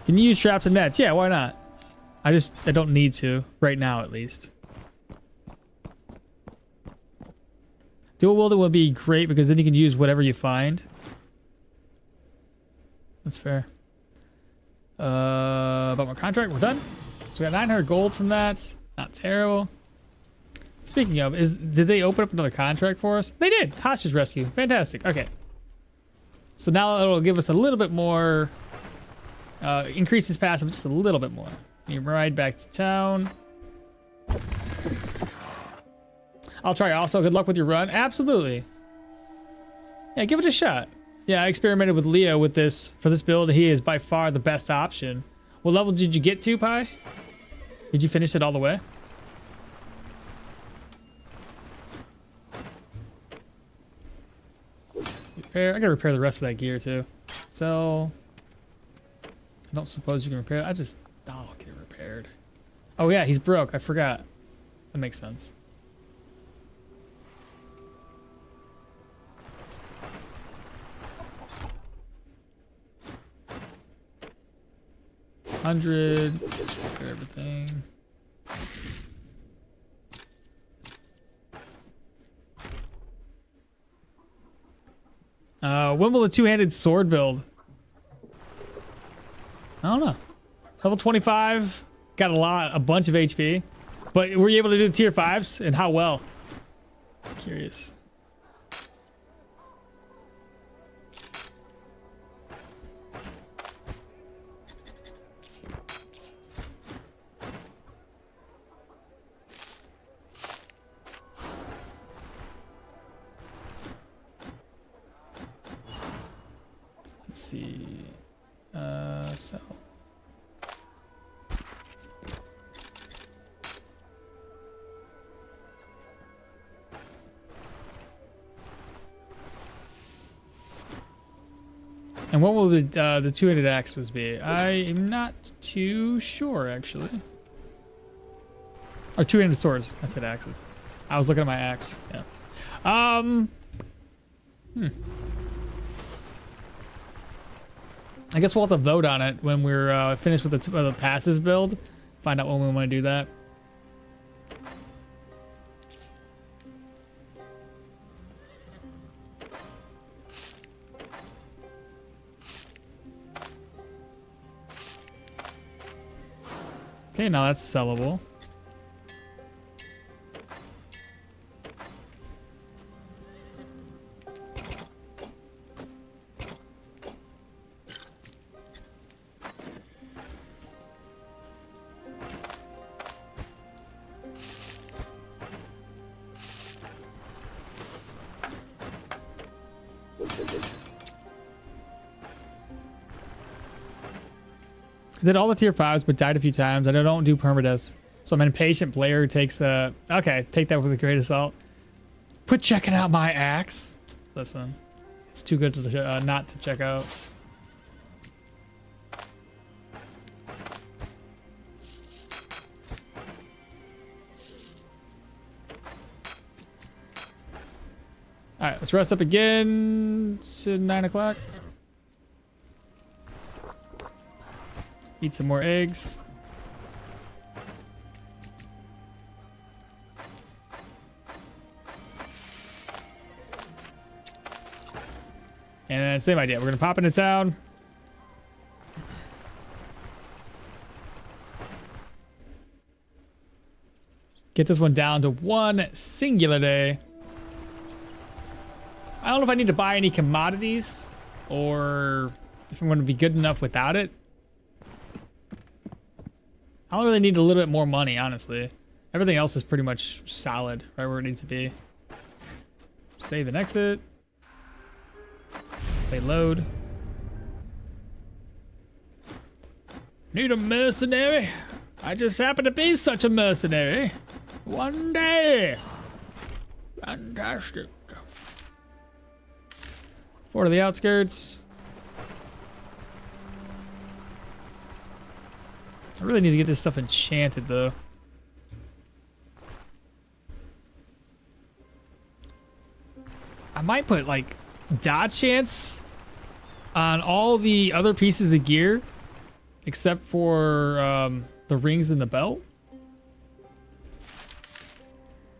Can you use traps and nets? Yeah, why not? I don't need to right now, at least. Dual wielding would be great because then you can use whatever you find. That's fair. About my contract, we're done. So we got 900 gold from that. Not terrible. Speaking of, did they open up another contract for us? They did. Hostage rescue. Fantastic. Okay. So now it'll give us a little bit more. Increase his passive just a little bit more. You ride back to town. I'll try also. Good luck with your run. Absolutely. Yeah, give it a shot. Yeah, I experimented with Leo with this for this build. He is by far the best option. What level did you get to, Pi? Did you finish it all the way? Repair. I gotta repair the rest of that gear too. So I don't suppose you can repair. I'll get it repaired. Oh yeah, he's broke. I forgot. That makes sense. Repair everything. When will the two-handed sword build? I don't know. Level 25, got a bunch of HP, but were you able to do tier 5s and how well? Curious. Let's see. Sell. And what will the two-handed axes be? I am not too sure, actually. Or two-handed swords. I said axes. I was looking at my axe. Yeah. I guess we'll have to vote on it when we're finished with the passive build. Find out when we want to do that. Okay, now that's sellable. I did all the tier 5s, but died a few times. I don't do permadeath. So I'm an impatient player who takes the... Okay, take that with a great assault. Quit checking out my axe. Listen, it's too good to not to check out. All right, let's rest up again. It's 9 o'clock. Eat some more eggs. And then same idea. We're gonna pop into town. Get this one down to one singular day. I don't know if I need to buy any commodities or if I'm going to be good enough without it. I don't really need a little bit more money, honestly. Everything else is pretty much solid, right where it needs to be. Save and exit. Play load. Need a mercenary? I just happen to be such a mercenary. One day. Fantastic. Forward to the outskirts. I really need to get this stuff enchanted, though. I might put, like, dodge chance on all the other pieces of gear, except for the rings and the belt.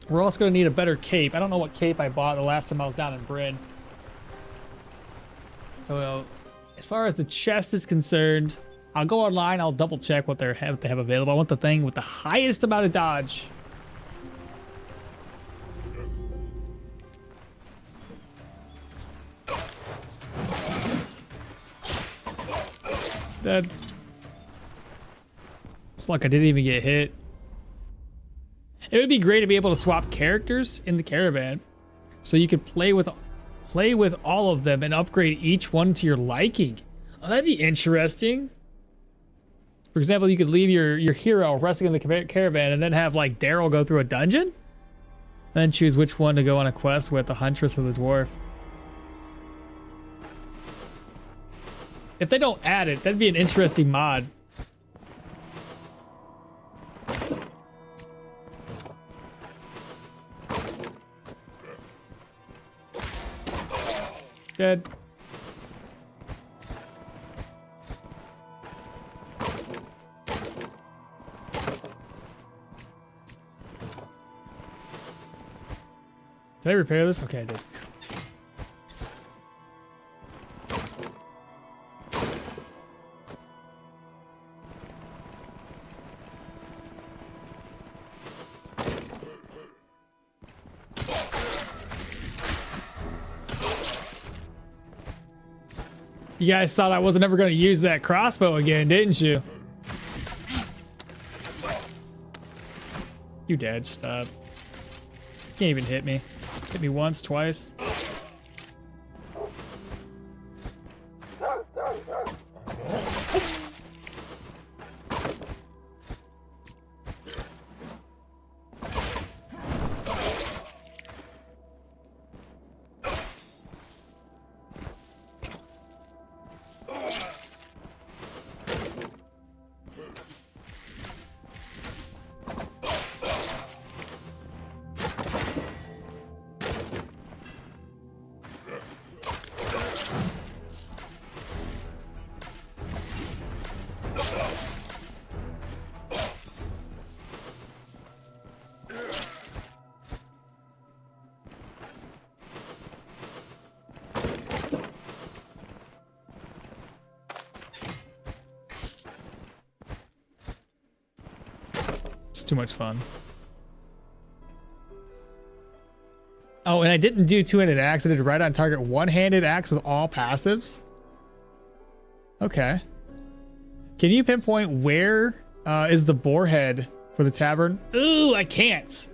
We're also going to need a better cape. I don't know what cape I bought the last time I was down in Bryn. So, as far as the chest is concerned, I'll go online. I'll double check what they have available. I want the thing with the highest amount of dodge. Dead. It's like I didn't even get hit. It would be great to be able to swap characters in the caravan, so you could play with all of them and upgrade each one to your liking. Oh, that'd be interesting. For example, you could leave your hero resting in the caravan and then have like Daryl go through a dungeon, then choose which one to go on a quest with, the huntress or the dwarf. If they don't add it, that'd be an interesting mod. Dead. Did I repair this? Okay, I did. You guys thought I wasn't ever going to use that crossbow again, didn't you? You dead. Stop. Can't even hit me. Hit me once, twice. Too much fun. Oh, and I didn't do two-handed axe. I did right on target one-handed axe with all passives. Okay. Can you pinpoint where is the boar head for the tavern? Ooh, I can't.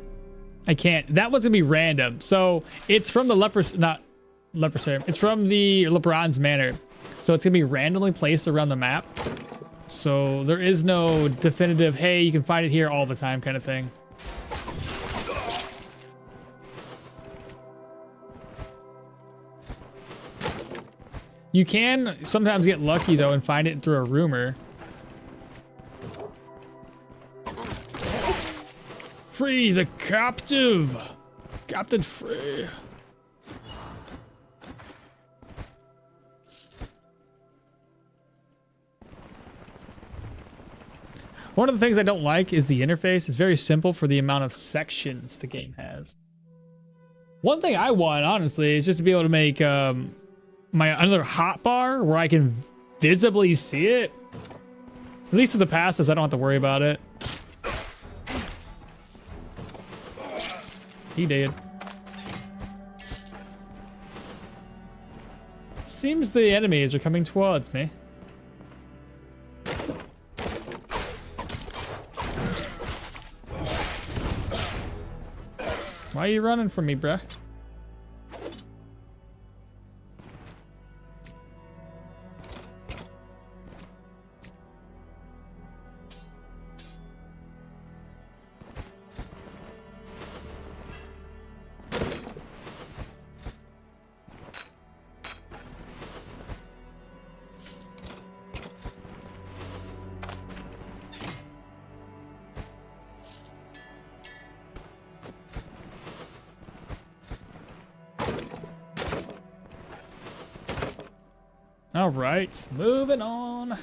I can't. That one's gonna be random. So it's from the It's from the Lebron's Manor. So it's gonna be randomly placed around the map. So there is no definitive, hey, you can find it here all the time kind of thing. You can sometimes get lucky though and find it through a rumor. Free the captive! Captain free! One of the things I don't like is the interface. It's very simple for the amount of sections the game has. One thing I want, honestly, is just to be able to make my another hotbar where I can visibly see it. At least with the passives, I don't have to worry about it. He did. Seems the enemies are coming towards me. Why are you running from me, bruh? All right, moving on.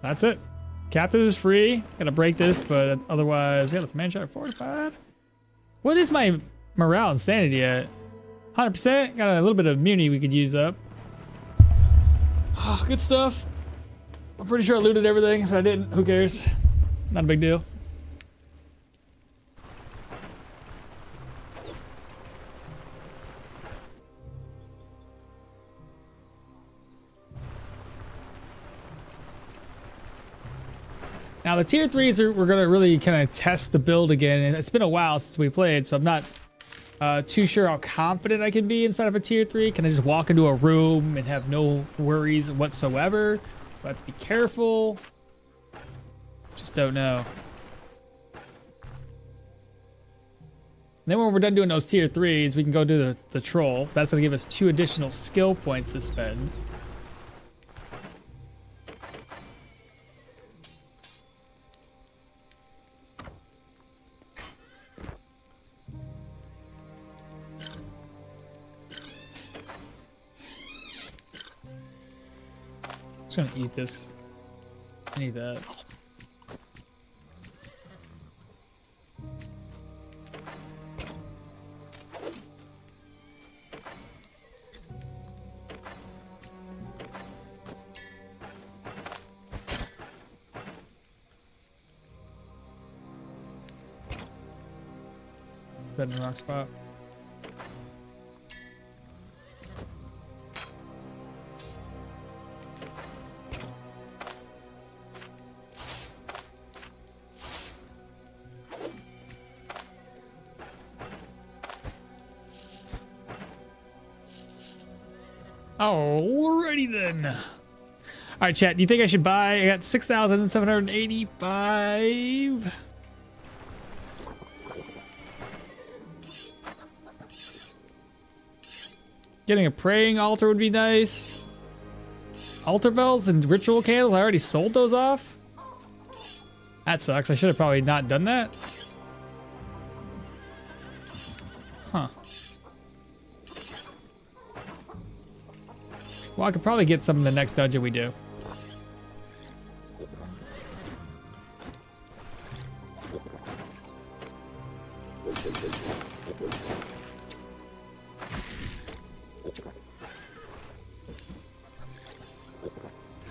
That's it. Captain is free. Gotta break this, but otherwise, yeah, let's man shot fortified. What is my morale and sanity at? 100%. Got a little bit of immunity we could use up. Oh, good stuff. I'm pretty sure I looted everything. If I didn't, who cares? Not a big deal. Now the tier 3s we're gonna really kind of test the build again. It's been a while since we played, so I'm not too sure how confident I can be inside of a tier 3. Can I just walk into a room and have no worries whatsoever? Do I have to be careful? Just don't know. Then when we're done doing those tier 3s, we can go do the troll. That's gonna give us 2 additional skill points to spend. Just gonna eat this. I need that. Bed in the rock spot. Alrighty then. All right, chat. Do you think I should buy? I got 6,785. Getting a praying altar would be nice. Altar bells and ritual candles. I already sold those off. That sucks. I should have probably not done that. Huh. Well, I could probably get some in the next dungeon we do.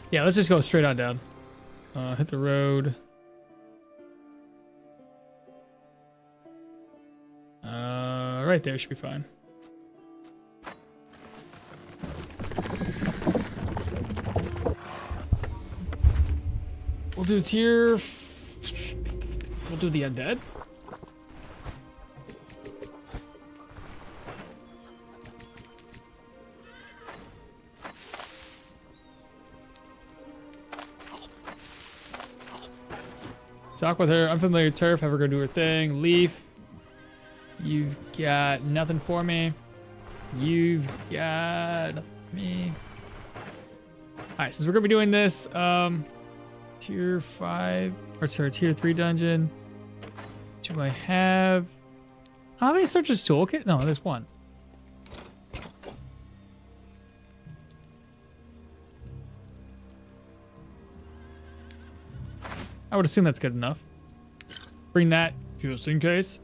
Yeah, let's just go straight on down. Hit the road. Right there should be fine. We'll do tier. We'll do the undead. Talk with her. Unfamiliar turf. Have her go do her thing. Leaf. You've got nothing for me. You've got me. Alright, since we're gonna be doing this, tier 5 or sorry, tier 3 dungeon. Do I have how many searches toolkit? No, there's one. I would assume that's good enough. Bring that just in case.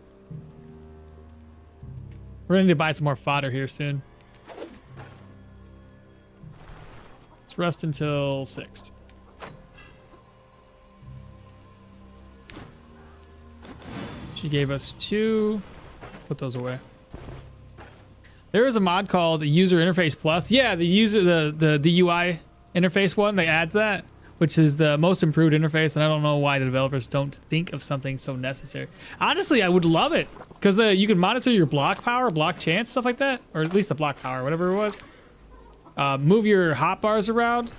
We're gonna need to buy some more fodder here soon. Let's rest until 6. She gave us 2. Put those away. There is a mod called User Interface Plus. Yeah, the UI interface one, they adds that, which is the most improved interface, and I don't know why the developers don't think of something so necessary. Honestly, I would love it, because you can monitor your block power, block chance, stuff like that, or at least the block power, whatever it was. Move your hotbars around.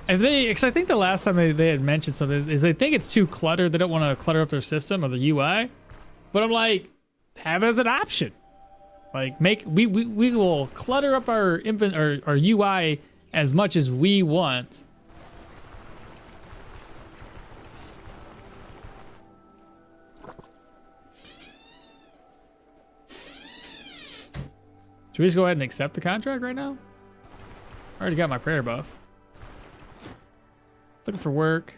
Because I think the last time they had mentioned something is they think it's too cluttered. They don't want to clutter up their system or the UI. But I'm like, have it as an option. Like we will clutter up our UI as much as we want. Should we just go ahead and accept the contract right now? I already got my prayer buff. Looking for work.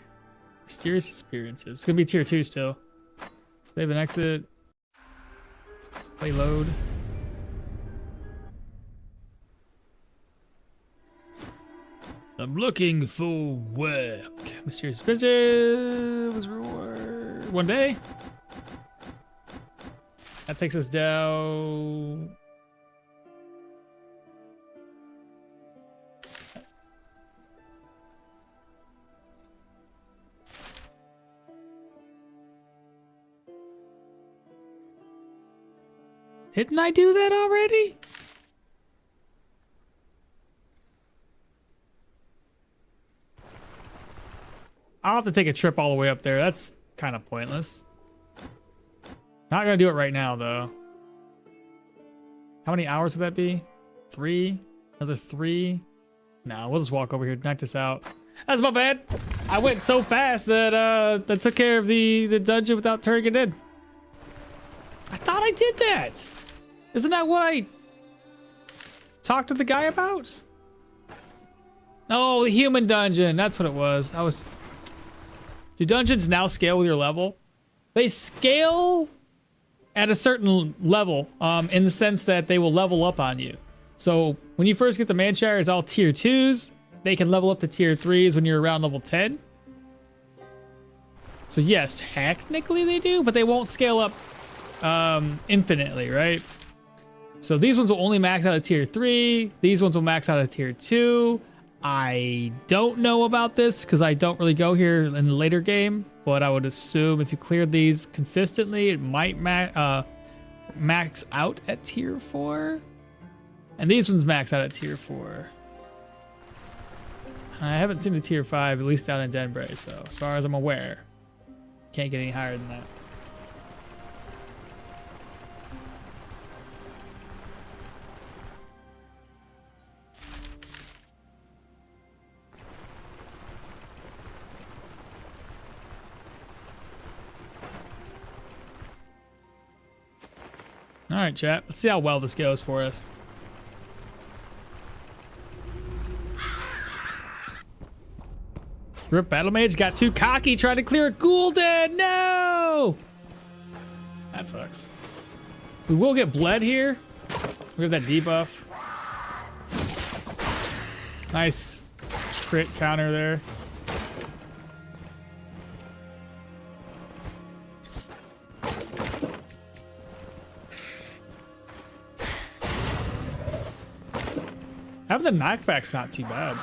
Mysterious experiences. It's gonna be tier 2 still. Save and exit. Play load. I'm looking for work. Mysterious experiences. Reward. 1 day. That takes us down. Didn't I do that already? I'll have to take a trip all the way up there. That's kind of pointless. Not gonna do it right now though. How many hours would that be? 3? Another 3? No, we'll just walk over here, knock this out. That's my bad. I went so fast that that took care of the dungeon without turning it in. I thought I did that. Isn't that what I talked to the guy about? Oh, the human dungeon. That's what it was. Do dungeons now scale with your level? They scale at a certain level, in the sense that they will level up on you. So when you first get the Manshire, it's all tier 2s. They can level up to tier 3s when you're around level 10. So yes, technically they do, but they won't scale up infinitely, right? So these ones will only max out at tier 3. These ones will max out at tier 2. I don't know about this because I don't really go here in the later game, but I would assume if you cleared these consistently, it might max out at tier 4. And these ones max out at tier 4. I haven't seen a tier 5, at least down in Denbray, so as far as I'm aware, can't get any higher than that. All right, chat. Let's see how well this goes for us. Rip Battle Mage got too cocky, tried to clear a Ghoulden. No! That sucks. We will get bled here. We have that debuff. Nice crit counter there. Having the knockback's not too bad.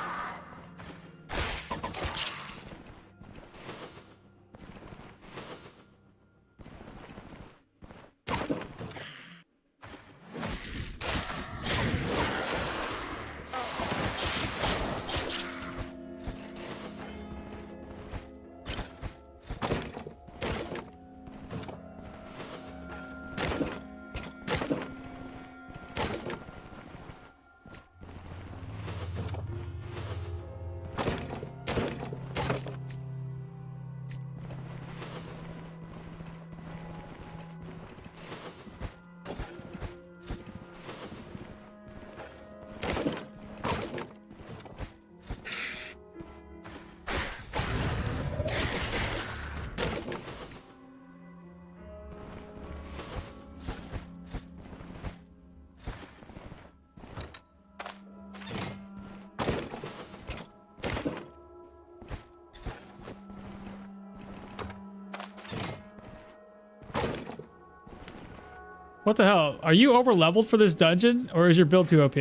What the hell? Are you over leveled for this dungeon or is your build too OP?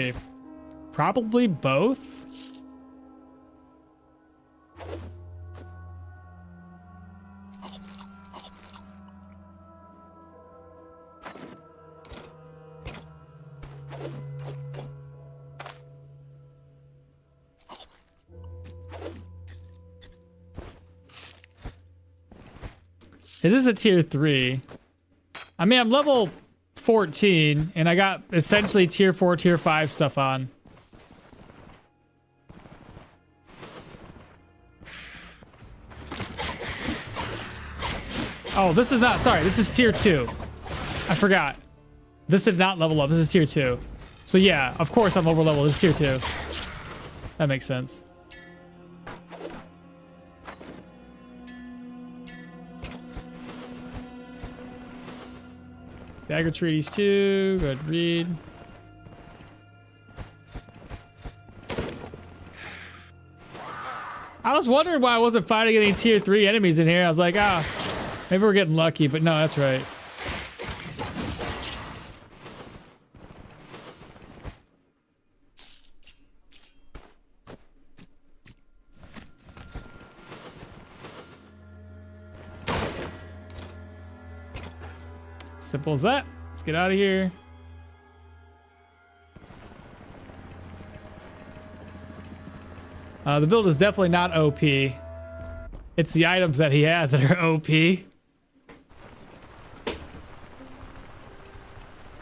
Probably both. It is a tier 3. I mean, I'm level 14 and I got essentially tier 4, tier 5 stuff on. Oh, this is not, sorry, this is tier 2. I forgot. This did not level up. This is tier 2. So yeah, of course I'm over level. This is tier 2. That makes sense. Dagger treaties 2. Go ahead, read. I was wondering why I wasn't fighting any tier 3 enemies in here. I was like, maybe we're getting lucky, but no, that's right. Simple as that. Let's get out of here. The build is definitely not OP. It's the items that he has that are OP.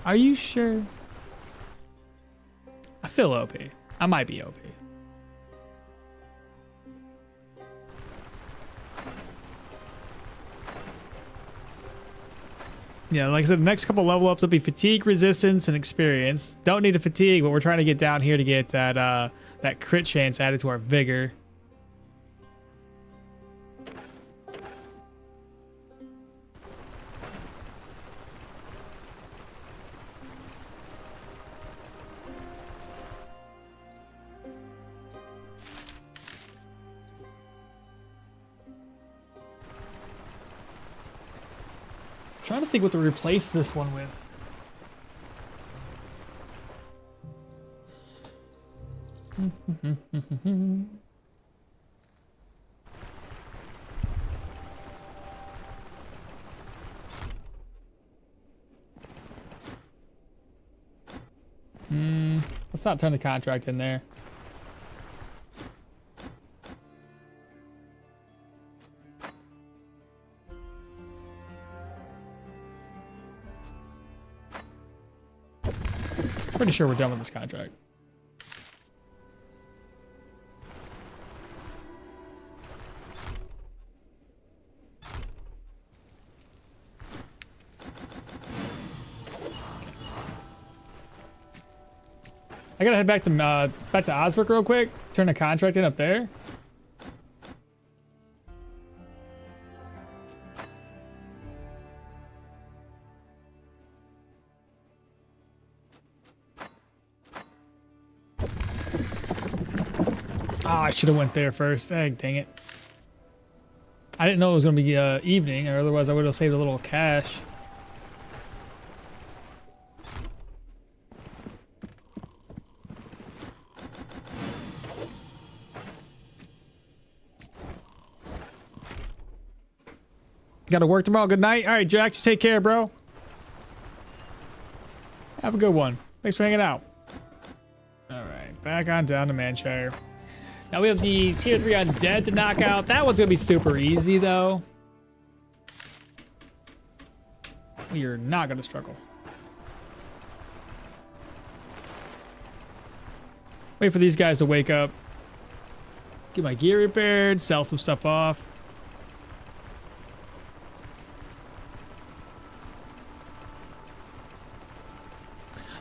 Are you sure? I feel OP. I might be OP. Yeah, like I said, the next couple level ups will be fatigue, resistance, and experience. Don't need a fatigue, but we're trying to get down here to get that that crit chance added to our vigor. Trying to think what to replace this one with. Let's not turn the contract in there. Pretty sure we're done with this contract. I gotta head back to Osbrook real quick. Turn the contract in up there. Oh, I should have went there first. Dang it. I didn't know it was going to be evening, or otherwise I would have saved a little cash. Got to work tomorrow. Good night. All right, Jack, you take care, bro. Have a good one. Thanks for hanging out. All right, back on down to Manshire. Now we have the tier 3 undead to knock out. That one's gonna be super easy though. We are not gonna struggle. Wait for these guys to wake up. Get my gear repaired, sell some stuff off.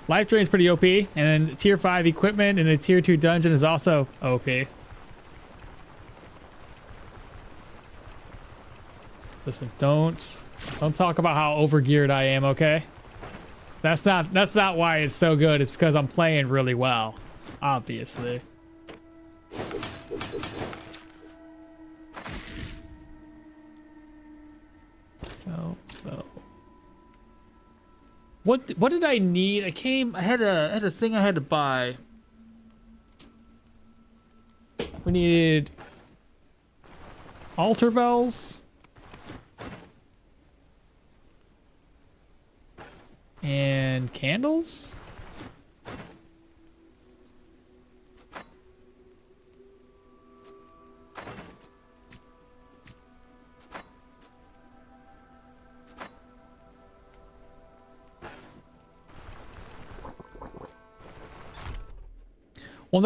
Life drain is pretty OP, and then tier 5 equipment in a tier 2 dungeon is also OP. Listen, don't talk about how overgeared I am, okay? That's not why it's so good. It's because I'm playing really well, obviously. So What did I need? I had a thing I had to buy. We needed altar bells and candles. One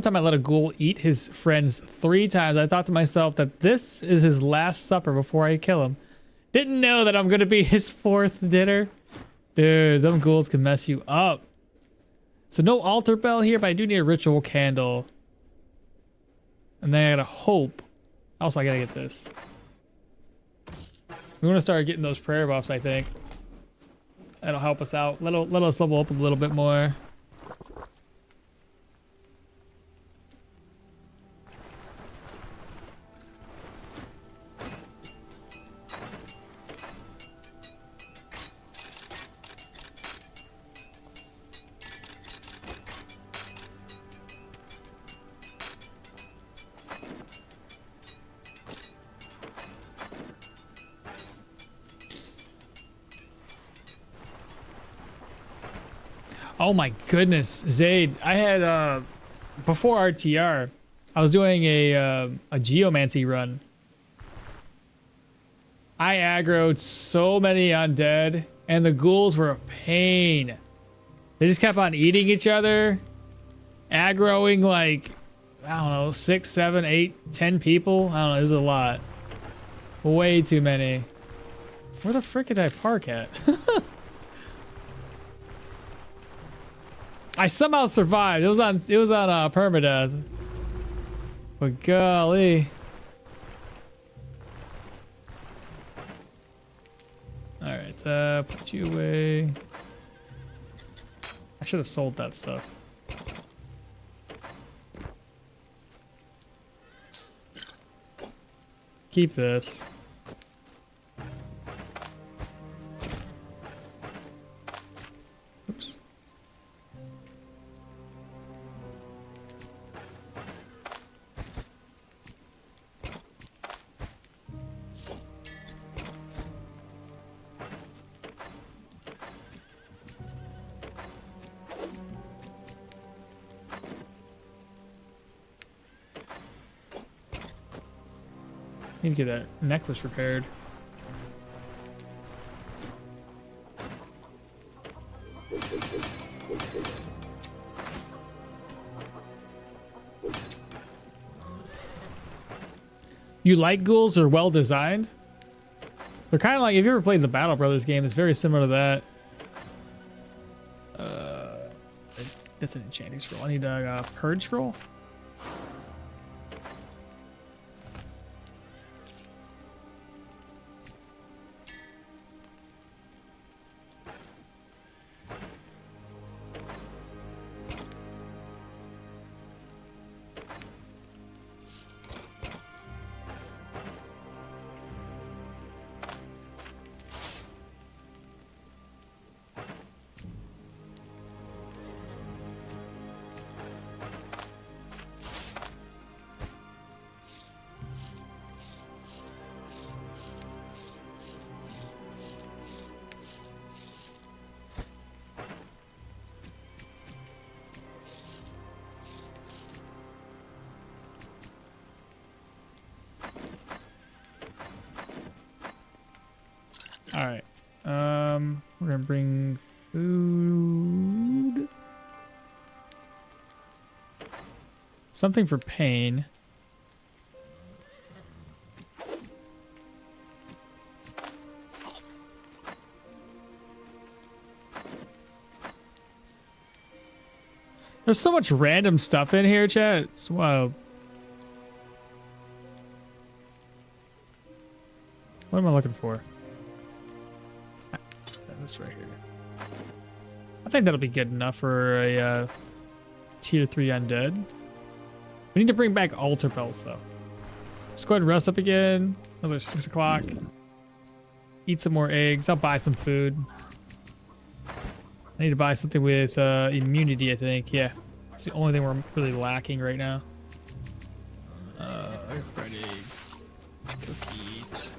time I let a ghoul eat his friends 3 times. I thought to myself that this is his last supper before I kill him. Didn't know that I'm gonna be his 4th dinner. Dude, them ghouls can mess you up. So no altar bell here, but I do need a ritual candle. And then I gotta hope. Also, I gotta get this. We want to start getting those prayer buffs, I think. That'll help us out. Let us level up a little bit more. Oh my goodness, Zaid! I had before RTR, I was doing a geomancy run. I aggroed so many undead, and the ghouls were a pain. They just kept on eating each other, aggroing like, I don't know, 6, 7, 8, 10 people. I don't know, it was a lot. Way too many. Where the frick did I park at? I somehow survived. It was on permadeath. But golly. All right, put you away. I should have sold that stuff. Keep this. Oops. Need to get that necklace repaired. You like ghouls? They're well designed. They're kind of like, if you ever played the Battle Brothers game, it's very similar to that. That's an enchanting scroll. I need a purge scroll. All right. We're gonna bring food. Something for pain. There's so much random stuff in here, chat. It's wild. What am I looking for? This right here. I think that'll be good enough for a tier 3 undead. We need to bring back altar bells though. Let's go ahead and rest up again. Another 6 o'clock. Eat some more eggs. I'll buy some food. I need to buy something with immunity, I think. Yeah. It's the only thing we're really lacking right now. Ready. Let's go eat.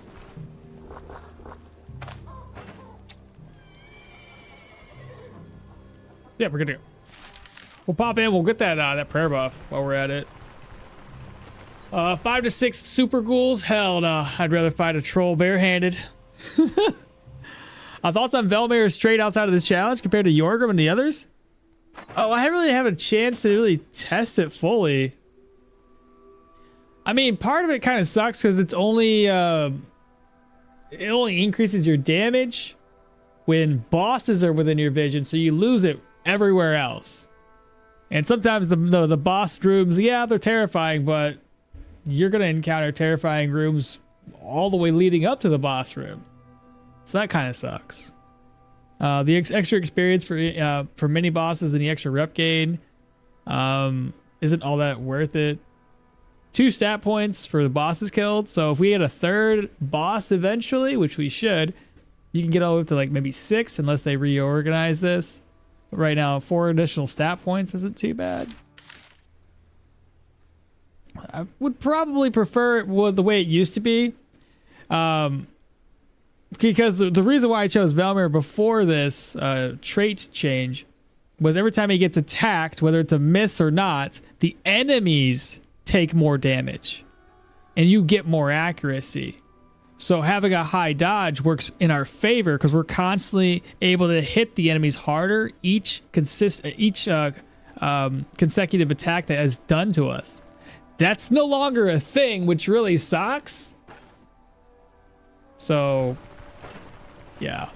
Yeah, we're good to go. We'll pop in. We'll get that that prayer buff while we're at it. 5 to 6 super ghouls? Hell no. I'd rather fight a troll barehanded. Thoughts on Velmir straight outside of this challenge compared to Yorgrim and the others? Oh, I haven't really had a chance to really test it fully. I mean, part of it kind of sucks because it's only it only increases your damage when bosses are within your vision, so you lose it everywhere else. And sometimes the boss rooms, yeah, they're terrifying, but you're gonna encounter terrifying rooms all the way leading up to the boss room. So that kind of sucks. The extra experience for mini bosses and the extra rep gain isn't all that worth it. 2 stat points for the bosses killed. So if we get a 3rd boss eventually, which we should, you can get all the way up to like maybe 6 unless they reorganize this. But right now, 4 additional stat points isn't too bad. I would probably prefer it the way it used to be. Because the reason why I chose Velmir before this trait change was every time he gets attacked, whether it's a miss or not, the enemies take more damage and you get more accuracy. So having a high dodge works in our favor because we're constantly able to hit the enemies harder each consecutive attack that is done to us. That's no longer a thing, which really sucks. So yeah.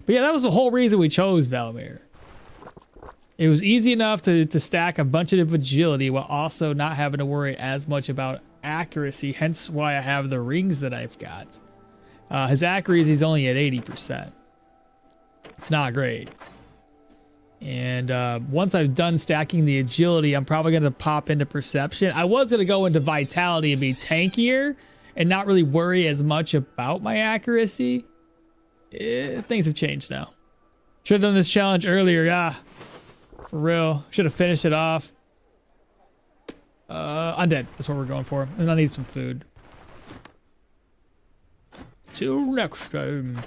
But yeah, that was the whole reason we chose Velmir. It was easy enough to stack a bunch of agility while also not having to worry as much about accuracy, hence why I have the rings that I've got. His accuracy is only at 80%. It's not great. And once I've done stacking the agility, I'm probably going to pop into perception. I was going to go into vitality and be tankier and not really worry as much about my accuracy. Things have changed now. Should have done this challenge earlier. Yeah, for real. Should have finished it off. Undead. That's what we're going for. And I need some food. Till next time.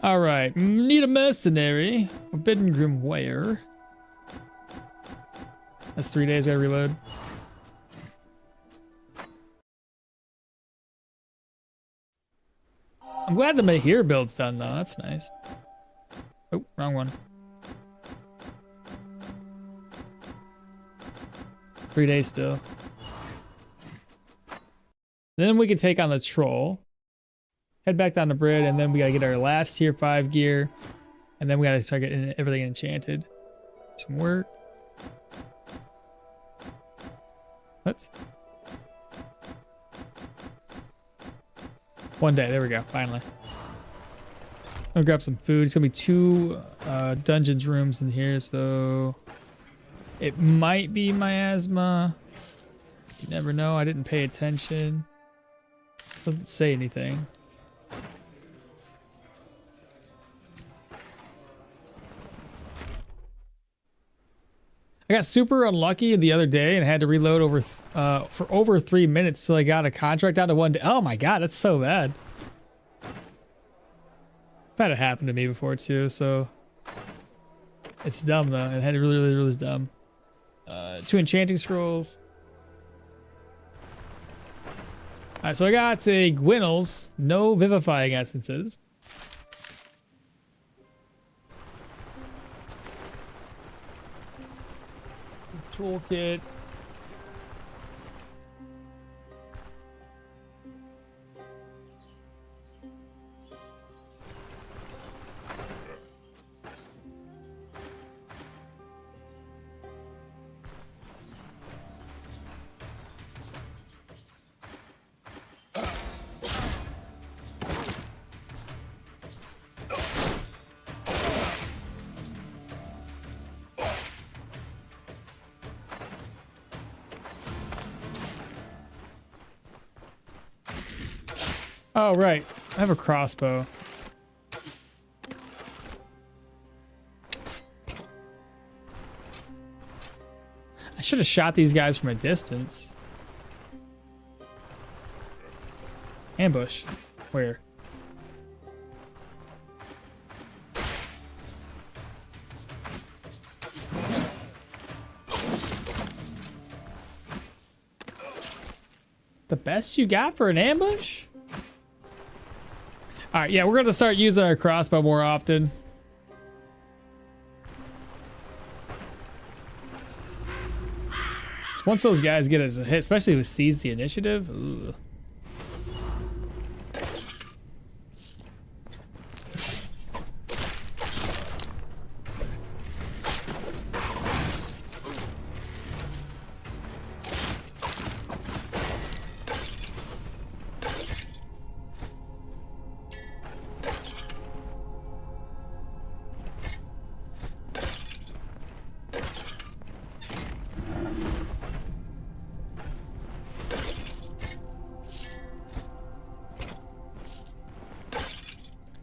All right, need a mercenary. Forbidden Grimoire. That's 3 days, gotta reload. I'm glad the Mahir build's done though, that's nice. Oh, wrong one. 3 days still. Then we can take on the troll. Head back down to Brid, and then we gotta get our last tier 5 gear. And then we gotta start getting everything enchanted. Some work. What? One day, there we go, finally. I'll grab some food. It's gonna be 2 dungeons rooms in here, so it might be miasma. You never know, I didn't pay attention. Doesn't say anything. I got super unlucky the other day and had to reload for over 3 minutes till I got a contract down to 1 day. Oh my god, that's so bad. I've had it happen to me before too, so it's dumb though. It had really dumb. 2 enchanting scrolls. All right, so I got a Gwinnell's, no vivifying essences. Toolkit. Oh, right. I have a crossbow. I should have shot these guys from a distance. Ambush. Where? The best you got for an ambush? All right, yeah, we're going to start using our crossbow more often. Once those guys get us a hit, especially with seize the initiative. Ugh.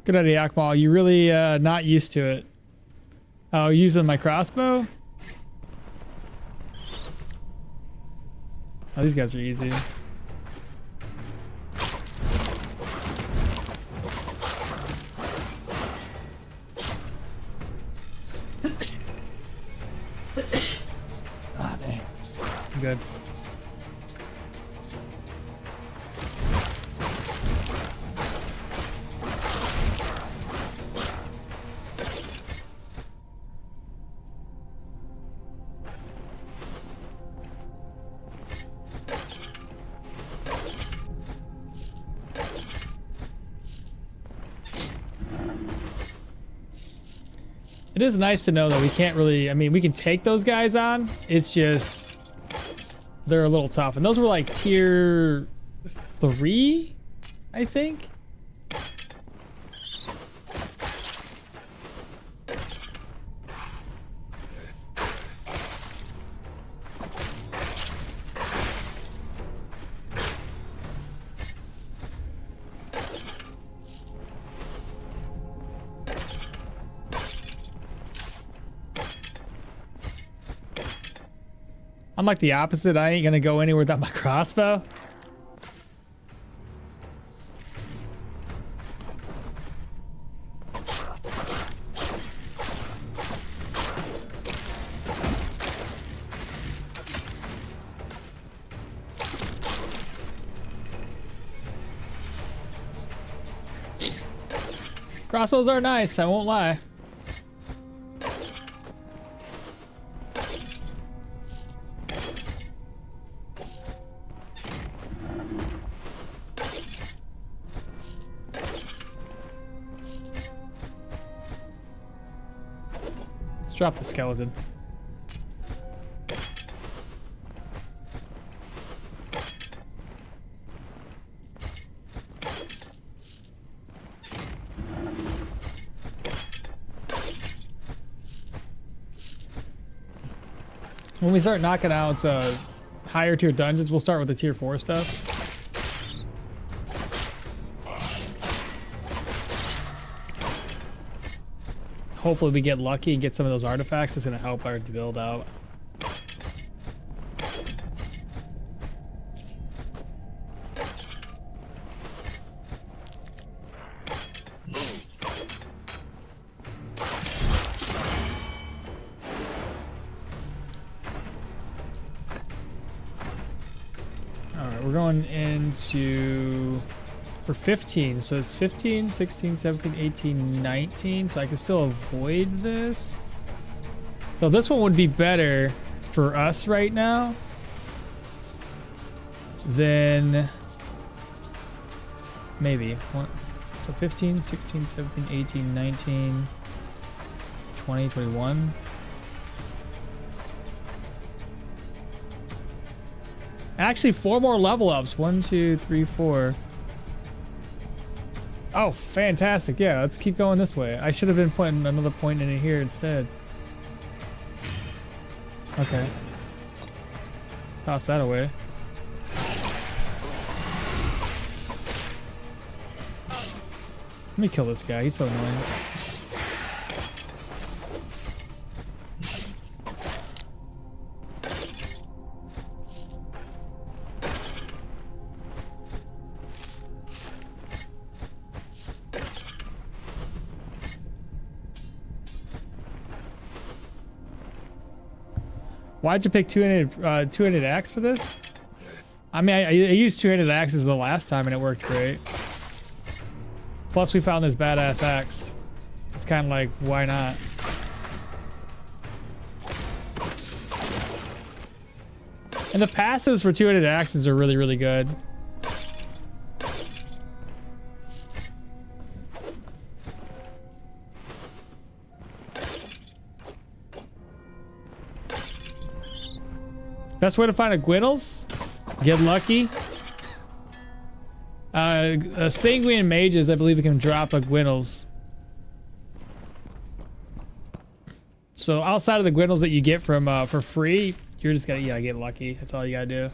Good idea, Akmal. You really not used to it. Oh, using my crossbow? Oh, these guys are easy. Ah, dang. I'm good. It is nice to know that we can't really, I mean, we can take those guys on. It's just, they're a little tough. And those were like tier 3, I think. I'm like the opposite. I ain't gonna go anywhere without my crossbow. Crossbows are nice, I won't lie. Drop the skeleton. When we start knocking out higher tier dungeons, we'll start with the tier 4 stuff. Hopefully we get lucky and get some of those artifacts. It's going to help our build out. Alright, we're going into... For 15, so it's 15, 16, 17, 18, 19, so I can still avoid this. So this one would be better for us right now than maybe. So 15, 16, 17, 18, 19, 20, 21. Actually, 4 more level ups. 1, 2, 3, 4. Oh, fantastic. Yeah, let's keep going this way. I should have been putting another point in here instead. Okay. Toss that away. me kill this guy. He's so annoying. Why'd you pick two-handed axe for this? I mean, I used two-handed axes the last time and it worked great. Plus, we found this badass axe. It's kind of like, why not? And the passives for two-handed axes are really, really good. Best way to find a Gwinnels? Get lucky. Sanguine mages, I believe you can drop a Gwinnels. So outside of the Gwinnels that you get from for free, you're just gotta get lucky. That's all you gotta do.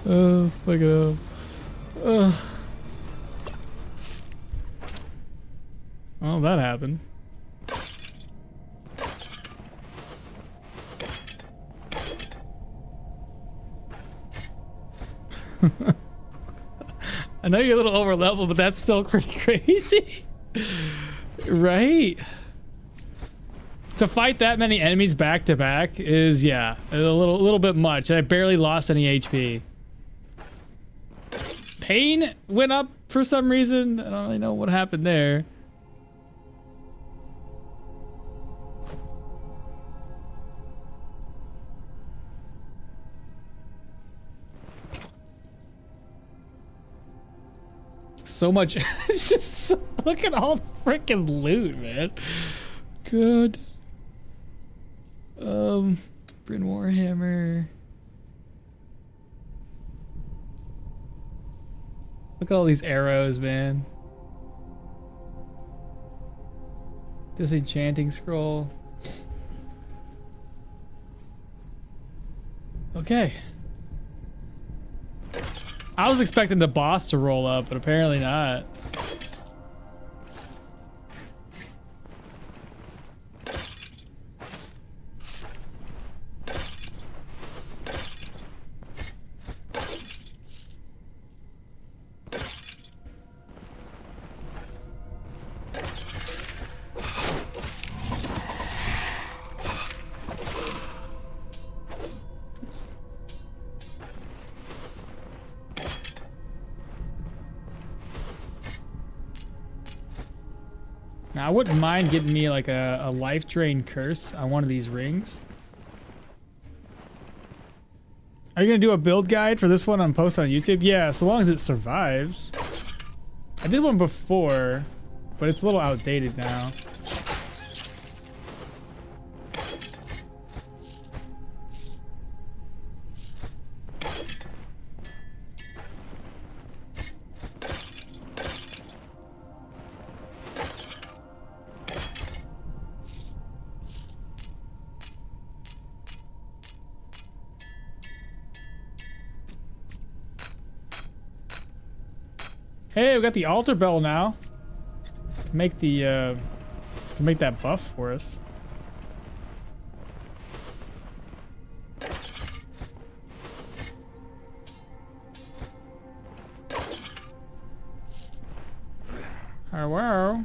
Oh, fuck it up. Well, that happened. I know you're a little over level, but that's still pretty crazy. Right? To fight that many enemies back to back is, yeah, a little bit much. And I barely lost any HP. Pain went up for some reason. I don't really know what happened there. So much. It's just look at all the freaking loot, man. Good. Bryn Warhammer. Look at all these arrows, man. Disenchanting scroll. Okay. I was expecting the boss to roll up, but apparently not. Now, I wouldn't mind getting me like a life drain curse on one of these rings. Are you gonna do a build guide for this one and post on YouTube? Yeah, so long as it survives. I did one before, but it's a little outdated now. Hey, we got the altar bell now. Make the to make that buff for us. Hello.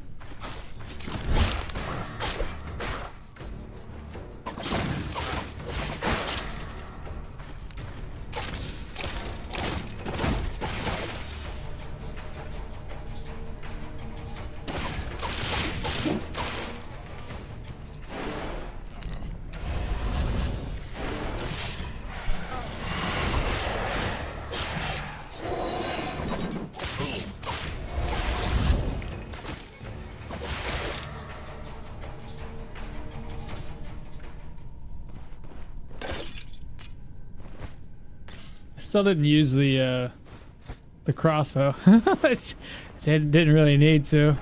Still didn't use the crossbow. Didn't really need to.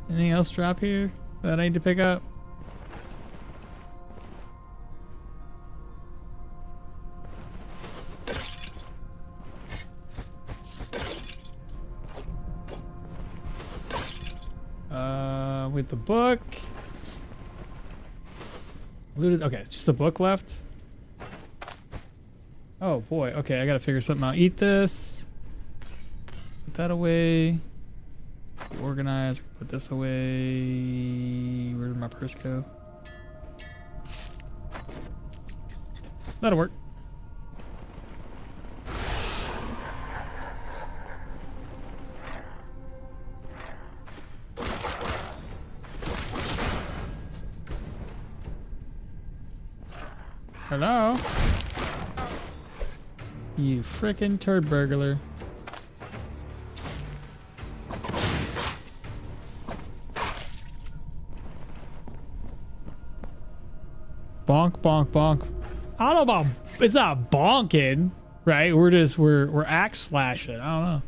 Anything else drop here that I need to pick up? With the book. Looted. Okay, just the book left. Oh boy. Okay, I gotta figure something out. Eat this. Put that away. Organize. Put this away. Where did my purse go? That'll work. Hello? You frickin' turd burglar. Bonk, bonk, bonk. I don't know about, it's not bonking, right? We're axe slashing. I don't know.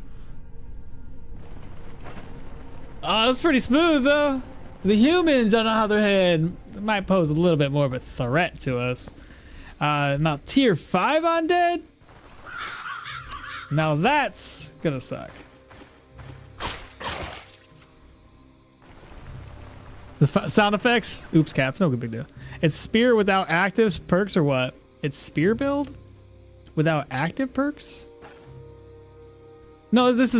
Oh, that's pretty smooth though. The humans, on the other hand, might pose a little bit more of a threat to us. Now tier 5 undead? Now that's gonna suck. The sound effects? Oops, caps, no big deal. It's spear without active perks or what? It's spear build? Without active perks? No, it's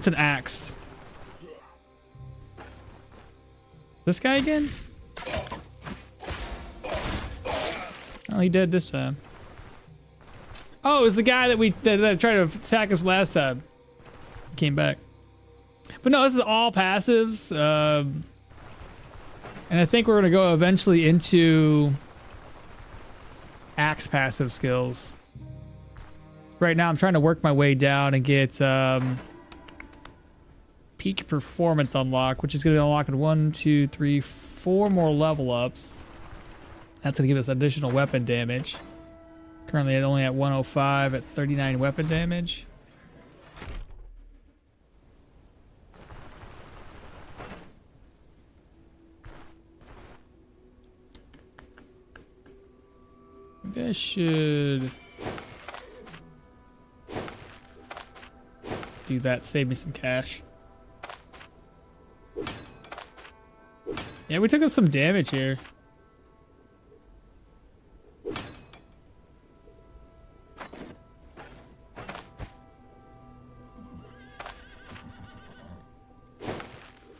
an axe. This guy again? Oh, he did this time. Oh, it was the guy that tried to attack us last time. He came back. But no, this is all passives. And I think we're gonna go eventually into axe passive skills. Right now I'm trying to work my way down and get peak performance unlock, which is gonna be unlocked in 1, 2, 3, 4 more level ups. That's gonna give us additional weapon damage. Currently only at 105 at 39 weapon damage. Maybe I should do that, save me some cash. Yeah, we took us some damage here.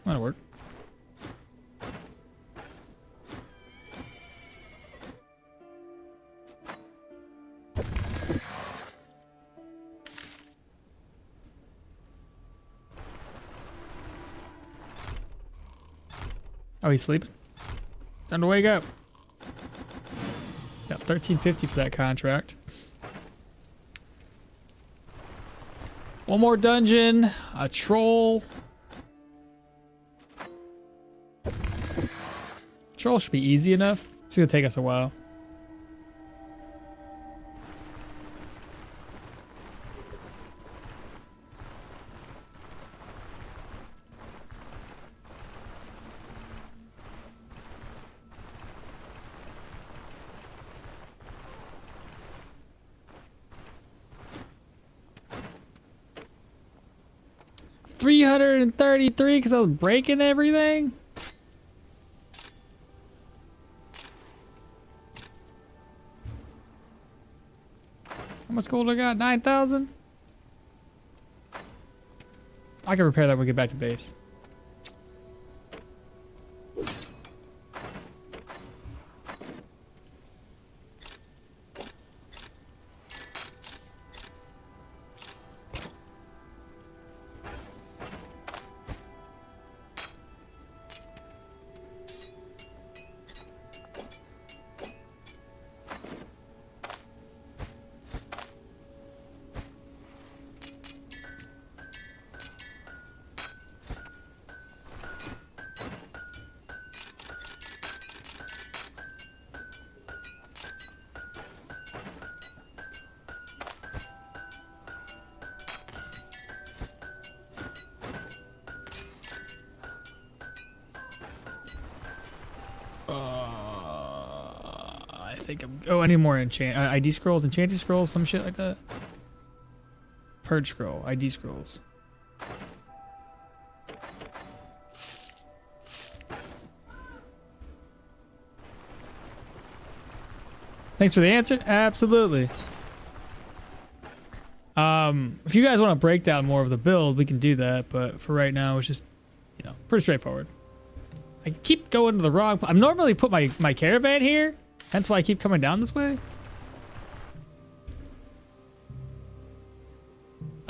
That'll work. Oh, he's sleeping? Time to wake up. Got $13.50 for that contract. One more dungeon, a troll. Troll should be easy enough. It's gonna take us a while. 333 because I was breaking everything? How much gold I got? 9,000? I can repair that when we get back to base. I think I'm. Oh, I need more enchant ID scrolls, enchanting scrolls, some shit like that. Purge scroll, ID scrolls. Thanks for the answer. Absolutely. If you guys want to break down more of the build, we can do that. But for right now, it's just, you know, pretty straightforward. I keep going to the wrong. I'm normally put my caravan here. Hence why I keep coming down this way.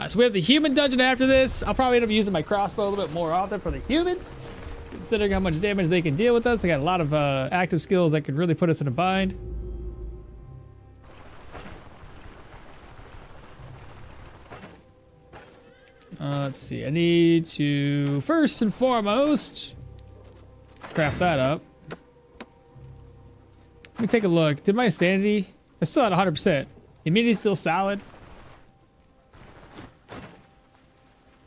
So we have the human dungeon after this. I'll probably end up using my crossbow a little bit more often for the humans, considering how much damage they can deal with us. They got a lot of active skills that could really put us in a bind. Let's see. I need to first and foremost craft that up. Let me take a look. Did my sanity? I'm still at 100%. Immunity's still solid.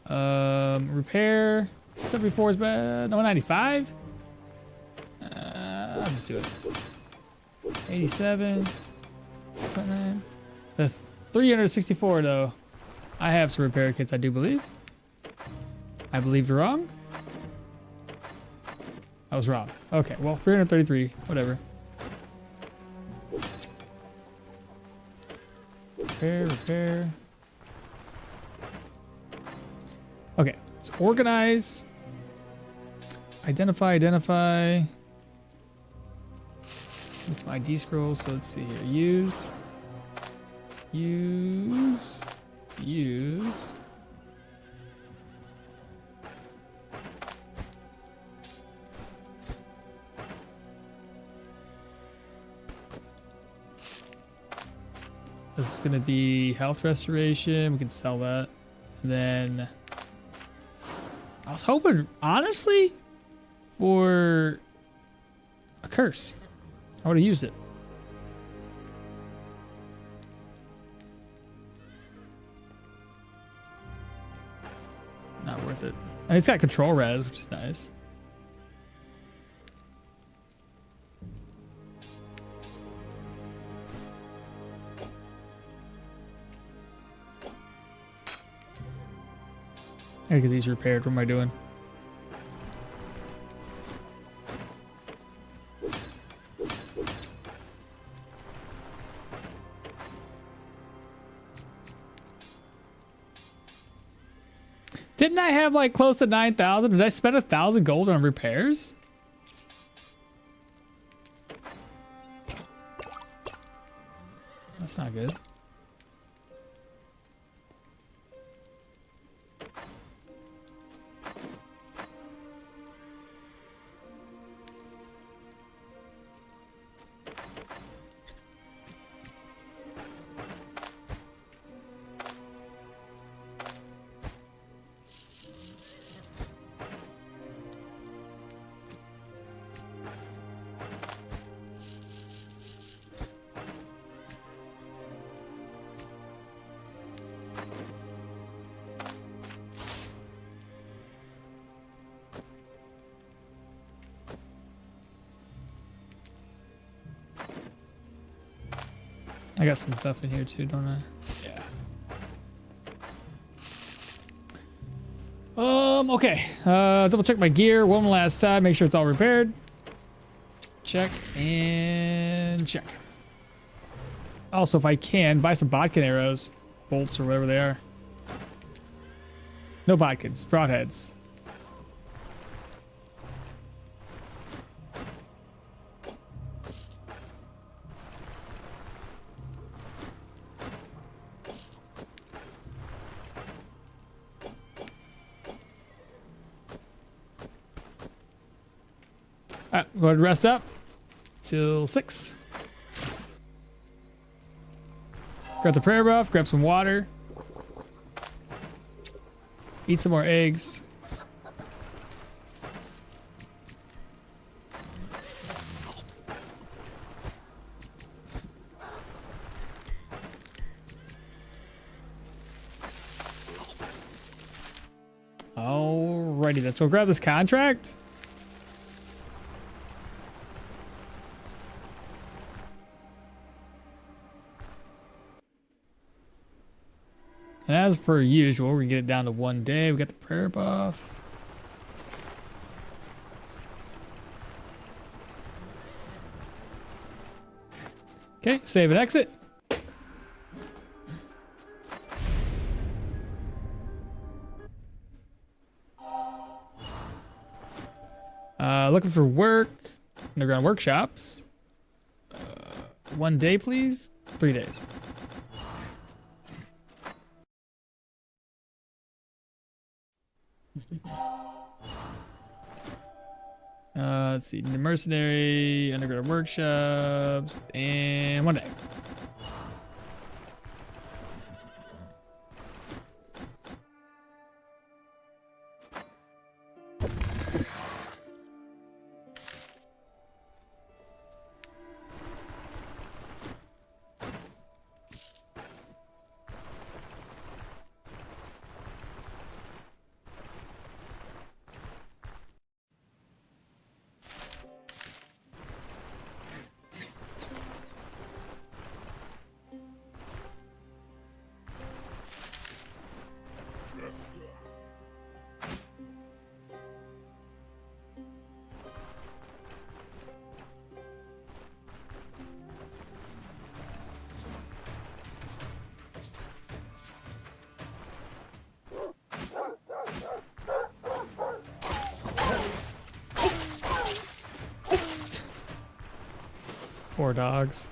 Repair. 74 is bad. No, 95. I'll just do it. 87. 29. The 364 though. I have some repair kits, I do believe. I believed wrong. I was wrong. Okay, well, 333, whatever. Repair. Okay, let's organize. Identify. It's my ID scrolls, so let's see here. Use. This is gonna be health restoration. We can sell that. And then I was hoping, honestly, for a curse. I would have used it. Not worth it. And it's got control res, which is nice. I gotta get these repaired. What am I doing? Didn't I have like close to 9,000? Did I spend 1,000 gold on repairs? That's not good. I got some stuff in here too, don't I? Yeah. Okay. Double check my gear one last time. Make sure it's all repaired. Check and check. Also, if I can, buy some bodkin arrows. Bolts or whatever they are. No bodkins. Broadheads. Alright, go ahead and rest up till 6. Grab the prayer buff, grab some water. Eat some more eggs. Alrighty, then. So grab this contract. And as per usual, we're gonna get it down to 1 day. We got the prayer buff. Okay, save and exit. Looking for work. Underground workshops. 1 day, please. 3 days. Let's see, mercenary, underground workshops, and 1 day. Poor dogs.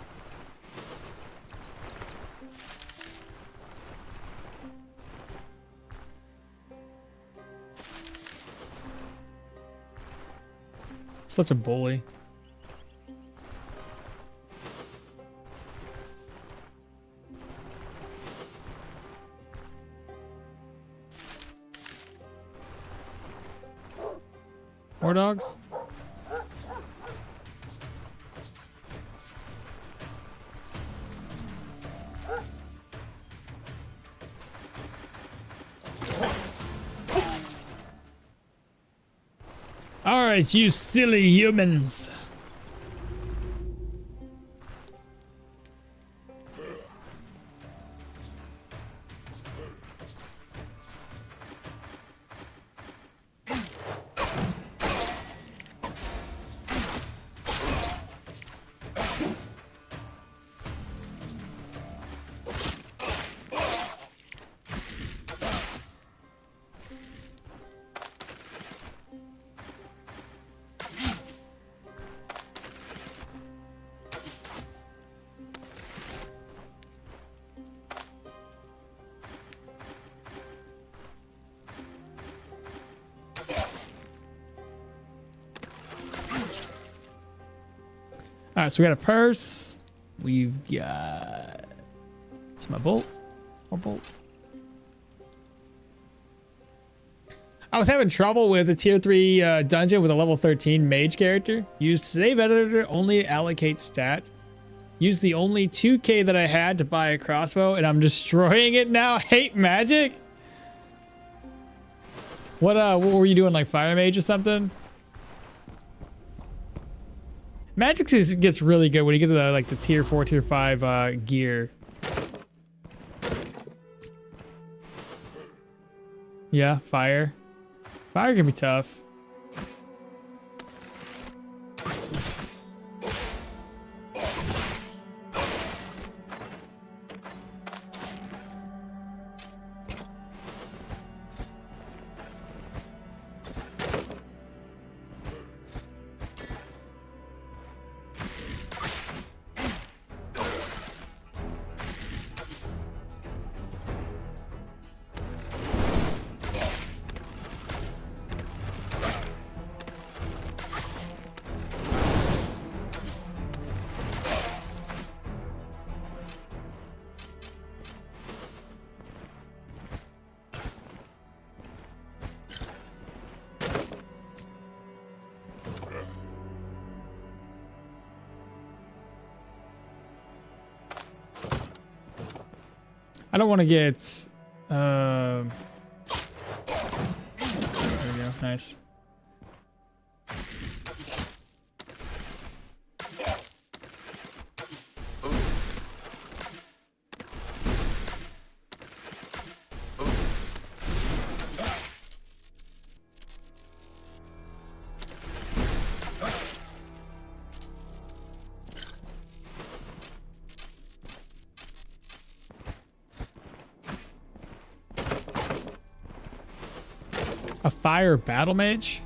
Such a bully. More dogs? Alright, you silly humans. Alright, so we got a purse. We've got... It's my bolt. More bolt. I was having trouble with a tier 3 dungeon with a level 13 mage character. Used save editor, only allocate stats. Used the only 2k that I had to buy a crossbow, and I'm destroying it now. Hate magic? What were you doing, like fire mage or something? Magic gets really good when you get to the tier 4, tier 5 gear. Yeah, fire. Fire can be tough. I don't want to get. There we go. Nice. A fire battle mage?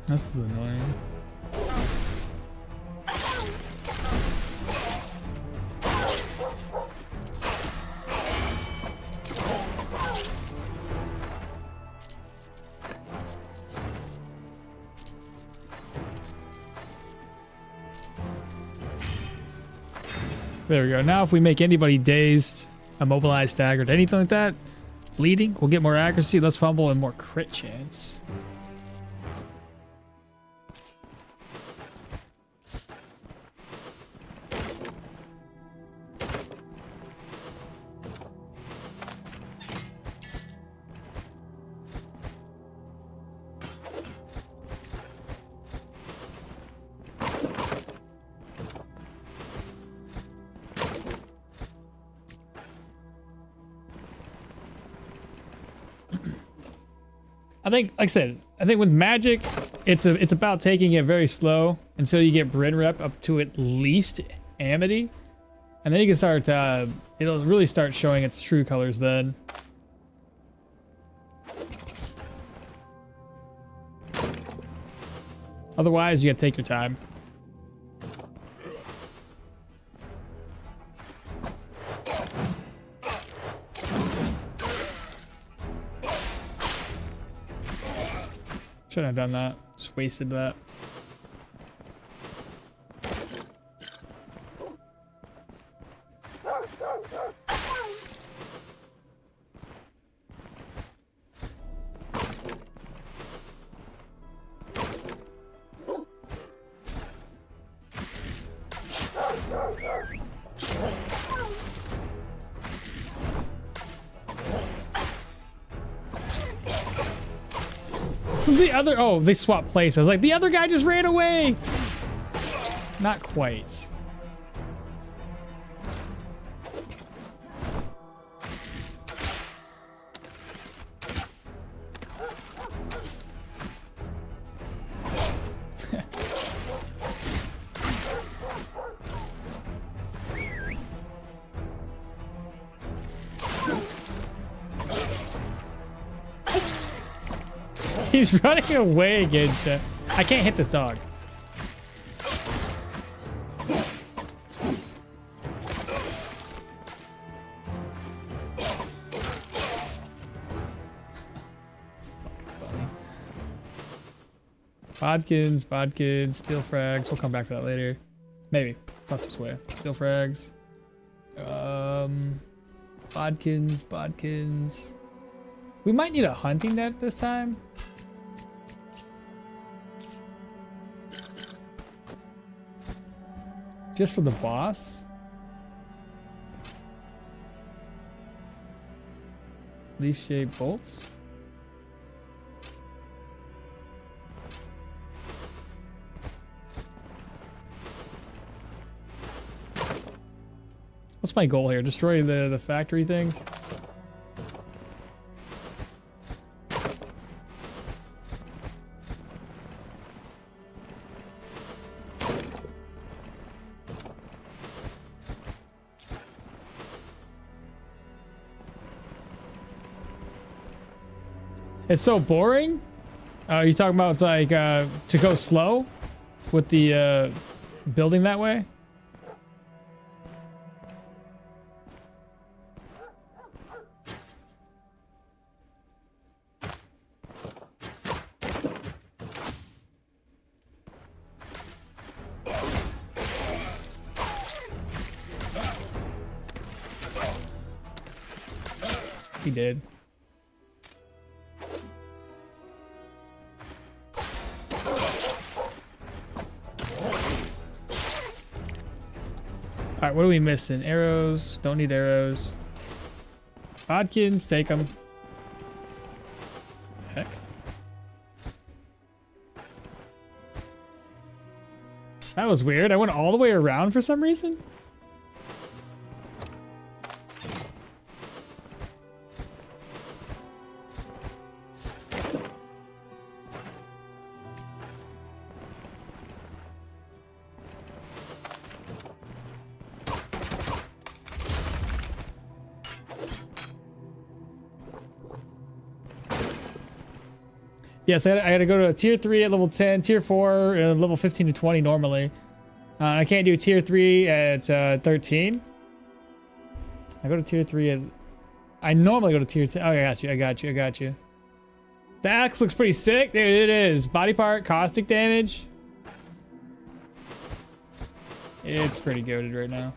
This is annoying. There we go. Now if we make anybody dazed, immobilized, staggered, anything like that, bleeding, we'll get more accuracy, less fumble, and more crit chance. I think, like I said, I think with magic, it's about taking it very slow until you get Bryn Rep up to at least Amity, and then you can start. It'll really start showing its true colors then. Otherwise, you gotta take your time. Shouldn't have done that. Just wasted that. The other, oh, they swapped places. I was like, the other guy just ran away. Not quite. He's running away again, Chet. I can't hit this dog. It's fucking funny. Bodkins, steel frags. We'll come back to that later. Maybe. Toss this way. Steel frags. Bodkins. We might need a hunting net this time. Just for the boss? Leaf-shaped bolts? What's my goal here? Destroy the factory things? It's so boring. You talking about like to go slow with the building that way? He did. All right, what are we missing? Arrows. Don't need arrows. Bodkins, take them. Heck. That was weird. I went all the way around for some reason. Yes, I gotta go to a tier 3 at level 10, tier 4 level 15 to 20 normally. I can't do tier 3 at 13. I go to tier 3 at... I normally go to tier 10. Oh, I got you. The axe looks pretty sick. There it is. Body part, caustic damage. It's pretty goated right now.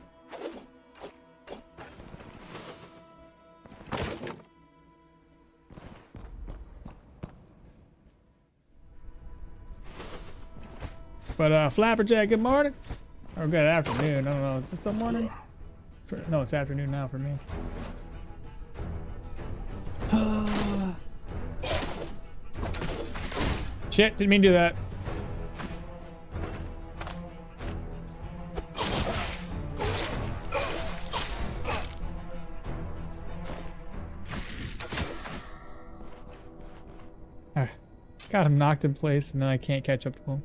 But Flapperjack, good morning. Or good afternoon. I don't know. Is it still morning? No, it's afternoon now for me. Shit, didn't mean to do that. Got him knocked in place and then I can't catch up to him.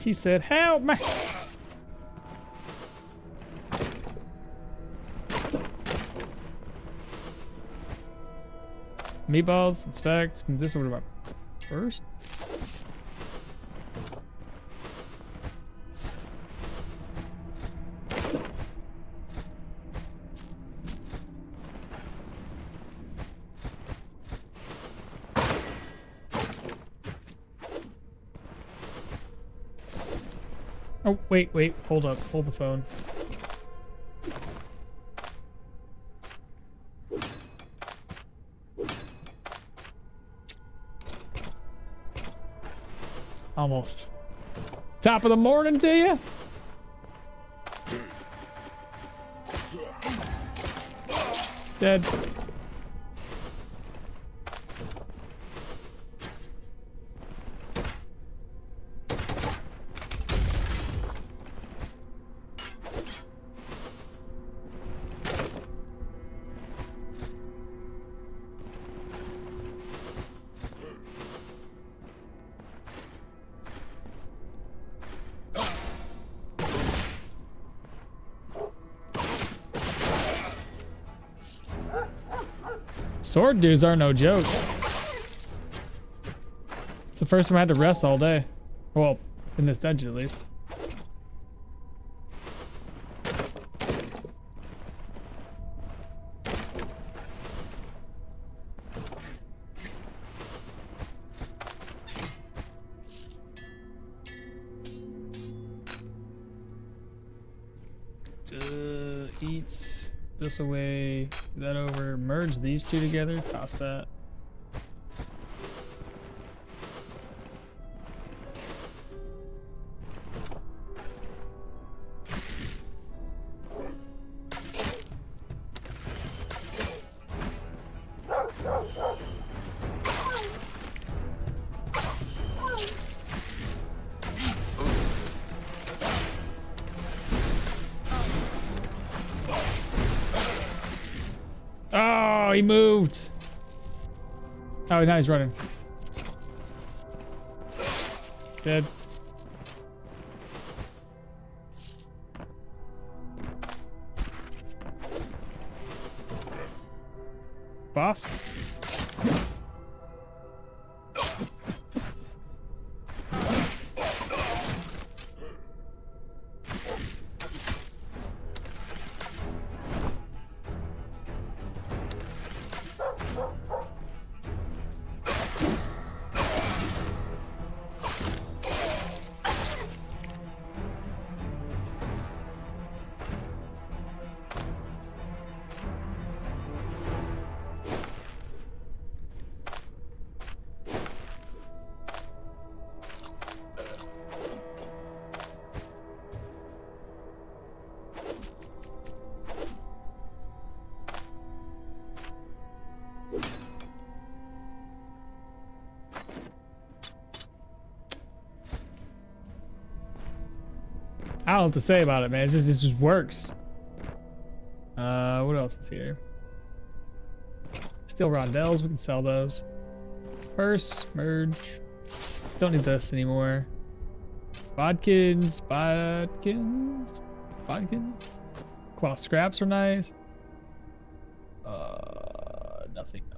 He said, help me! Meatballs, inspect, move this over to my first. Oh, wait, hold up, hold the phone. Almost. Top of the morning to you. Dead. Sword dudes are no joke. It's the first time I had to rest all day. Well, in this dungeon at least. Eats. this away, that over, merge these two together, toss that. Oh, he moved. Oh, now he's running. Dead. Boss. I don't know what to say about it, man. It just works. What else is here? Steel rondelles, we can sell those. Purse, merge. Don't need this anymore. Bodkins. Cloth scraps are nice. Nothing. No.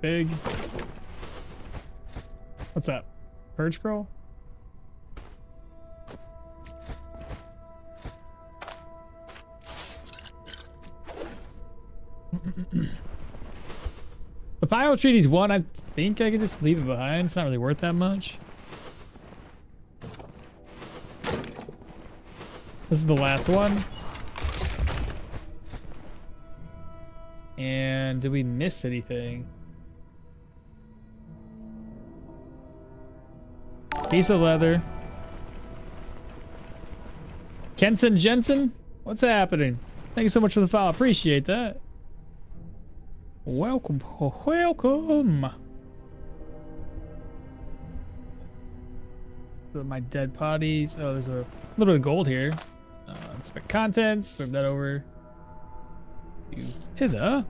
Big. What's that? Purge scroll? The final treaty's one. I think I could just leave it behind. It's not really worth that much. This is the last one. And did we miss anything? Piece of leather. Kenson Jensen? What's happening? Thank you so much for the follow. Appreciate that. Welcome. Welcome. My dead bodies. Oh, there's a little bit of gold here. Inspect contents. Move that over. Hither.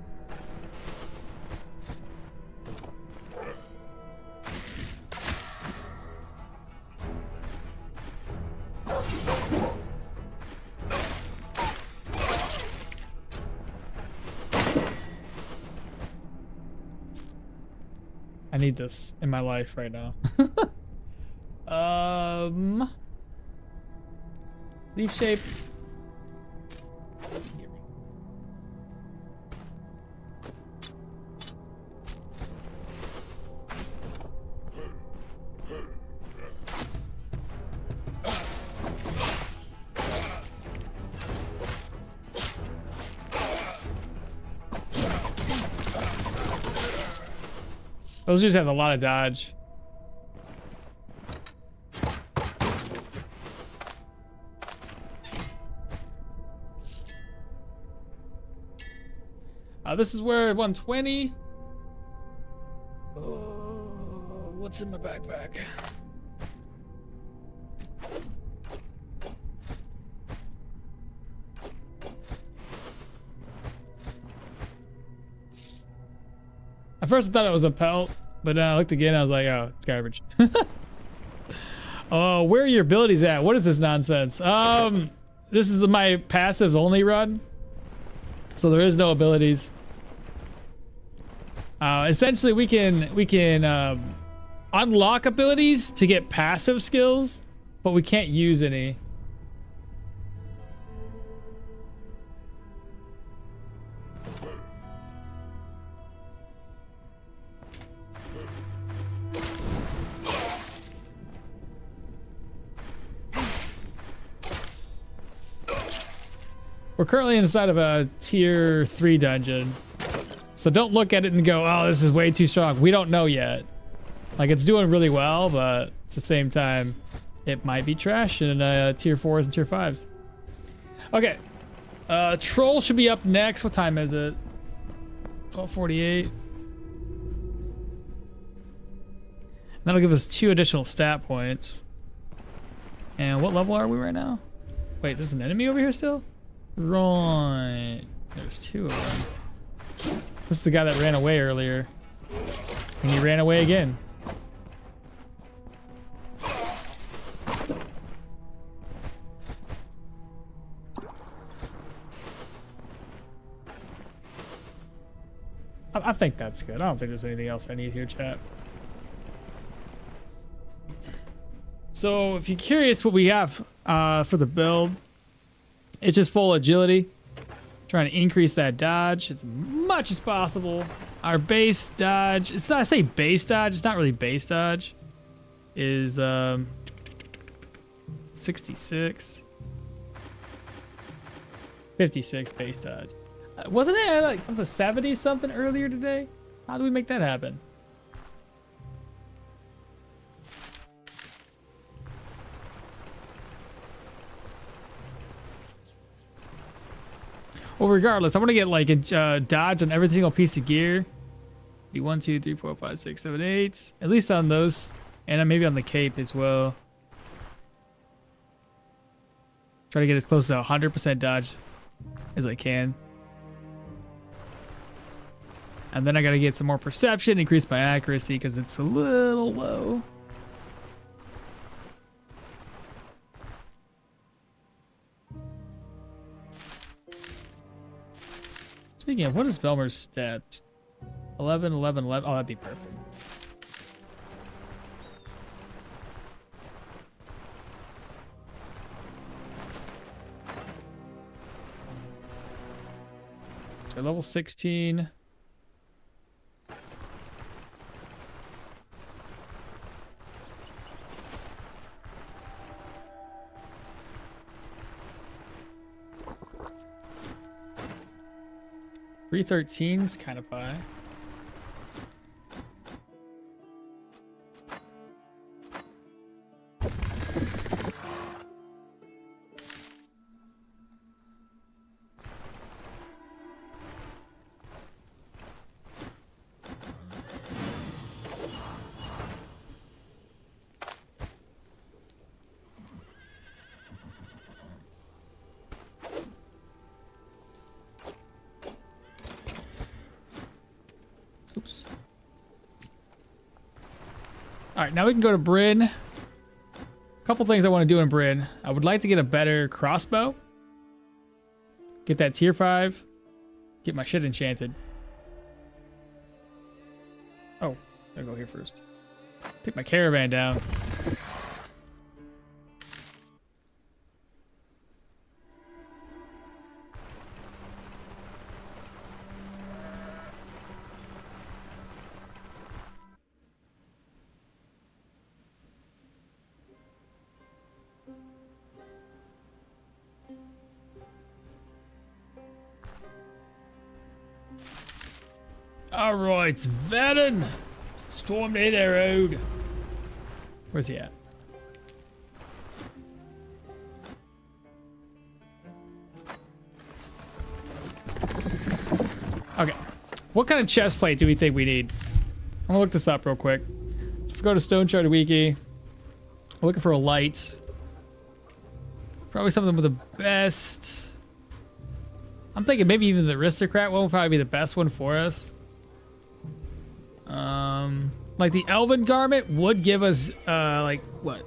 I need this in my life right now. Leaf shape. Those dudes have a lot of dodge. This is where 120. What's in my backpack? At first I thought it was a pelt, but then I looked again, I was like, oh, it's garbage. Oh, where are your abilities at? What is this nonsense? This is my passive only run. So there is no abilities. Essentially we can unlock abilities to get passive skills, but we can't use any. We're currently inside of a tier 3 dungeon. So don't look at it and go, oh, this is way too strong. We don't know yet. Like, it's doing really well, but at the same time, it might be trash in tier 4s and tier 5s. Okay. Troll should be up next. What time is it? 12:48. That'll give us 2 additional stat points. And what level are we right now? Wait, there's an enemy over here still? Right. There's 2 of them. This is the guy that ran away earlier. And he ran away again. I think that's good. I don't think there's anything else I need here, chat. So if you're curious what we have for the build, it's just full agility. Trying to increase that dodge as much as possible. Our base dodge, it's not, I say base dodge, it's not really base dodge, is 66. 56 base dodge. Wasn't it like the 70s something earlier today? How do we make that happen? Well, regardless, I want to get like a dodge on every single piece of gear. Be 1, 2, 3, 4, 5, 6, 7, 8. At least on those, and then maybe on the cape as well. Try to get as close to 100% dodge as I can. And then I got to get some more perception, increase my accuracy because it's a little low. Speaking of, what is Velmer's stat? 11, 11, 11. Oh, that'd be perfect. So level 16. $313's kind of high. Oops. All right, now we can go to Bryn. A couple things I want to do in Bryn. I would like to get a better crossbow. Get that tier 5. Get my shit enchanted. Oh, I'll go here first. Take my caravan down. Alright, Venom! Stormed in the road. Where's he at? Okay. What kind of chest plate do we think we need? I'm gonna look this up real quick. So if we go to Stoneshard Wiki, we're looking for a light. Probably something with the best. I'm thinking maybe even the aristocrat one will probably be the best one for us. Like the elven garment would give us like what,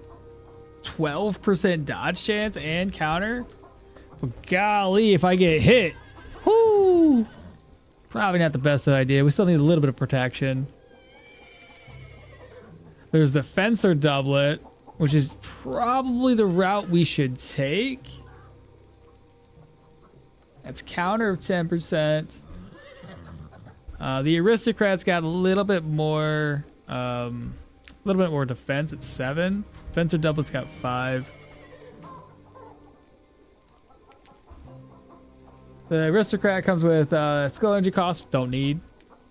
12% dodge chance and counter. But golly, if I get hit, whoo, probably not the best idea. We still need a little bit of protection. There's the fencer doublet, which is probably the route we should take. That's counter of 10%. The aristocrats got a little bit more defense at 7. Defense or doublets got 5. The aristocrat comes with skill energy cost, don't need.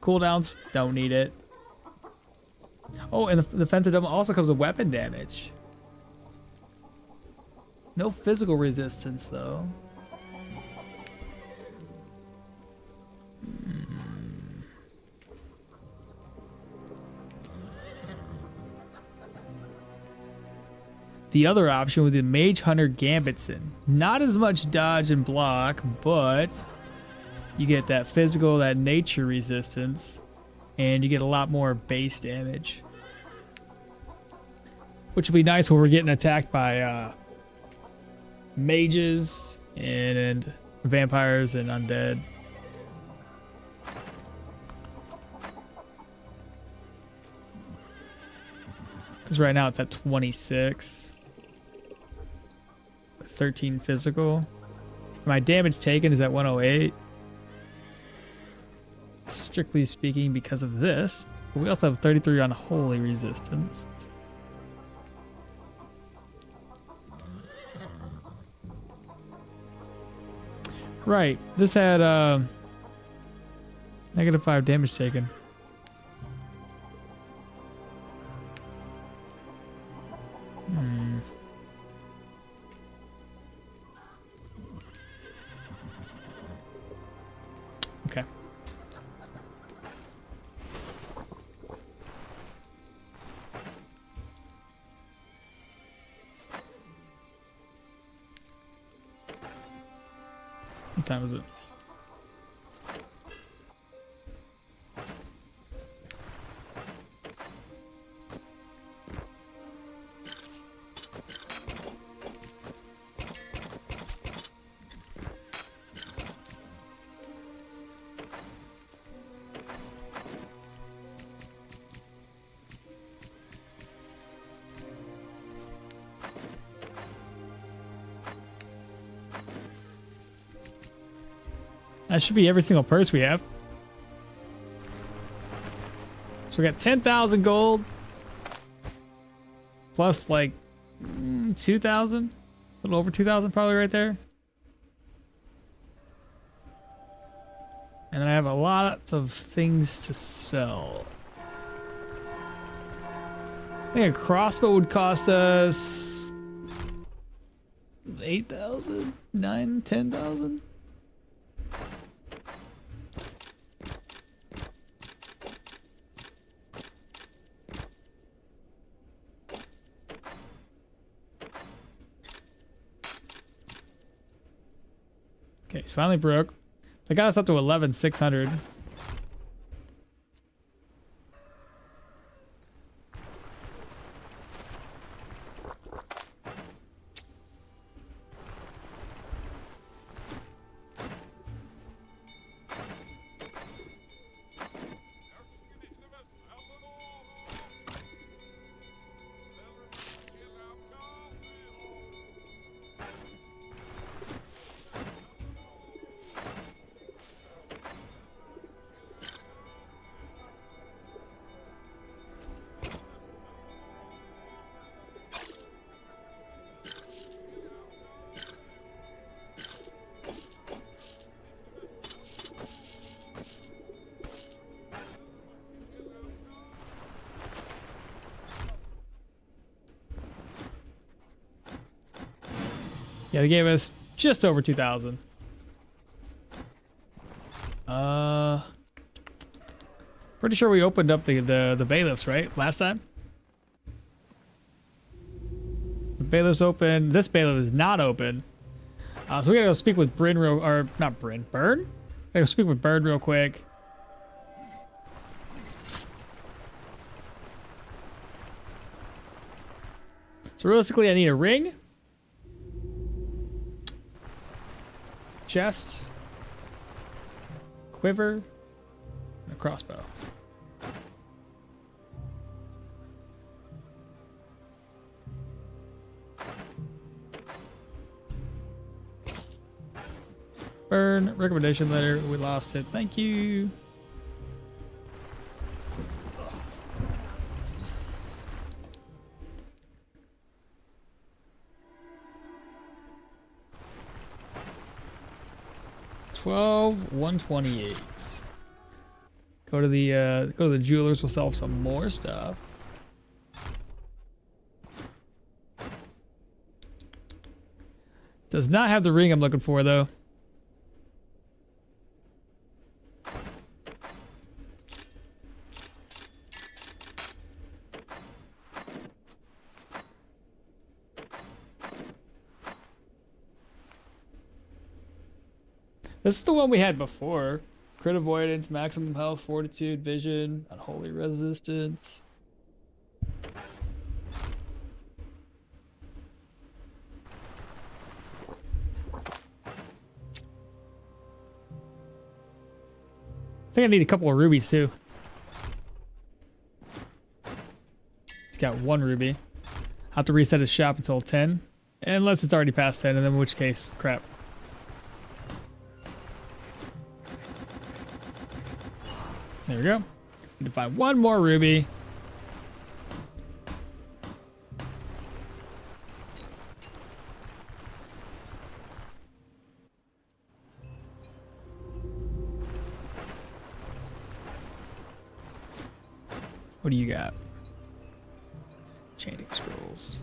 Cooldowns, don't need it. Oh, and the defense or double also comes with weapon damage. No physical resistance though. The other option with the Mage Hunter Gambitson. Not as much dodge and block, but you get that physical, that nature resistance, and you get a lot more base damage. Which would be nice when we're getting attacked by mages and vampires and undead. Because right now it's at 26. 13 physical. My damage taken is at 108. Strictly speaking, because of this. But we also have 33 on holy resistance. Right. This had -5 damage taken. Okay. What time is it? That should be every single purse we have. So we got 10,000 gold. Plus like 2,000. A little over 2,000 probably right there. And then I have a lot of things to sell. I think a crossbow would cost us 8,000, 9,000, 10,000. Okay, it's finally broke. They got us up to 11,600. Yeah, they gave us just over 2,000. Pretty sure we opened up the bailiffs, right? Last time? The bailiff's open. This bailiff is not open. So we gotta go speak with Bryn or not Bryn, Burn? I gotta go speak with Burn real quick. So realistically, I need a ring. Chest, quiver, and a crossbow. Burn. Recommendation letter. We lost it. Thank you. $12,128. Go to the jewelers. We'll sell some more stuff. Does not have the ring I'm looking for though. This is the one we had before. Crit avoidance, maximum health, fortitude, vision, unholy resistance. I think I need a couple of rubies too. He's got 1 ruby. I'll have to reset his shop until 10. Unless it's already past 10, and then in which case, crap. There we go. Need to find 1 more ruby. What do you got? Chanting scrolls.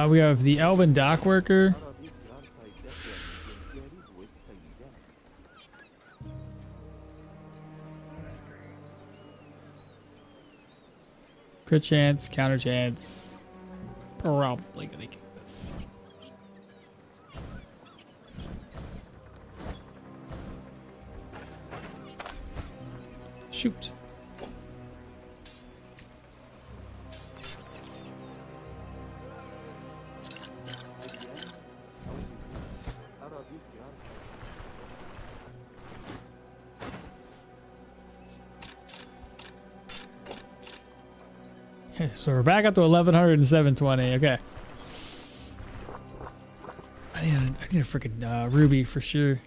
We have the Elven Dock Worker. Crit chance, counter chance. Probably gonna get this. Shoot. So we're back up to 1100 and 720. Okay. I need a freaking ruby for sure.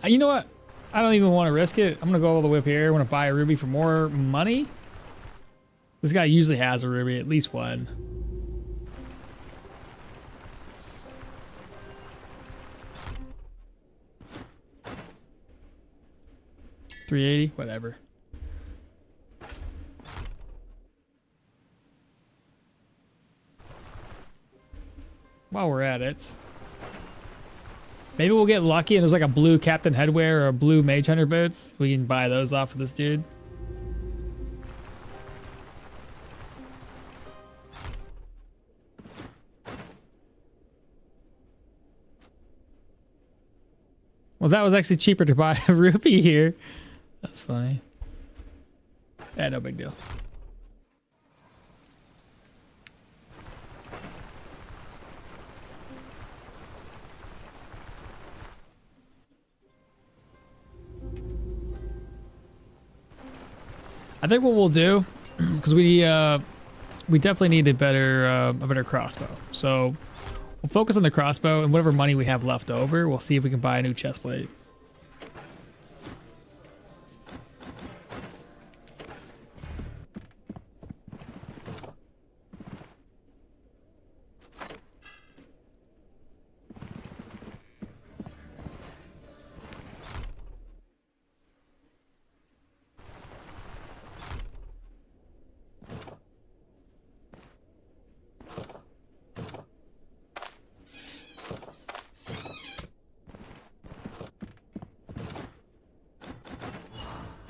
You know what? I don't even want to risk it. I'm gonna go all the way up here. I want to buy a ruby for more money. This guy usually has a ruby, at least 1. $380, whatever. While we're at it, maybe we'll get lucky and there's like a blue Captain Headwear or a blue Mage Hunter boots. We can buy those off of this dude. Well, that was actually cheaper to buy a ruby here. That's funny. Yeah, no big deal. I think what we'll do, because we definitely need a better crossbow. So we'll focus on the crossbow, and whatever money we have left over, we'll see if we can buy a new chestplate.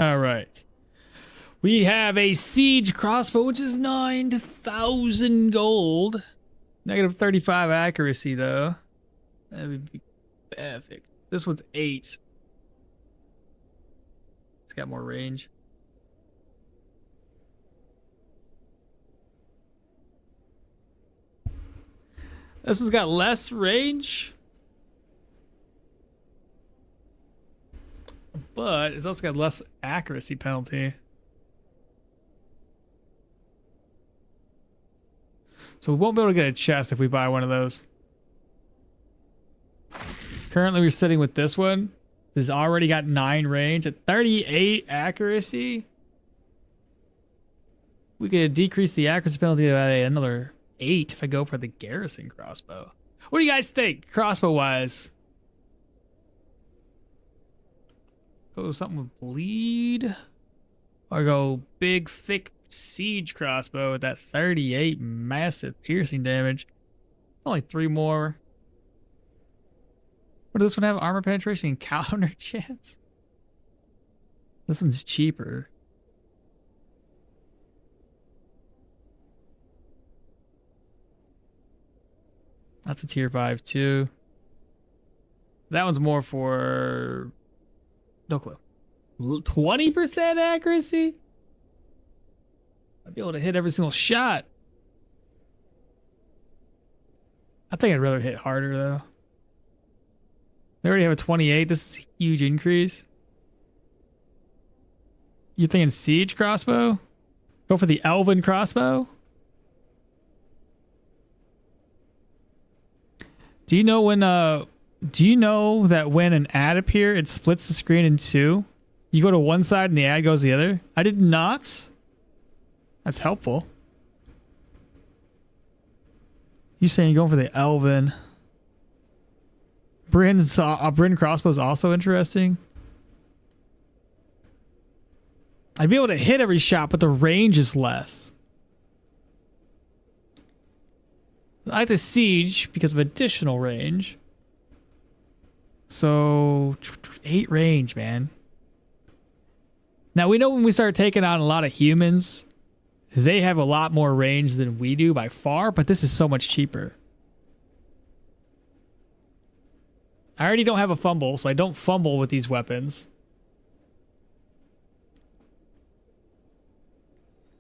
All right. We have a siege crossbow, which is 9,000 gold. Negative 35 accuracy, though. That would be perfect. This one's 8. It's got more range. This one's got less range, but it's also got less accuracy penalty. So we won't be able to get a chest if we buy one of those. Currently we're sitting with this one. This already got 9 range at 38 accuracy. We could decrease the accuracy penalty by another 8 if I go for the garrison crossbow. What do you guys think, crossbow wise? Go something with bleed, or go big thick siege crossbow with that 38 massive piercing damage. Only 3 more. What does this one have? Armor penetration and counter chance. This one's cheaper. That's a tier 5 too. That one's more for no clue. 20% accuracy? I'd be able to hit every single shot. I think I'd rather hit harder though. They already have a 28. This is a huge increase. You thinking siege crossbow? Go for the elven crossbow? Do you know when do you know that when an ad appears, it splits the screen in 2? You go to one side and the ad goes the other? I did not. That's helpful. You saying you're going for the elven? Bryn crossbow is also interesting. I'd be able to hit every shot, but the range is less. I like the siege because of additional range. So 8 range, man. Now we know when we start taking on a lot of humans, they have a lot more range than we do by far, but this is so much cheaper. I already don't have a fumble, so I don't fumble with these weapons.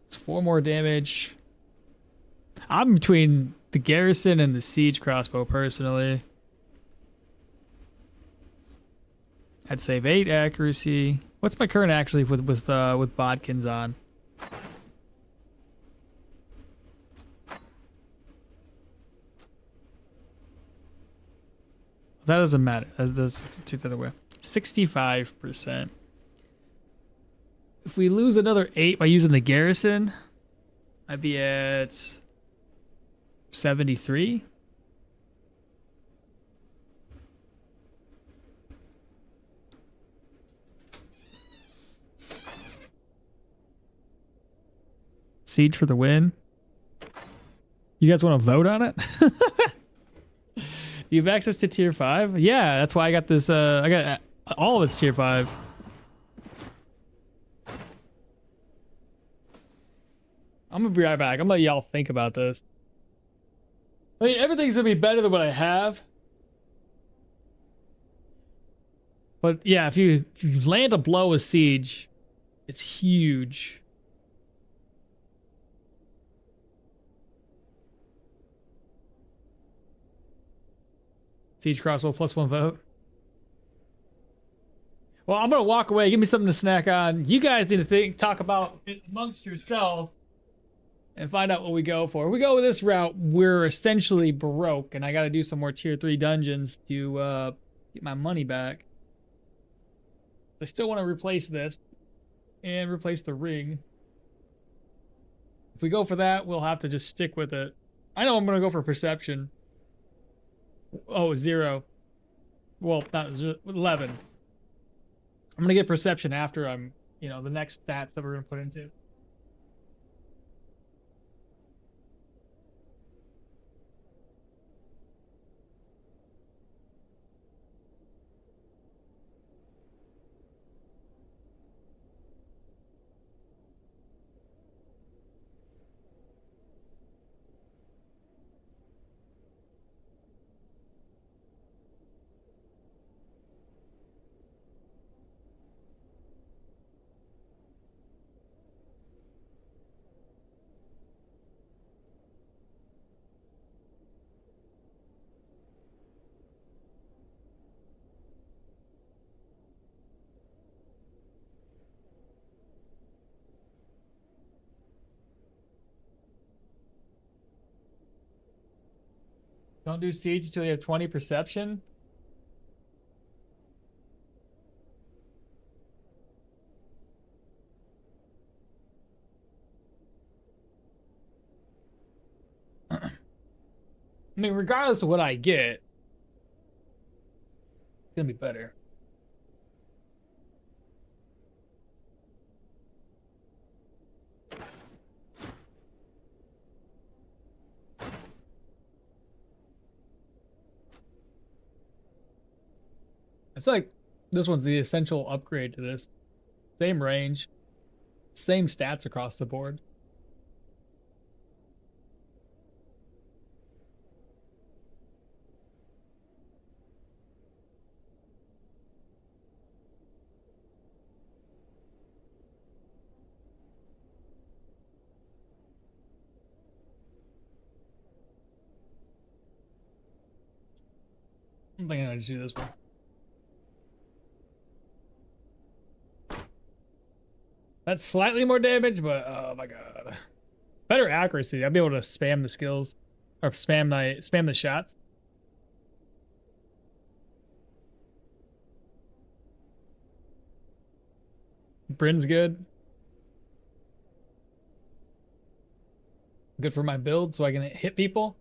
It's 4 more damage. I'm between the garrison and the siege crossbow personally. I'd save 8 accuracy. What's my current actually with bodkins on? That doesn't matter. That's take that away. 65%. If we lose another 8 by using the garrison, I'd be at 73. Siege for the win. You guys want to vote on it? You have access to tier 5? Yeah, that's why I got this. I got all of it's tier 5. I'm gonna be right back. I'm gonna let y'all think about this. I mean, everything's gonna be better than what I have. But yeah, if you land a blow with siege, it's huge. Siege crossbow +1 vote. Well, I'm gonna walk away. Give me something to snack on. You guys need to talk about it amongst yourself and find out what we go for. If we go with this route, we're essentially broke, and I got to do some more tier 3 dungeons to get my money back. I still want to replace this and replace the ring. If we go for that, we'll have to just stick with it. I know I'm gonna go for perception. Oh, 0. Well, not 0, 11. I'm gonna get perception after I'm, you know, the next stats that we're gonna put into. Don't do siege until you have 20 perception. I mean, regardless of what I get, it's gonna be better. I feel like this one's the essential upgrade to this. Same range, same stats across the board. I'm thinking I just do this one. That's slightly more damage, but oh my god. Better accuracy. I'll be able to spam the skills. Or spam the shots. Bryn's good. Good for my build so I can hit people.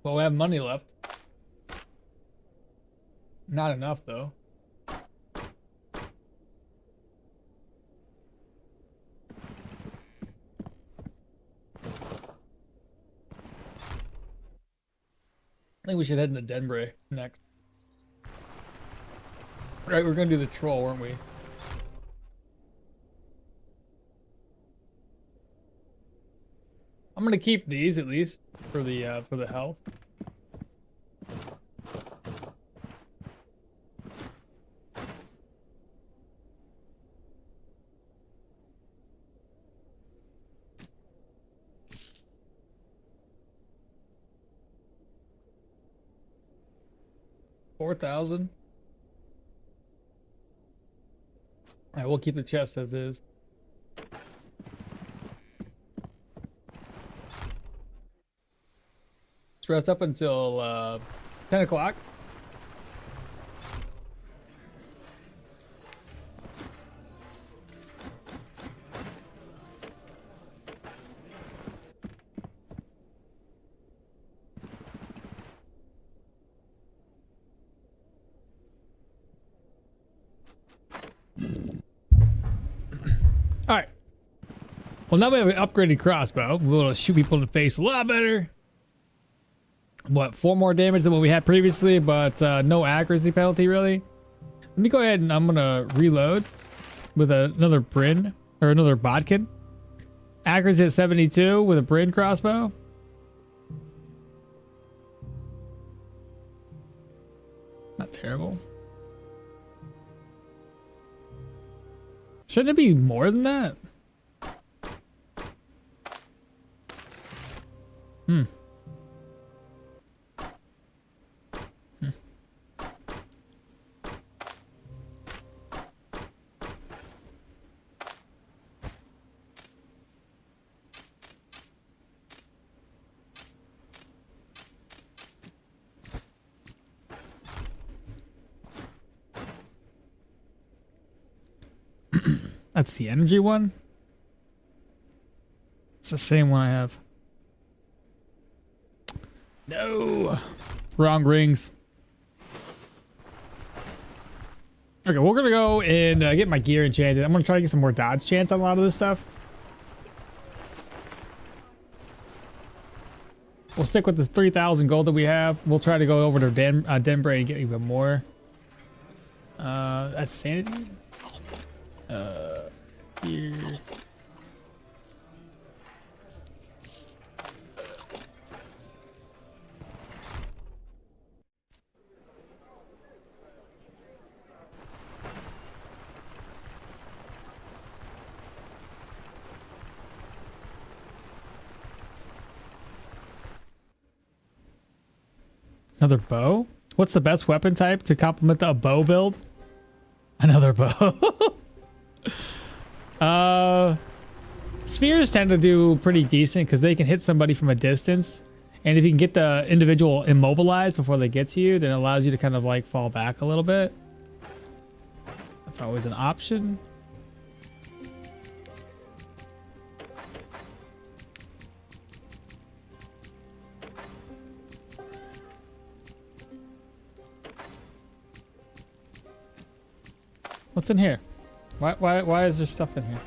Well, we have money left. Not enough, though. I think we should head into Denbray next. Right, we're gonna do the troll, weren't we? I'm gonna keep these at least for the health. $4,000. Alright, we'll keep the chest as is. Let's rest up until 10 o'clock. Alright. Well, now we have an upgraded crossbow. We're able to shoot people in the face a lot better. What, 4 more damage than what we had previously, but no accuracy penalty, really. Let me go ahead and I'm going to reload with another Bryn, or another Bodkin. Accuracy at 72 with a Bryn crossbow. Not terrible. Shouldn't it be more than that? That's the energy one? It's the same one I have. No. Wrong rings. Okay, we're gonna go and get my gear enchanted. I'm gonna try to get some more dodge chance on a lot of this stuff. We'll stick with the 3,000 gold that we have. We'll try to go over to Denbray and get even more. That's sanity. Here. Another bow? What's the best weapon type to complement a bow build? Another bow. Spears tend to do pretty decent because they can hit somebody from a distance. And if you can get the individual immobilized before they get to you, then it allows you to kind of like fall back a little bit. That's always an option. What's in here? Why is there stuff in here?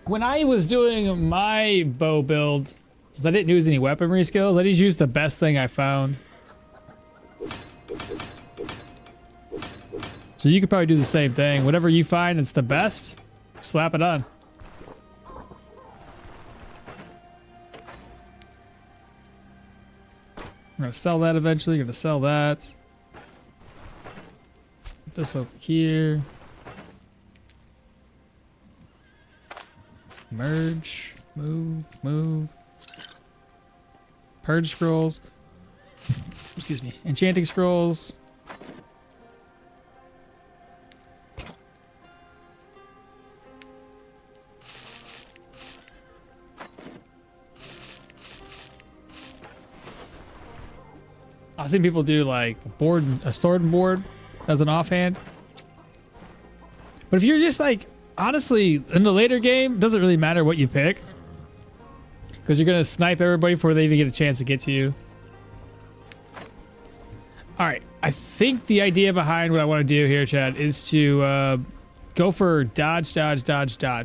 When I was doing my bow build, since I didn't use any weaponry skills, I just used the best thing I found. So you could probably do the same thing. Whatever you find that's the best, slap it on. I'm gonna sell that eventually. Gonna sell that. Put this over here. Merge, move. Purge scrolls. Excuse me. Enchanting scrolls. I've seen people do like a sword and board as an offhand. But if you're just like, honestly, in the later game, it doesn't really matter what you pick. Because you're going to snipe everybody before they even get a chance to get to you. Alright, I think the idea behind what I want to do here, Chad, is to go for dodge,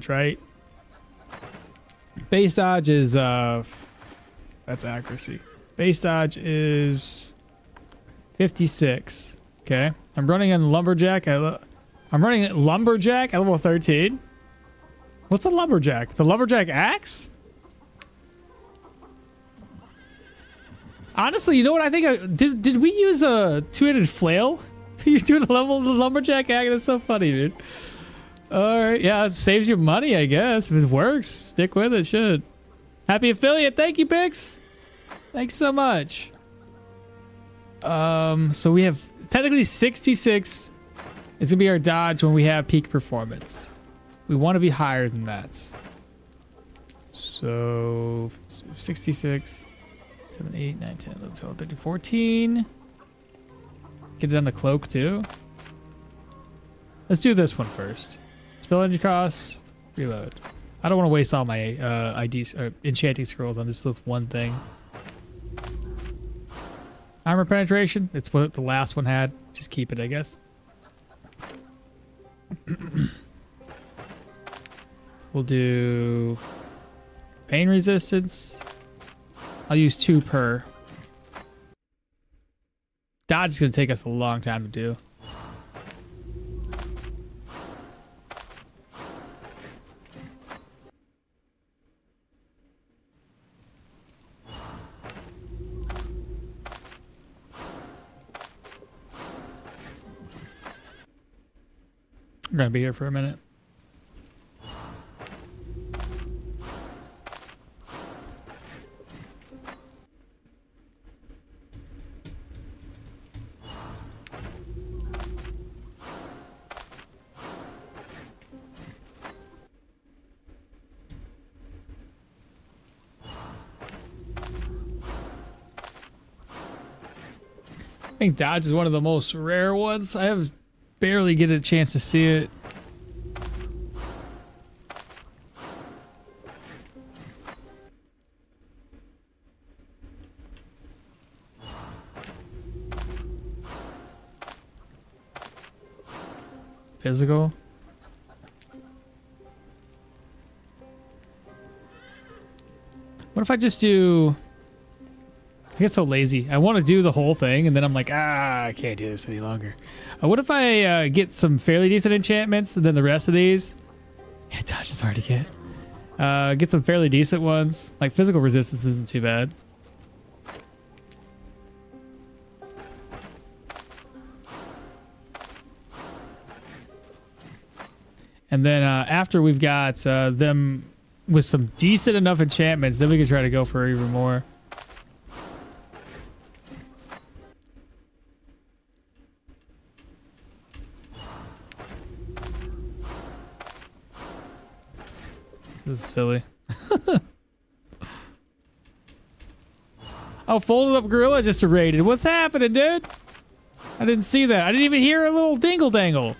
right? Base dodge is, that's accuracy. Base dodge is 56. Okay. I'm running in lumberjack I'm running lumberjack at level 13. What's a lumberjack? The lumberjack axe? Honestly, you know what I think? Did we use a two-handed flail? You're doing a level of the lumberjack axe? That's so funny, dude. Alright, yeah, it saves you money, I guess. If it works, stick with it, should. Happy affiliate, thank you, Pix. Thanks so much. So we have technically 66. It's gonna be our dodge when we have peak performance. We want to be higher than that. So 66, 7, 8, 9, 10, 11, 12, 13, 14. Get it on the cloak too. Let's do this one first. Spell energy costs, reload. I don't want to waste all my IDs or enchanting scrolls on just one thing. Armor penetration, it's what the last one had. Just keep it, I guess. We'll do pain resistance. I'll use 2 per. Dodge is going to take us a long time to do. We're going to be here for a minute. I think dodge is one of the most rare ones. I have barely get a chance to see it. Physical. What What if I just do... I get so lazy. I want to do the whole thing, and then I'm like, I can't do this any longer. What if I get some fairly decent enchantments, and then the rest of these... Yeah, dodge is hard to get. Get some fairly decent ones. Like, physical resistance isn't too bad. And then after we've got them with some decent enough enchantments, then we can try to go for even more. This is silly. Oh, folded up gorilla just raided. What's happening, dude? I didn't see that. I didn't even hear a little dingle dangle.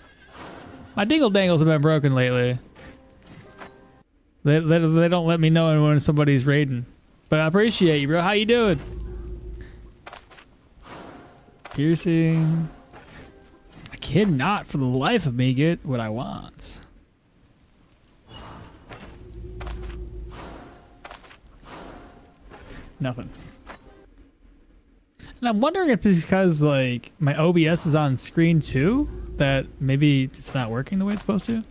My dingle dangles have been broken lately. They don't let me know when somebody's raiding. But I appreciate you, bro. How you doing? Piercing. I cannot for the life of me get what I want. Nothing. And I'm wondering if it's because like my OBS is on screen too, that maybe it's not working the way it's supposed to.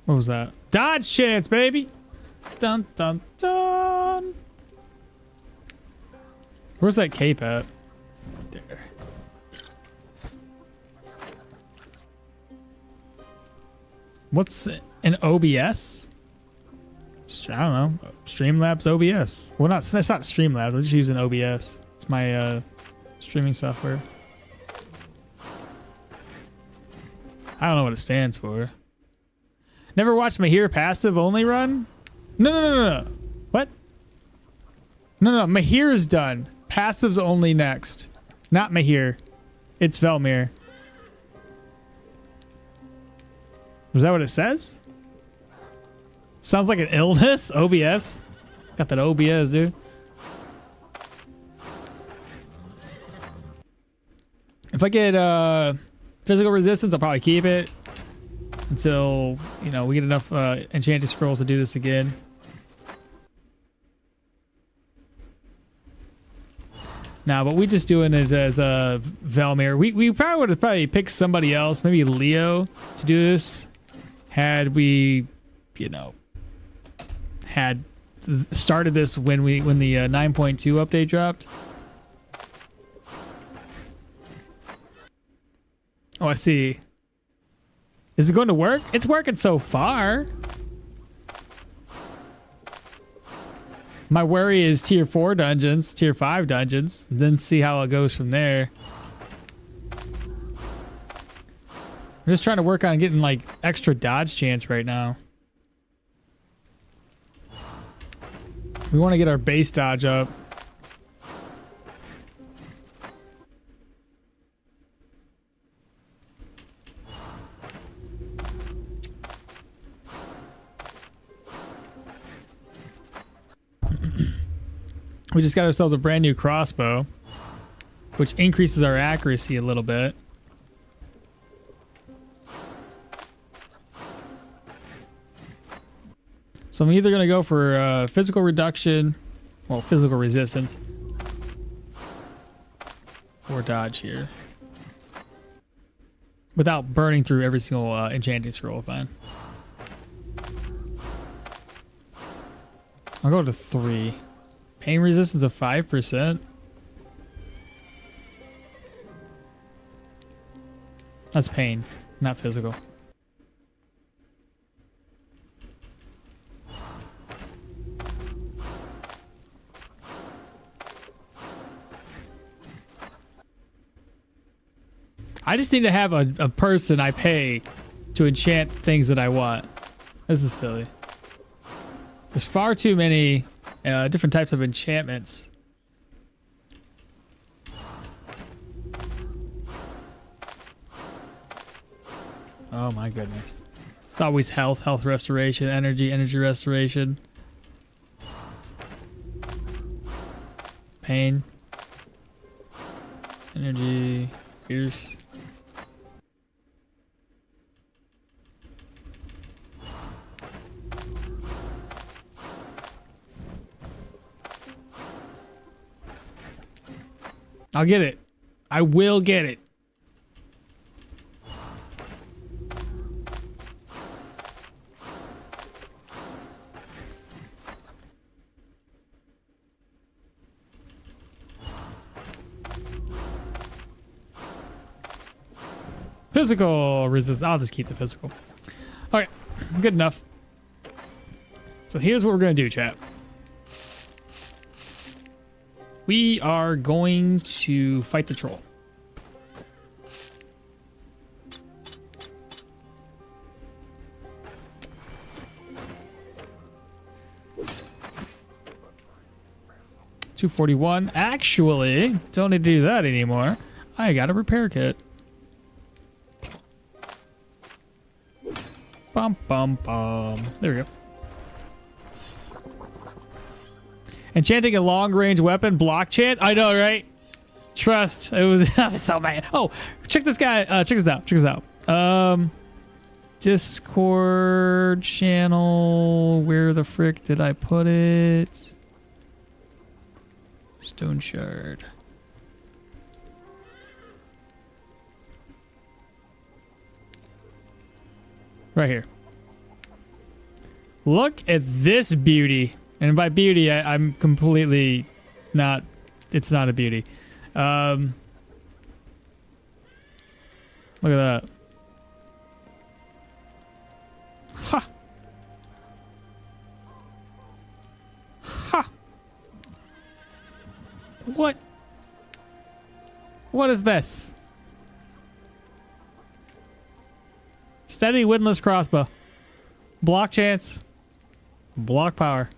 What was that? Dodge chance, baby! Dun dun dun! Where's that cape at? There. What's an OBS? I don't know. Streamlabs OBS. Well, it's not Streamlabs. I'm just using OBS. It's my streaming software. I don't know what it stands for. Never watched Mahir passive only run? No. What? No. Mahir's done. Passive's only next. Not Mahir. It's Velmir. Is that what it says? Sounds like an illness. OBS. Got that OBS, dude. If I get physical resistance, I'll probably keep it until, you know, we get enough enchanted scrolls to do this again. Nah, but we just doing it as Velmir. We probably would have picked somebody else, maybe Leo, to do this. Had we, you know, had started this when the 9.2 update dropped. Oh, I see. Is it going to work? It's working so far. My worry is tier 4 dungeons, tier 5 dungeons, then see how it goes from there. I'm just trying to work on getting like extra dodge chance right now. We want to get our base dodge up. We just got ourselves a brand new crossbow, which increases our accuracy a little bit. So I'm either going to go for physical reduction, well, physical resistance, or dodge here. Without burning through every single enchanting scroll of mine. I'll go to 3. Pain resistance of 5%. That's pain, not physical. I just need to have a person I pay to enchant things that I want. This is silly. There's far too many different types of enchantments. Oh my goodness. It's always health restoration, energy restoration. Pain. Energy. Fierce. I'll get it. I will get it. Physical resist. I'll just keep the physical. Okay, good enough. So here's what we're gonna do, chat. We are going to fight the troll. $241. Actually, don't need to do that anymore. I got a repair kit. Bum bum bum. There we go. Enchanting a long-range weapon, block chant. I know, right? Trust. It was. I was so mad. Oh, check this guy. Check this out. Check this out. Discord channel. Where the frick did I put it? Stoneshard. Right here. Look at this beauty. And by beauty, I'm completely not... It's not a beauty. Look at that. Ha! Ha! What? What is this? Steady windless crossbow. Block chance. Block power.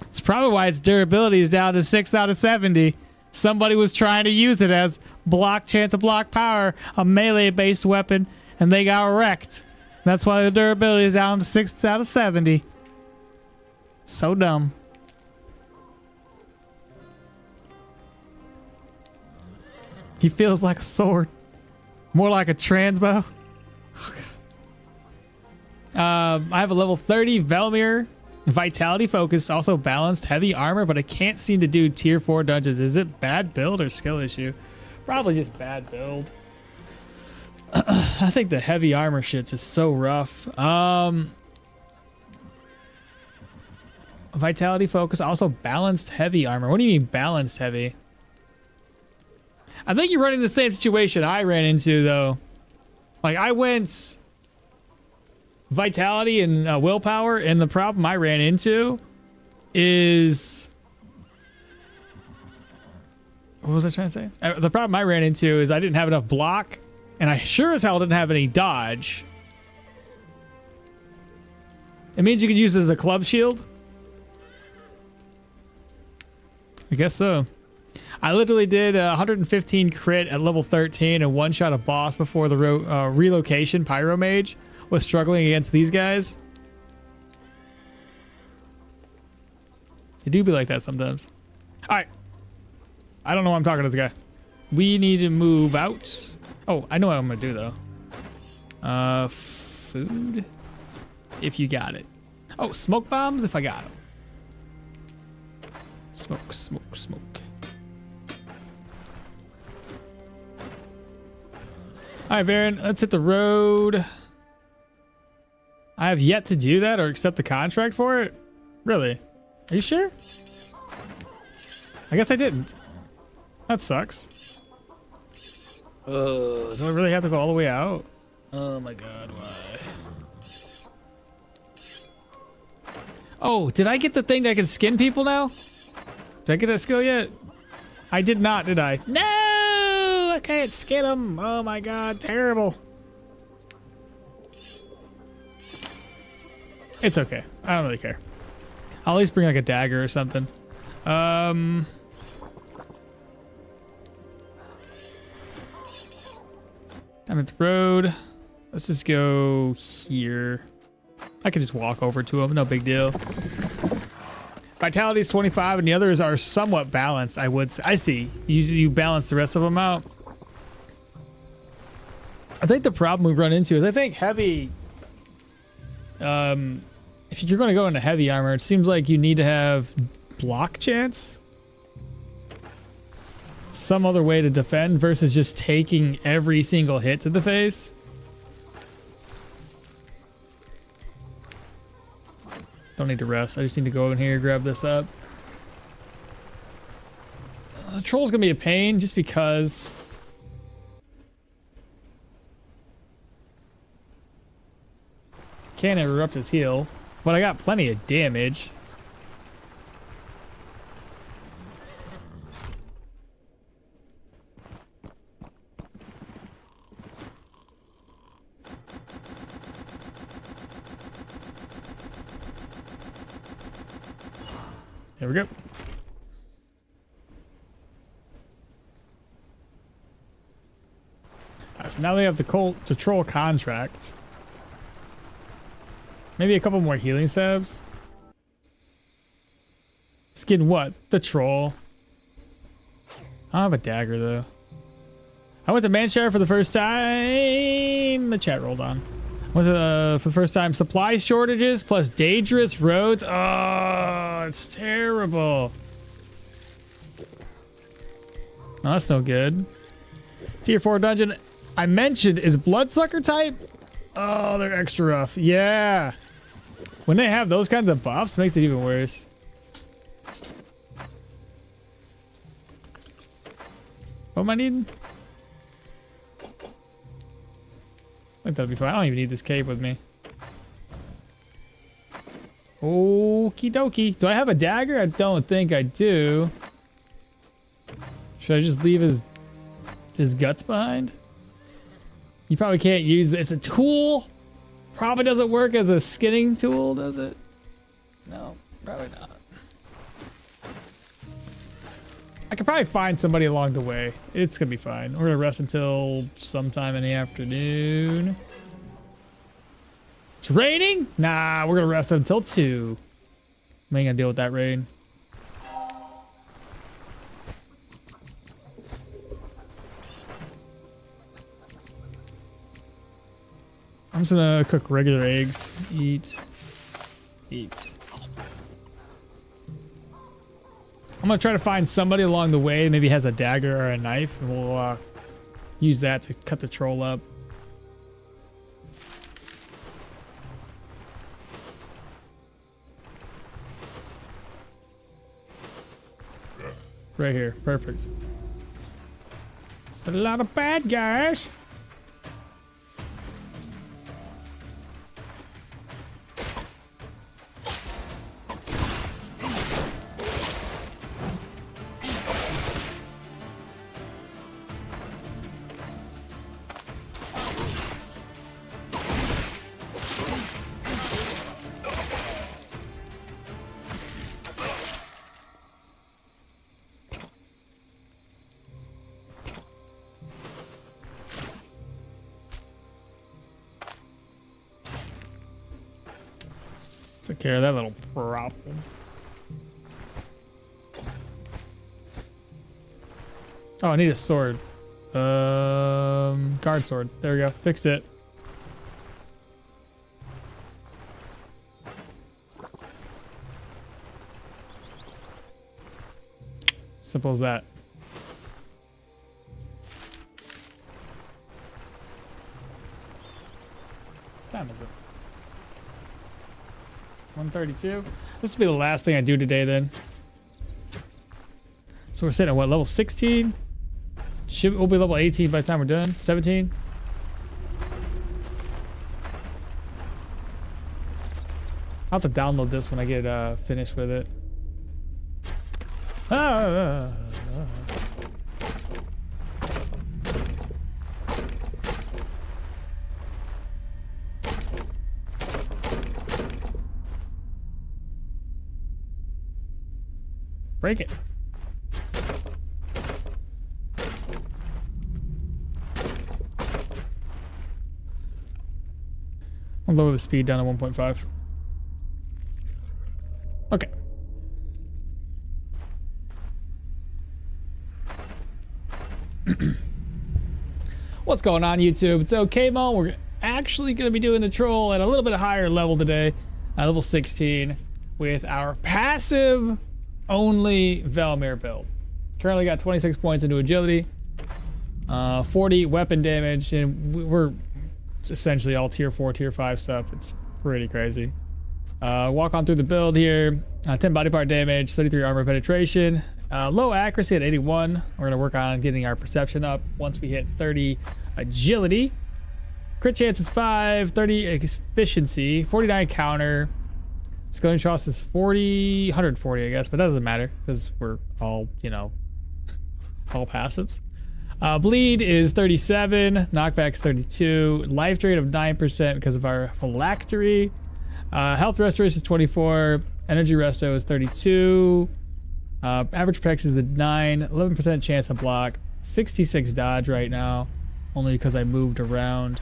It's probably why its durability is down to 6 out of 70. Somebody was trying to use it as block chance of block power, a melee-based weapon, and they got wrecked. That's why the durability is down to 6 out of 70. So dumb. He feels like a sword. More like a transbow. I have a level 30 Velmir. Vitality focus, also balanced heavy armor, but I can't seem to do tier 4 dungeons. Is it bad build or skill issue? Probably just bad build. I think the heavy armor shits is so rough. Vitality focus, also balanced heavy armor. What do you mean balanced heavy? I think you're running the same situation I ran into though. Like I went vitality and willpower, and the problem I ran into is... What was I trying to say? The problem I ran into is I didn't have enough block, and I sure as hell didn't have any dodge. It means you could use it as a club shield? I guess so. I literally did 115 crit at level 13 and one-shot a boss before the relocation Pyro Mage was struggling against these guys. They do be like that sometimes. Alright. I don't know why I'm talking to this guy. We need to move out. Oh, I know what I'm gonna do though. Food. If you got it. Oh, smoke bombs if I got them. Smoke, smoke, smoke. Alright, Varen, let's hit the road. I have yet to do that or accept the contract for it? Really? Are you sure? I guess I didn't. That sucks. Do I really have to go all the way out? Oh my god, why? Oh, did I get the thing that can skin people now? Did I get that skill yet? I did not, did I? No! I can't skin them. Oh my god, terrible. It's okay. I don't really care. I'll at least bring like a dagger or something. I'm at the road. Let's just go here. I can just walk over to him. No big deal. Vitality's 25, and the others are somewhat balanced. I would say. I see. You balance the rest of them out. I think the problem we run into is I think heavy. If you're going to go into heavy armor, it seems like you need to have block chance. Some other way to defend versus just taking every single hit to the face. Don't need to rest. I just need to go in here, grab this up. The troll's gonna be a pain just because. Can't interrupt his heal, but I got plenty of damage. There we go. Alright, so now they have the troll contract. Maybe a couple more healing stabs. Skin what? The troll. I don't have a dagger though. I went to Manshire for the first time. The chat rolled on. Went to, for the first time, supply shortages plus dangerous roads. Oh, it's terrible. Oh, that's no good. Tier 4 dungeon I mentioned is Bloodsucker type. Oh, they're extra rough. Yeah. When they have those kinds of buffs, it makes it even worse. What am I needing? I think that'll be fine. I don't even need this cape with me. Okie dokie. Do I have a dagger? I don't think I do. Should I just leave his guts behind? You probably can't use this. It's a tool. Probably doesn't work as a skinning tool, does it? No, probably not. I could probably find somebody along the way. It's gonna be fine. We're gonna rest until sometime in the afternoon. It's raining? Nah, we're gonna rest until 2. I ain't gonna deal with that rain. I'm just gonna cook regular eggs. Eat. I'm gonna try to find somebody along the way, maybe has a dagger or a knife, and we'll use that to cut the troll up. Right here, perfect. It's a lot of bad guys. Take care of that little problem. Oh, I need a sword. Guard sword. There we go. Fixed it. Simple as that. What time is it? 132. This will be the last thing I do today then. So we're sitting at what, level 16? We'll be level 18 by the time we're done. 17. I'll have to download this when I get finished with it. Break it. I'll lower the speed down to 1.5. Okay. What's going on, YouTube? It's OKMO. We're actually going to be doing the troll at a little bit higher level today, level 16, with our passive only Valmir build. Currently got 26 points into agility, 40 weapon damage, and we're essentially all tier 4, tier 5 stuff. It's pretty crazy. Walk on through the build here. 10 body part damage, 33 armor penetration, low accuracy at 81. We're going to work on getting our perception up once we hit 30 agility. Crit chance is 5, 30 efficiency, 49 counter. Skilling trust is 140, I guess, but that doesn't matter because we're all, you know, all passives. Bleed is 37, knockback's 32, life drain of 9% because of our phylactery. Health restoration is 24, energy resto is 32, average protection is a 9, 11% chance to block, 66 dodge right now, only because I moved around.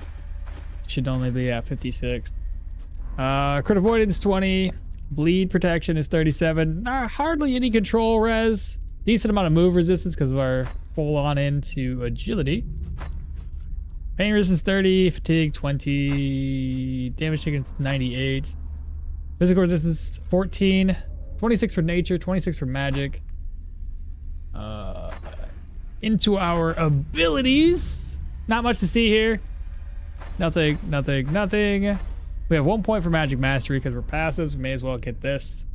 Should only be at 56. Crit avoidance 20, bleed protection is 37, hardly any control res, decent amount of move resistance because of our full on into agility. Pain resistance 30, fatigue 20, damage taken 98, physical resistance 14, 26 for nature, 26 for magic. Into our abilities, not much to see here. Nothing. We have 1 point for magic mastery because we're passives. We may as well get this.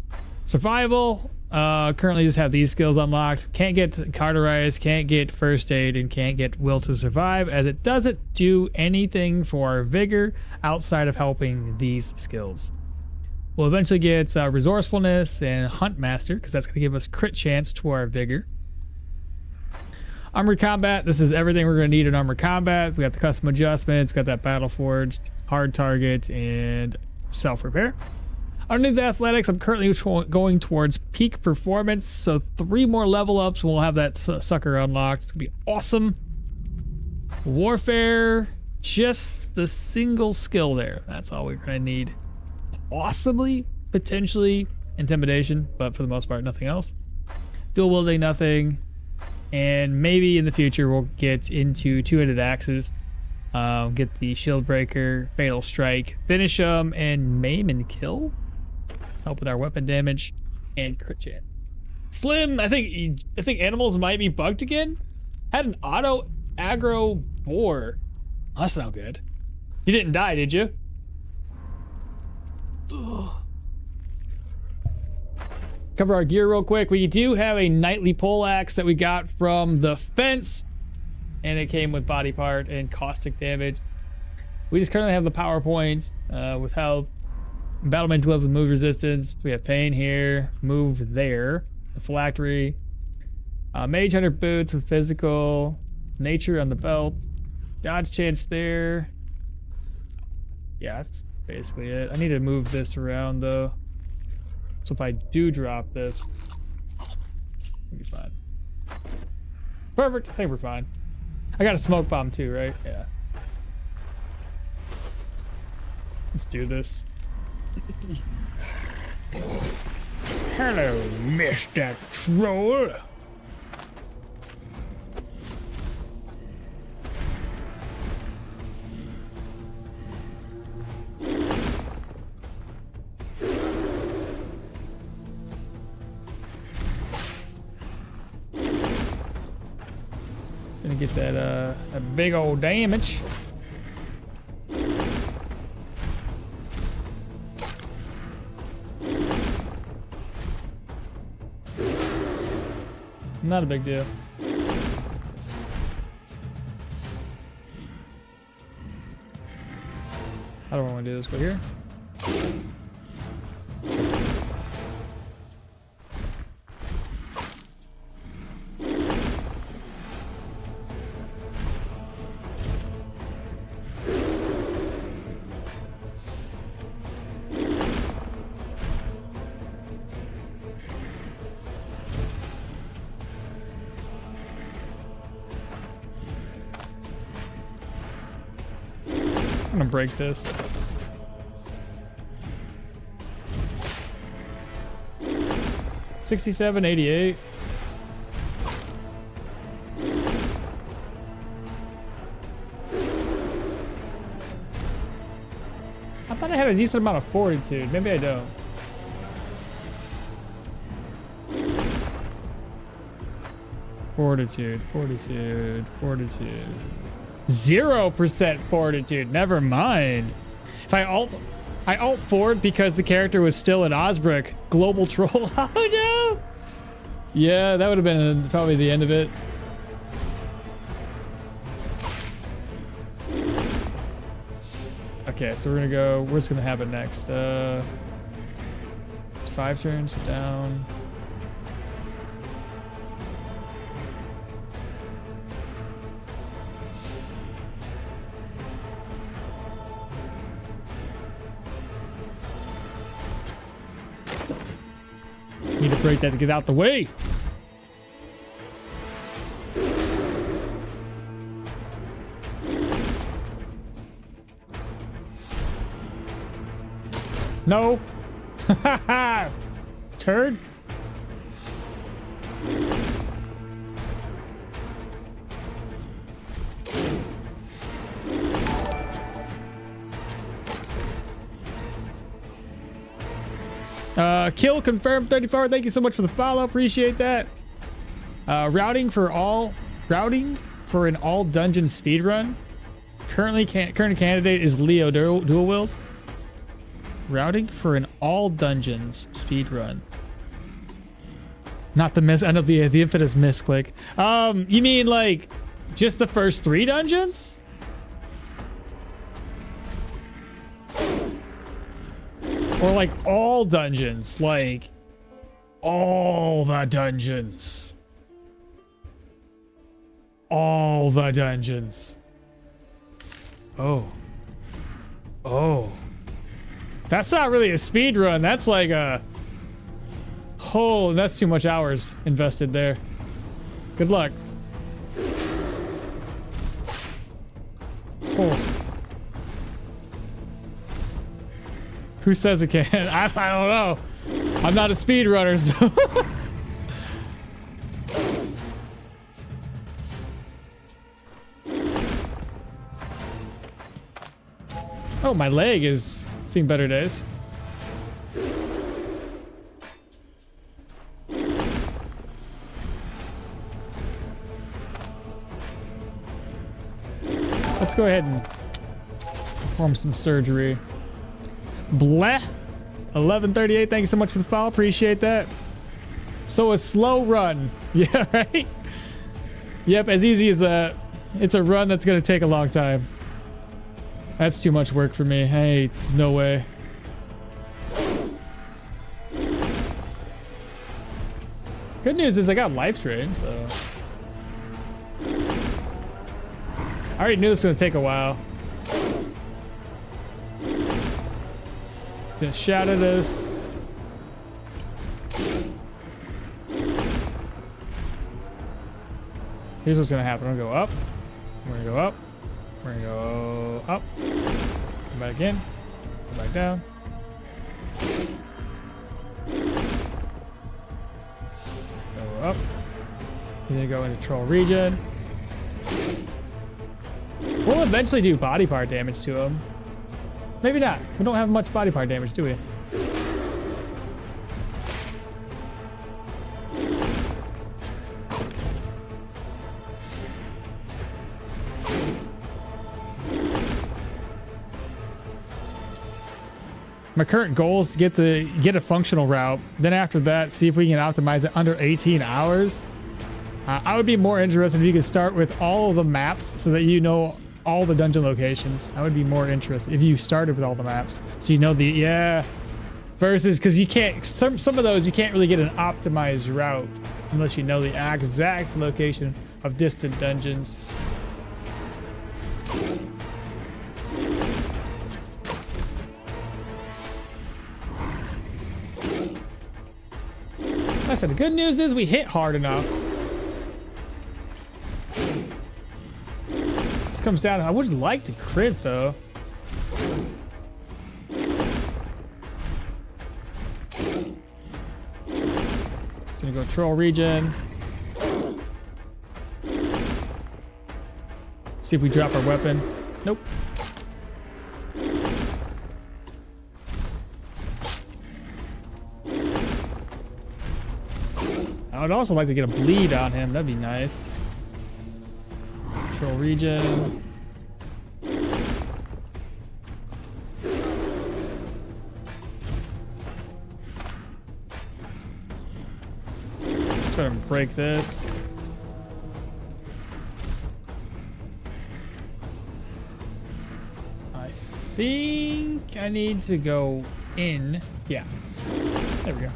Survival, currently just have these skills unlocked. Can't get cauterize, can't get first aid, and can't get will to survive, as it doesn't do anything for our vigor outside of helping these skills. We'll eventually get resourcefulness and hunt master because that's going to give us crit chance to our vigor. Armored combat, this is everything we're going to need in armored combat. We got the custom adjustments, got that battle forged, hard target, and self-repair. Underneath athletics, I'm currently going towards peak performance, so 3 more level ups, we'll have that sucker unlocked. It's gonna be awesome. Warfare, just the single skill there. That's all we're gonna need. Possibly, potentially, intimidation, but for the most part, nothing else. Dual wielding, nothing. And maybe in the future, we'll get into two-handed axes. Get the shield breaker, fatal strike, finish them, and maim and kill. Help with our weapon damage and crit chance. Slim, I think animals might be bugged again. Had an auto aggro boar. Oh, that's not good. You didn't die, did you? Ugh. Cover our gear real quick. We do have a knightly poleaxe that we got from the fence, and it came with body part and caustic damage. We just currently have the power points with health. Battlement gloves with move resistance. We have pain here, move there, the phylactery. Mage hunter boots with physical, nature on the belt, dodge chance there. Yeah, that's basically it. I need to move this around though. So if I do drop this, we'll be fine. Perfect, I think we're fine. I got a smoke bomb too, right? Yeah. Let's do this. Hello, Mr. Troll. Gonna get that big old damage. Not a big deal. How do I want to do this? Go here. I'm gonna break this. $67.88. I thought I had a decent amount of fortitude. Maybe I don't. Fortitude, fortitude, fortitude. 0% fortitude. Never mind. If I alt forward because the character was still in Osbrook. Global troll. Oh no. Yeah, that would have been probably the end of it. Okay, so we're gonna go. What's gonna happen next? It's 5 turns down. Need to break that to get out the way. No. Turd. Kill confirmed 34. Thank you so much for the follow. Appreciate that. Routing for an all dungeon speed run. Current candidate is Leo Dual Wield. Routing for an all dungeons speed run. Not the miss. I know the infamous misclick. You mean like just the first 3 dungeons? Or like all dungeons, like all the dungeons. All the dungeons. Oh. Oh. That's not really a speed run. That's like a... Oh, that's too much hours invested there. Good luck. Oh. Who says it can? I don't know. I'm not a speedrunner, so... Oh, my leg is seeing better days. Let's go ahead and perform some surgery. Bleh. 1138. Thank you so much for the follow. Appreciate that. So a slow run. Yeah, right? Yep, as easy as that. It's a run that's going to take a long time. That's too much work for me. Hey, it's no way. Good news is I got life train, so. I already knew this was going to take a while. Gonna shatter this. Here's what's gonna happen. I'm gonna go up. We're gonna go up. We're gonna go up. Come back in. Come back down. Go up. And then go into troll region. We'll eventually do body part damage to him. Maybe not. We don't have much body part damage, do we? My current goal is to get a functional route. Then after that, see if we can optimize it under 18 hours. I would be more interested if you could start with all of the maps so that you know all the dungeon locations. I would be more interested if you started with all the maps. So you know the, yeah. Versus, because you can't, some of those you can't really get an optimized route unless you know the exact location of distant dungeons. I said the good news is we hit hard enough. This comes down. I would like to crit though. It's gonna go troll region. See if we drop our weapon. Nope. I'd also like to get a bleed on him. That'd be nice. Control region. Try to break this. I think I need to go in. Yeah. There we go.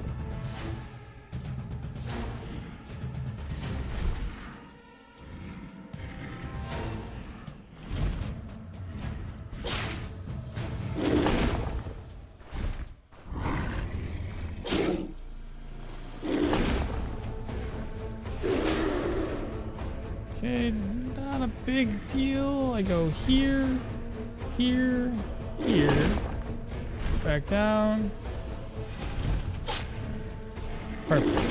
Okay, not a big deal. I go here, here, here. Back down. Perfect.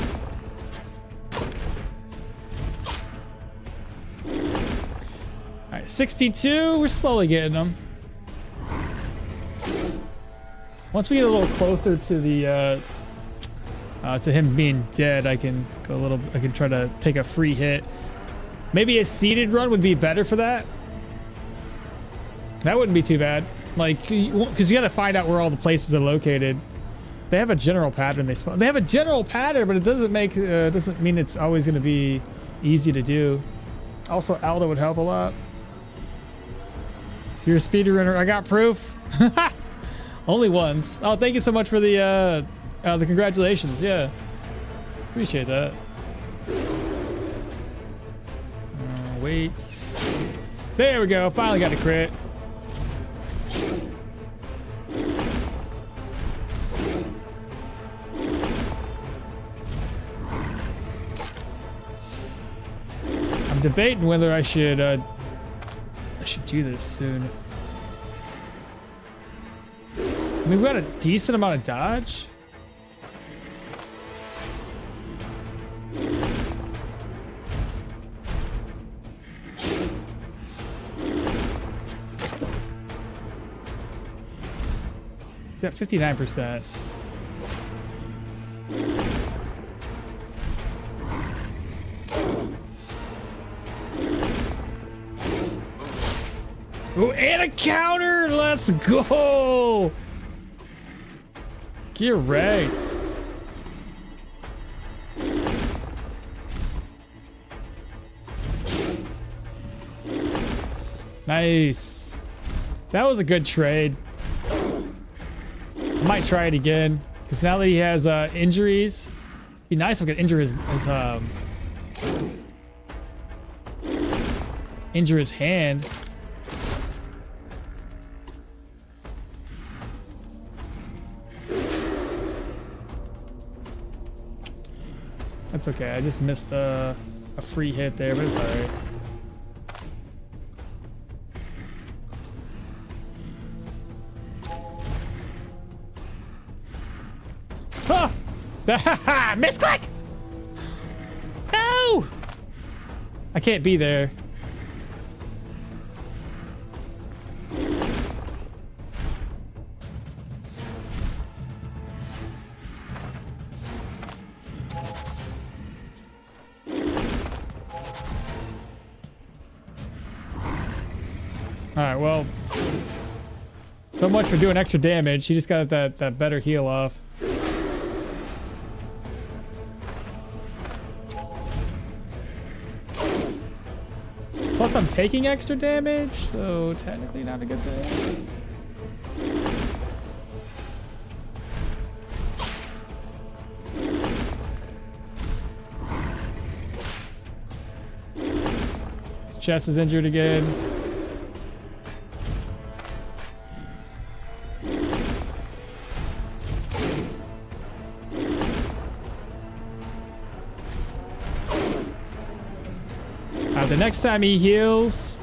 Alright, 62. We're slowly getting them. Once we get a little closer to the to him being dead, I can go a little. I can try to take a free hit. Maybe a seeded run would be better for that. That wouldn't be too bad. Like, because you got to find out where all the places are located. They have a general pattern. They have a general pattern, but it doesn't make doesn't mean it's always going to be easy to do. Also, Alda would help a lot. You're a speedrunner. I got proof. Only once. Oh, thank you so much for the congratulations. Yeah, appreciate that. Wait. There we go. Finally got a crit. I'm debating whether I should do this soon. I mean, we've got a decent amount of dodge. He's got 59%. Oh, and a counter! Let's go! Get right. Nice. That was a good trade. I might try it again because now that he has injuries, it'd be nice if we could injure his hand. That's okay. I just missed a free hit there, but it's all right. Ha! Misclick! No! I can't be there. Alright, well. So much for doing extra damage. He just got that better heal off. Plus I'm taking extra damage, so technically not a good thing. His chest is injured again. The next time he heals,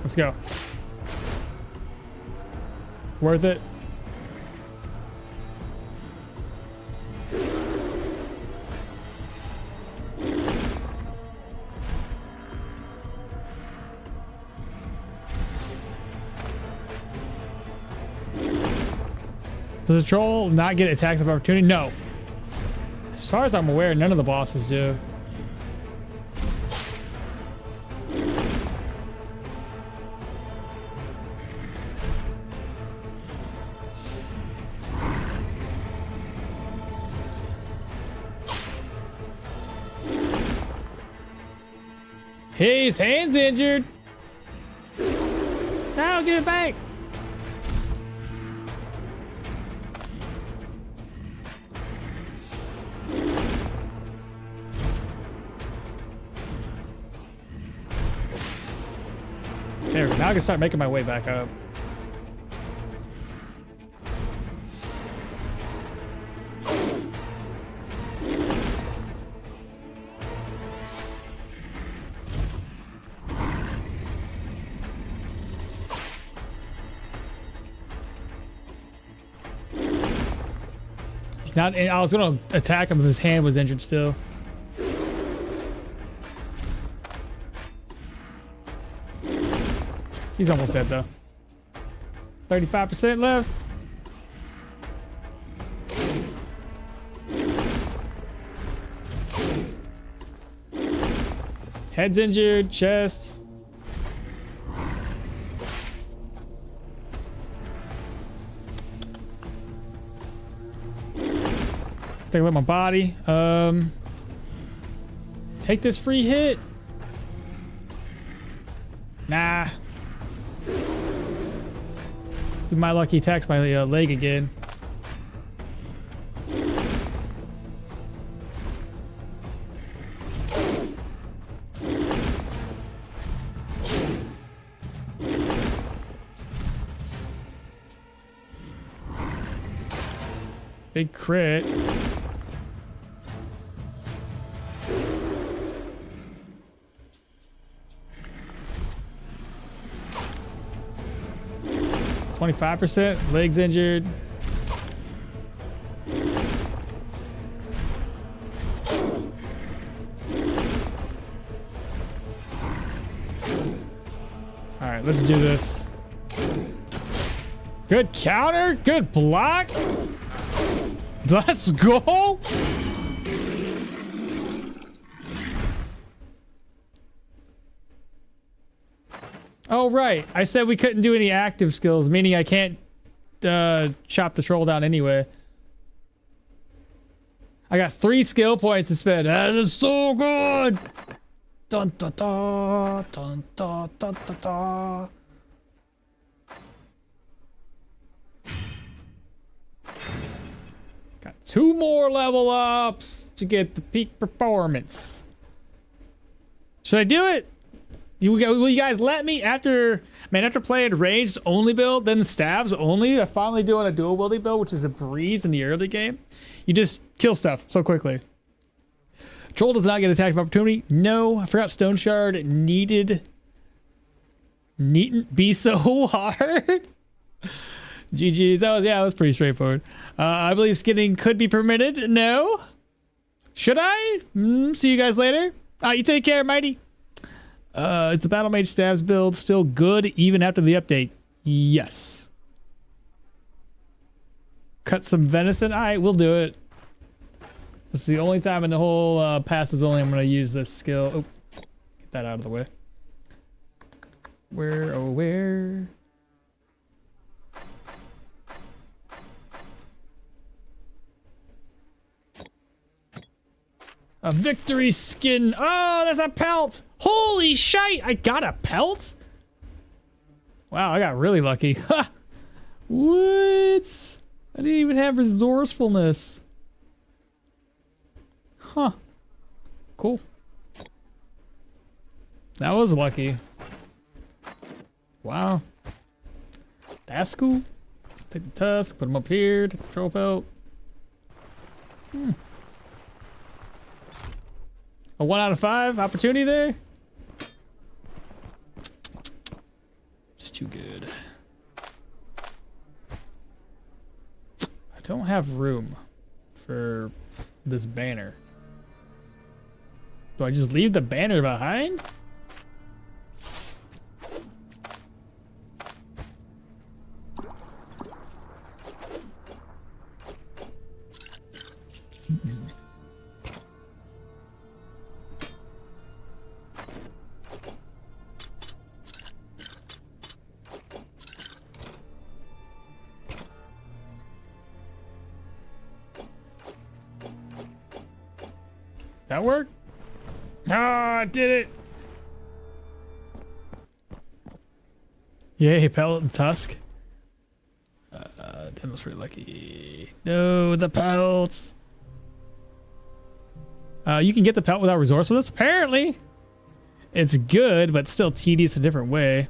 let's go. Worth it. Does the troll not get attacks of opportunity? No. As far as I'm aware, none of the bosses do. His hand's injured. Now give it back. There we go. Now I can start making my way back up. He's not. I was gonna attack him if his hand was injured still. He's almost dead though. 35% left. Head's injured, chest. Take a look at my body. Take this free hit. Nah. My lucky attacks my leg again. Big crit. %, legs injured. All right, let's do this. Good counter, good block. Let's go. Oh, right. I said we couldn't do any active skills, meaning I can't chop the troll down anyway. I got 3 skill points to spend. That is so good. Dun, dun, dun, dun, dun, dun, dun, dun. Got 2 more level ups to get the peak performance. Should I do it? Will you guys let me after playing ranged only build, then stabs only? I finally doing a dual wielding build, which is a breeze in the early game. You just kill stuff so quickly. Troll does not get attack of opportunity. No, I forgot Stoneshard needn't be so hard. GG's. That was pretty straightforward. I believe skinning could be permitted. No. Should I? See you guys later. You take care, Mighty. Is the Battle Mage Stabs build still good even after the update? Yes. Cut some venison? Alright, we'll do it. This is the only time in the whole passive only I'm going to use this skill. Oh, get that out of the way. Where? A victory skin. Oh, there's a pelt. Holy shite. I got a pelt? Wow, I got really lucky. Ha! What? I didn't even have resourcefulness. Huh. Cool. That was lucky. Wow. That's cool. Take the tusk, put them up here, take the control pelt. A 1 out of 5 opportunity there? Just too good. I don't have room for this banner. Do I just leave the banner behind? That work? Ah, I did it. Yay, pellet and tusk. That was pretty lucky. No, the pelts. You can get the pelt without resourcefulness, apparently. It's good, but still tedious in a different way.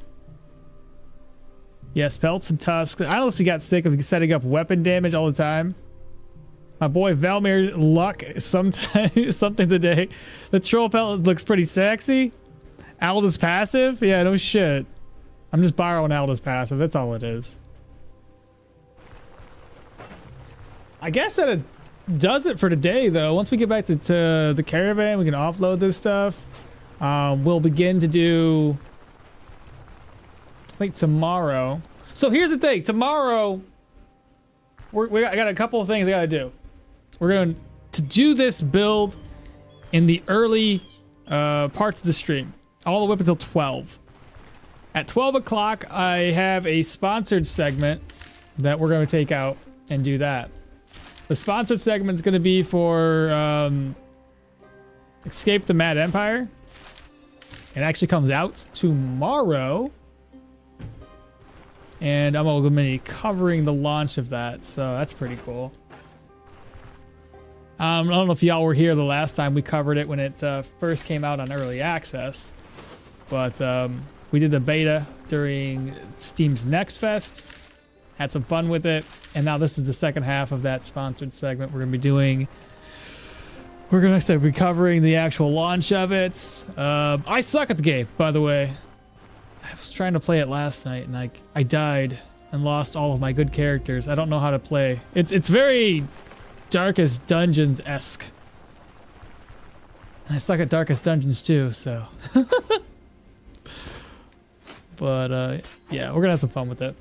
Yes, pelts and tusks. I honestly got sick of setting up weapon damage all the time. My boy Valmir's luck something today. The troll pelt looks pretty sexy. Alda's passive? Yeah, no shit. I'm just borrowing Alda's passive. That's all it is. I guess that it does it for today, though. Once we get back to the caravan, we can offload this stuff. We'll begin to do, I think, tomorrow. So here's the thing. Tomorrow, I got a couple of things I got to do. We're going to do this build in the early parts of the stream, all the way up until 12. At 12 o'clock, I have a sponsored segment that we're going to take out and do that. The sponsored segment is going to be for Escape the Mad Empire. It actually comes out tomorrow. And I'm going to be covering the launch of that, so that's pretty cool. I don't know if y'all were here the last time we covered it when it first came out on early access. But we did the beta during Steam's Next Fest. Had some fun with it. And now this is the second half of that sponsored segment we're going to be doing. We're going to be covering the actual launch of it. I suck at the game, by the way. I was trying to play it last night and I died and lost all of my good characters. I don't know how to play. It's very Darkest Dungeons-esque. I suck at Darkest Dungeons too, so. But yeah, we're gonna have some fun with it.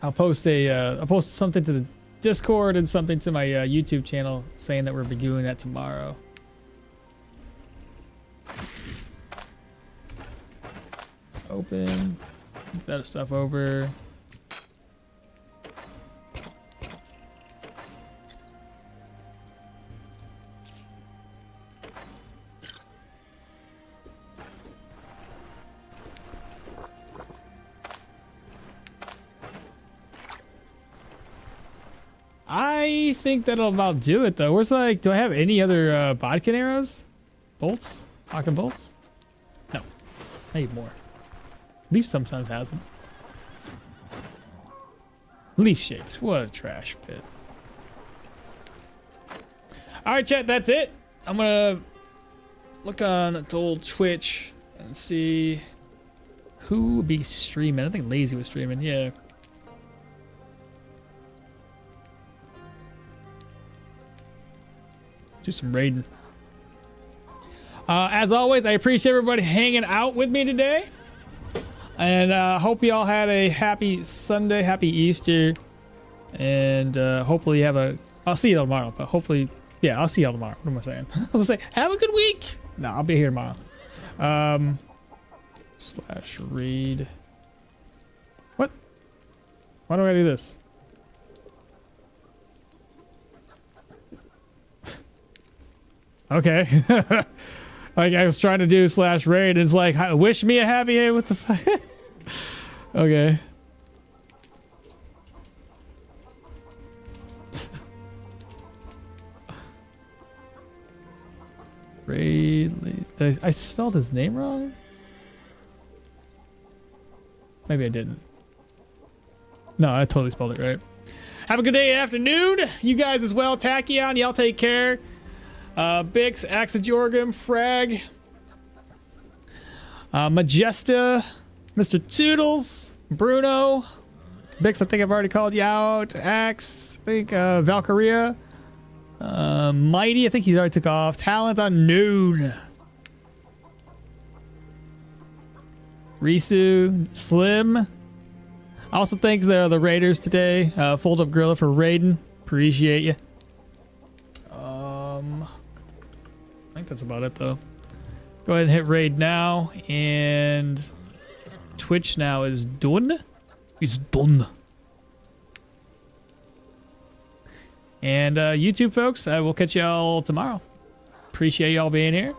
I'll post something to the Discord and something to my YouTube channel saying that we're doing that tomorrow. Open. Move that stuff over. I think that'll about do it though. Where's like, do I have any other bodkin arrows? Bolts? Bodkin bolts? No. I need more. Leaf sometimes has them. Leaf shapes. What a trash pit. Alright, chat, that's it. I'm gonna look on the old Twitch and see who would be streaming. I think Lazy was streaming, yeah. Do some raiding. As always, I appreciate everybody hanging out with me today. And hope you all had a happy Sunday, happy Easter. And hopefully you have a... I'll see you tomorrow, but hopefully... Yeah, I'll see y'all tomorrow. What am I saying? I was gonna say, have a good week. No, I'll be here tomorrow. /raid. What? Why do I do this? Okay. Like I was trying to do /raid and it's like, wish me a happy day. What the fuck? Okay. Raid. I spelled his name wrong? Maybe I didn't. No, I totally spelled it right. Have a good day, afternoon. You guys as well. Tachyon, y'all take care. Bix, Axajorgum, Frag, Majesta, Mr. Toodles, Bruno, Bix, I think I've already called you out, Axe, I think Valkyria, Mighty, I think he's already took off, Talent Unknown, Risu, Slim. I also thank the raiders today, Fold Up Gorilla for raiding, appreciate you. I think that's about it though. Go ahead and hit raid now, and Twitch now is done. It's done. And YouTube folks, I will catch y'all tomorrow. Appreciate y'all being here.